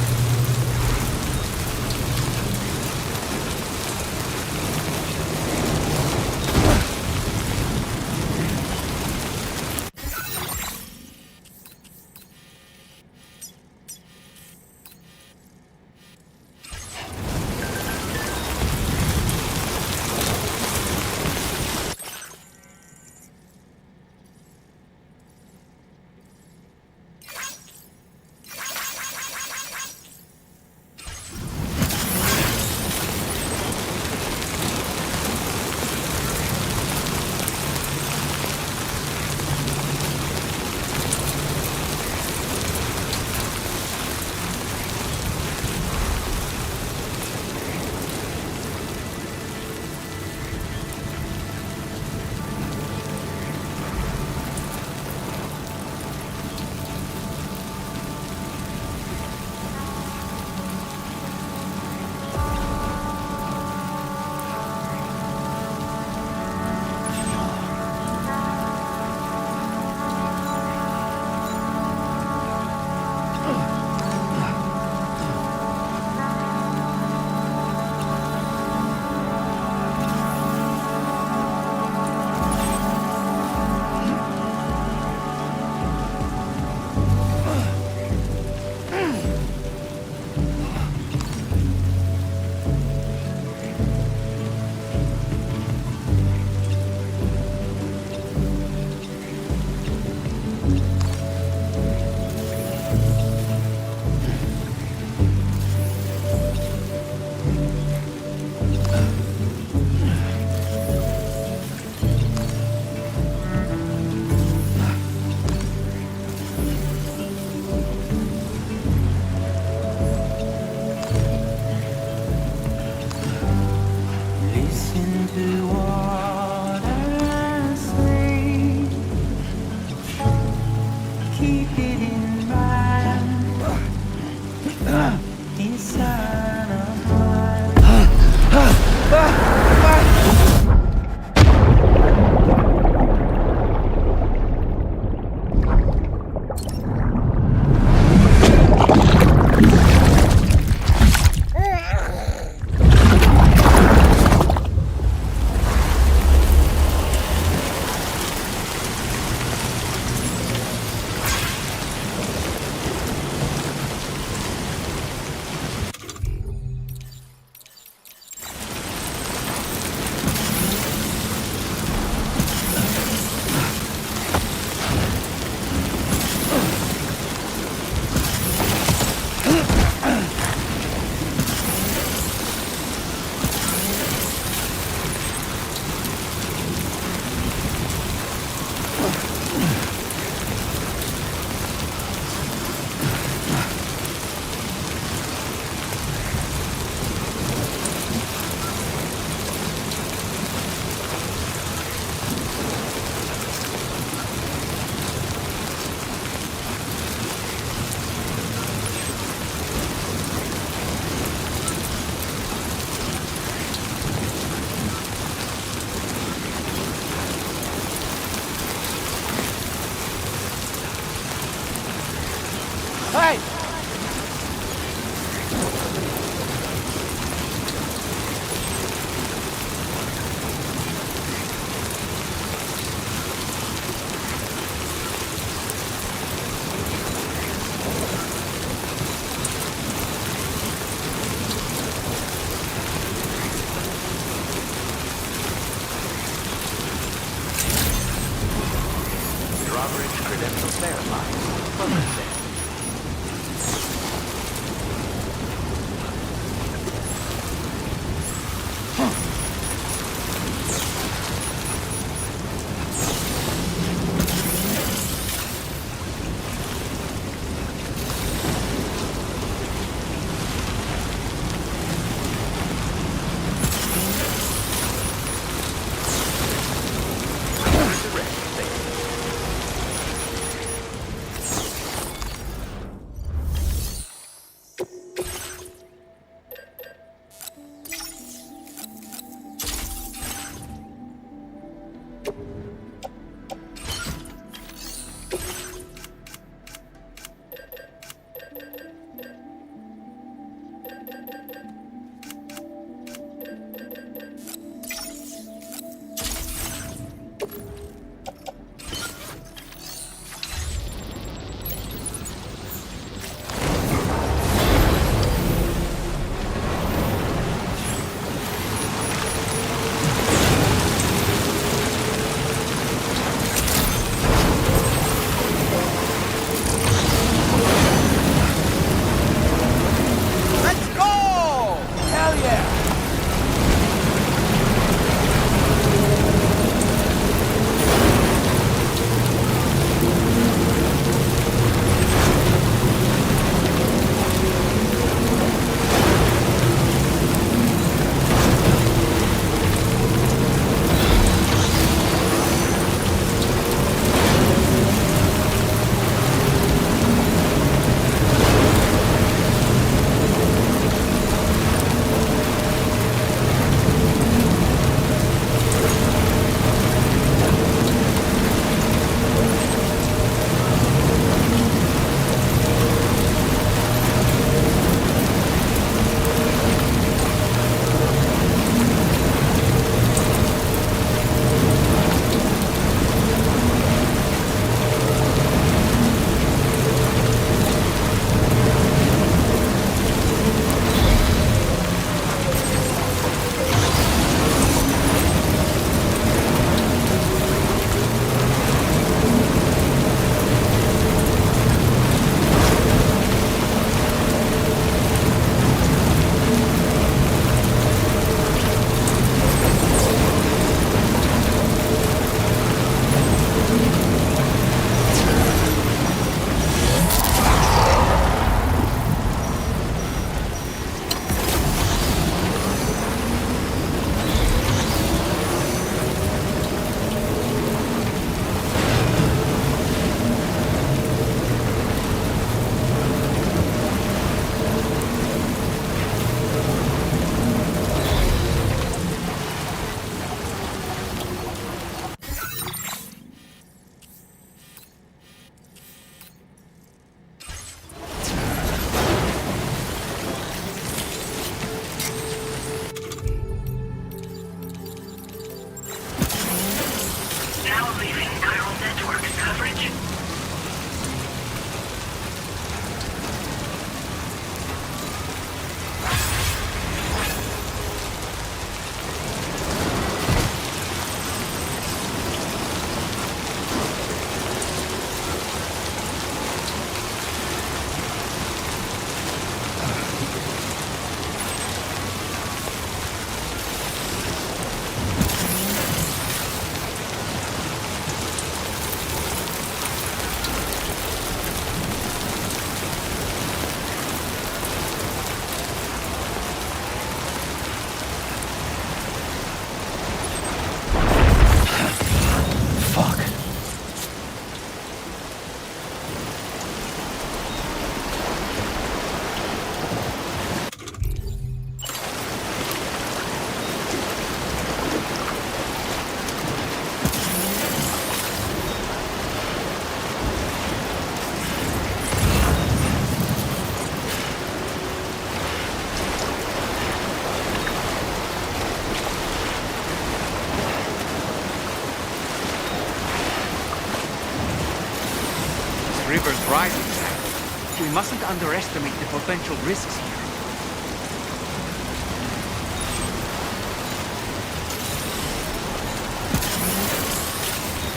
We mustn't underestimate the potential risks here.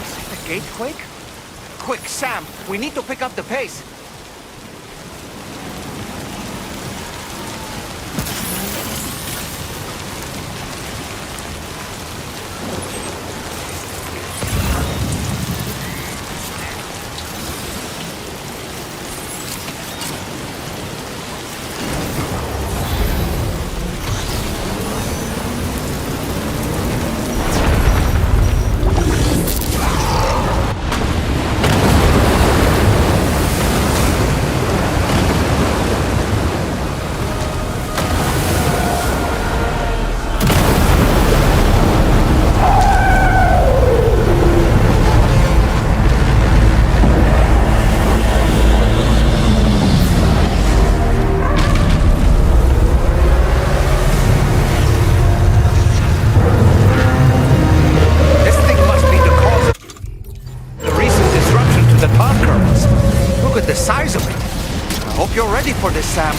Is it a gate quake? Quick, Sam! We need to pick up the pace! For this, Sam.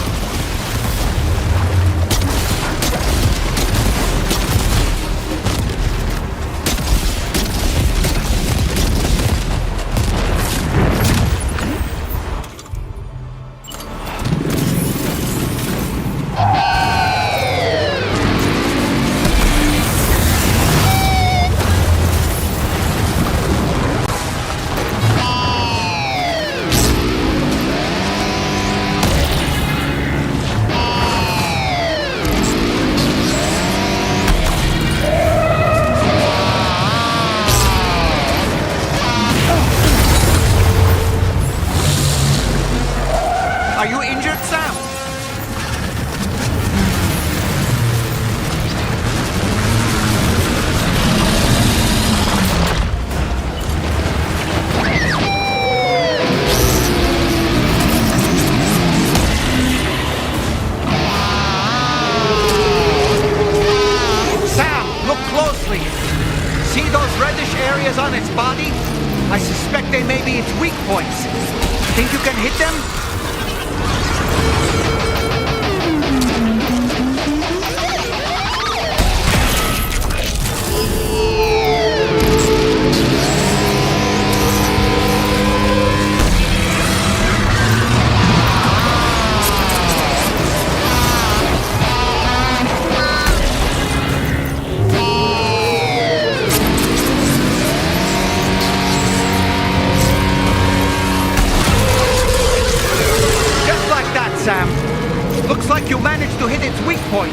Think you can hit them? Sam. Looks like you managed to hit its weak point.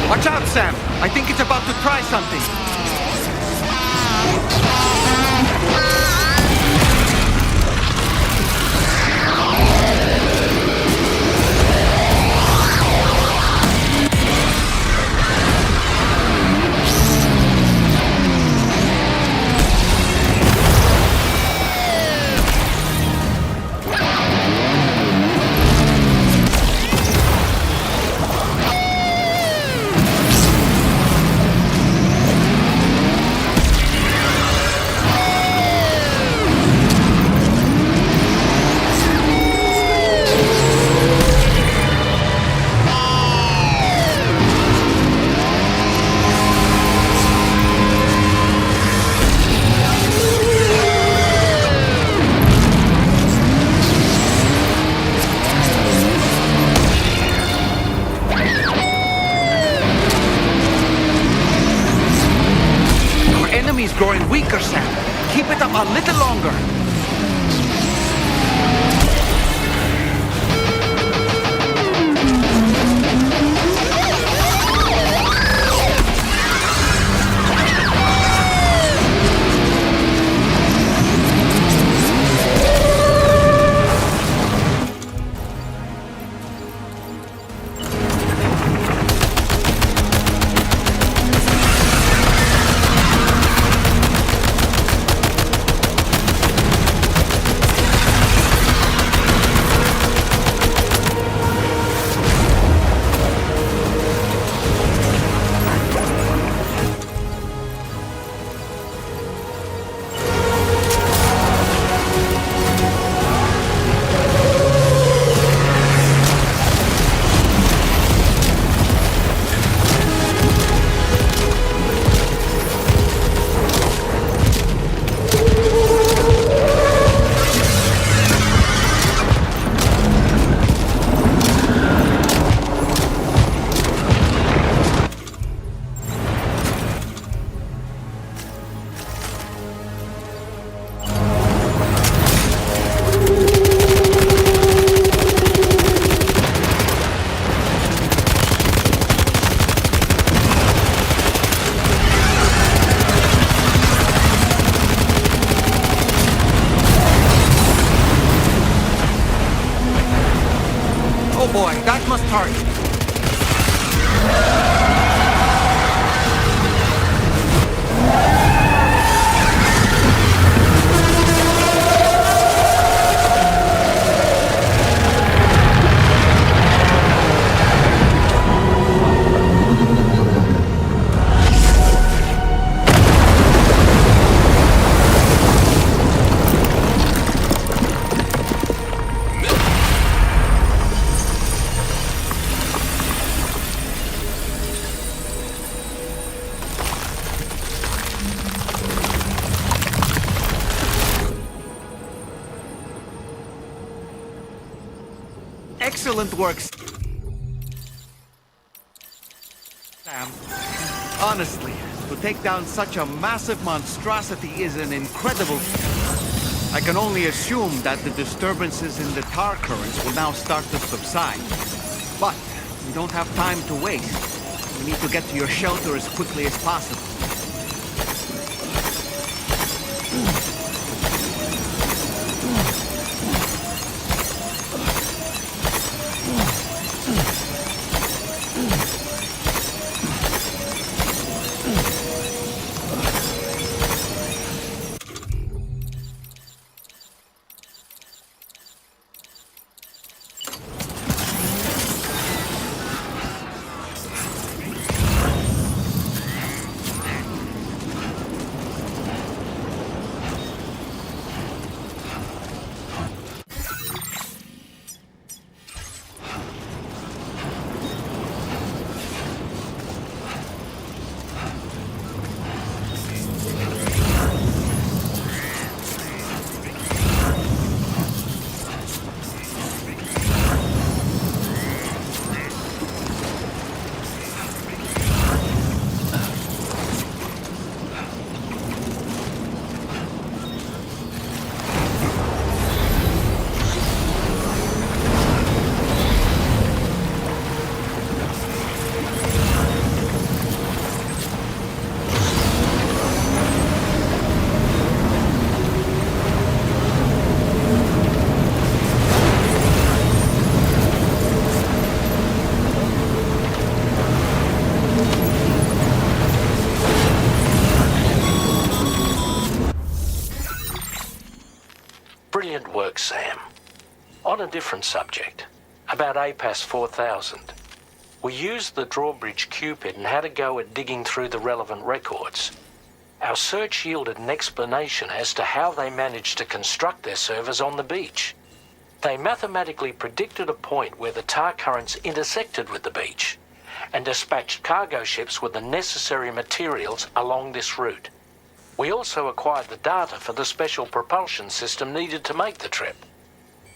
Watch out, Sam! I think it's about to try something. longer! Oh boy, that must hurt. Excellent work, Sam. Honestly, to take down such a massive monstrosity is an incredible feat. I can only assume that the disturbances in the tar currents will now start to subside. But we don't have time to waste. We need to get to your shelter as quickly as possible. Brilliant work, Sam. On a different subject, about APAS 4000. We used the drawbridge Cupid and had a go at digging through the relevant records. Our search yielded an explanation as to how they managed to construct their servers on the beach. They mathematically predicted a point where the tar currents intersected with the beach and dispatched cargo ships with the necessary materials along this route. We also acquired the data for the special propulsion system needed to make the trip.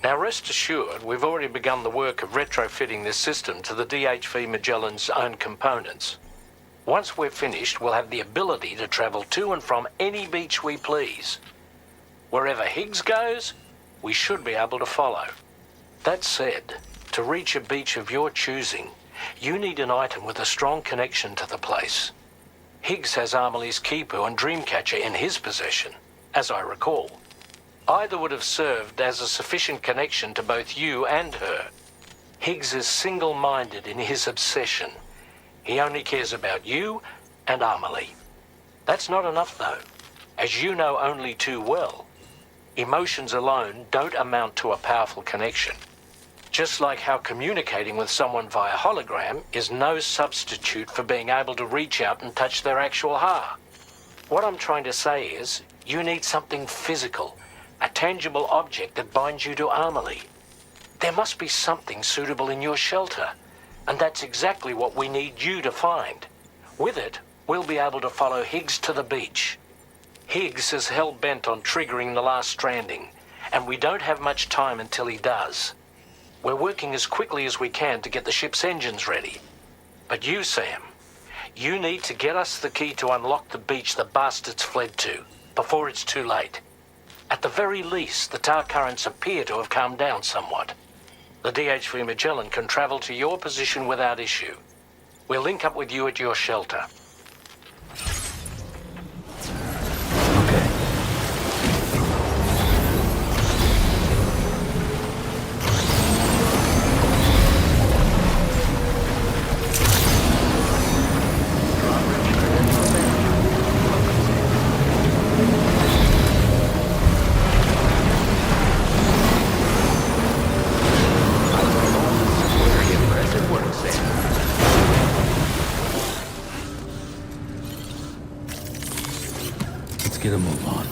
Now rest assured, we've already begun the work of retrofitting this system to the DHV Magellan's own components. Once we're finished, we'll have the ability to travel to and from any beach we please. Wherever Higgs goes, we should be able to follow. That said, to reach a beach of your choosing, you need an item with a strong connection to the place. Higgs has Amelie's Kipu and Dreamcatcher in his possession, as I recall. Either would have served as a sufficient connection to both you and her. Higgs is single-minded in his obsession. He only cares about you and Amelie. That's not enough, though. As you know only too well, emotions alone don't amount to a powerful connection. Just like how communicating with someone via hologram is no substitute for being able to reach out and touch their actual heart. What I'm trying to say is, you need something physical, a tangible object that binds you to Amelie. There must be something suitable in your shelter, and that's exactly what we need you to find. With it, we'll be able to follow Higgs to the beach. Higgs is hell-bent on triggering the last Stranding, and we don't have much time until he does. We're working as quickly as we can to get the ship's engines ready. But you, Sam, you need to get us the key to unlock the beach the bastards fled to, before it's too late. At the very least, the tar currents appear to have calmed down somewhat. The DHV Magellan can travel to your position without issue. We'll link up with you at your shelter. Get a move on.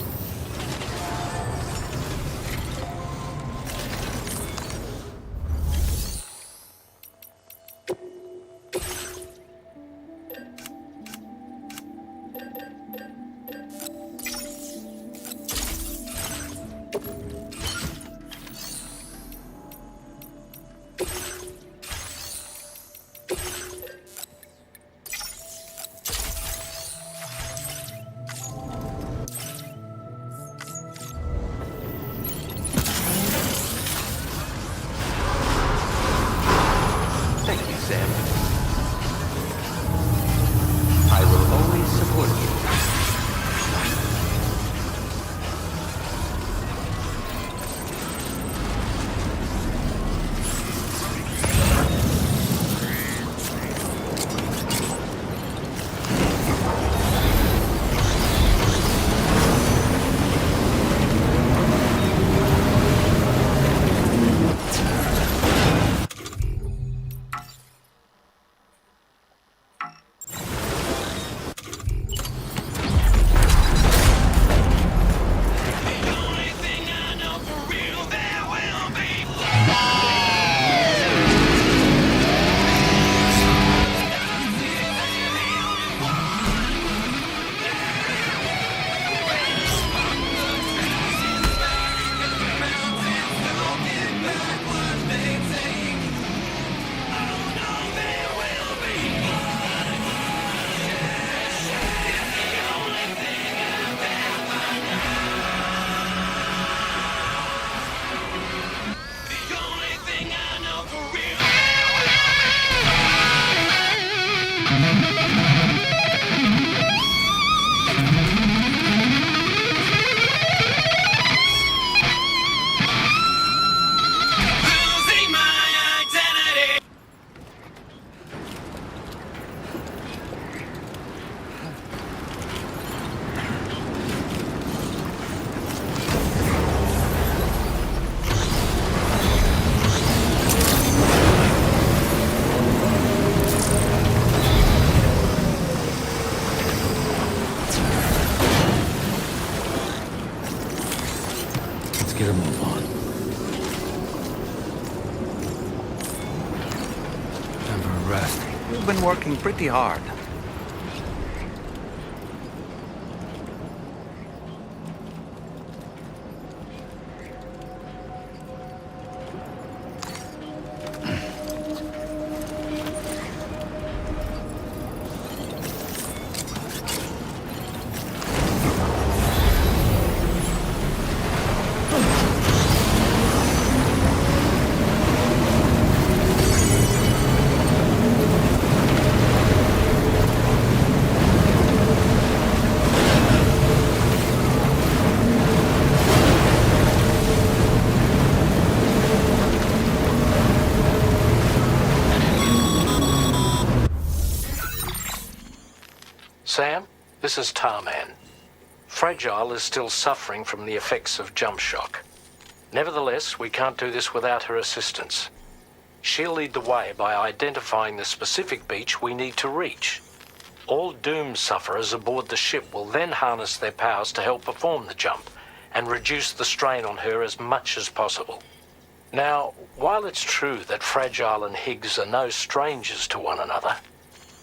Get a move on. Time for a rest. You've been working pretty hard. This is Tarman. Fragile is still suffering from the effects of jump shock. Nevertheless, we can't do this without her assistance. She'll lead the way by identifying the specific beach we need to reach. All Doom sufferers aboard the ship will then harness their powers to help perform the jump and reduce the strain on her as much as possible. Now, while it's true that Fragile and Higgs are no strangers to one another,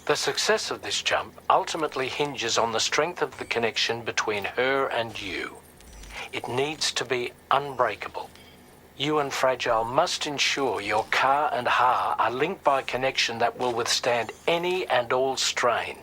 the success of this jump ultimately hinges on the strength of the connection between her and you. It needs to be unbreakable. You and Fragile must ensure your Ka and Ha are linked by a connection that will withstand any and all strain.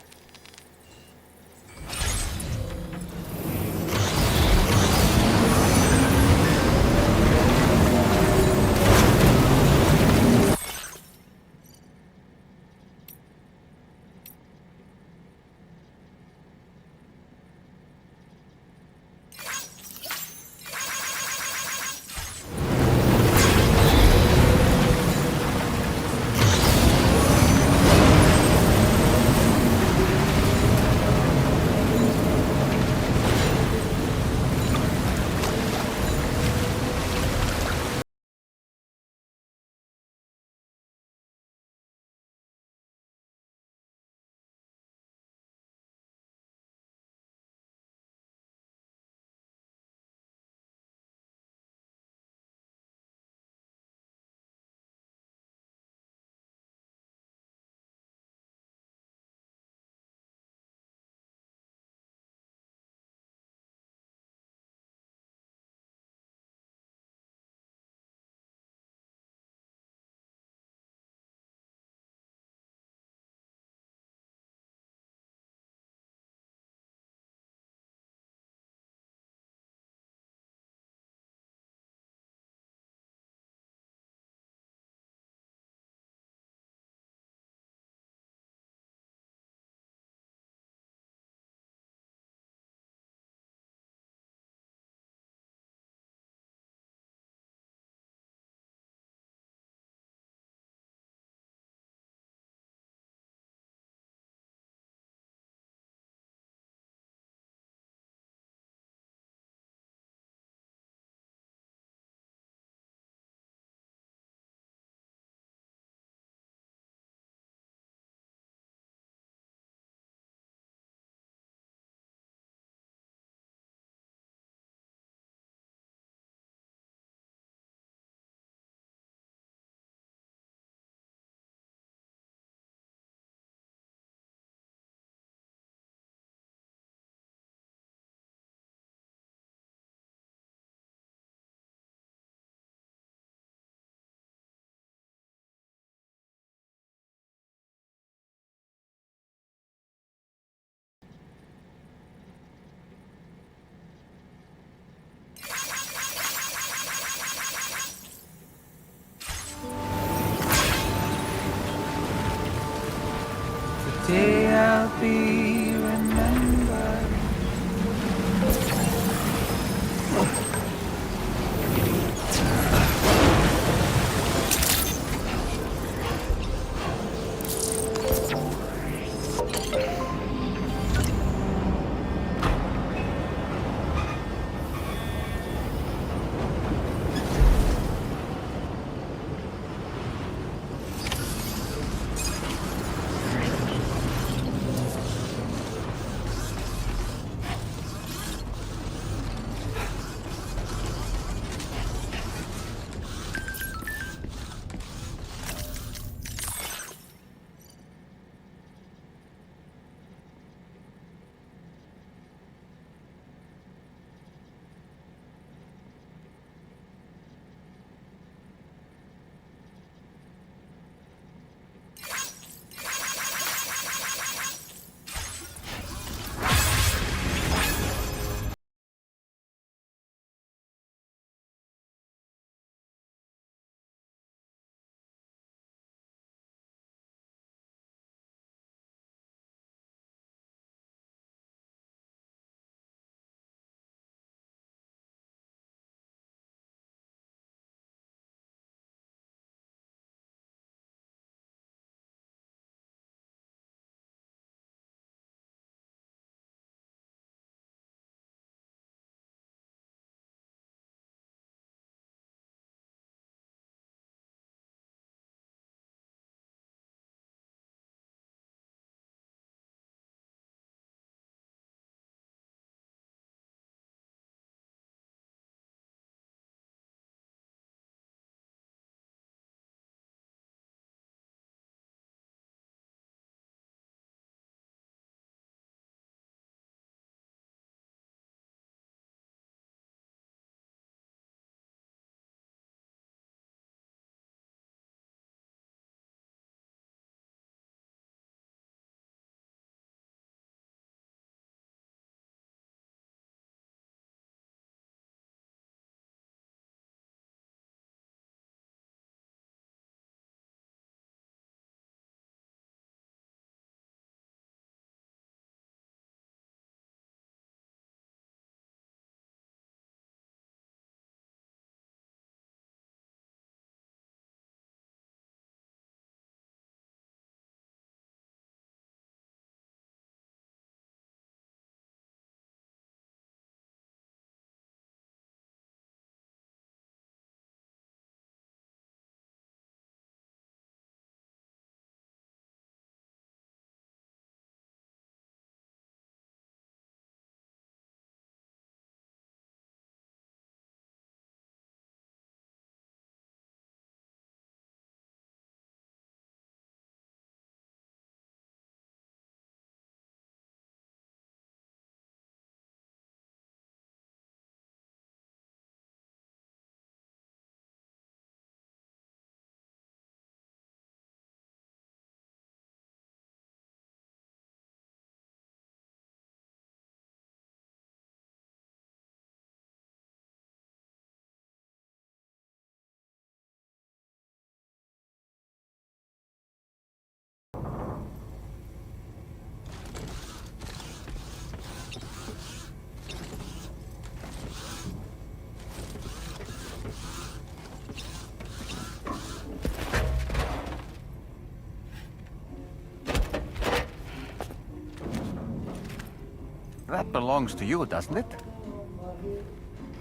That belongs to you, doesn't it?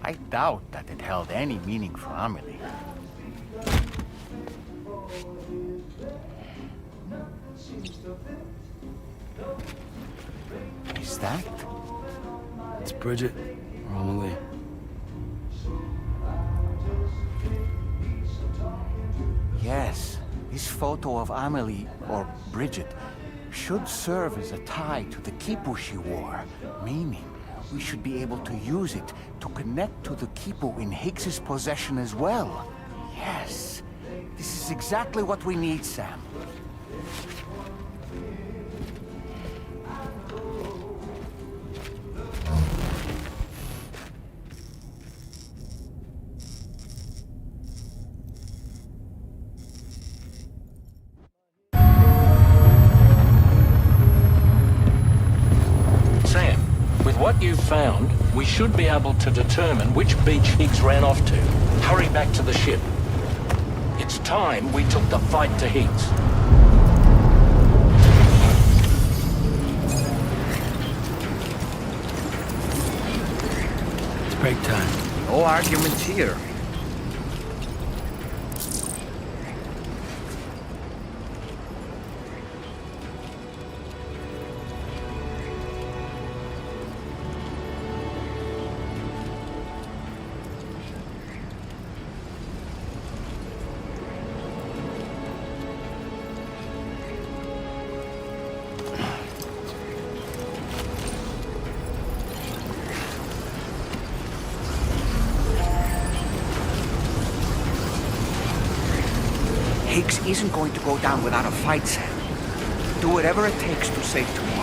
I doubt that it held any meaning for Amelie. Is that? It's Bridget or Amelie. Yes, this photo of Amelie, or Bridget, should serve as a tie to the quipu she wore, meaning we should be able to use it to connect to the quipu in Higgs's possession as well. Yes, this is exactly what we need, Sam. What you've found, we should be able to determine which beach Higgs ran off to. Hurry back to the ship. It's time we took the fight to Higgs. It's break time. No arguments here. Higgs isn't going to go down without a fight, Sam. Do whatever it takes to save tomorrow.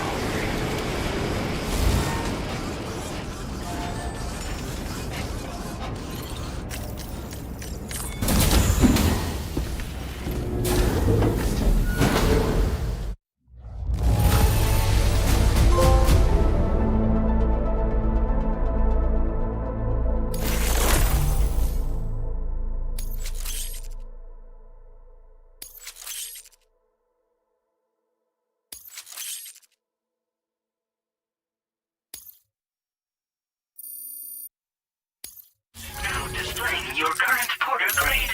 Displaying your current porter grade.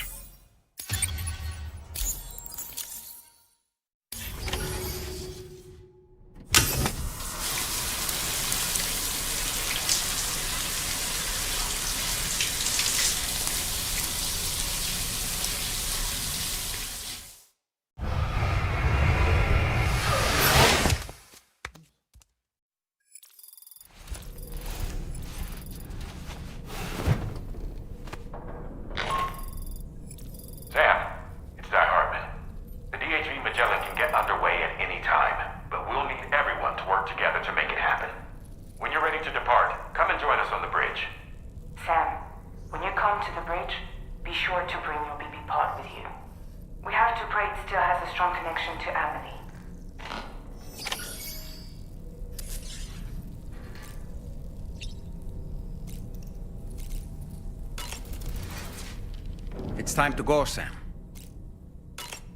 It's time to go, Sam.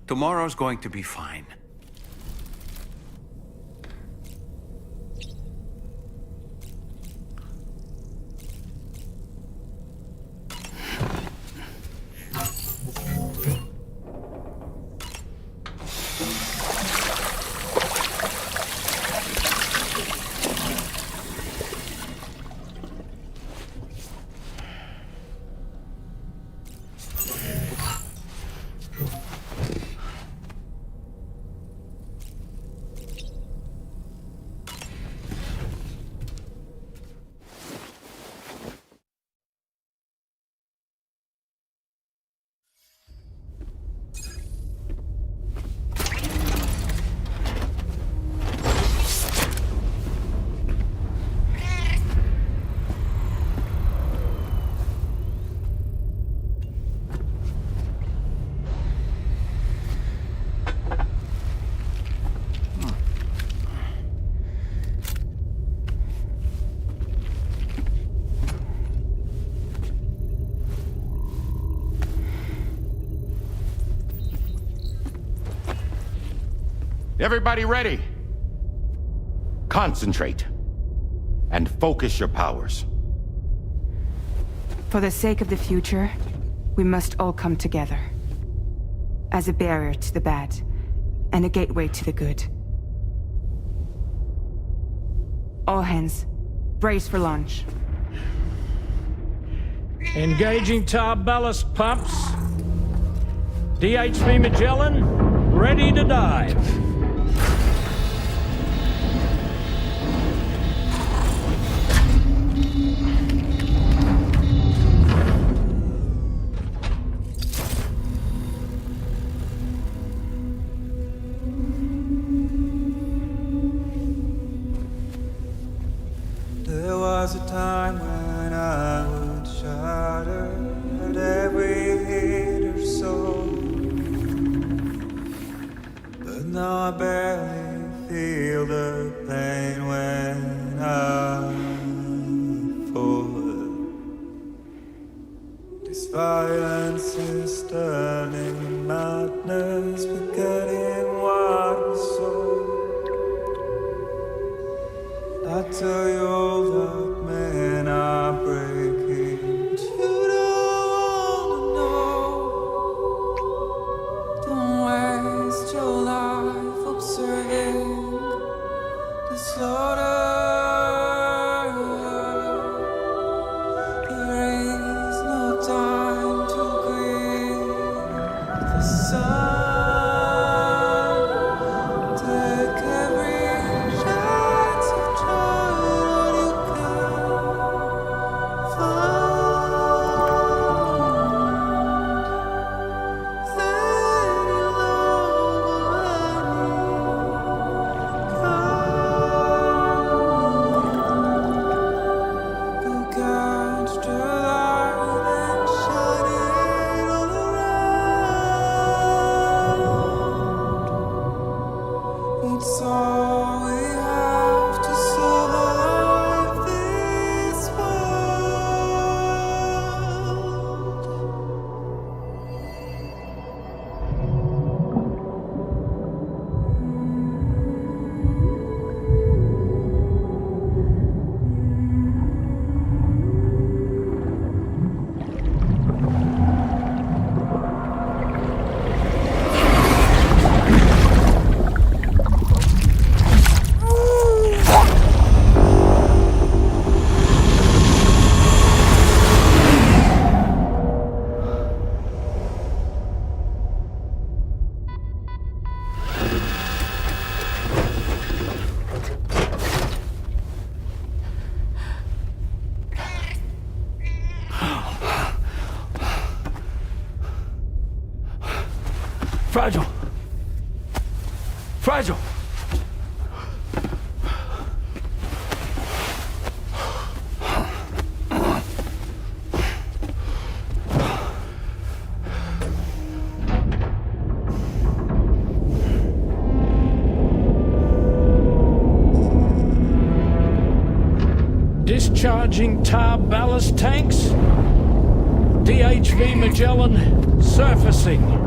Tomorrow's going to be fine. Everybody ready? Concentrate. and focus your powers. For the sake of the future, we must all come together. As a barrier to the bad, and a gateway to the good. All hands, brace for launch. Engaging tar ballast pumps. DHV Magellan, ready to dive. There was a time when I would shudder at every hit or so, but now I barely feel the pain when I fall. This violence is turning madness, forgetting what was so. I tell you all that men are breaking, but you don't know. Don't waste your life observing the slaughter. There is no time to grieve the sun. Take every chance of trying what you can find. Then you'll go catch the light and shine it all around. It's all we have to survive this world. Fragile. Fragile. Discharging tar ballast tanks. DHV Magellan surfacing.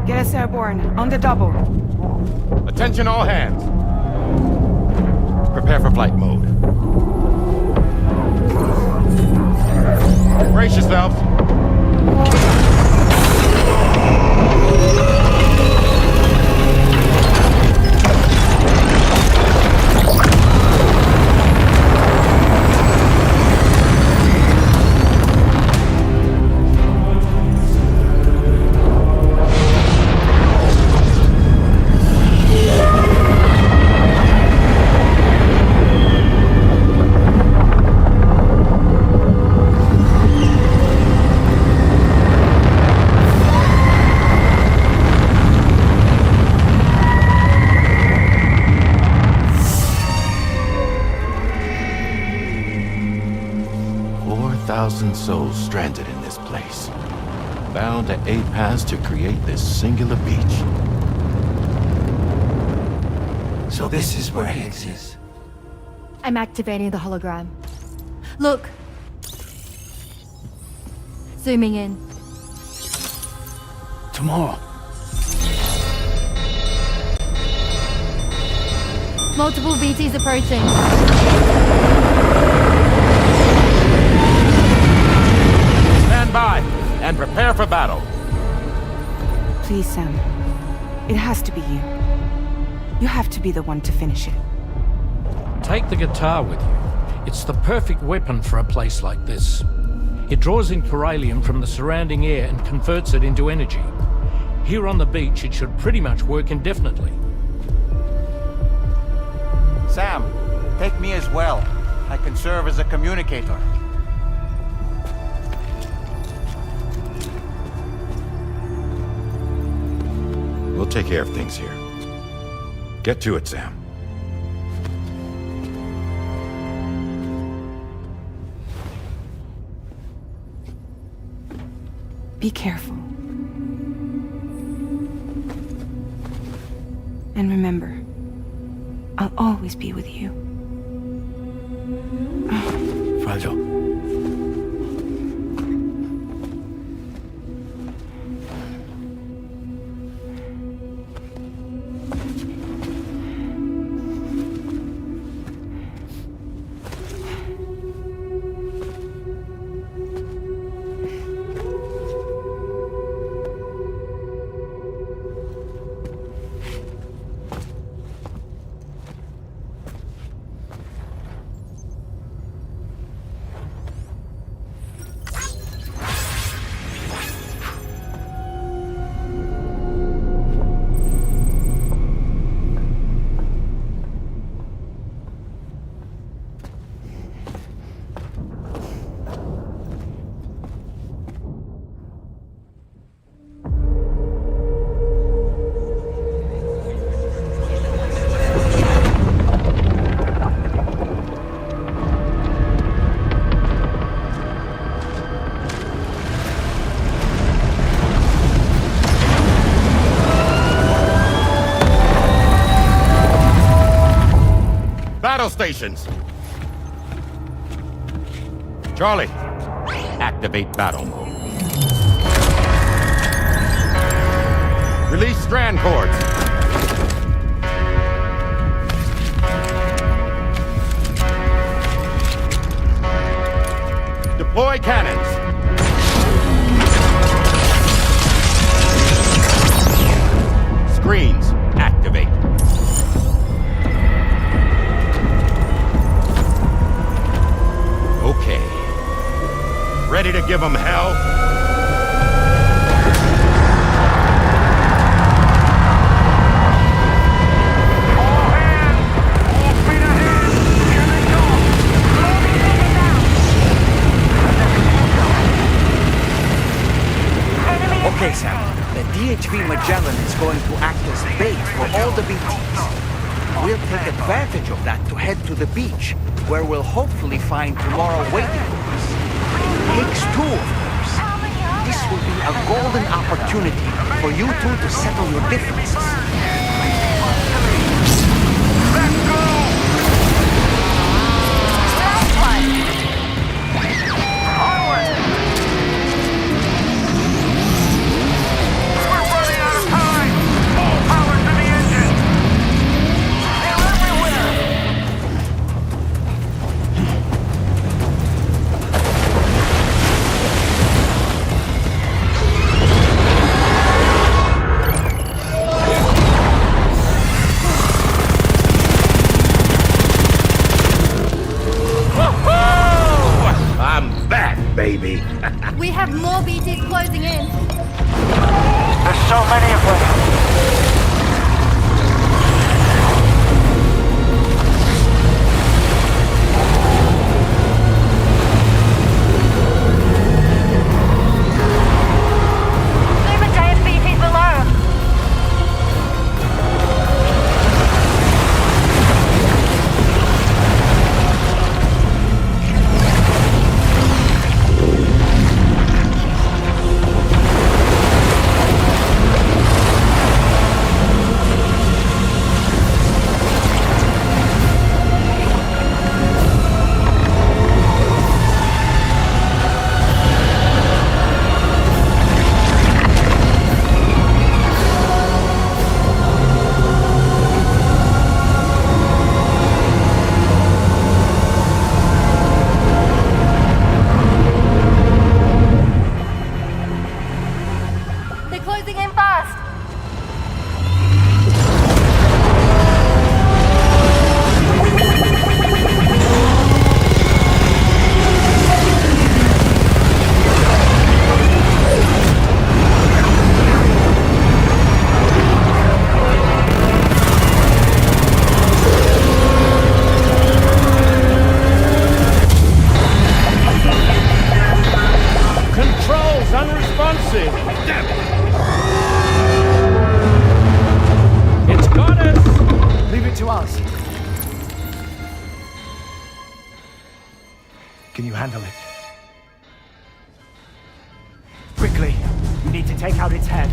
Get us airborne, on the double. Attention all hands. Prepare for flight mode. Brace yourselves. 4,000 souls stranded in this place, bound to 8 paths to create this singular beach. So this is where Higgs is. I'm activating the hologram. Look! Zooming in. Tomorrow. Multiple BTs approaching. Stand by and prepare for battle. Please, Sam. It has to be you. You have to be the one to finish it. Take the guitar with you. It's the perfect weapon for a place like this. It draws in chiralium from the surrounding air and converts it into energy. Here on the beach, it should pretty much work indefinitely. Sam, take me as well. I can serve as a communicator. We'll take care of things here. Get to it, Sam. Be careful. And remember, I'll always be with you. Fragile. Battle stations! Charlie, activate battle mode. Release strand cords. Deploy cannons. Screens, activate. Okay. Ready to give them hell? Okay, Sam. The DHV Magellan is going to act as bait for all the BTs. We'll take advantage of that to head to the beach, where we'll hopefully find tomorrow waiting for us. Higs too, of course. This will be a golden opportunity for you two to settle your differences. Baby. We have more BTs closing in. There's so many of them. Can you handle it? Quickly, you need to take out its head.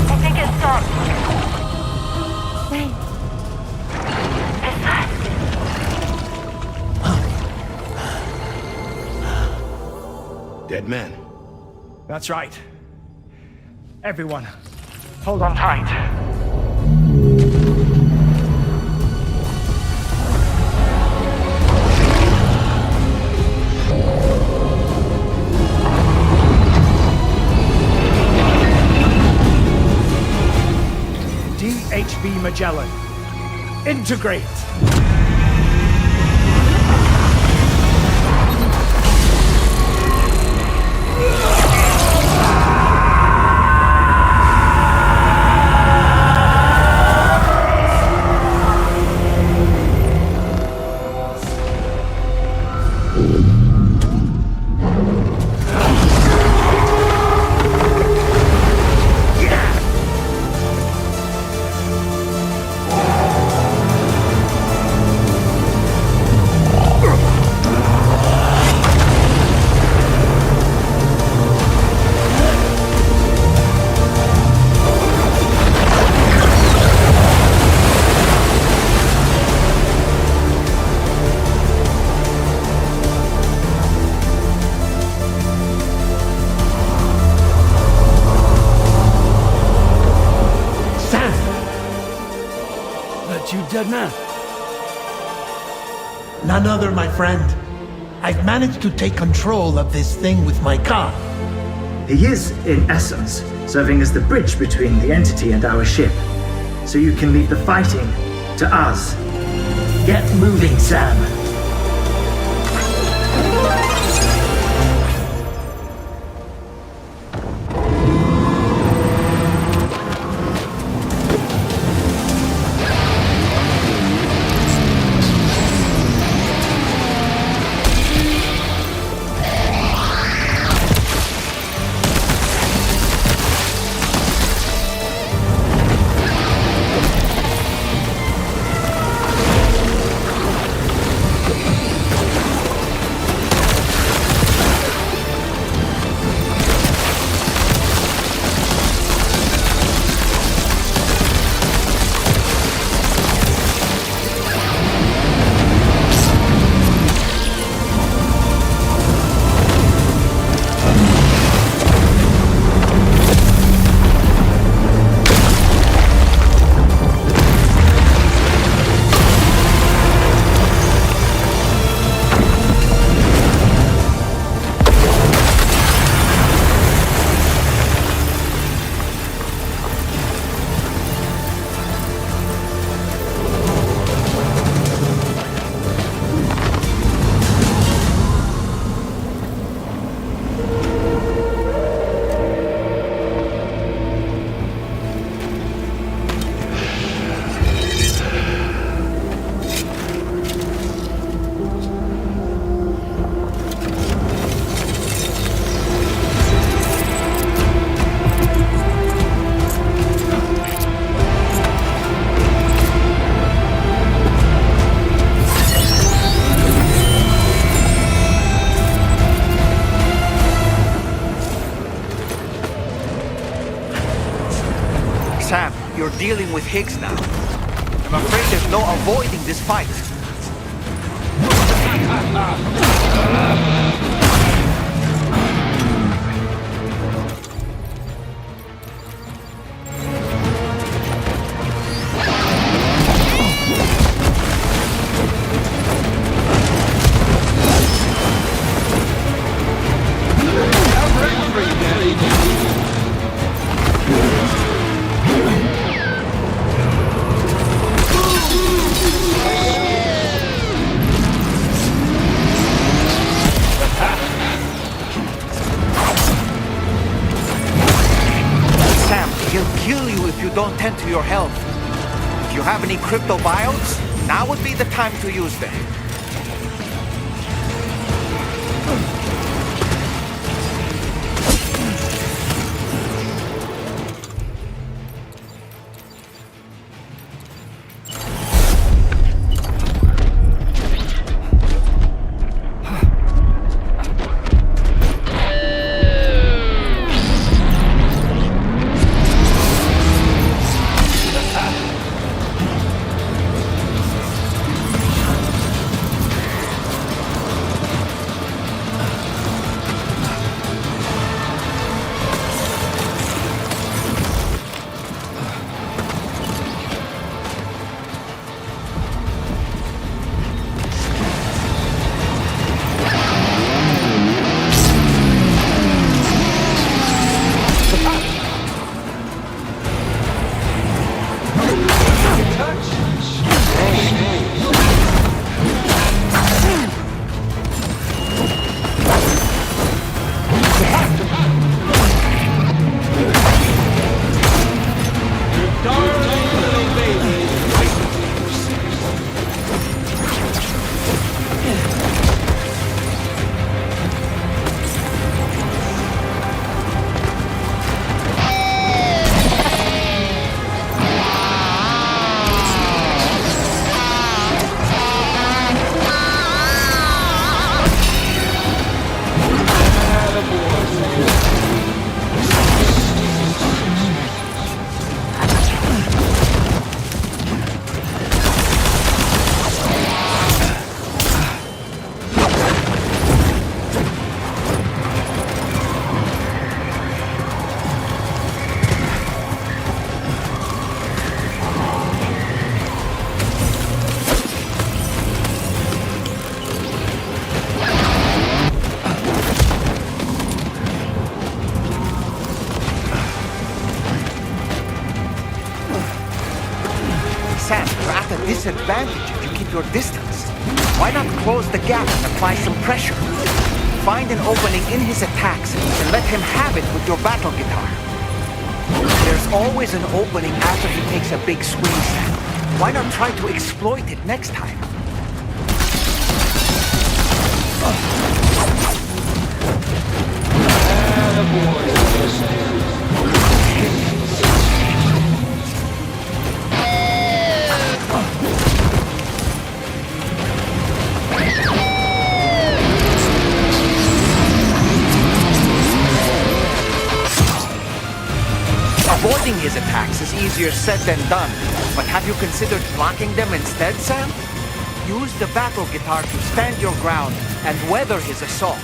I think it stopped. Wait. Deadman. That's right. Everyone, hold on tight. DHV Magellan. Integrate! Deadman? None other, my friend. I've managed to take control of this thing with my car. He is, in essence, serving as the bridge between the entity and our ship. So you can leave the fighting to us. Get moving, Sam. Sam, you're dealing with Higs now. I'm afraid there's no avoiding this fight. Don't tend to your health. If you have any crypto biotes, now would be the time to use them. disadvantage if you keep your distance. Why not close the gap and apply some pressure? Find an opening in his attacks and let him have it with your battle guitar. There's always an opening after he takes a big swing, Sam. Why not try to exploit it next time? Avoiding his attacks is easier said than done, but have you considered blocking them instead, Sam? Use the battle guitar to stand your ground and weather his assault.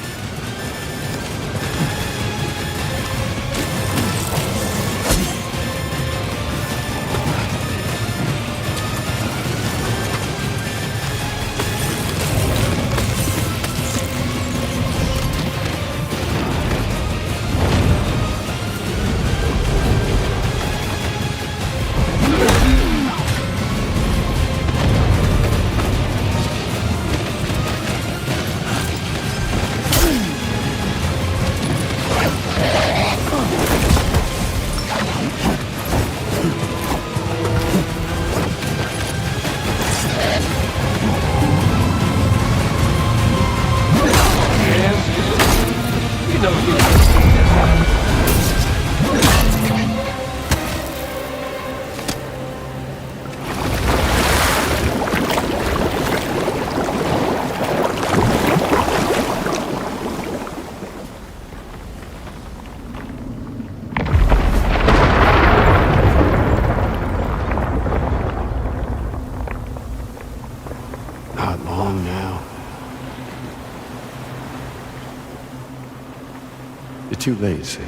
Too late, Sam.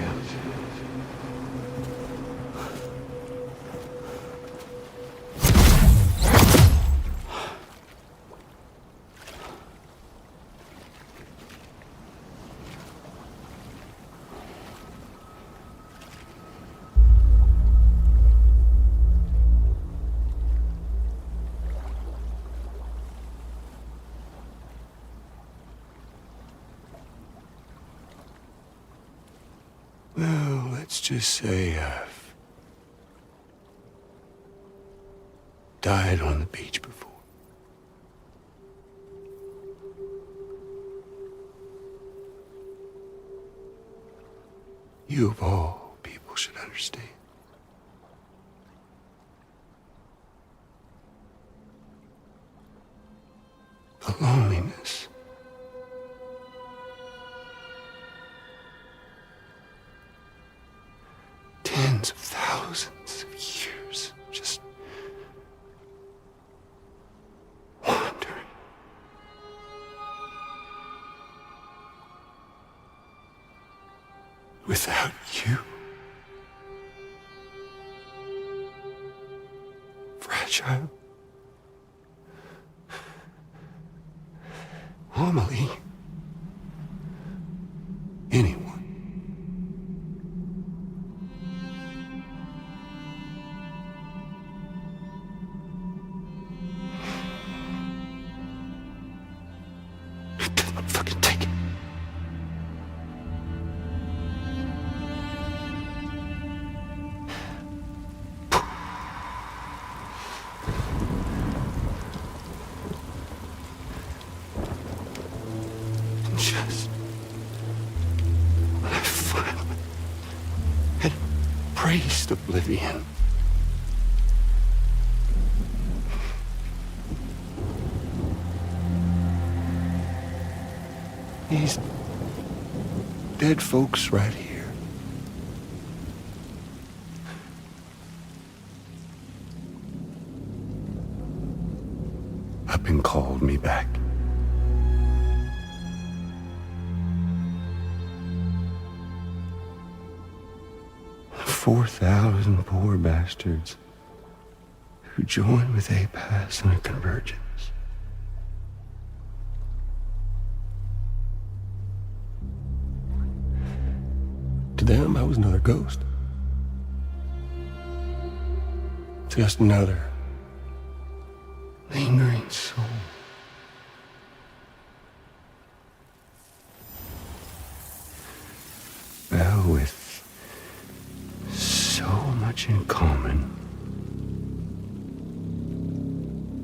Well, let's just say I've died on the beach before. You of all people should understand. The loneliness. Tens of thousands of years just wandering. Without you. Fragile. Amelie. Anyone. Just when I finally had embraced oblivion, these dead folks right here up and called me back. 4,000 poor bastards who joined with APAS in a convergence. To them, I was another ghost. Just another lingering soul. Well, with so much in common,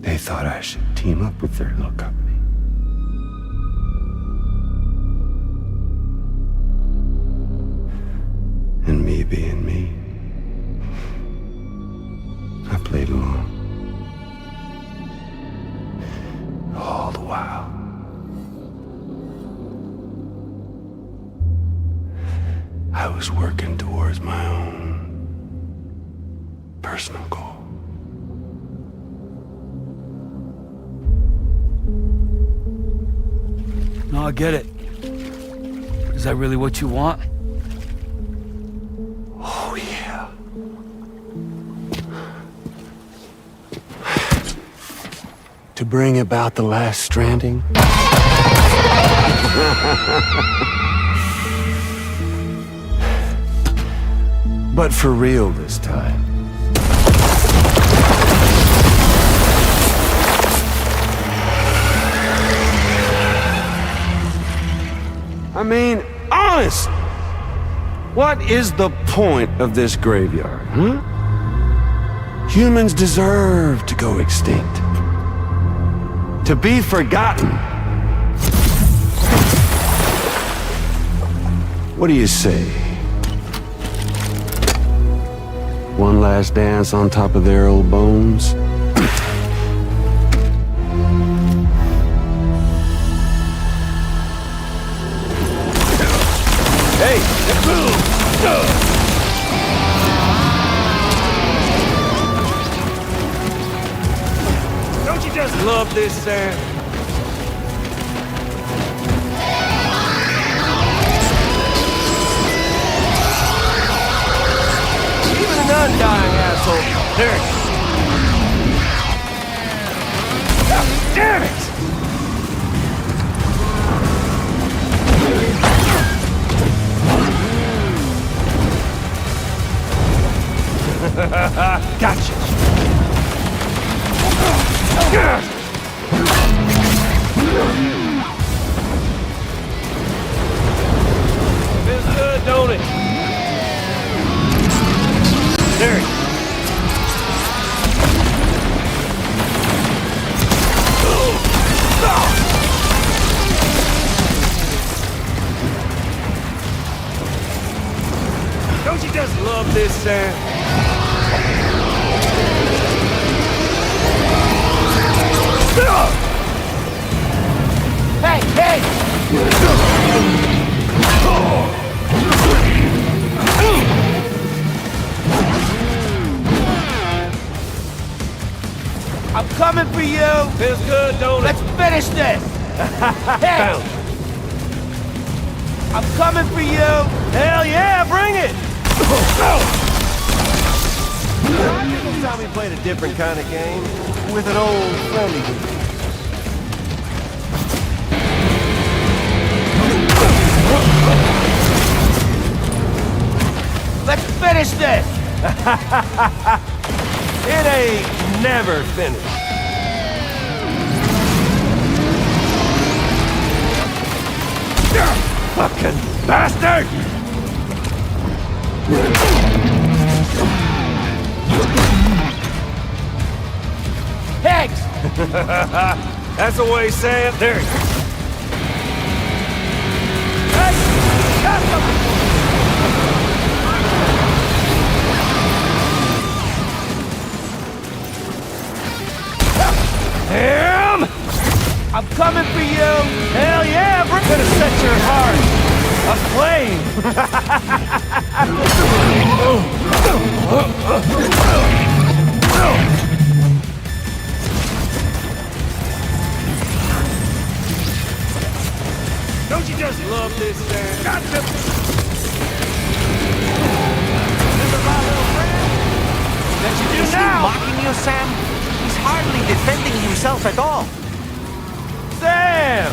they thought I should team up with their little company. And me being me, I played along. All the while, I was working towards my own personal goal. No, I get it. Is that really what you want? Oh, yeah. To bring about the last stranding? But for real this time. I mean, honest! What is the point of this graveyard, huh? Humans deserve to go extinct. To be forgotten. What do you say? One last dance on top of their old bones? Hey! Don't you just love this, Sam? Even an undying asshole. There. God damn it! Gotcha. Feels good, don't it? There. Don't you just love this, Sam? Hey, hey! I'm coming for you! Feels good, don't it? Let's finish this! Hey! I'm coming for you! Hell yeah, bring it! This time we played a different kind of game with an old friendly. Let's finish this! It ain't never finished. Fucking bastard! Higs! That's the way, Sam. There you go. Hey! Got something! Him! I'm coming for you! Hell yeah! We're gonna set your heart aflame! Don't you just love this, Sam? Gotcha! Remember my little friend? That you do Is he now? mocking you, Sam? He's hardly defending himself at all. Sam!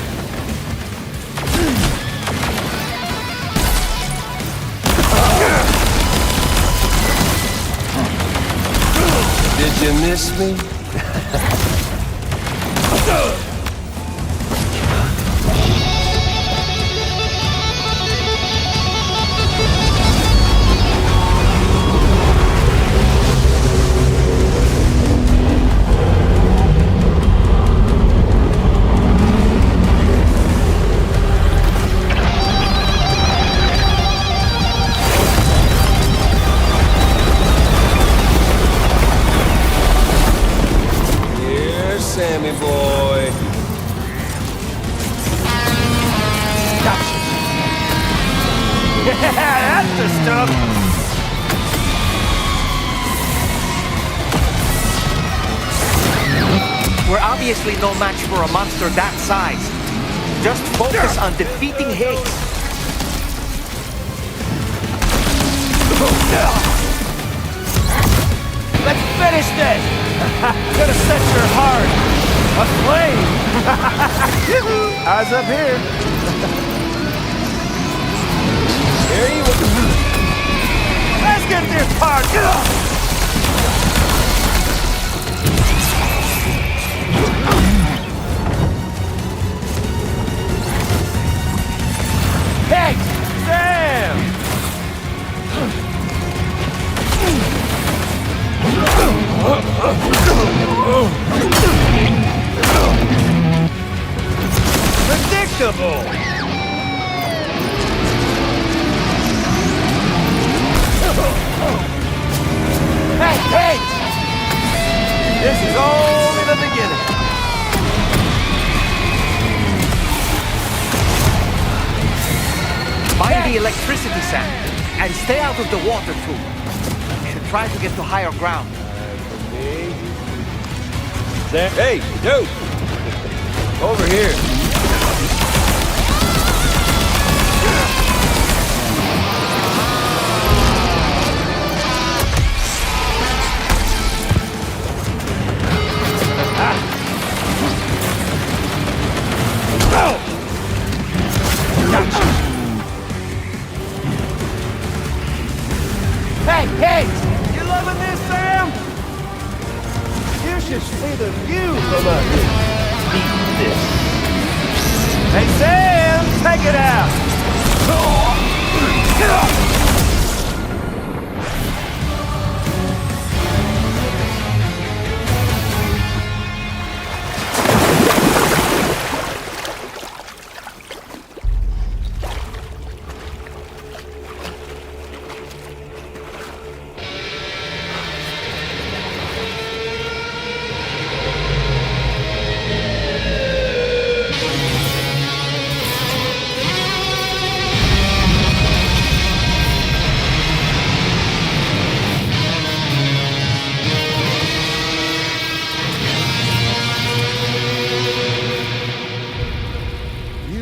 Did you miss me? Sammy boy. Gotcha. Yeah, that's the stuff. We're obviously no match for a monster that size. Just focus on defeating Higs. Let's finish this! Gonna set your heart aflame! Eyes up here! Here you go! Let's get this part! Hey! Sam! Predictable! Hey, hey! This is only the beginning. Mind the electricity, Sam, and stay out of the water too. You should try to get to higher ground. Hey, dude! Over here. Hey, hey! You loving this, Sam? You should see the view from up here. Eat this. Hey, Sam! Take it out!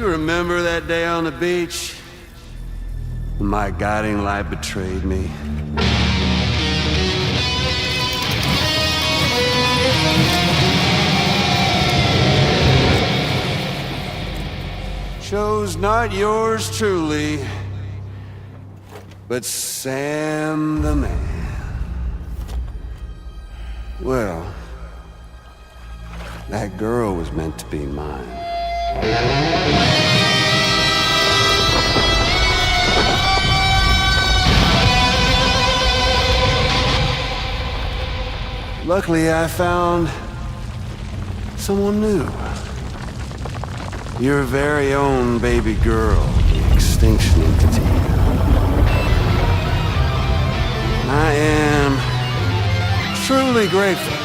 Remember that day on the beach? My guiding light betrayed me. Chose not yours truly, but Sam the man. Well, that girl was meant to be mine. Luckily, I found someone new. Your very own baby girl, the extinction entity. I am truly grateful.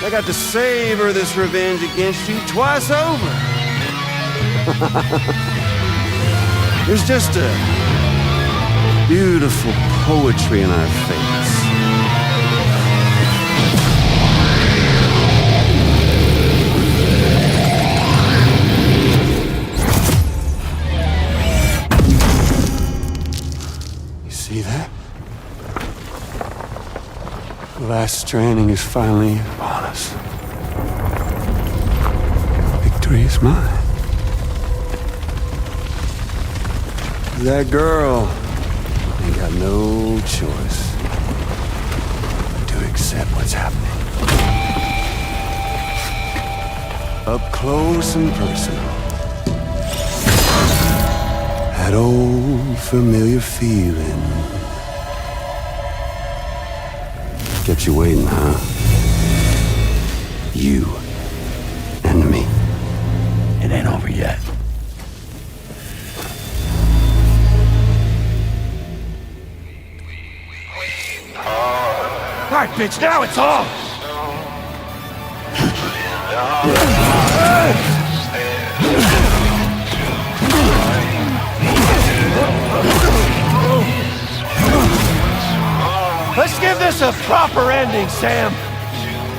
I got to savor this revenge against you twice over. There's just a beautiful poetry in our fates. You see that? The last stranding is finally upon us. Victory is mine. That girl ain't got no choice but to accept what's happening. Up close and personal. That old familiar feeling. Kept you waiting, huh? You and me. It ain't over yet. All right, bitch, now it's on! Let's give this a proper ending, Sam.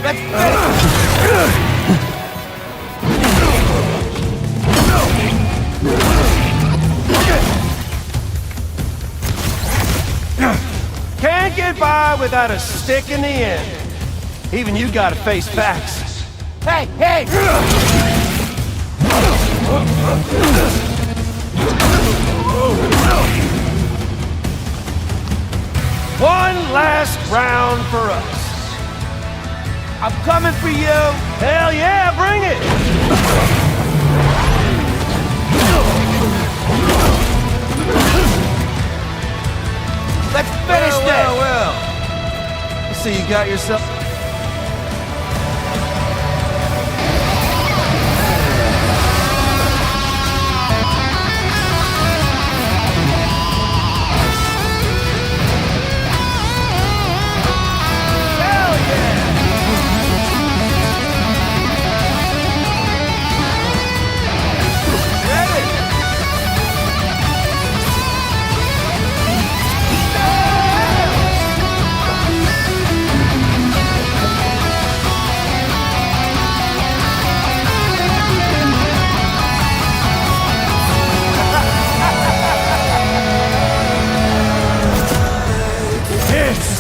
Let's finish. Can't get by without a stick in the end. Even you gotta face facts. Hey, hey! One last round for us. I'm coming for you. Hell yeah, bring it! Let's finish this! Well. I see you got yourself...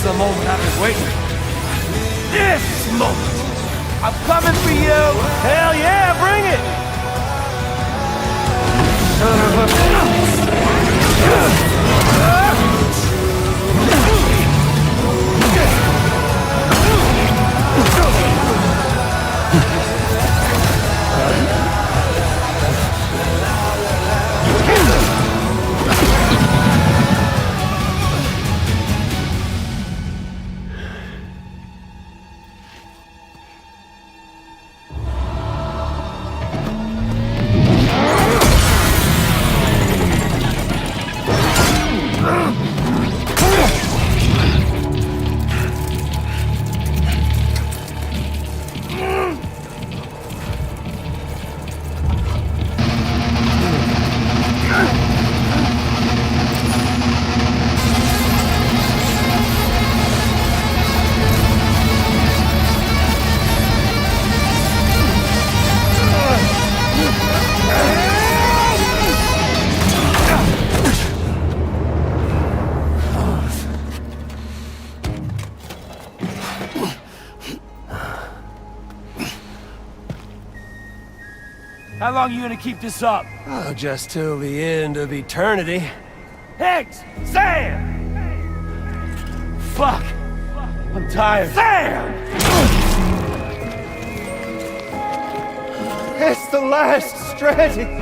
The moment I've been waiting for. This moment! I'm coming for you! Hell yeah, bring it! Son of a... How long are you gonna keep this up? Oh, just till the end of eternity. Higs! Sam! Fuck! I'm tired. Sam! It's the last Stranding!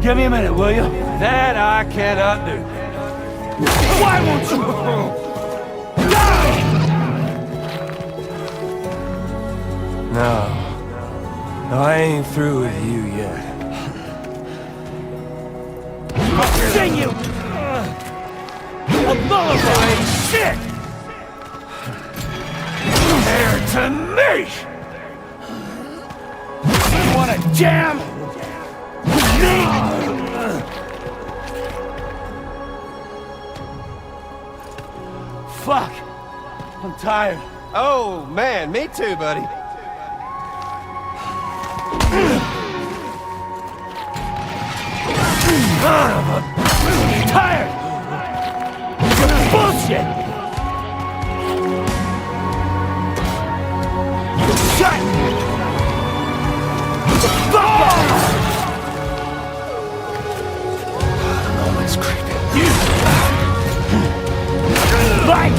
Give me a minute, will you? That I cannot do. Why won't you? No. No, I ain't through with you yet. I'll sting you! A nullified shit! Compared to me! You wanna jam? Me? Fuck! I'm tired. Oh, man, me too, buddy. I'm tired! Bullshit! Shut! Fuck off! The moment's creeping. Like!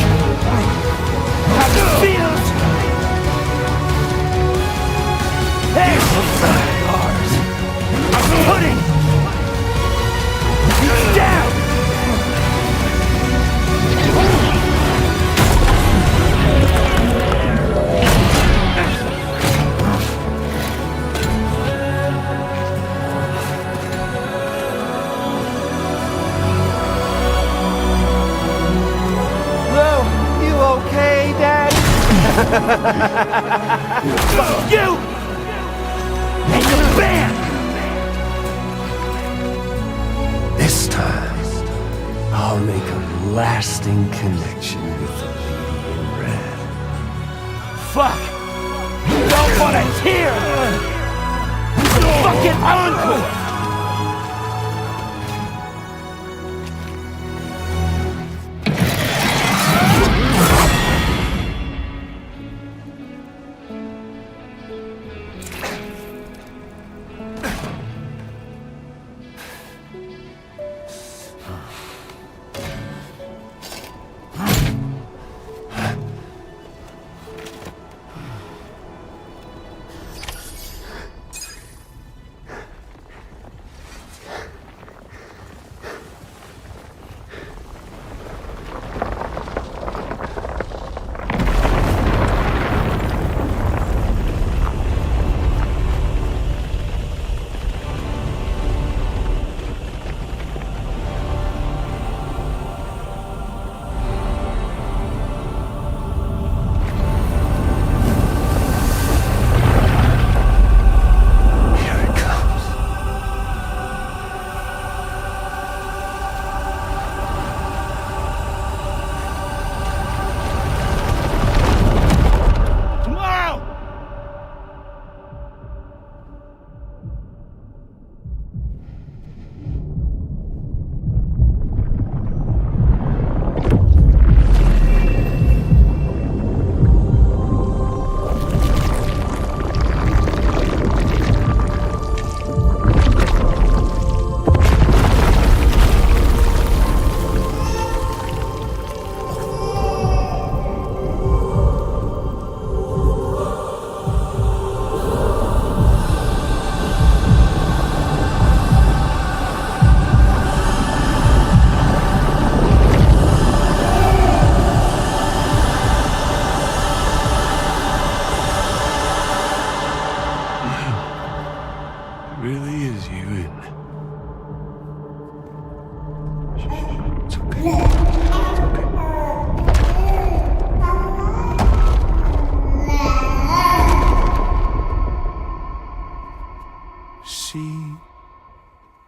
Fuck you! And you're banned! This time, I'll make a lasting connection with the lady in red. Fuck! You don't want to hear! Fucking encore!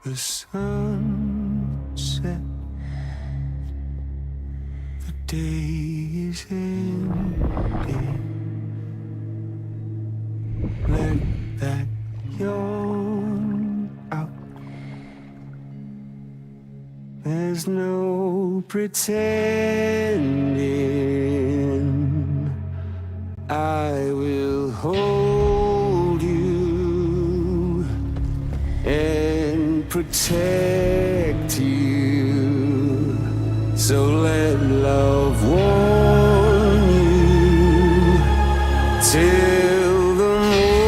The sun set, the day is ending. Let that yawn out. There's no pretending. I will hold you and protect you. So let love warm you till the morning.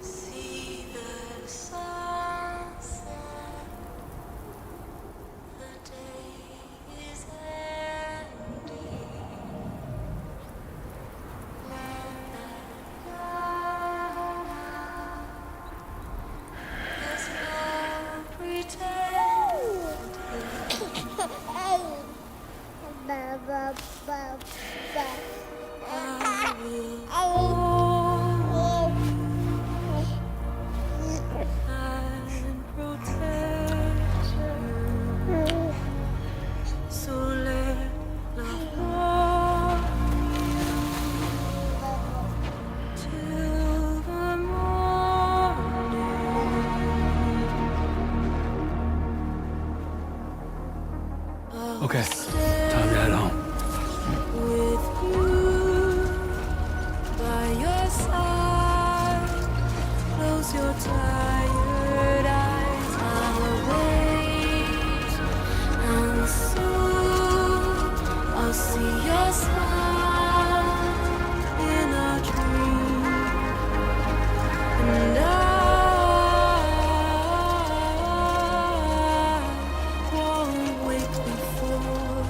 See the sunset. The day is ending. Let that go now. There's no pretending. And protect you. So let love warm you till the morning. Okay, time to head home. With you by your side, close your tired eyes. I'll wait, and soon I'll see your smile in a dream, and I won't wake before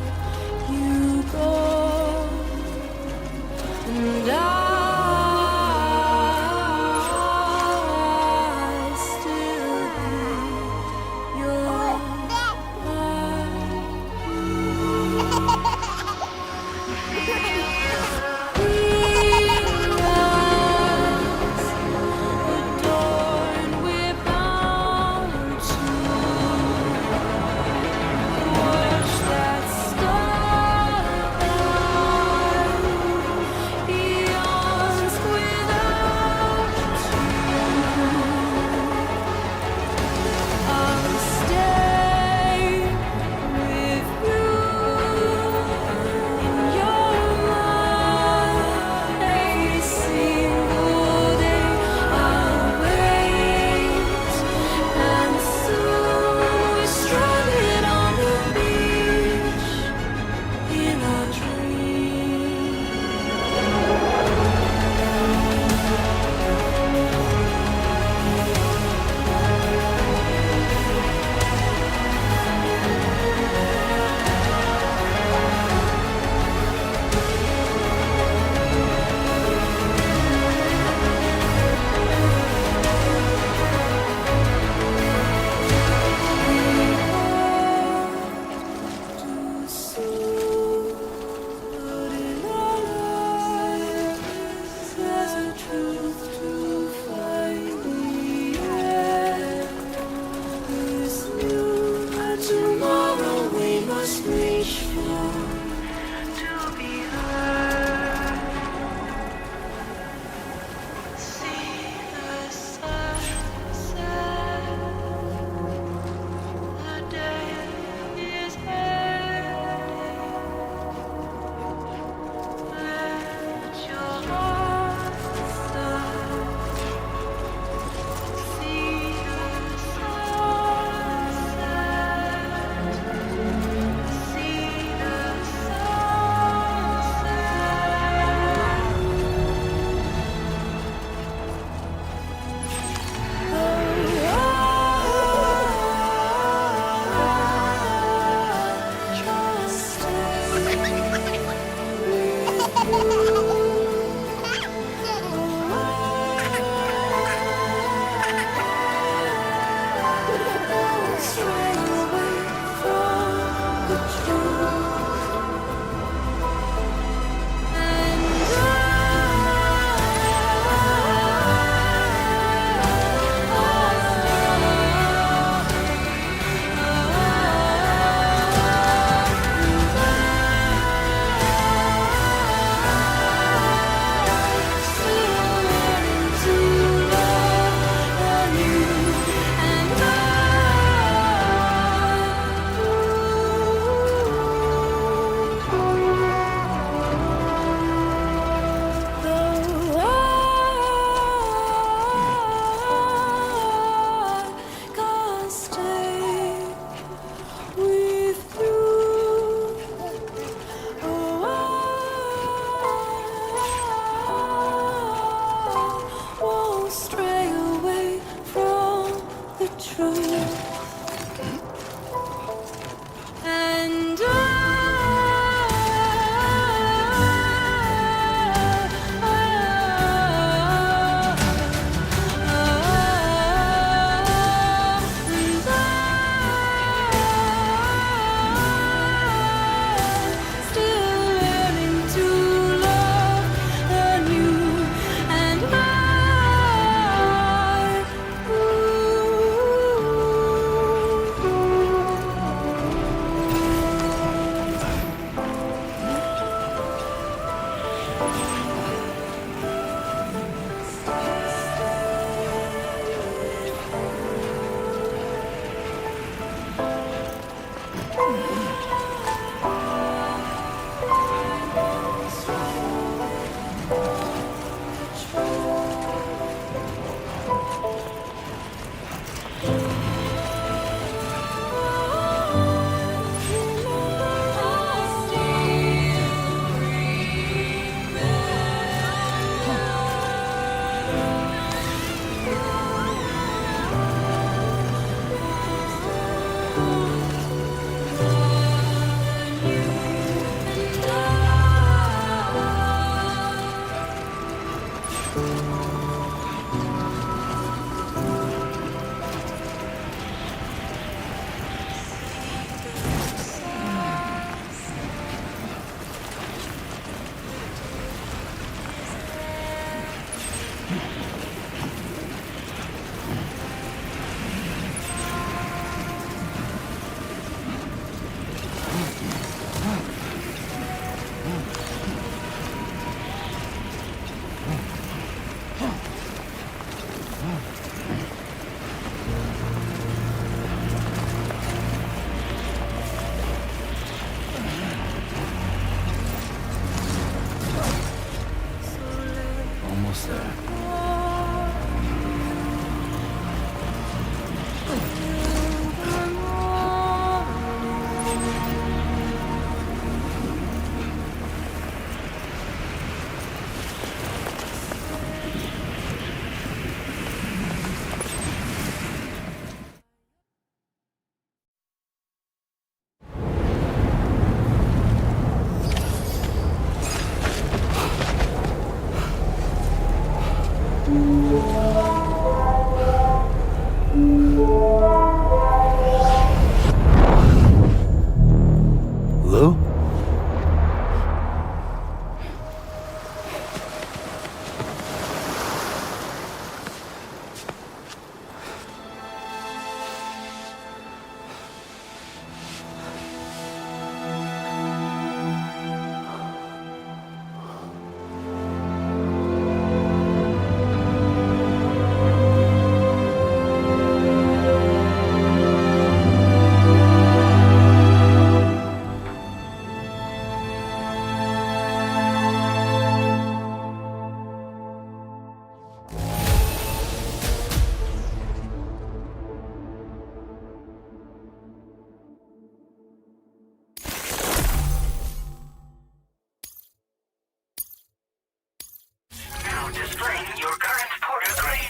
Almost there. Lou? Now displaying your current porter grade.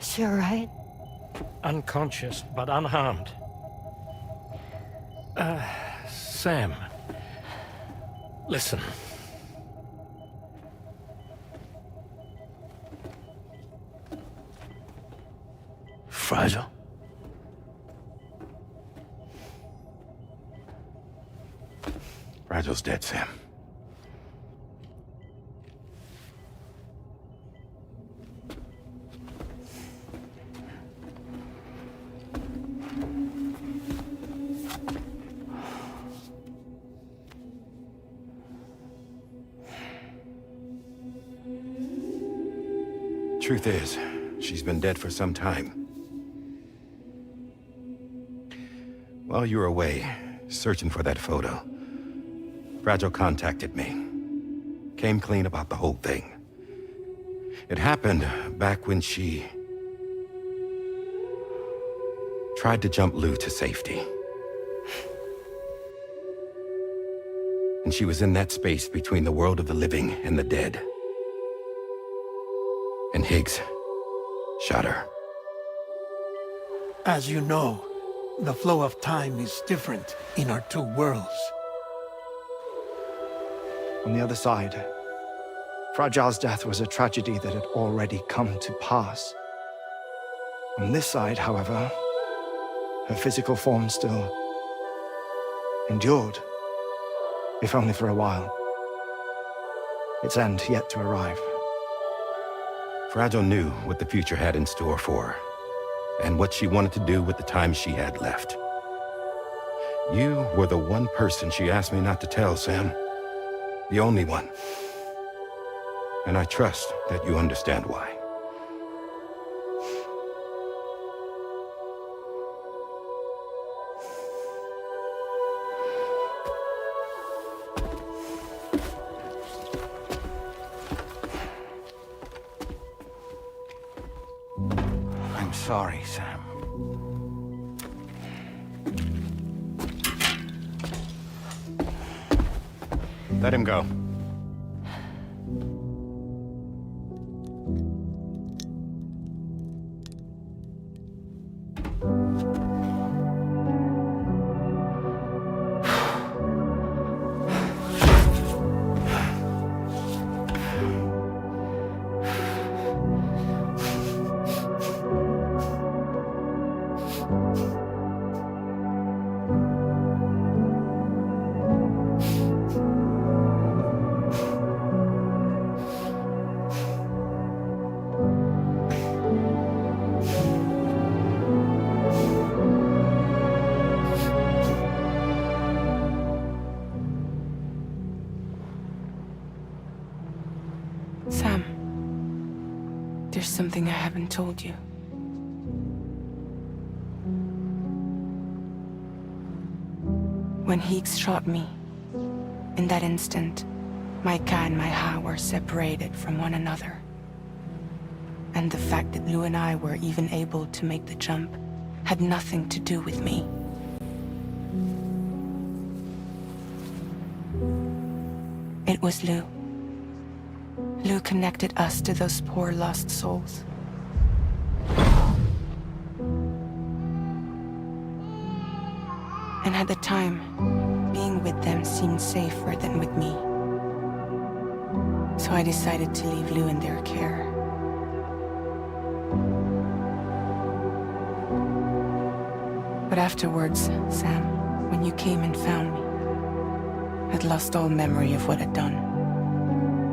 Is she alright? Unconscious, but unharmed. Sam. Listen. Fragile? Fragile's dead, Sam. Truth is, she's been dead for some time. While you were away, searching for that photo, Fragile contacted me. Came clean about the whole thing. It happened back when she tried to jump Lou to safety. And she was in that space between the world of the living and the dead. And Higs shot her. As you know, the flow of time is different in our two worlds. On the other side, Fragile's death was a tragedy that had already come to pass. On this side, however, her physical form still endured, if only for a while. its end yet to arrive. Fragile knew what the future had in store for her, and what she wanted to do with the time she had left. You were the one person she asked me not to tell, Sam. The only one. And I trust that you understand why. I'm sorry, Sam. Let him go. Sam, there's something I haven't told you. When Higs shot me, in that instant, my Ka and my Ha were separated from one another. And the fact that Lou and I were even able to make the jump had nothing to do with me. It was Lou. Lou connected us to those poor lost souls. And at the time, being with them seemed safer than with me. So I decided to leave Lou in their care. But afterwards, Sam, when you came and found me, I'd lost all memory of what I'd done.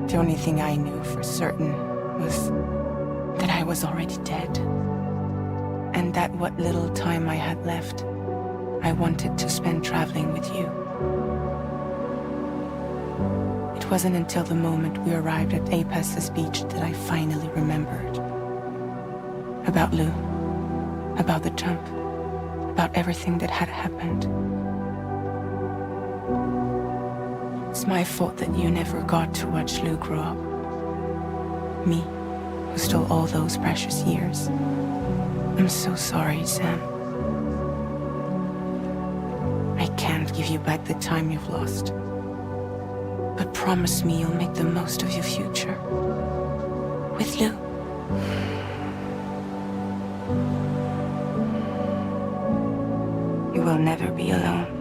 The only thing I knew for certain was that I was already dead. And that what little time I had left, I wanted to spend traveling with you. It wasn't until the moment we arrived at Apas's beach that I finally remembered. About Lou, about the jump, about everything that had happened. It's my fault that you never got to watch Lou grow up. Me, who stole all those precious years. I'm so sorry, Sam. I can't give you back the time you've lost. But promise me you'll make the most of your future. With Lou. You will never be alone.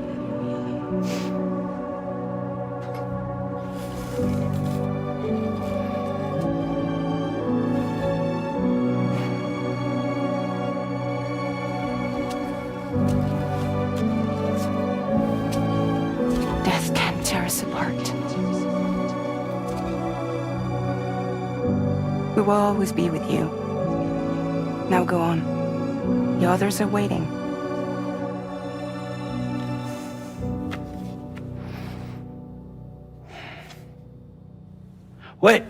Death can't tear us apart. We will always be with you. Now go on. The others are waiting. Wait!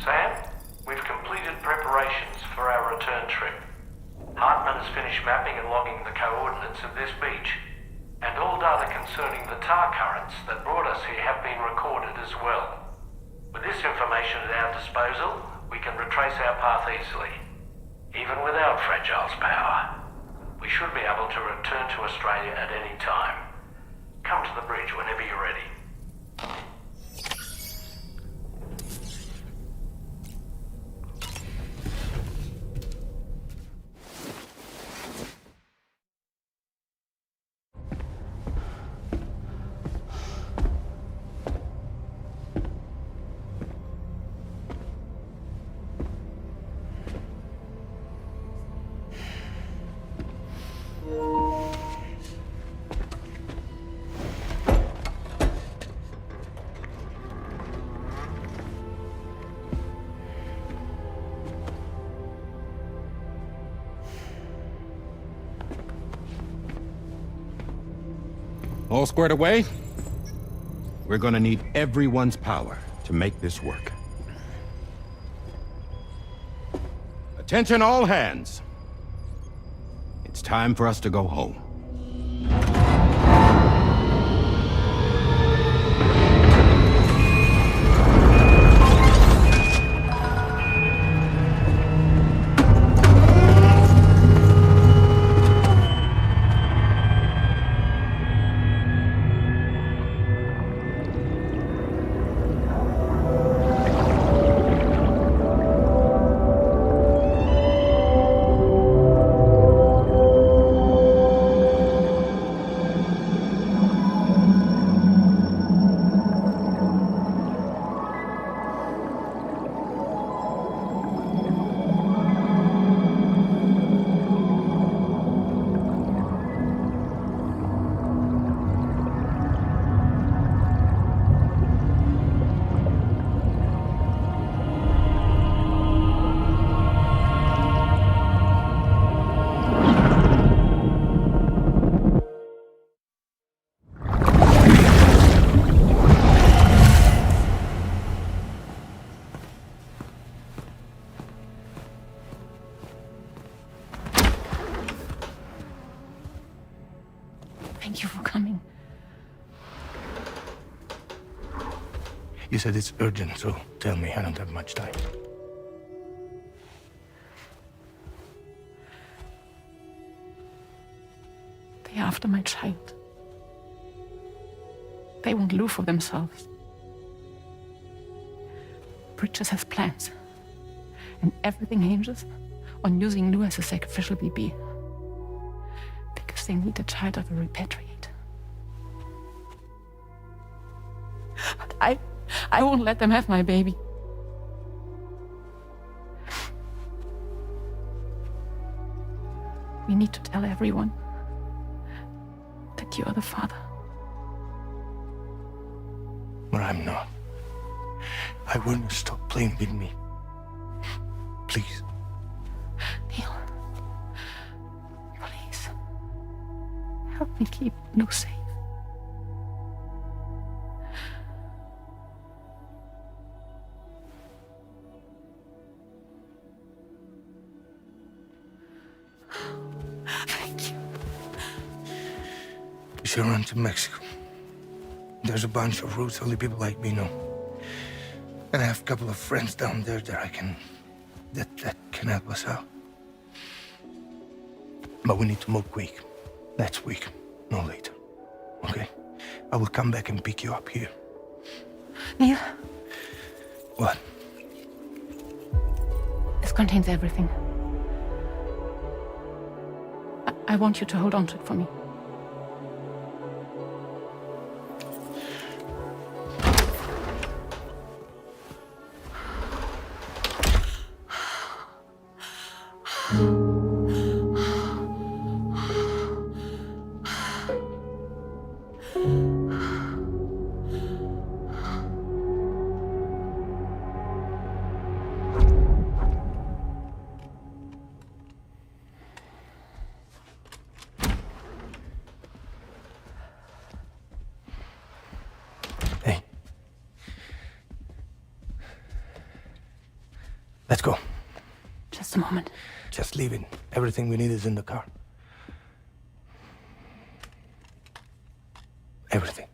Sam, we've completed preparations for our return trip. Hartman has finished mapping and logging the coordinates of this beach, and all data concerning the tar currents that brought us here have been recorded as well. With this information at our disposal, we can retrace our path easily. Even without Fragile's power, we should be able to return to Australia at any time. Come to the bridge whenever you're ready. All squared away? We're gonna need everyone's power to make this work. Attention all hands. It's time for us to go home. Thank you for coming. You said it's urgent, so tell me, I don't have much time. They're after my child. They want Lou for themselves. Bridges has plans, and everything hinges on using Lou as a sacrificial BB. Because they need the child of a repatriate. But I won't let them have my baby. We need to tell everyone that you are the father. But I'm not. I want you to stop playing with me. Please. Neil. Please. Help me keep Lou safe. Thank you. We should run to Mexico. There's a bunch of routes only people like me know. And I have a couple of friends down there that can help us out. But we need to move quick. Next week, no later. Okay? I will come back and pick you up here. Neil. What? This contains everything. I want you to hold on to it for me. Let's go. Just a moment. Just leave it. Everything we need is in the car. Everything.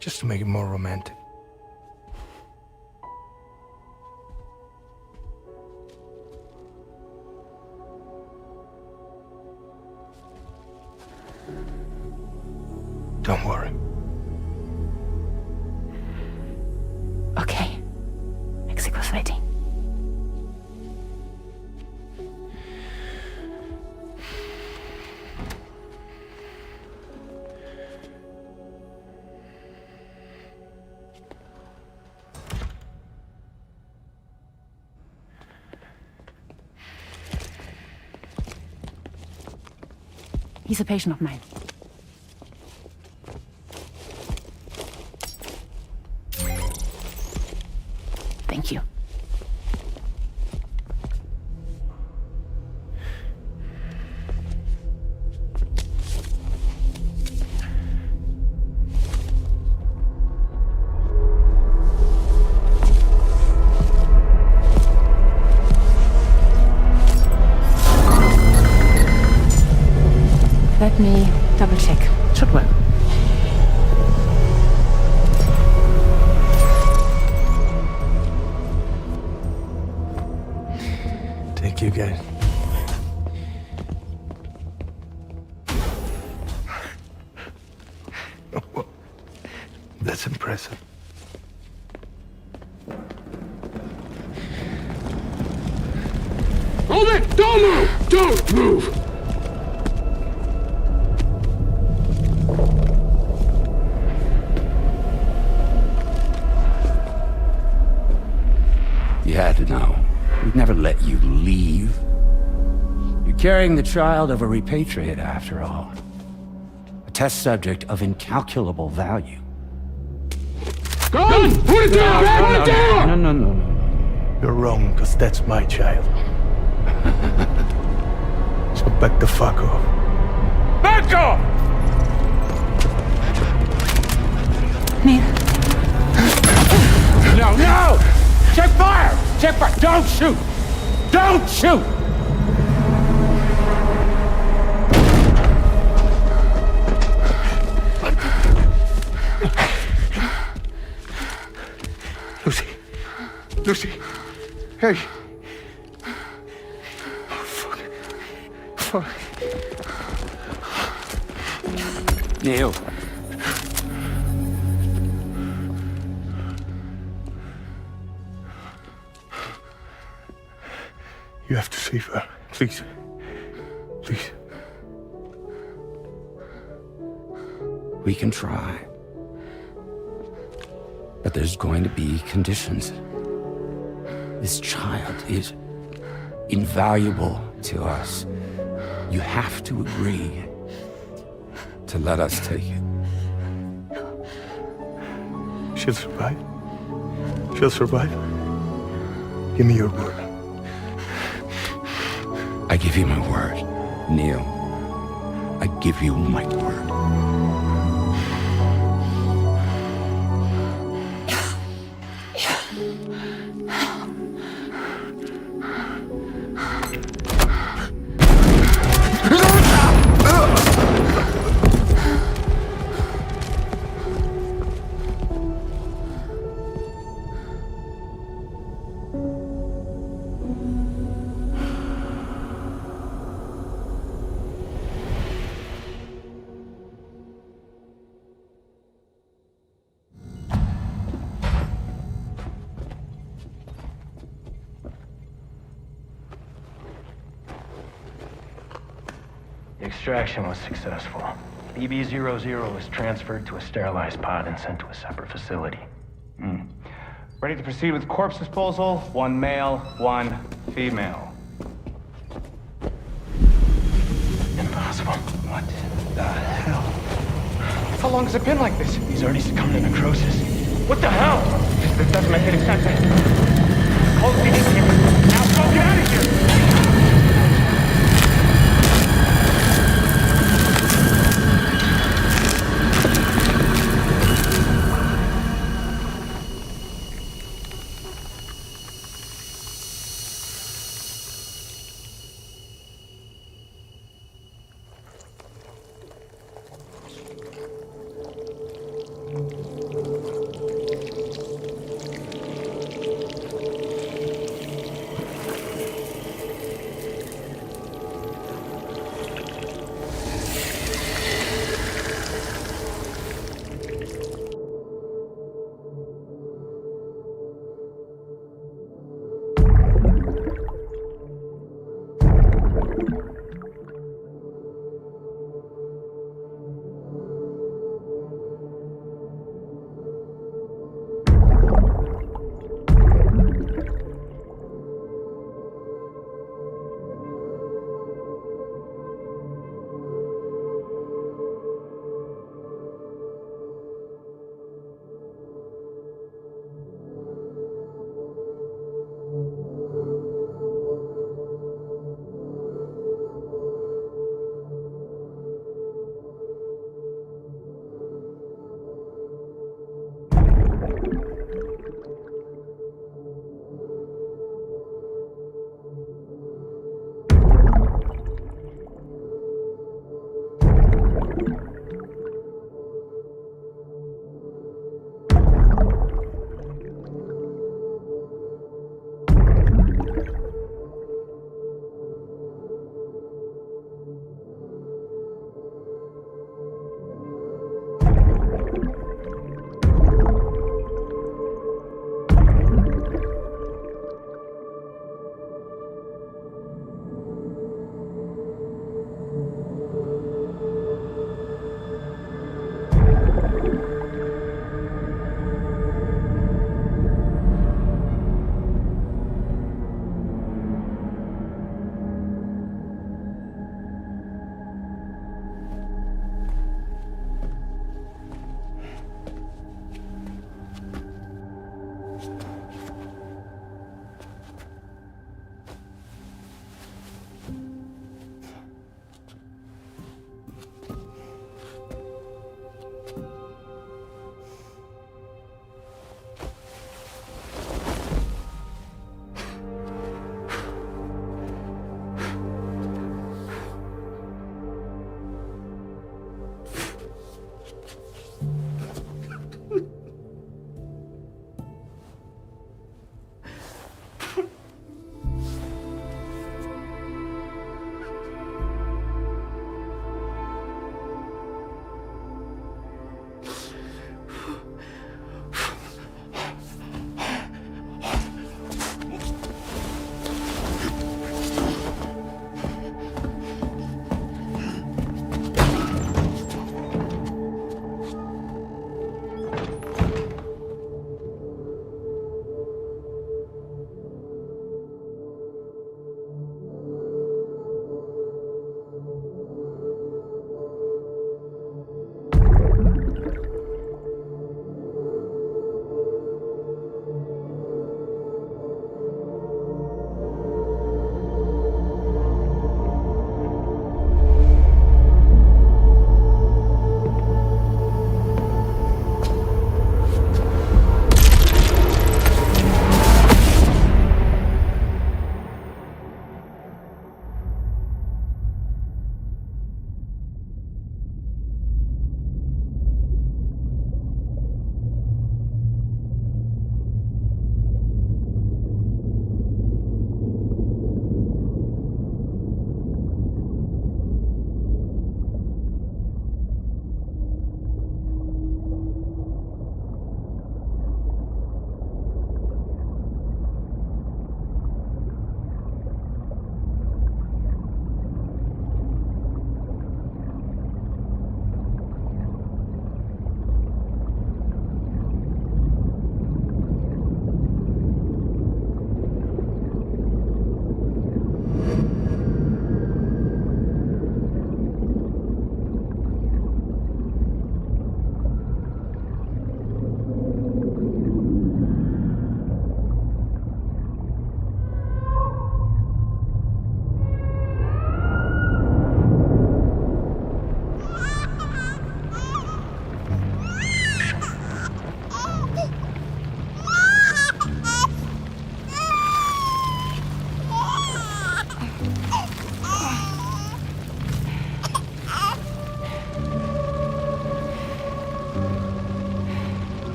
Just to make it more romantic. Don't worry. Okay. Mexico's waiting. He's a patient of mine. Thank you. Let me double check. Should work. Thank you, guys. That's impressive. Hold it! Don't move! Don't move! You had to know. We'd never let you leave. You're carrying the child of a repatriate, after all. A test subject of incalculable value. Gun! Put it down! Put it down! No. You're wrong, because that's my child. So back the fuck off. Back off! Neil. No! Check fire! Check fire! Don't shoot! Don't shoot! Lucy. Hey. Oh, fuck. Neil. You have to save her. Please. Please. We can try. But there's going to be conditions. This child is invaluable to us. You have to agree to let us take it. She'll survive. She'll survive. Give me your word. I give you my word, Neil. I give you my word. The extraction was successful. BB-00 was transferred to a sterilized pod and sent to a separate facility. Ready to proceed with corpse disposal. 1 male, 1 female. Impossible. What the hell? How long has it been like this? He's already succumbed to necrosis. What the hell? This doesn't make any sense. Call the PD team. Now go get out of here!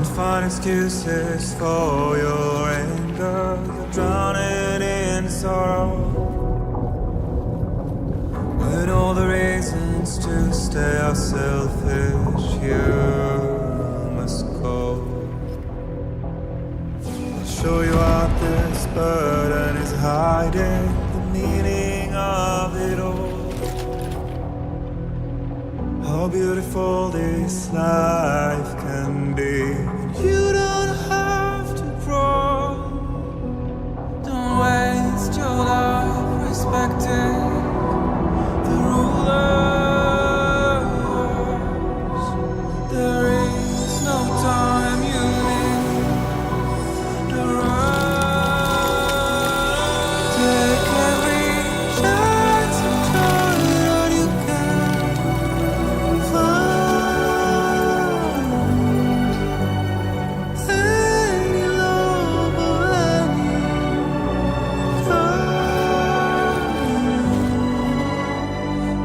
Don't find excuses for your anger. You're drowning in sorrow. With all the reasons to stay are selfish, you must go. I'll show you out this burden is hiding the meaning of it all. How beautiful this life can be. You don't have to grow. Don't waste your life respecting the rulers. There is no time you need to run. Take every chance and try that you can find. Any love or any kind.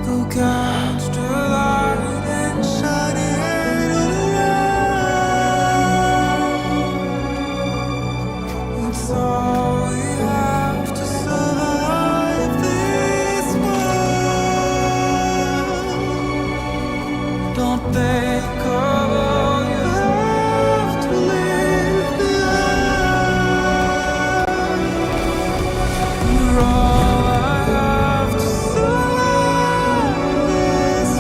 Go catch the light and shine it all around. It's all we have to survive this world. Don't think of all you have to leave behind. You're all I have to survive this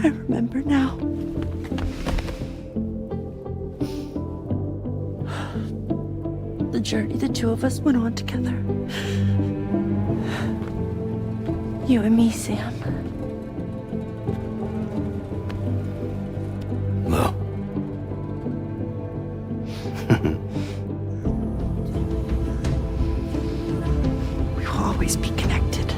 I remember now. The journey the two of us went on together. You and me, Sam. No. We will always be connected.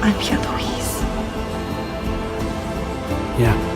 I'm Pierre Louise. Yeah.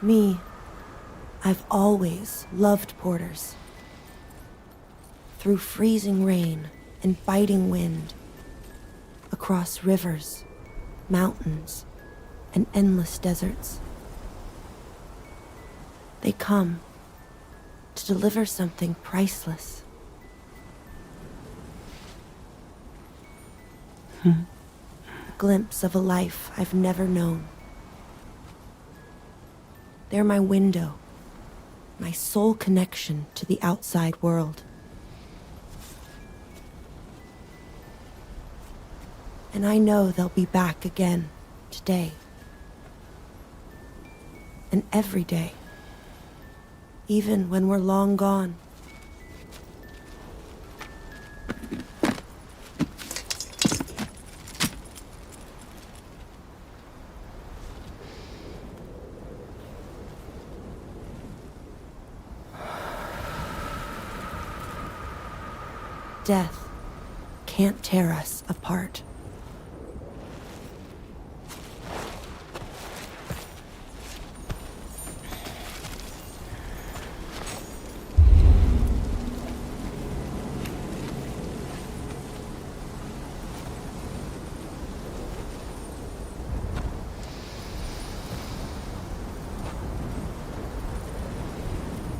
Me, I've always loved porters. Through freezing rain and biting wind, across rivers, mountains, and endless deserts. They come to deliver something priceless. A glimpse of a life I've never known. They're my window, my sole connection to the outside world. And I know they'll be back again today. And every day. Even when we're long gone. Death can't tear us apart.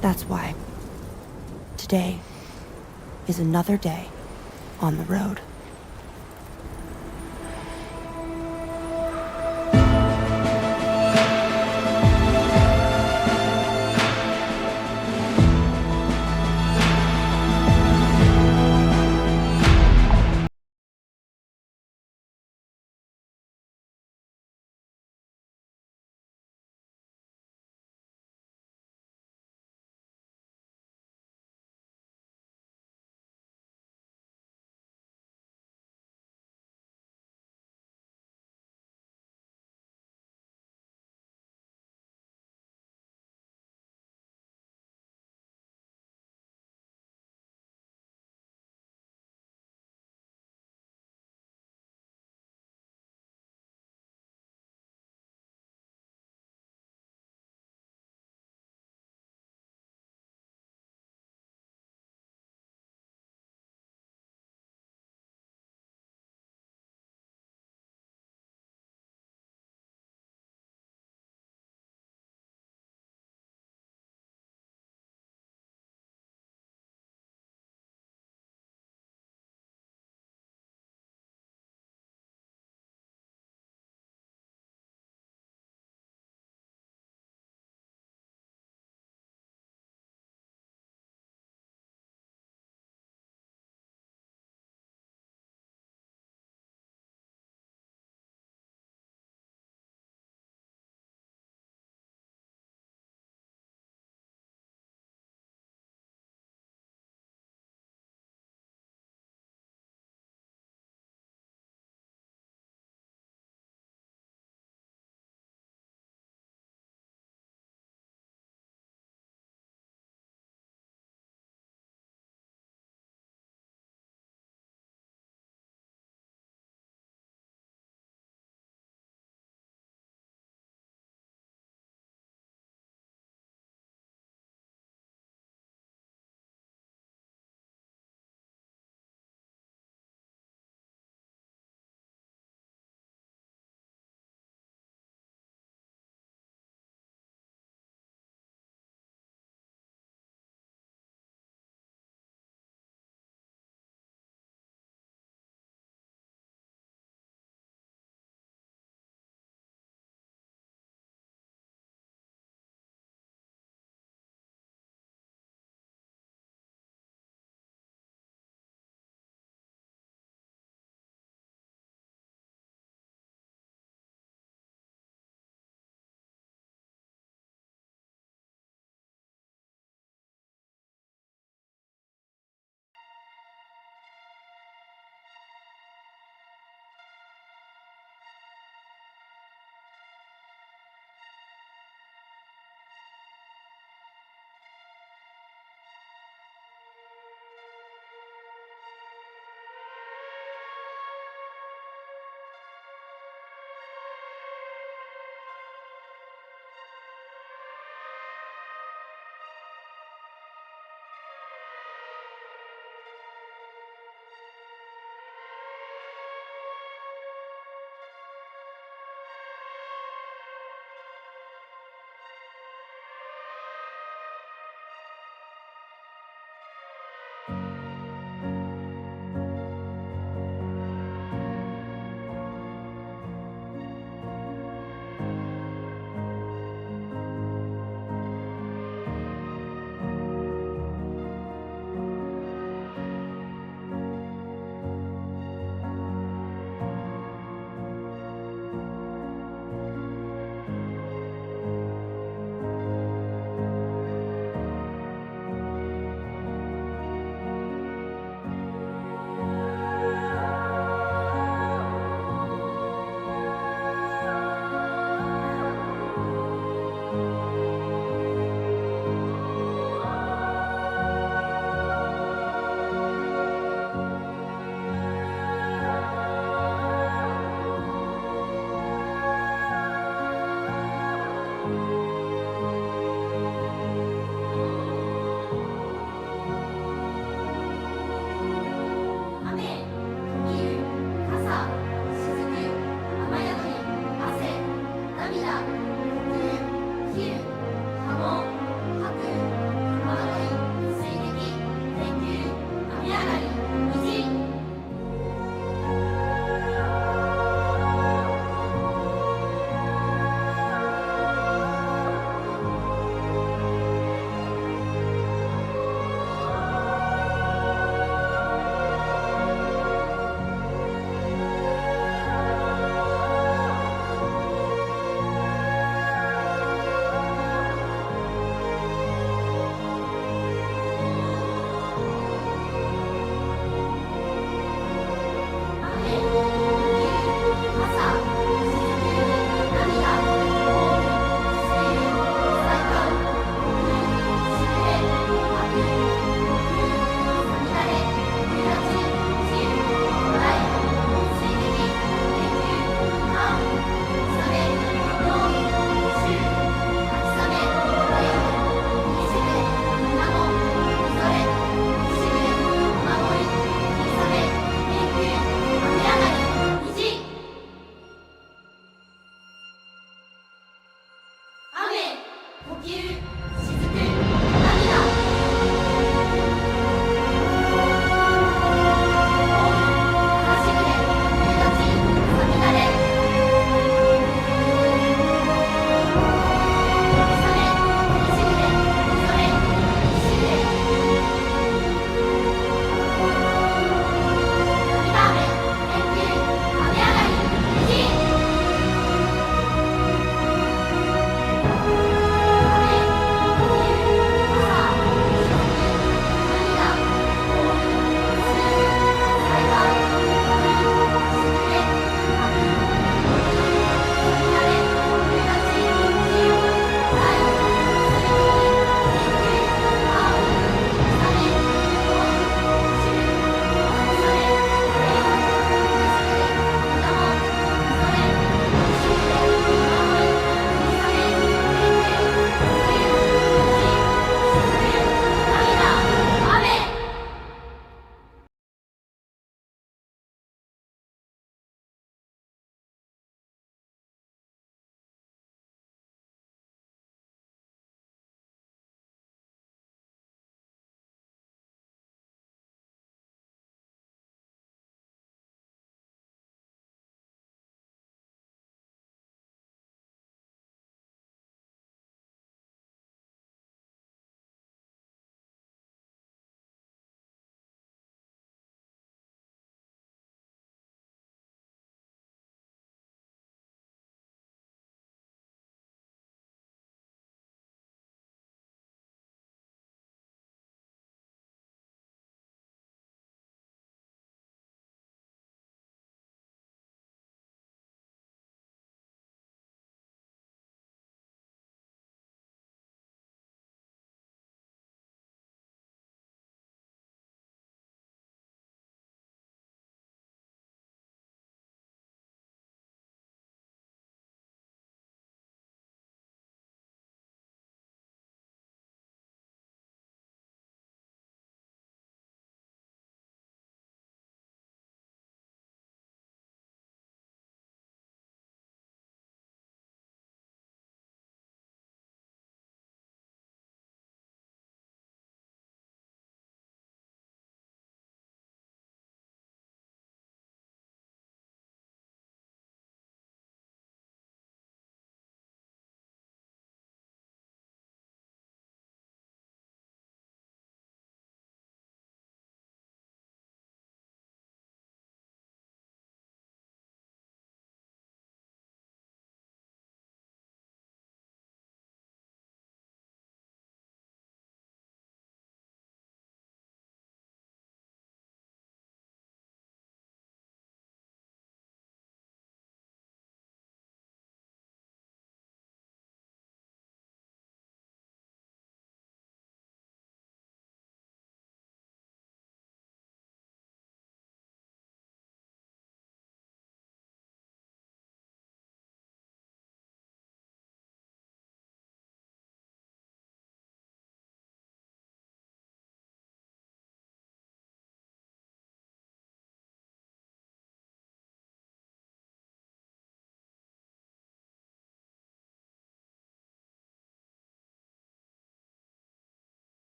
That's why today is another day on the road.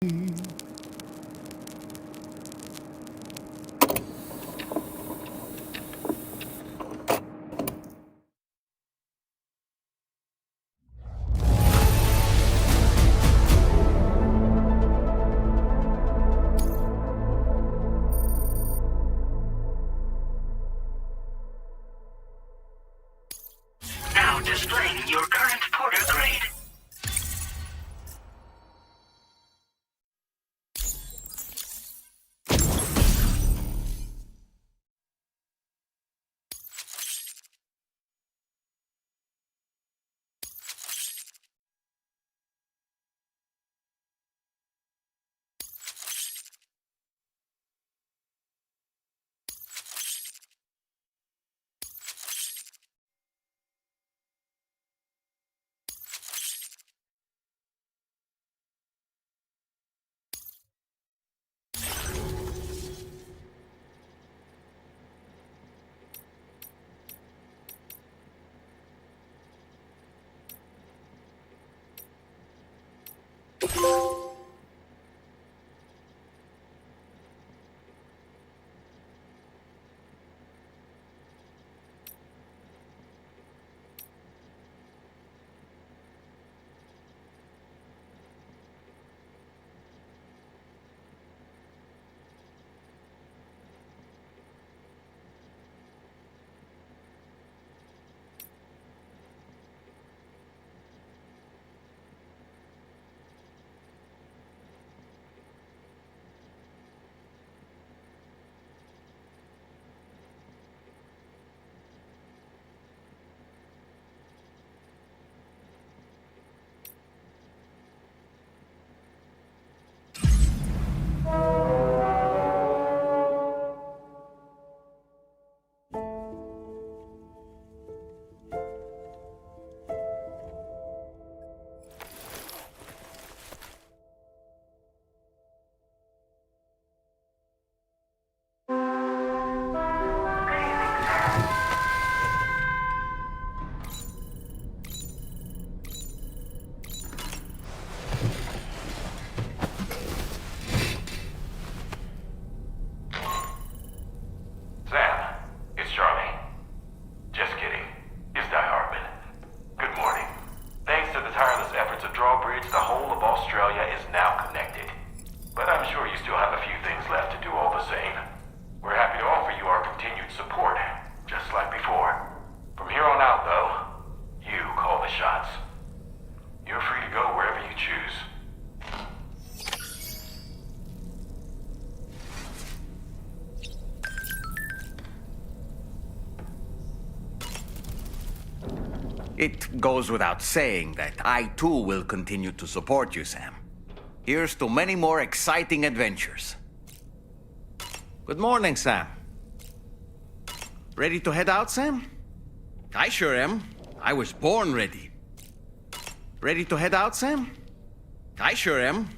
Now displaying your current porter grade. Sam, it's Charlie. Just kidding. It's Die Hardman. Good morning. Thanks to the tireless efforts of Drawbridge, the whole of Australia is now connected. But I'm sure you still have a few things left to do all the same. We're happy to offer you our continued support, just like before. From here on out, though, you call the shots. You're free to go wherever you choose. It goes without saying that I too will continue to support you, Sam. Here's to many more exciting adventures. Good morning, Sam. Ready to head out, Sam? I sure am. I was born ready. Ready to head out, Sam? I sure am.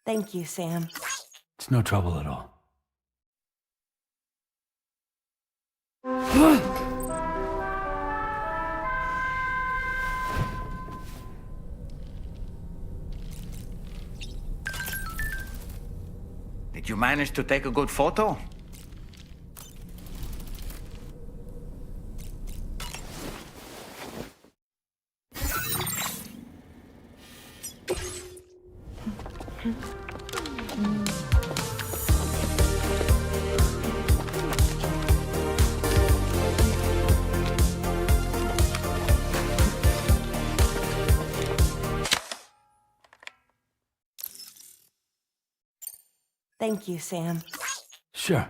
Thank you, Sam. It's no trouble at all. Did you manage to take a good photo? Thank you, Sam. Sure.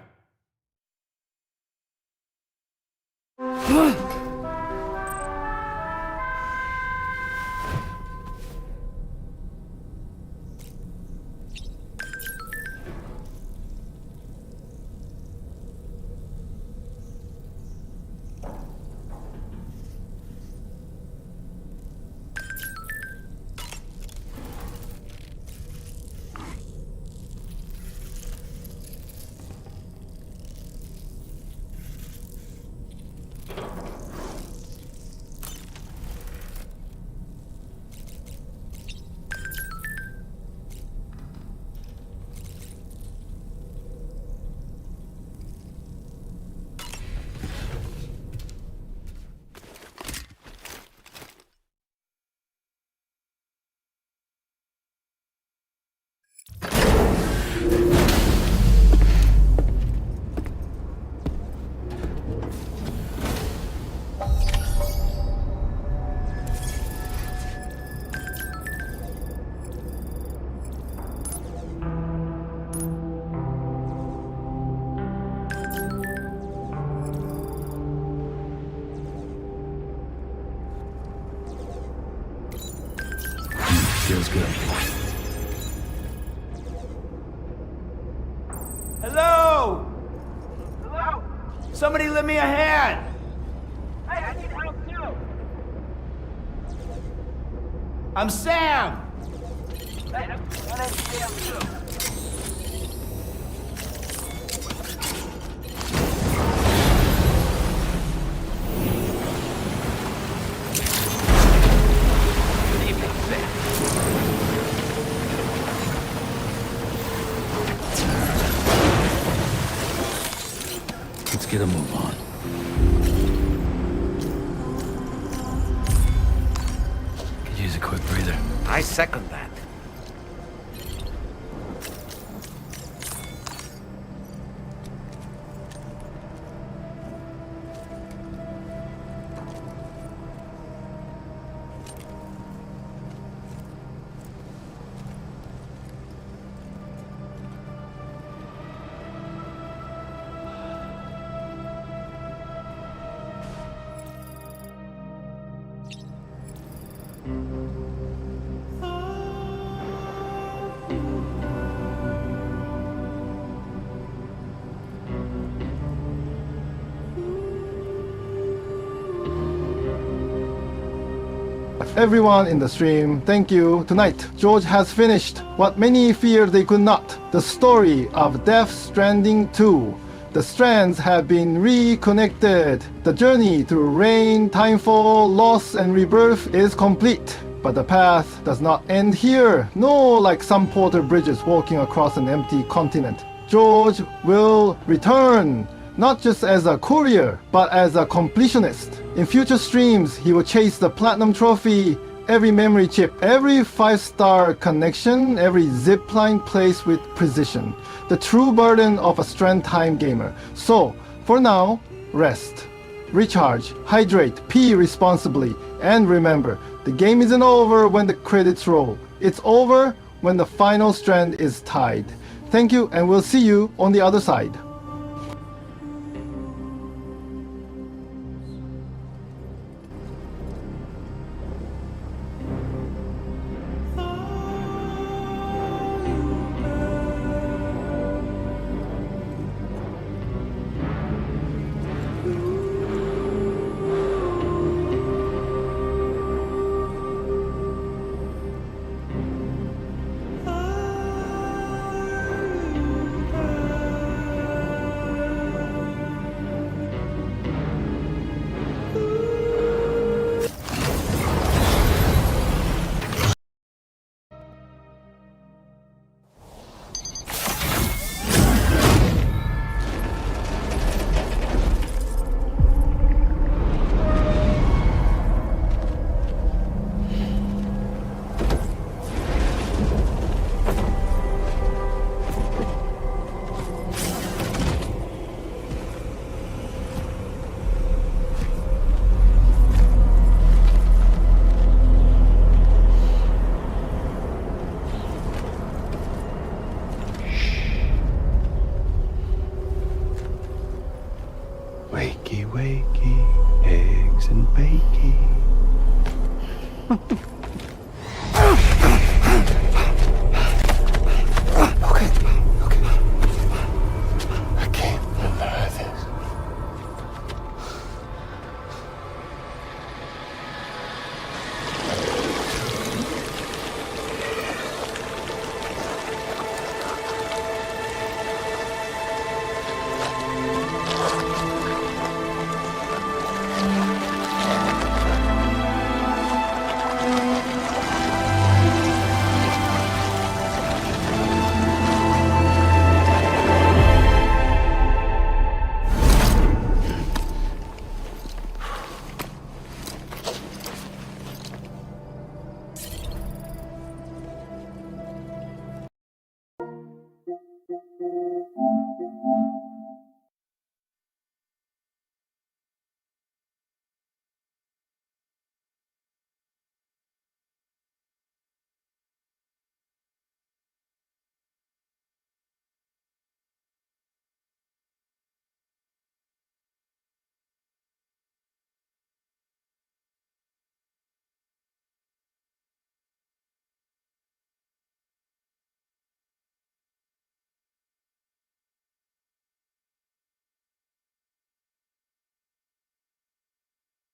Feels good. Hello? Hello? Somebody lend me a hand! Hey, I need help too! I'm Sam! Hey, my name's Sam too. Let's get a move on. Could use a quick breather. I second that. Everyone in the stream, thank you. Tonight, George has finished what many feared they could not. The story of Death Stranding 2. The strands have been reconnected. The journey through rain, timefall, loss, and rebirth is complete. But the path does not end here, nor like some porter bridges walking across an empty continent. George will return, not just as a courier, but as a completionist. In future streams, he will chase the platinum trophy, every memory chip, every 5-star connection, every zipline placed with precision. The true burden of a Strand time gamer. So, for now, rest, recharge, hydrate, pee responsibly, and remember, the game isn't over when the credits roll. It's over when the final strand is tied. Thank you, and we'll see you on the other side.